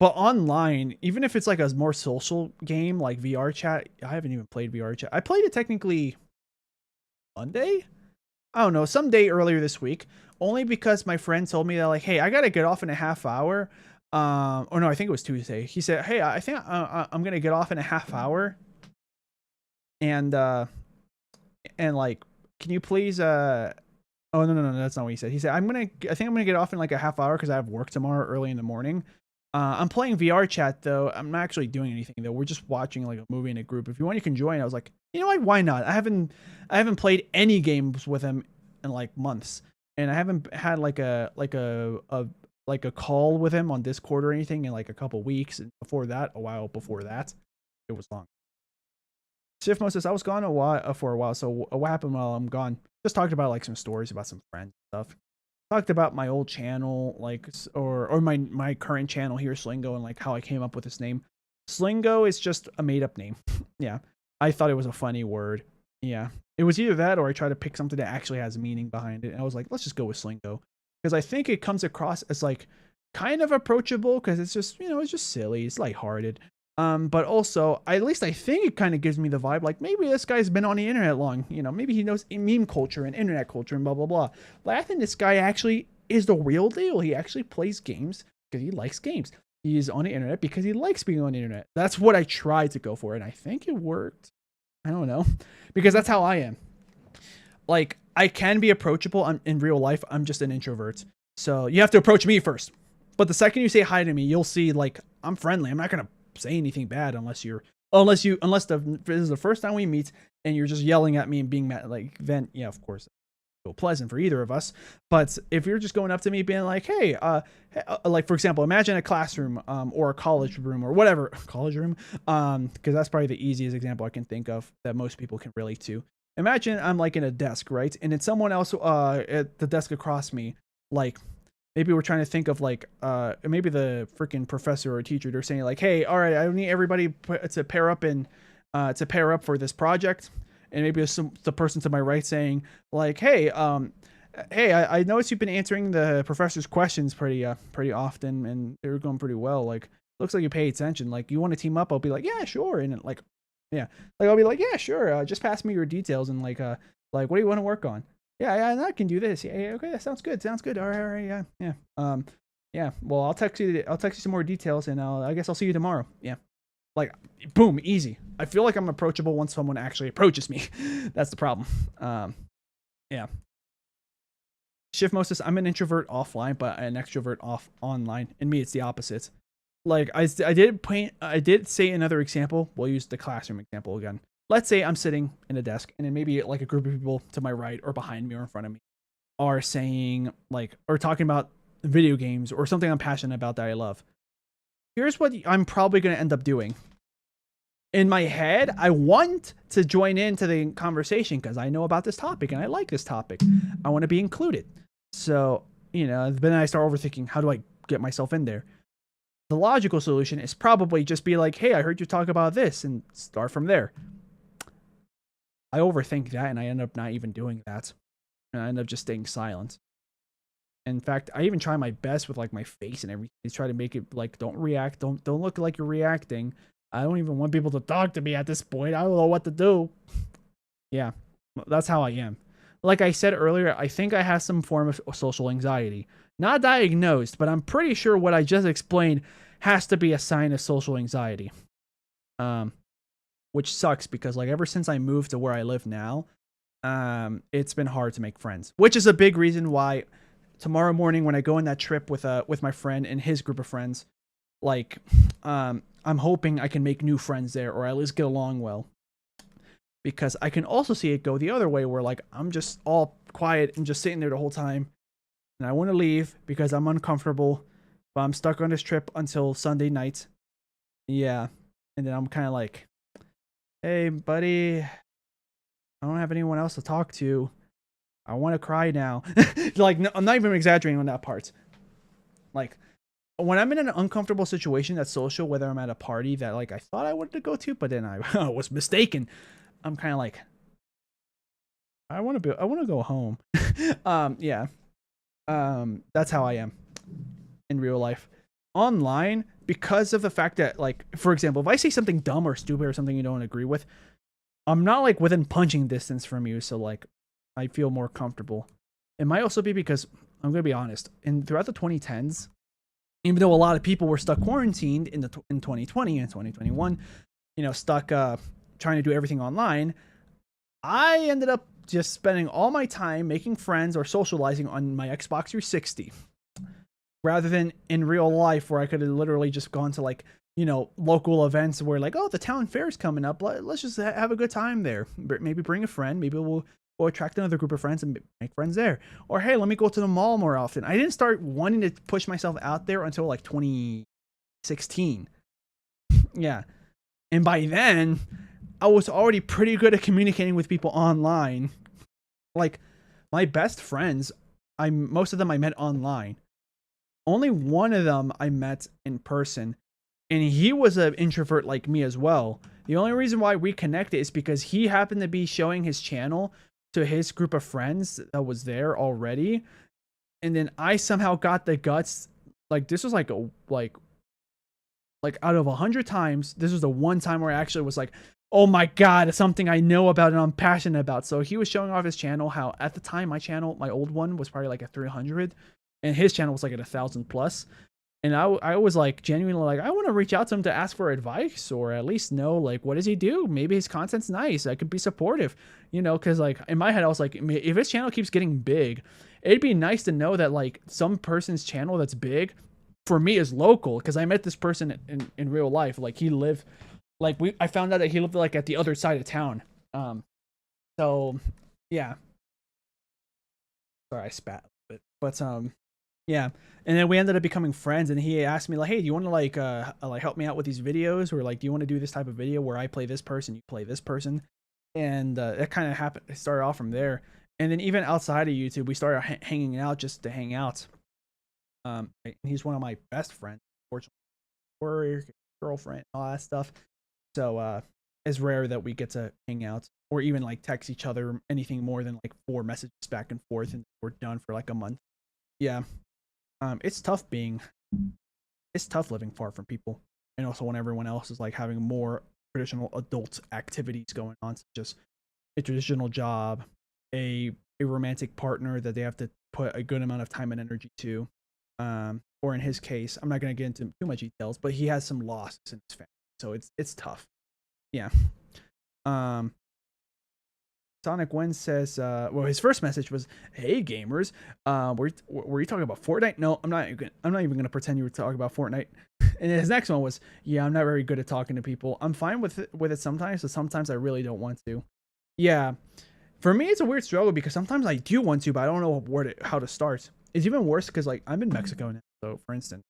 But online, even if it's like a more social game like VR chat, I haven't even played VR chat. I played it technically Monday? I don't know, some day earlier this week, only because my friend told me that, like, hey, I got to get off in a half hour. Or no, I think it was Tuesday. He said, hey, I think I'm going to get off in a half hour. And like, can you please, oh, no, that's not what he said. He said, I think I'm going to get off in like a half hour because I have work tomorrow early in the morning. I'm playing VR chat though. I'm not actually doing anything though. We're just watching like a movie in a group. If you want, you can join. I was like, you know what? Why not? I haven't played any games with him in like months, and I haven't had like a call with him on Discord or anything in like a couple weeks. And before that, a while before that, it was long. Shift says I was gone for a while. So what happened while I'm gone? Just talked about like some stories about some friends and stuff. Talked about my old channel, like, or my current channel here, Sleengo, and like how I came up with this name. Sleengo is just a made up name. Yeah, I thought it was a funny word. Yeah, it was either that or I tried to pick something that actually has meaning behind it, and I was like, let's just go with Sleengo, because I think it comes across as like kind of approachable, because it's just, you know, it's just silly, it's lighthearted. But also, at least I think it kind of gives me the vibe like maybe this guy's been on the internet long, you know, maybe he knows meme culture and internet culture and blah, blah, blah. But I think this guy actually is the real deal. He actually plays games because he likes games. He's on the internet because he likes being on the internet. That's what I tried to go for, and I think it worked. I don't know, because that's how I am. Like, I can be approachable in real life. I'm just an introvert. So you have to approach me first. But the second you say hi to me, you'll see, like, I'm friendly. I'm not going to say anything bad unless this is the first time we meet and you're just yelling at me and being mad. Like, then, yeah, of course, feel pleasant for either of us. But if you're just going up to me being like, hey, like, for example, imagine a classroom or a college room or whatever, college room, because that's probably the easiest example I can think of that most people can relate to. imagine I'm like in a desk, right? And then someone else at the desk across me, like maybe we're trying to think of like maybe the freaking professor or teacher, they're saying like, hey, all right, I need everybody to pair up and to pair up for this project. And maybe the person to my right saying like, hey, I noticed you've been answering the professor's questions pretty often, and they're going pretty well. Like, looks like you pay attention. Like, you want to team up? I'll be like, yeah, sure. And like, yeah, like I'll be like, yeah, sure. Just pass me your details and like what do you want to work on? Yeah, I can do this. Yeah, okay, that sounds good. All right, yeah. Yeah. Well, I'll text you some more details, and I guess I'll see you tomorrow. Yeah. Like, boom, easy. I feel like I'm approachable once someone actually approaches me. That's the problem. Yeah. Shift Moses, I'm an introvert offline, but an extrovert online. In me, it's the opposite. Like I did say another example. We'll use the classroom example again. Let's say I'm sitting in a desk, and then maybe like a group of people to my right or behind me or in front of me are saying like, or talking about video games or something I'm passionate about that I love. Here's what I'm probably going to end up doing. In my head, I want to join into the conversation because I know about this topic and I like this topic. I want to be included. So, then I start overthinking, how do I get myself in there? The logical solution is probably just be like, hey, I heard you talk about this, and start from there. I overthink that, and I end up not even doing that. And I end up just staying silent. In fact, I even try my best with like my face and everything to try to make it like, don't react, don't look like you're reacting. I don't even want people to talk to me at this point. I don't know what to do. Yeah, that's how I am. Like I said earlier, I think I have some form of social anxiety. Not diagnosed, but I'm pretty sure what I just explained has to be a sign of social anxiety. Which sucks because like ever since I moved to where I live now, it's been hard to make friends. Which is a big reason why tomorrow morning when I go on that trip with my friend and his group of friends, like I'm hoping I can make new friends there or at least get along well. Because I can also see it go the other way where like I'm just all quiet and just sitting there the whole time. And I want to leave because I'm uncomfortable. But I'm stuck on this trip until Sunday night. Yeah. And then I'm kind of like, hey, buddy, I don't have anyone else to talk to. I want to cry now. Like, no, I'm not even exaggerating on that part. Like, when I'm in an uncomfortable situation that's social, whether I'm at a party that like I thought I wanted to go to, but then I was mistaken. I'm kind of like, I want to go home. Yeah. That's how I am in real life. Online, because of the fact that like, for example, if I say something dumb or stupid or something you don't agree with, I'm not like within punching distance from you. So like, I feel more comfortable. It might also be because I'm going to be honest, throughout the 2010s, even though a lot of people were stuck quarantined in 2020 and 2021, stuck, trying to do everything online, I ended up just spending all my time making friends or socializing on my Xbox 360 rather than in real life where I could have literally just gone to like, local events where like, oh, the town fair is coming up. Let's just have a good time there. Maybe bring a friend. Maybe we'll attract another group of friends and make friends there. Or, hey, let me go to the mall more often. I didn't start wanting to push myself out there until like 2016. Yeah. And by then, I was already pretty good at communicating with people online. Like, my best friends, most of them I met online. Only one of them I met in person. And he was an introvert like me as well. The only reason why we connected is because he happened to be showing his channel to his group of friends that was there already. And then I somehow got the guts. Like, this was like out of 100 times, this was the one time where I actually was like, oh my God, it's something I know about and I'm passionate about. So he was showing off his channel, how at the time my channel, my old one was probably like a 300 and his channel was like at 1,000 plus. And I was like genuinely like, I want to reach out to him to ask for advice or at least know like, what does he do? Maybe his content's nice. I could be supportive, cause like in my head, I was like, if his channel keeps getting big, it'd be nice to know that like some person's channel that's big for me is local. Cause I met this person in real life. Like he lived, like I found out that he lived like at the other side of town. So yeah. Sorry, I spat a bit, but yeah. And then we ended up becoming friends, and he asked me like, "Hey, do you want to like help me out with these videos, or like, do you want to do this type of video where I play this person, you play this person?" And that kind of happened. It started off from there, and then even outside of YouTube, we started hanging out just to hang out. He's one of my best friends, fortunately, or girlfriend, all that stuff. So it's rare that we get to hang out or even like text each other anything more than like 4 messages back and forth, and we're done for like a month. Yeah. It's tough living far from people, and also when everyone else is like having more traditional adult activities going on, such as a traditional job, a romantic partner that they have to put a good amount of time and energy to, or in his case, I'm not going to get into too much details, but he has some losses in his family, so it's tough. Yeah. Sonic Wen says, well, his first message was, "Hey gamers, were you talking about Fortnite?" No, I'm not even gonna pretend you were talking about Fortnite. And his next one was, "Yeah, I'm not very good at talking to people. I'm fine with it sometimes, but sometimes I really don't want to." Yeah, for me, it's a weird struggle because sometimes I do want to, but I don't know how to start. It's even worse because like I'm in Mexico now, so for instance,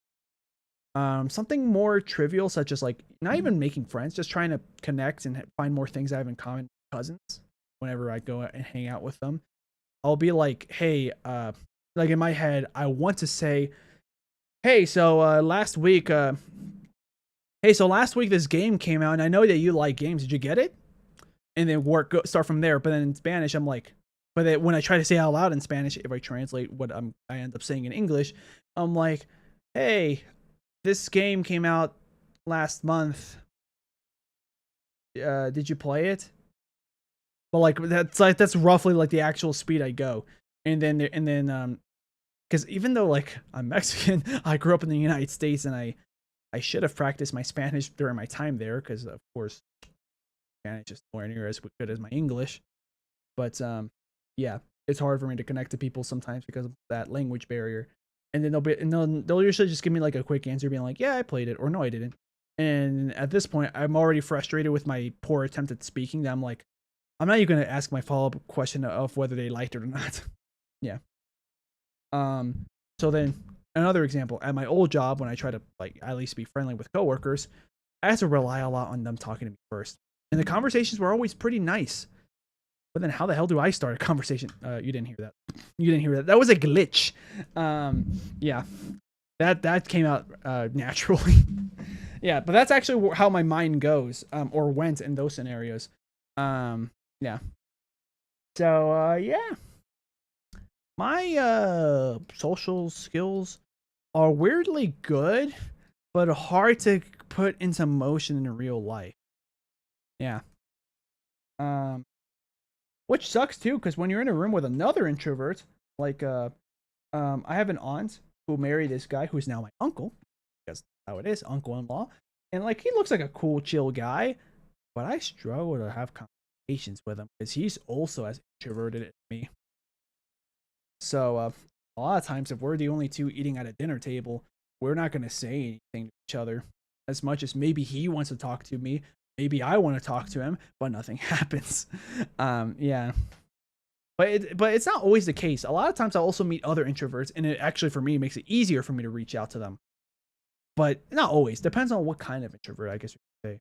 something more trivial such as like not even making friends, just trying to connect and find more things I have in common with cousins. Whenever I go and hang out with them, I'll be like, "Hey," like in my head, I want to say, "Hey, so last week, this game came out, and I know that you like games. Did you get it?" And then start from there. But then in Spanish, I'm like, but then when I try to say out loud in Spanish, if I translate what I end up saying in English, I'm like, "Hey, this game came out last month. Did you play it?" But like that's roughly like the actual speed I go. And then because even though like I'm Mexican, I grew up in the United States, and I should have practiced my Spanish during my time there, because of course Spanish is nowhere near as good as my English. But yeah, it's hard for me to connect to people sometimes because of that language barrier. And then they'll usually just give me like a quick answer, being like, "Yeah, I played it," or "No, I didn't." And at this point, I'm already frustrated with my poor attempt at speaking that I'm like, I'm not even going to ask my follow-up question of whether they liked it or not. Yeah. So then another example, at my old job, when I try to like at least be friendly with coworkers, I had to rely a lot on them talking to me first. And the conversations were always pretty nice. But then how the hell do I start a conversation? You didn't hear that. You didn't hear that. That was a glitch. Yeah. That came out naturally. Yeah, but that's actually how my mind goes, or went in those scenarios. Yeah. So yeah. My social skills are weirdly good, but hard to put into motion in real life. Yeah. Which sucks too, because when you're in a room with another introvert, like I have an aunt who married this guy who's now my uncle, because that's how it is, uncle-in-law, and like he looks like a cool, chill guy, but I struggle to have conversations with him because he's also as introverted as me. So a lot of times, if we're the only two eating at a dinner table, we're not gonna say anything to each other. As much as maybe he wants to talk to me, maybe I want to talk to him, but nothing happens. Yeah. But it's not always the case. A lot of times I also meet other introverts, and it actually for me makes it easier for me to reach out to them. But not always. Depends on what kind of introvert, I guess you could say,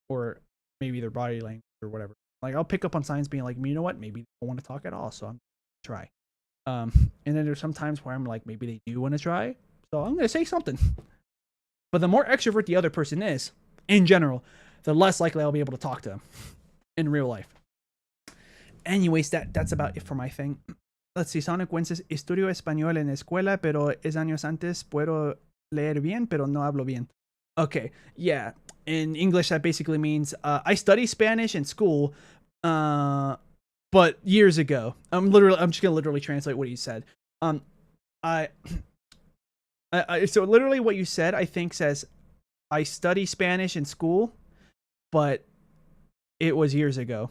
or maybe their body language or whatever. Like I'll pick up on signs being like, you know what, maybe they don't want to talk at all, so I'm gonna try. And then there's some times where I'm like, maybe they do want to try, so I'm gonna say something. But the more extrovert the other person is, in general, the less likely I'll be able to talk to them in real life. Anyways, that's about it for my thing. Let's see. Sonic Wen says, "Estudio español en escuela, pero es años antes. Puedo leer bien, pero no hablo bien." Okay, yeah. In English, that basically means I study Spanish in school, but years ago. I'm just gonna literally translate what he said. I so literally what you said, I think, says I study Spanish in school, but it was years ago.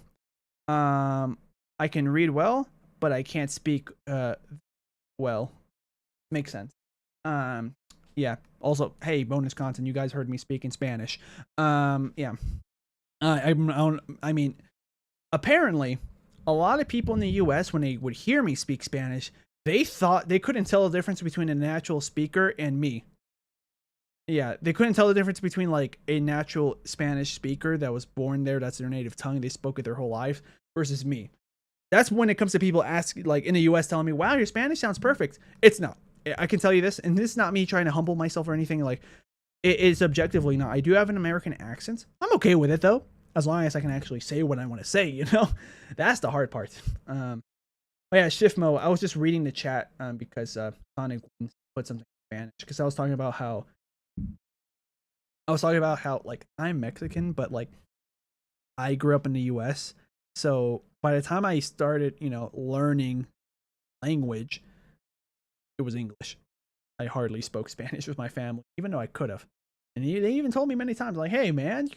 I can read well, but I can't speak well. Makes sense. Yeah. Also, hey, bonus content. You guys heard me speak in Spanish. Yeah. I mean, apparently, a lot of people in the U.S., when they would hear me speak Spanish, they thought they couldn't tell the difference between a natural speaker and me. Yeah, they couldn't tell the difference between like a natural Spanish speaker that was born there, that's their native tongue, they spoke it their whole life, versus me. That's when it comes to people asking, like in the US, telling me, wow, your Spanish sounds perfect. It's not. I can tell you this, and this is not me trying to humble myself or anything. Like, it is objectively not. I do have an American accent. I'm okay with it, though, as long as I can actually say what I want to say, you know? That's the hard part. But yeah, Shift Mo, I was just reading the chat because Sonic put something in Spanish, because I was talking about how like I'm Mexican, but like I grew up in the US. So by the time I started, you know, learning language, it was English. I hardly spoke Spanish with my family, even though I could have. And they even told me many times, like, hey man, you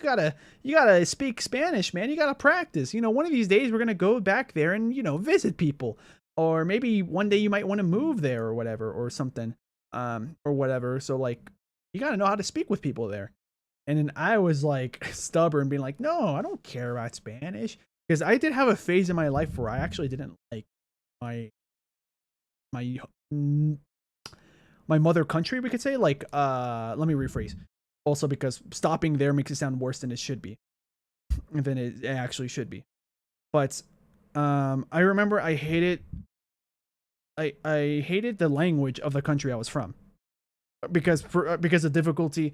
gotta speak Spanish, man. You gotta practice. You know, one of these days we're gonna go back there and, you know, visit people. Or maybe one day you might want to move there or whatever, or something. Or whatever. So like you gotta know how to speak with people there. And then I was like stubborn, being like, no, I don't care about Spanish. Because I did have a phase in my life where I actually didn't like my mother country, we could say. Like, let me rephrase. Also, because stopping there makes it sound worse than it should be, than it actually should be. But I remember I hated the language of the country I was from, because the difficulty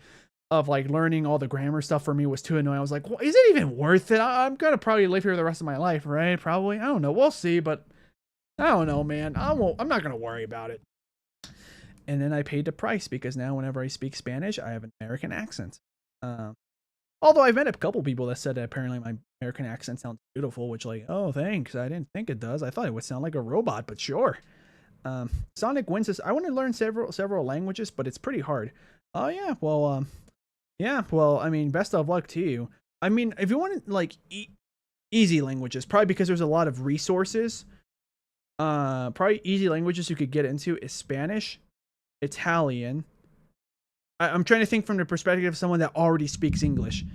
of like learning all the grammar stuff for me was too annoying. I was like, well, is it even worth it? I'm gonna probably live here the rest of my life, right? Probably. I don't know. We'll see, but I don't know, man. I'm not gonna worry about it. And then I paid the price, because now whenever I speak Spanish, I have an American accent. Although I've met a couple people that said that apparently my American accent sounds beautiful, which, like, oh, thanks. I didn't think it does. I thought it would sound like a robot, but sure. Sonic Win says, I want to learn several languages, but it's pretty hard. Oh yeah, well, I mean, best of luck to you. I mean, if you want like easy languages, probably because there's a lot of resources. Probably easy languages you could get into is Spanish, Italian. I'm trying to think from the perspective of someone that already speaks English.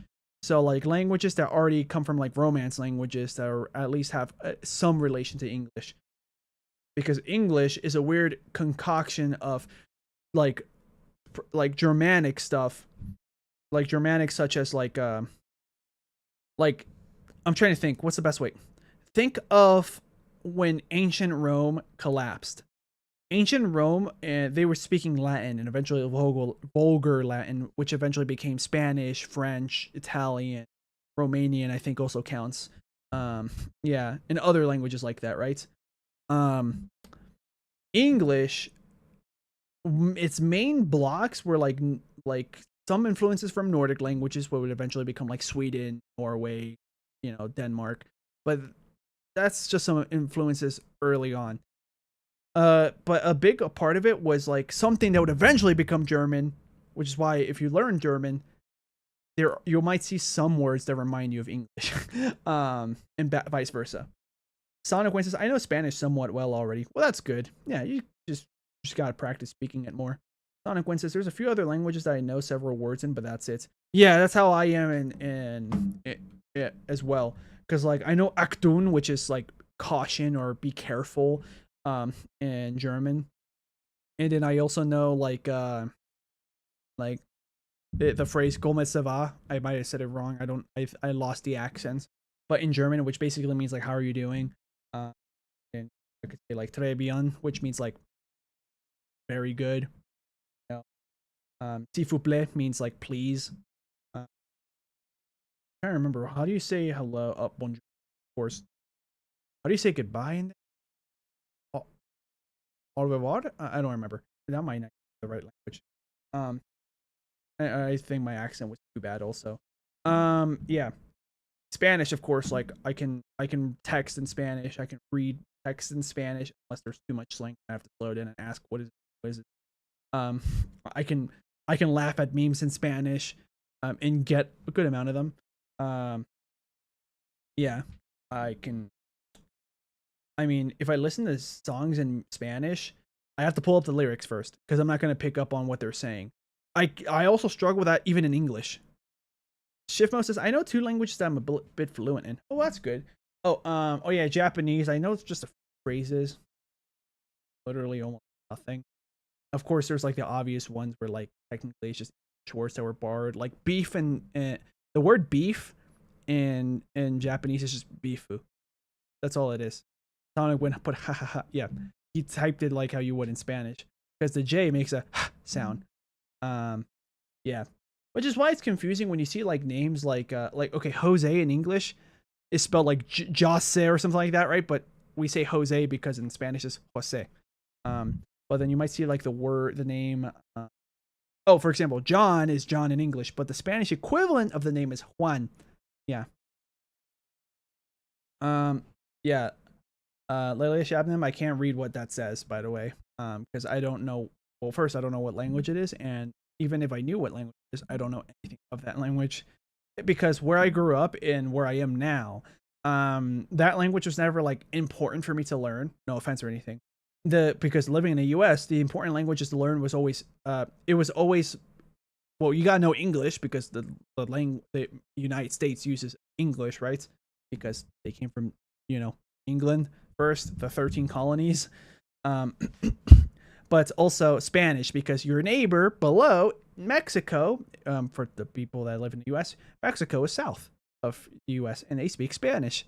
So like languages that already come from like Romance languages that are, at least have some relation to English. Because English is a weird concoction of like Germanic stuff. Like Germanic, such as like I'm trying to think, what's the best way? Think of when ancient Rome collapsed. Ancient Rome, they were speaking Latin, and eventually vulgar Latin, which eventually became Spanish, French, Italian, Romanian, I think also counts. Yeah, and other languages like that, right? English, its main blocks were like some influences from Nordic languages, what would eventually become like Sweden, Norway, you know, Denmark. But that's just some influences early on. But a big part of it was like something that would eventually become German, which is why if you learn German, you might see some words that remind you of English, and vice versa. Sonic Win says, I know Spanish somewhat well already. Well, that's good. Yeah, you just gotta practice speaking it more. Sonic Win says, there's a few other languages that I know several words in, but that's it. Yeah, that's how I am in as well. Because like I know Achtung, which is like caution or be careful, in German. And then I also know like the phrase ᵠᵒᵏ. I might have said it wrong. I lost the accent. But in German, which basically means like how are you doing? And I could say like très bien, which means like very good. You know, s'il vous plaît means like please. I can't remember, how do you say hello? Oh, bonjour, of course. How do you say goodbye in there? Au revoir? I don't remember. That might not be the right language. I think my accent was too bad also. Yeah. Spanish, of course, like I can text in Spanish. I can read text in Spanish unless there's too much slang. I have to slow down and ask what is it. I can laugh at memes in Spanish, and get a good amount of them. Yeah, I can. I mean, if I listen to songs in Spanish, I have to pull up the lyrics first because I'm not going to pick up on what they're saying. I also struggle with that even in English. Shiftmo says, I know 2 languages that I'm a bit fluent in. Oh, that's good. Oh yeah, Japanese. I know it's just phrases. Literally almost nothing. Of course, there's like the obvious ones where like technically it's just words that were borrowed. Like beef and the word beef in Japanese is just bifu. That's all it is. Sonic went put ha ha ha. Yeah, he typed it like how you would in Spanish because the J makes a sound. Yeah, which is why it's confusing when you see like names like okay, Jose in English is spelled like Jose or something like that, right? But we say Jose because in Spanish it's Jose. But then you might see like the name. Oh, for example, John is John in English, but the Spanish equivalent of the name is Juan. Yeah. Yeah. 喱ᵒᵒᵏ, I can't read what that says, by the way, because I don't know. Well, first, I don't know what language it is, and even if I knew what language it is, I don't know anything of that language, because where I grew up and where I am now, that language was never like important for me to learn. No offense or anything. Because living in the U.S., the important languages to learn was always well, you gotta know English because the United States uses English, right? Because they came from England first, the 13 colonies, but also Spanish because your neighbor below, Mexico, for the people that live in the U.S., Mexico is south of the U.S. and they speak Spanish.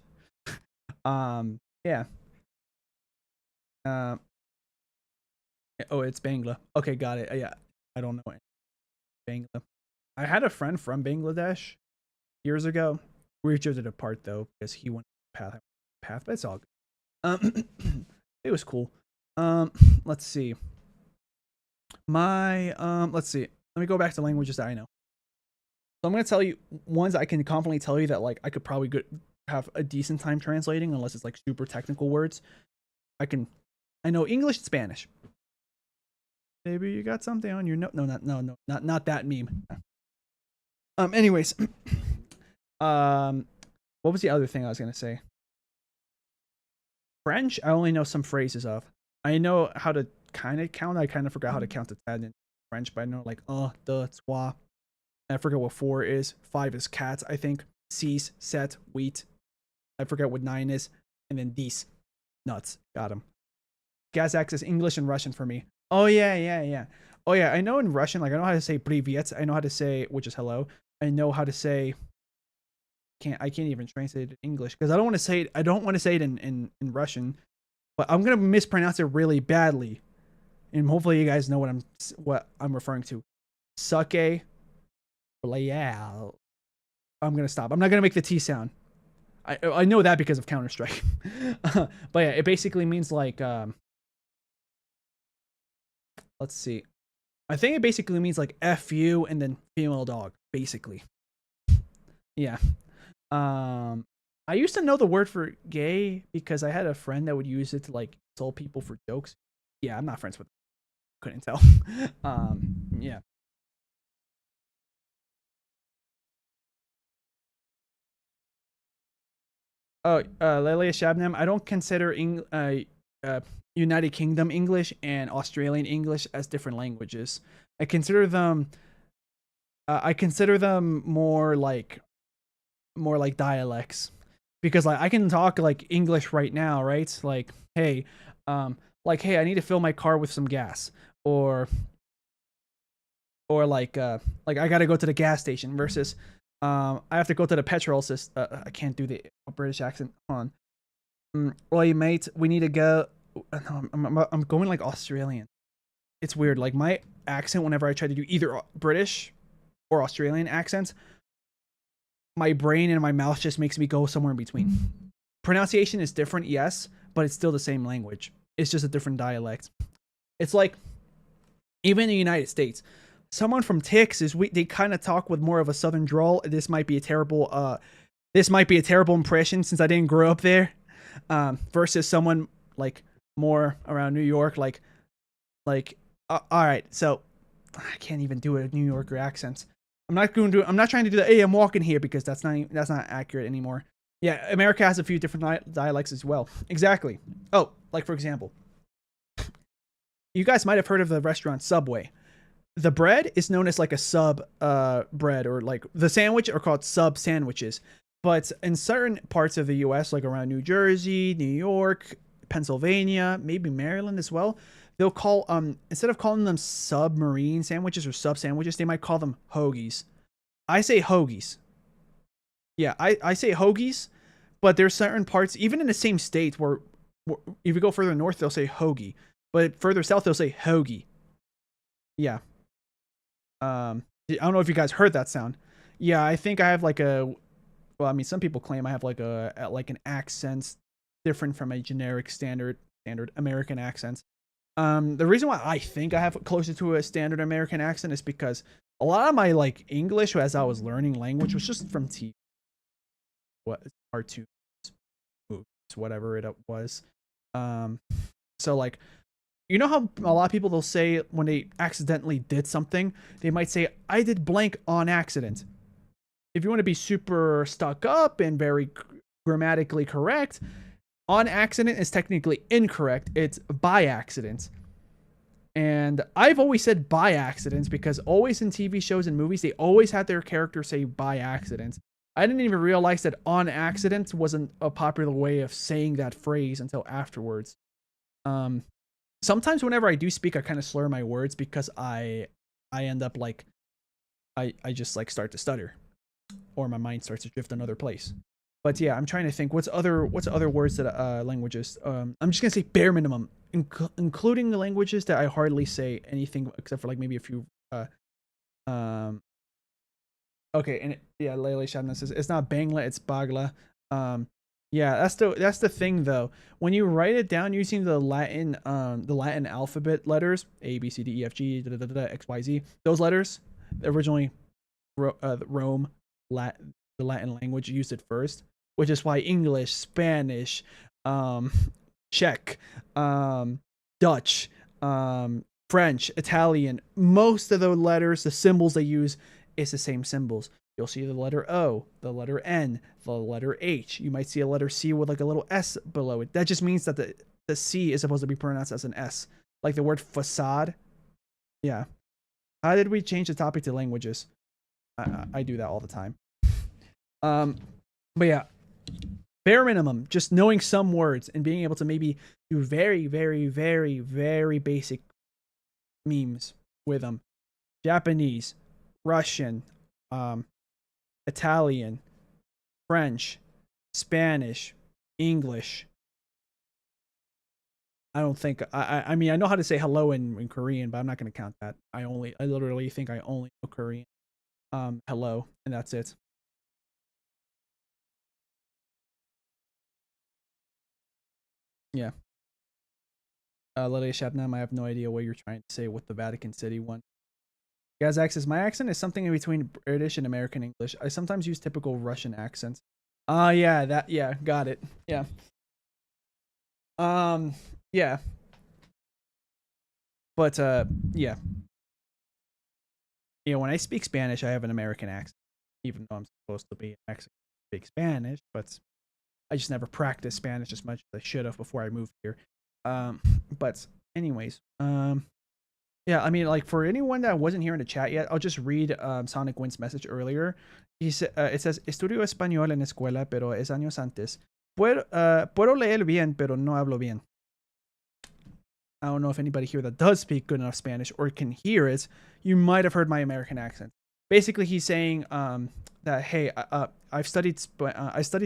Yeah. Oh, it's Bangla. Okay, got it. Yeah, I don't know it. Bangla. I had a friend from Bangladesh years ago. We drifted apart though because he went path, but it's all good. It was cool. Let's see. Let's see. Let me go back to languages that I know. So I'm gonna tell you ones I can confidently tell you that like I could probably have a decent time translating unless it's like super technical words. I know English and Spanish. Maybe you got something on your note. No, not that meme. Anyways. What was the other thing I was gonna say? French, I only know some phrases of. I know how to kind of count. I kind of forgot how to count to 10 in French, but I know like deux, trois. I forget what 4 is. 5 is cat, I think. 6, 7, 8. I forget what 9 is. And then 10. Nuts. Got him. Kazakh is English and Russian for me. Oh, yeah. Oh, yeah. I know in Russian, like, I know how to say privyet. I know how to say, which is hello. I know how to say, I can't even translate it in English because I don't want to say it. I don't want to say it in Russian, but I'm going to mispronounce it really badly. And hopefully you guys know what I'm referring to. ćᵒᵃ. I'm going to stop. I'm not going to make the T sound. I know that because of Counter-Strike. But yeah, it basically means like, let's see. I think it basically means like F you and then female dog, basically. Yeah. I used to know the word for gay because I had a friend that would use it to like insult people for jokes. Yeah, I'm not friends with them. Couldn't tell. Yeah. Oh, 喱ᵒᵒᵏ, I don't consider United Kingdom English and Australian English as different languages. I consider them more like dialects because like I can talk like English right now, right? Like, hey, I need to fill my car with some gas, or like I gotta go to the gas station versus I have to go to the petrol system. I can't do the British accent. Hold on. Oi, mate, we need to go. No, I'm going like Australian. It's weird. Like my accent, whenever I try to do either British or Australian accents, my brain and my mouth just makes me go somewhere in between. Pronunciation is different, yes, but it's still the same language. It's just a different dialect. It's like, even in the United States, someone from Texas, they kind of talk with more of a southern drawl. This might be a terrible impression since I didn't grow up there. Versus someone like more around New York, like all right, so I can't even do a New Yorker accent. I'm not trying to do that. Hey, I'm walking here because that's not accurate anymore. Yeah, America has a few different dialects as well. Exactly. Oh, like for example, you guys might have heard of the restaurant Subway. The bread is known as like a sub bread, or like the sandwich are called sub sandwiches. But in certain parts of the U.S., like around New Jersey, New York, Pennsylvania, maybe Maryland as well, they'll call instead of calling them submarine sandwiches or sub sandwiches, they might call them hoagies. I say hoagies. Yeah, I say hoagies, But there's certain parts, even in the same state, where if you go further north, they'll say hoagie, but further south, they'll say hoagie. Yeah. I don't know if you guys heard that sound. Yeah, I think I have like a. Well, I mean, some people claim I have like an accent different from a generic standard American accent. The reason why I think I have closer to a standard American accent is because a lot of my like English as I was learning language was just from TV, cartoons, movies, whatever it was. So like, you know how a lot of people they'll say when they accidentally did something, they might say, "I did blank on accident." If you want to be super stuck up and very grammatically correct, on accident is technically incorrect. It's by accident. And I've always said by accident because always in TV shows and movies, they always had their character say by accident. I didn't even realize that on accident wasn't a popular way of saying that phrase until afterwards. Sometimes whenever I do speak, I kind of slur my words because I end up like, I just like start to stutter. Or my mind starts to drift another place. But yeah, I'm trying to think what's other words that languages. I'm just gonna say bare minimum, including the languages that I hardly say anything except for like maybe a few. Okay, and ḻᵒᵒᵏ says it's not Bangla, it's Bagla. Yeah, that's the thing though. When you write it down using the Latin alphabet letters A B C D E F G X Y Z, those letters originally Rome. The Latin language used it first, which is why English, Spanish, Czech, Dutch, French, Italian, most of the letters, the symbols they use is the same symbols. You'll see the letter O, the letter N, the letter H. You might see a letter C with like a little S below it. That just means that the C is supposed to be pronounced as an S. Like the word facade. Yeah. How did we change the topic to languages? I do that all the time. But yeah, bare minimum, just knowing some words and being able to maybe do very, very, very, very basic memes with them. Japanese, Russian, Italian, French, Spanish, English. I don't think I mean I know how to say hello in Korean, but I'm not going to count that. I literally think I only know Korean. Hello, and that's it. Yeah. ḻᵒᵒᵏ, I have no idea what you're trying to say with the Vatican City one. Gazak says, my accent is something in between British and American English. I sometimes use typical Russian accents. Yeah, got it. Yeah. Yeah. But, yeah. You know, when I speak Spanish, I have an American accent, even though I'm supposed to be Mexican to speak Spanish, but I just never practiced Spanish as much as I should have before I moved here. But anyways, yeah, I mean, like for anyone that wasn't here in the chat yet, I'll just read Sonic Wind's message earlier. He it says, estudio español en escuela, pero es años antes. Puedo leer bien, pero no hablo bien. I don't know if anybody here that does speak good enough Spanish or can hear it. You might have heard my American accent. Basically, he's saying that, hey, I studied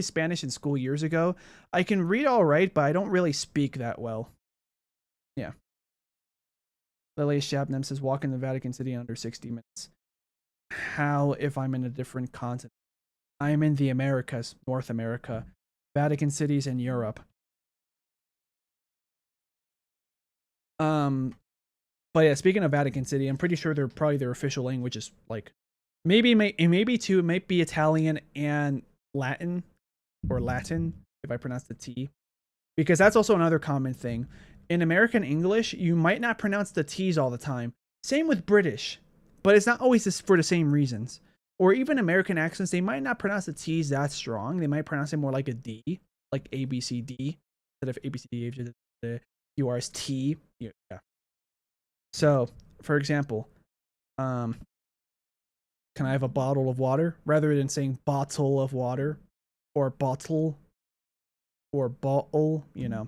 Spanish in school years ago. I can read all right, but I don't really speak that well. Yeah. ḻᵒᵒᵏ says, walk in the Vatican City in under 60 minutes. How if I'm in a different continent? I'm in the Americas, North America. Vatican City's in Europe. But yeah, speaking of Vatican City, I'm pretty sure their official language is like maybe too, it might be Italian and Latin, or Latin if I pronounce the T, because that's also another common thing. In American English, you might not pronounce the T's all the time. Same with British, but it's not always for the same reasons. Or even American accents, they might not pronounce the T's that strong. They might pronounce it more like a D, like A, B, C, D, instead of A, B, C, D, the U, R, S, T. Yeah. So, for example, can I have a bottle of water? Rather than saying bottle of water, or bottle, or bottle, you know.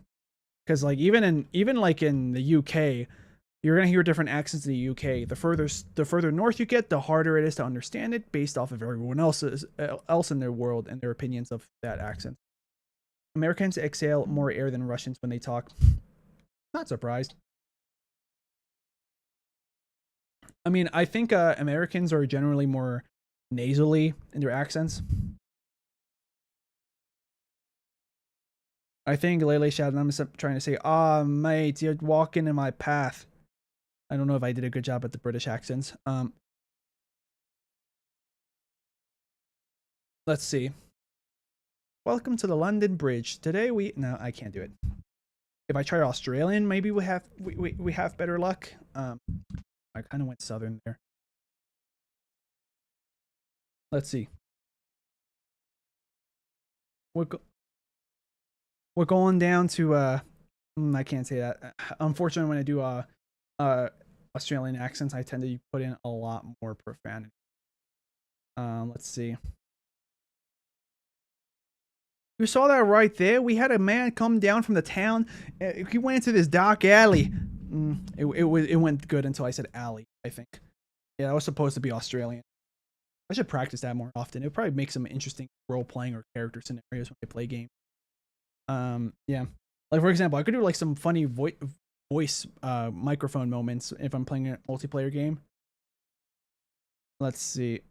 Because like even like in the UK, you're gonna hear different accents in the UK. The further north you get, the harder it is to understand it based off of everyone else in their world and their opinions of that accent. Americans exhale more air than Russians when they talk. Not surprised. I mean, I think Americans are generally more nasally in their accents. I think 喱ᵒᵒᵏ is trying to say, mate, you're walking in my path. I don't know if I did a good job at the British accents. Let's see. Welcome to the London Bridge. Today no, I can't do it. If I try Australian, maybe we have better luck. I kind of went southern there. Let's see. We're going down to I can't say that. Unfortunately, when I do Australian accents, I tend to put in a lot more profanity. Let's see. You saw that right there? We had a man come down from the town. He went into this dark alley. It went good until I said alley, I think. Yeah, that was supposed to be Australian. I should practice that more often. It'll probably make some interesting role-playing or character scenarios when I play games. Yeah. Like, for example, I could do like some funny voice microphone moments if I'm playing a multiplayer game. Let's see.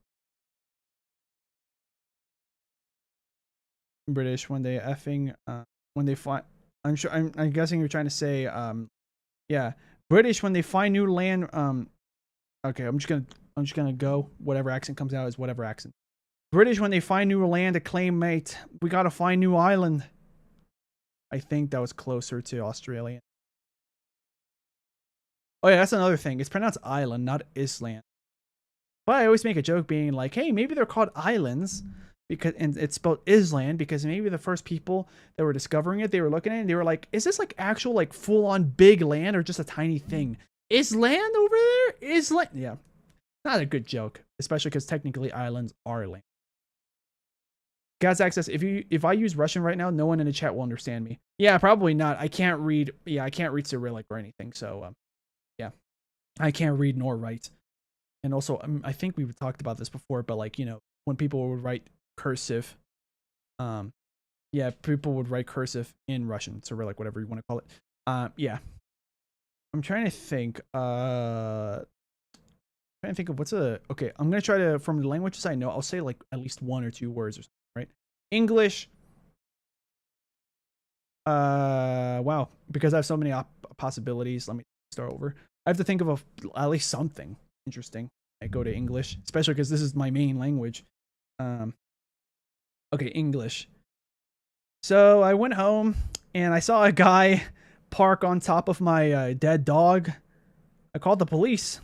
British when they effing when they find I'm guessing you're trying to say yeah, British when they find new land okay, I'm just gonna go whatever accent comes out is whatever accent. British when they find new land to claim, mate. We gotta find new island. I think that was closer to Australian. Oh yeah, that's another thing. It's pronounced island, not island. But I always make a joke being like, hey, maybe they're called islands because, and it's spelled Island because maybe the first people that were discovering it, they were looking at it and they were like, is this like actual like full on big land or just a tiny thing? Is land over there? Is land? Yeah, not a good joke, especially because technically islands are land. God's access. If I use Russian right now, no one in the chat will understand me. Yeah, probably not. I can't read. Yeah, I can't read Cyrillic or anything. So yeah, I can't read nor write. And also, I think we've talked about this before, but like, you know, when people would write cursive, yeah, people would write cursive in Russian, Cyrillic, whatever you want to call it. Yeah, I'm trying to think. Trying to think of what's okay. I'm gonna try to, from the languages I know, I'll say like at least 1 or 2 words or something, right? English. Wow, because I have so many possibilities. Let me start over. I have to think of at least something interesting. I go to English, especially because this is my main language. Okay, English. So I went home and I saw a guy park on top of my dead dog. I called the police.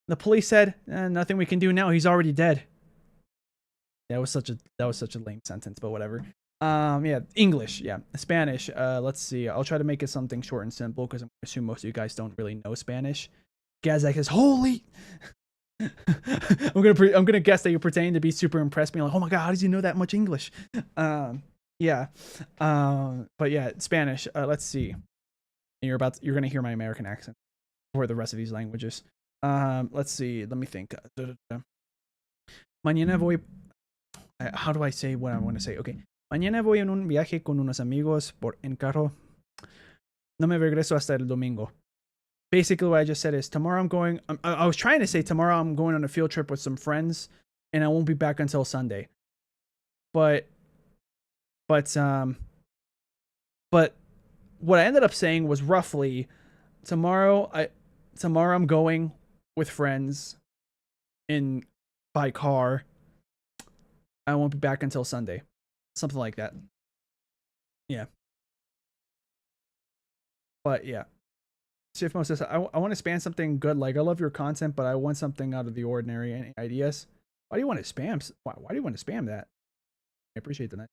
The police said, nothing we can do now. He's already dead. That was such a lame sentence, but whatever. Yeah, English, yeah. Spanish. Let's see. I'll try to make it something short and simple because I'm assuming most of you guys don't really know Spanish. Gazak says, holy. I'm gonna guess that you're pretending to be super impressed, being like, oh my god, how did you know that much English? Yeah. But yeah, Spanish. Let's see. And you're gonna hear my American accent for the rest of these languages. Let's see. Let me think. Mañana voy. How do I say what I want to say? Okay. Mañana voy en un viaje con unos amigos en carro. No me regreso hasta el domingo. Basically, what I just said is tomorrow I'm going. I was trying to say tomorrow I'm going on a field trip with some friends, and I won't be back until Sunday. But what I ended up saying was roughly tomorrow I'm going with friends by car. I won't be back until Sunday. Something like that. Yeah. But yeah. Shiftmo says, I want to spam something good. Like, I love your content, but I want something out of the ordinary. Any ideas? Why do you want to spam? Why do you want to spam that? I appreciate the night.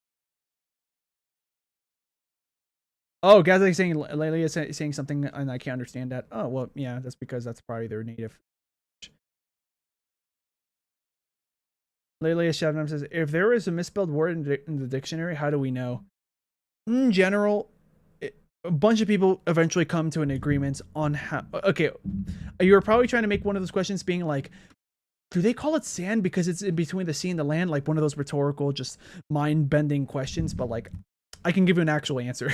Oh, guys, like saying lately is saying something and I can't understand that. Oh, well, yeah, that's because that's probably their native. Lately, Shabnam says, if there is a misspelled word in the dictionary, how do we know? In general, a bunch of people eventually come to an agreement on how. Okay, you were probably trying to make one of those questions being like, do they call it sand because it's in between the sea and the land? Like one of those rhetorical, just mind-bending questions. But like, I can give you an actual answer.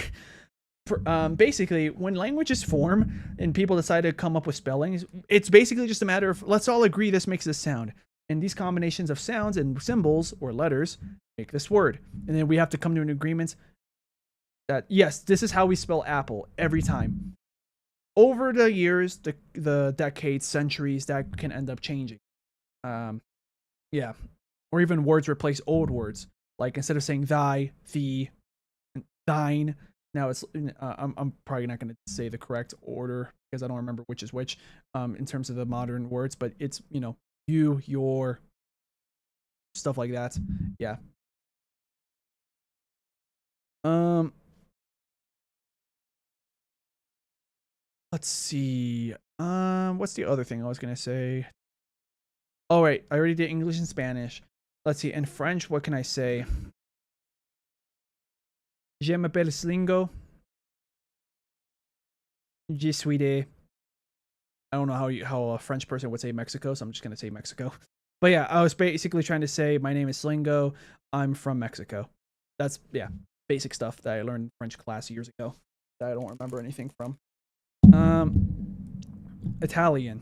Basically, when languages form and people decide to come up with spellings, it's basically just a matter of, let's all agree this makes this sound. And these combinations of sounds and symbols or letters make this word. And then we have to come to an agreement that, yes, this is how we spell apple every time. Over the years, the decades, centuries, that can end up changing. Yeah. Or even words replace old words. Like instead of saying thy, thee, thine, now it's, I'm probably not going to say the correct order because I don't remember which is which in terms of the modern words, but it's, you know, you, your, stuff like that. Yeah. Let's see. What's the other thing I was going to say? Oh, right. I already did English and Spanish. Let's see. In French, what can I say? Je m'appelle Sleengo. Je suis de... I don't know how a French person would say Mexico, so I'm just going to say Mexico. But yeah, I was basically trying to say my name is Sleengo. I'm from Mexico. That's, yeah, basic stuff that I learned in French class years ago that I don't remember anything from. Italian.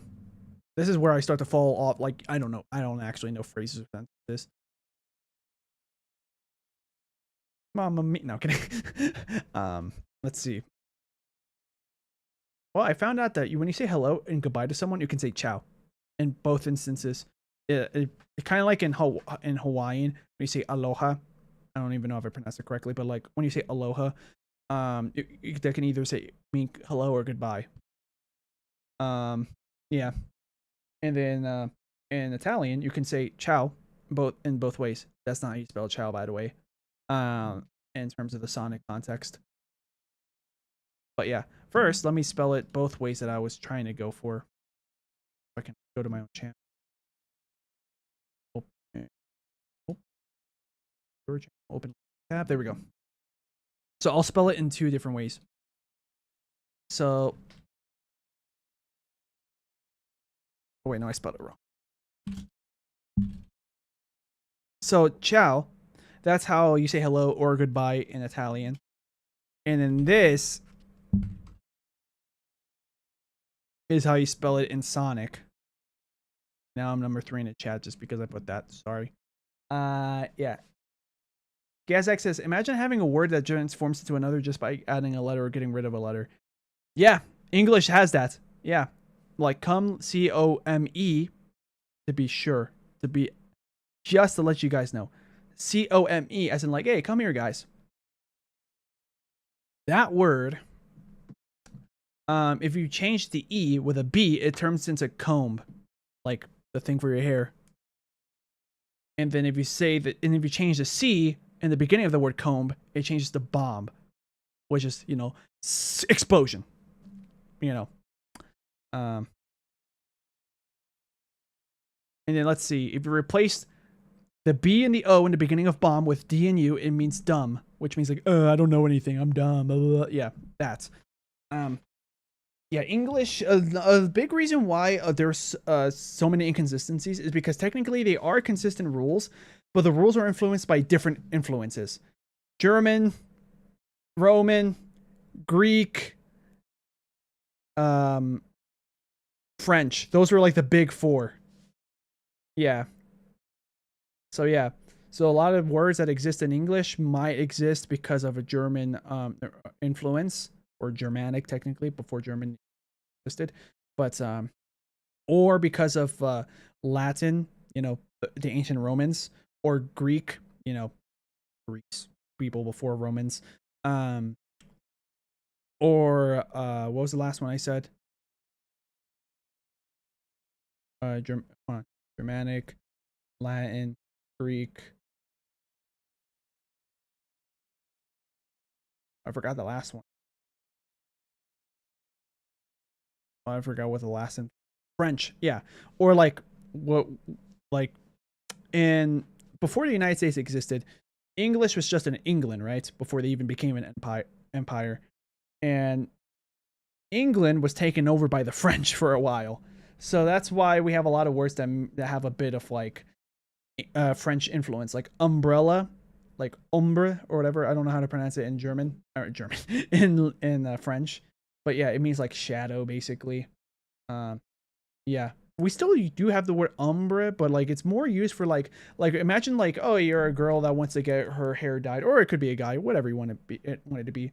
This is where I start to fall off. Like, I don't know. I don't actually know phrases or sentences. Mamma mia. No, kidding. Let's see. Well, I found out that when you say hello and goodbye to someone, you can say ciao. In both instances, it kind of like in Hawaiian, when you say aloha. I don't even know if I pronounced it correctly, but like when you say aloha, that can either mean hello or goodbye. Yeah. And then in Italian, you can say ciao in both ways. That's not how you spell ciao, by the way. In terms of the sonic context. But yeah, first, let me spell it both ways that I was trying to go for. If I can go to my own channel. Open tab. There we go. So I'll spell it in two different ways. So, oh wait, no, I spelled it wrong. So ciao, that's how you say hello or goodbye in Italian. And then this is how you spell it in Sonic. Now I'm number 3 in the chat just because I put that. Sorry. Yeah. Gazak says, imagine having a word that transforms into another just by adding a letter or getting rid of a letter. Yeah, English has that. Yeah. Like come, C-O-M-E, to be sure. Just to let you guys know. C-O-M-E, as in like, hey, come here, guys. That word, if you change the E with a B, it turns into comb. Like the thing for your hair. And then if you say that, and if you change the C in the beginning of the word comb, it changes to bomb, which is, you know, explosion. You know. And then let's see. If you replace the B and the O in the beginning of bomb with D and U, it means dumb, which means like, I don't know anything. I'm dumb. Blah, blah, blah. Yeah, that's. Yeah, English, a big reason why there's so many inconsistencies is because technically they are consistent rules, but the rules are influenced by different influences. German, Roman, Greek, French. Those were like the big four. Yeah. So yeah. So a lot of words that exist in English might exist because of a German influence, or Germanic technically, before German existed, but or because of Latin, you know, the ancient Romans, or Greek, you know, Greeks, people before Romans, or what was the last one I said? Germanic, Latin, Greek. I forgot the last one. I forgot what the last one. French, yeah, or like what, like in before the United States existed, English was just in England, right? Before they even became an empire, and England was taken over by the French for a while. So that's why we have a lot of words that have a bit of like French influence, like umbrella. like ombre or whatever. I don't know how to pronounce it in German or German in French, but yeah, it means like shadow basically. Yeah, we still do have the word ombre, but like it's more used for like imagine like, oh, you're a girl that wants to get her hair dyed, or it could be a guy, whatever you want it to be.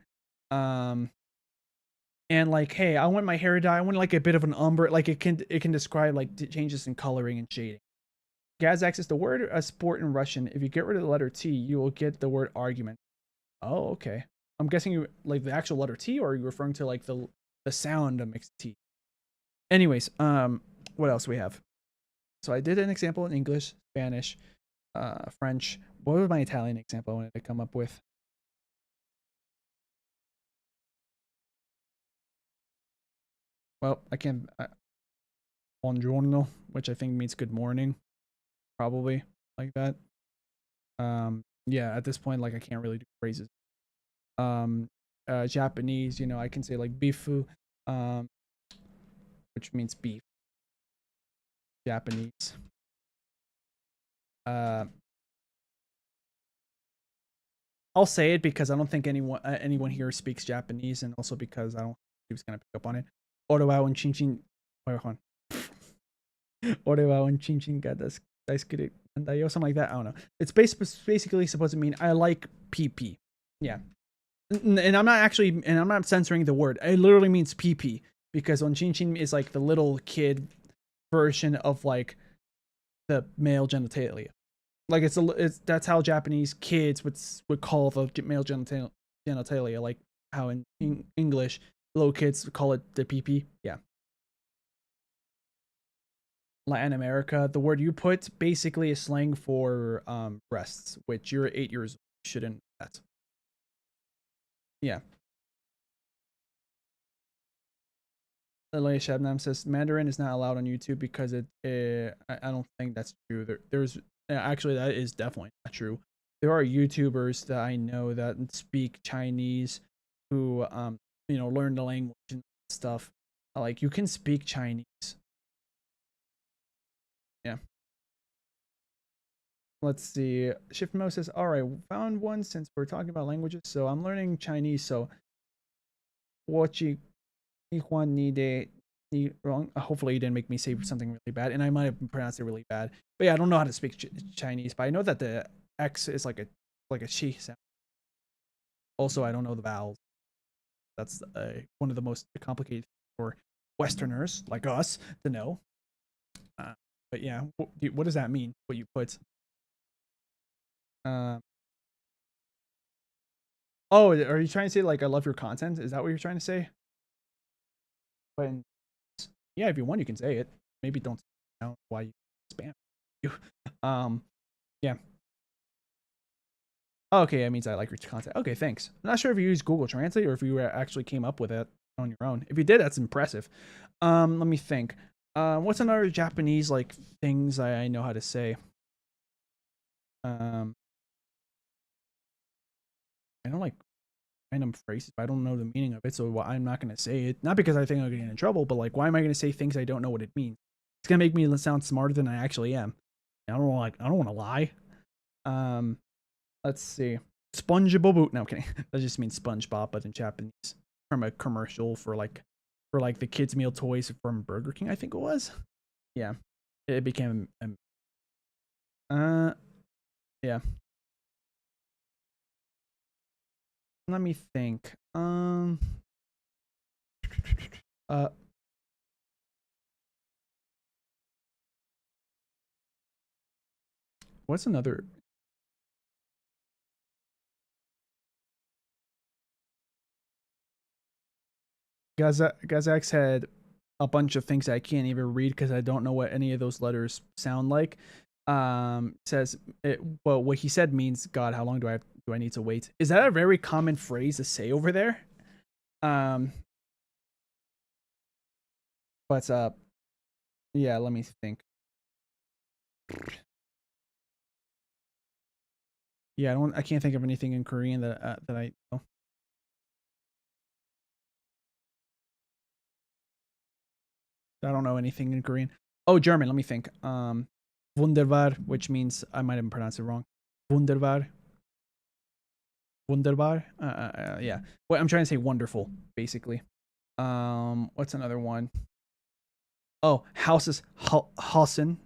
And like, hey, I want my hair dyed. I want like a bit of an ombre. Like it can describe like changes in coloring and shading. Gazax is the word a sport in Russian. If you get rid of the letter T, you will get the word argument. Oh, okay. I'm guessing you like the actual letter T, or are you referring to like the sound of mixed T? Anyways, what else we have? So I did an example in English, Spanish, French. What was my Italian example I wanted to come up with? Well, I can't. Buongiorno, which I think means good morning, probably like that. Yeah, at this point, like I can't really do phrases. Japanese, you know, I can say like bifu, which means beef. Japanese. I'll say it because I don't think anyone here speaks Japanese, and also because I don't think he was gonna pick up on it. Orewa un chinchin. Wait, hold on. Orewa un chinchin ga daisuke dandayo, something like that. I don't know. It's basically supposed to mean I like PP. Yeah. And I'm not censoring the word. It literally means PP because on chinchin is like the little kid version of like the male genitalia. Like it's that's how Japanese kids would call the male genitalia, like how in English little kids call it the PP. Yeah. Latin America, the word you put basically is slang for breasts, which you're 8 years old. You shouldn't know that. Yeah. Lily Shabnam says Mandarin is not allowed on YouTube because I don't think that's true. There's actually, that is definitely not true. There are YouTubers that I know that speak Chinese who learn the language and stuff. Like you can speak Chinese. Yeah. Let's see. Shift Mo says, all right, found one since we're talking about languages. So I'm learning Chinese. So wrong. Hopefully you didn't make me say something really bad, and I might have pronounced it really bad. But yeah, I don't know how to speak Chinese, but I know that the X is like a chi sound. Also, I don't know the vowels. That's one of the most complicated for Westerners like us to know. But yeah, what does that mean? What you put? Oh, are you trying to say like I love your content? Is that what you're trying to say? But yeah, if you want, you can say it. Maybe don't know why you spam you. Yeah. Oh, okay, that means I like your content. Okay, thanks. I'm not sure if you use Google Translate or if you actually came up with it on your own. If you did, that's impressive. Let me think. What's another Japanese like things I know how to say? I don't like random phrases, but I don't know the meaning of it, so I'm not gonna say it. Not because I think I'm gonna get in trouble, but like, why am I gonna say things I don't know what it means? It's gonna make me sound smarter than I actually am. I don't want to lie. Let's see. SpongeBob. No, I'm kidding. That just means SpongeBob, but in Japanese. From a commercial for the kids meal toys from Burger King, I think it was. Yeah, it became. Yeah. Let me think. What's another? Gazak had a bunch of things I can't even read because I don't know what any of those letters sound like. Says it, well, what he said means, God, how long do I need to wait? Is that a very common phrase to say over there? But yeah, let me think. Yeah, I can't think of anything in Korean that I know. I don't know anything in Korean. Oh, German. Let me think. Wunderbar, which means I might have pronounced it wrong. Wunderbar. wunderbar. Yeah. Well, I'm trying to say wonderful, basically. What's another one? Oh, Hausen.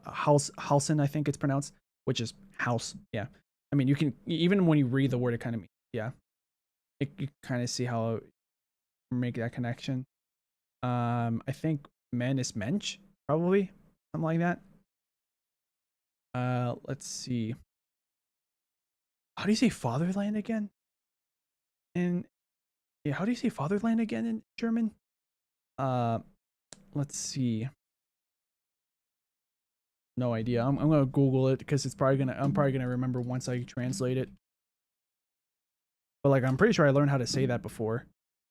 Hausen, I think it's pronounced, which is house. Yeah. I mean, you can, even when you read the word, it kind of means, yeah. You kind of see how make that connection. I think men is mensch, probably. Something like that. Let's see. How do you say fatherland again? And yeah, how do you say fatherland again in German? Let's see. No idea. I'm gonna Google it because I'm probably gonna remember once I translate it. But like, I'm pretty sure I learned how to say that before.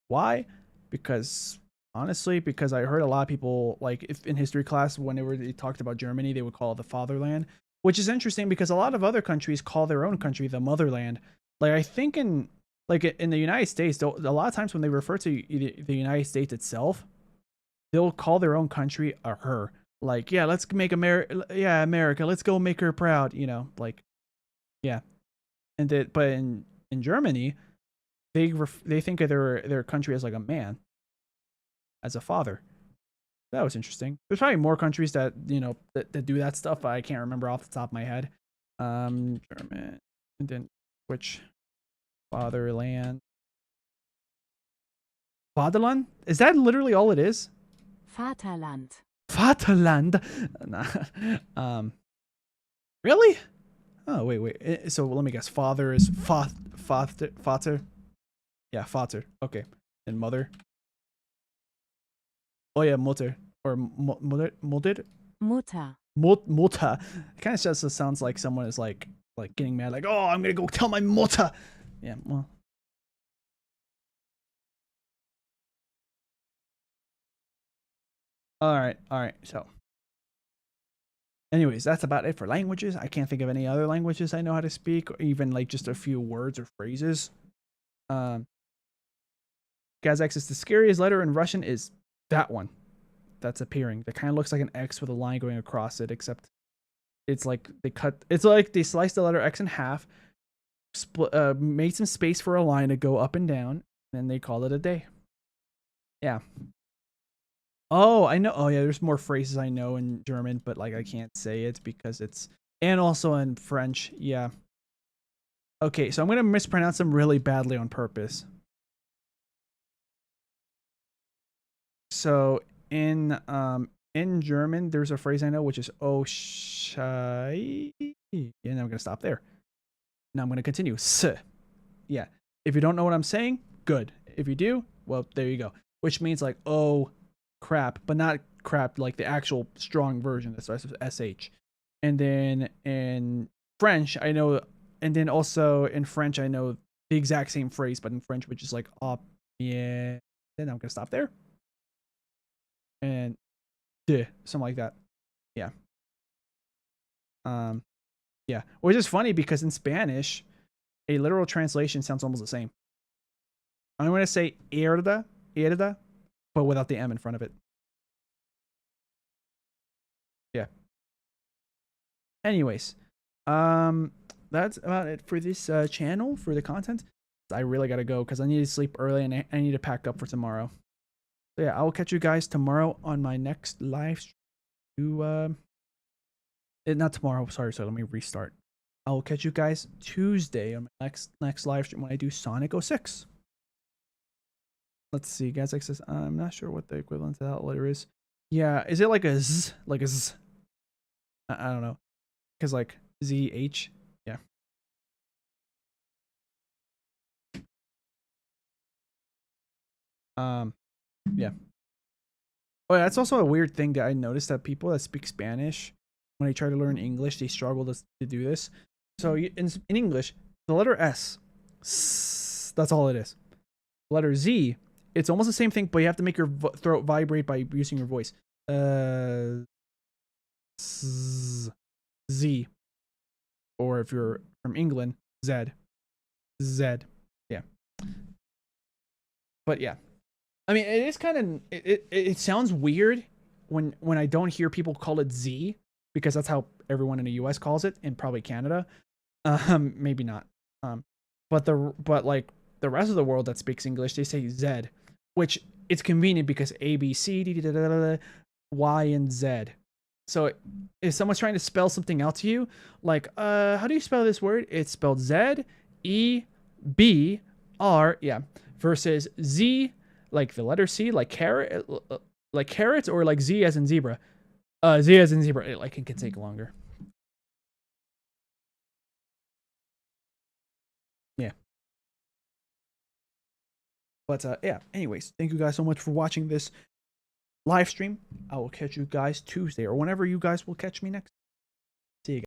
Why? Because honestly, because I heard a lot of people, like, if in history class, whenever they talked about Germany, they would call it the fatherland, which is interesting because a lot of other countries call their own country the motherland. Like, I think in the United States, a lot of times when they refer to the United States itself, they'll call their own country a her. Like, yeah, let's make America, let's go make her proud, you know, like, yeah. But in Germany, they think of their country as like a man, as a father. That was interesting. There's probably more countries that, you know, that do that stuff, but I can't remember off the top of my head. German, and then which fatherland? Vaterland? Is that literally all it is? Vaterland. Vaterland. Really? Oh, wait. So let me guess. Father is Vater. Yeah, Vater. Okay. And mother. Oh yeah, Mutter. Or Mutter. Mutter. Mutter. It kind of just sounds like someone is like getting mad, like, oh, I'm gonna go tell my Mutter. Yeah, well. All right. So, anyways, that's about it for languages. I can't think of any other languages I know how to speak, or even like just a few words or phrases. Kazakh says the scariest letter in Russian is that one that's appearing. That kind of looks like an X with a line going across it, except it's like they slice the letter X in half, made some space for a line to go up and down, and then they call it a day. Yeah. Oh, I know. Oh, yeah, there's more phrases I know in German, but like I can't say it because it's, and also in French. Yeah. Okay, so I'm gonna mispronounce them really badly on purpose. So in German, there's a phrase I know which is "oh shy," and I'm gonna stop there. Now I'm gonna continue. S. Yeah. If you don't know what I'm saying, good. If you do, well, there you go. Which means like, oh crap, but not crap like the actual strong version that starts with sh. And then in French, I know, and then also in French, I know the exact same phrase, but in French, which is like, oh yeah. Then I'm gonna stop there. And something like that. Yeah. Yeah. Which is funny because in Spanish, a literal translation sounds almost the same. I'm gonna say irda, but without the M in front of it. Yeah. Anyways, that's about it for this channel, for the content. I really gotta go because I need to sleep early and I need to pack up for tomorrow. So yeah, I will catch you guys tomorrow on my next live stream. Not tomorrow, sorry, let me restart. I will catch you guys Tuesday on my next live stream when I do ̶onic06. Let's see, guys. Like says, I'm not sure what the equivalent to that letter is. Yeah, is it like a Z? Like a Z? I don't know. Because like ZH. Yeah. Yeah. Oh, that's also a weird thing that I noticed, that people that speak Spanish, when they try to learn English, they struggle to do this. So in English, the letter S, that's all it is. Letter Z, it's almost the same thing, but you have to make your throat vibrate by using your voice. Z. Or if you're from England, Z. Yeah. But yeah. I mean, it is kind of, it sounds weird when I don't hear people call it Z, because that's how everyone in the US calls it, and probably Canada. Maybe not. but like the rest of the world that speaks English, they say Z, which it's convenient because A, B, C, D, da, da, da, da, Y, and Z. So if someone's trying to spell something out to you, like, how do you spell this word? It's spelled Z, E, B, R, yeah, versus Z, like the letter C, like carrot, like carrots, or like Z as in zebra. Z as in zebra, it can take longer. Yeah. But yeah, anyways, thank you guys so much for watching this live stream. I will catch you guys Tuesday or whenever you guys will catch me next.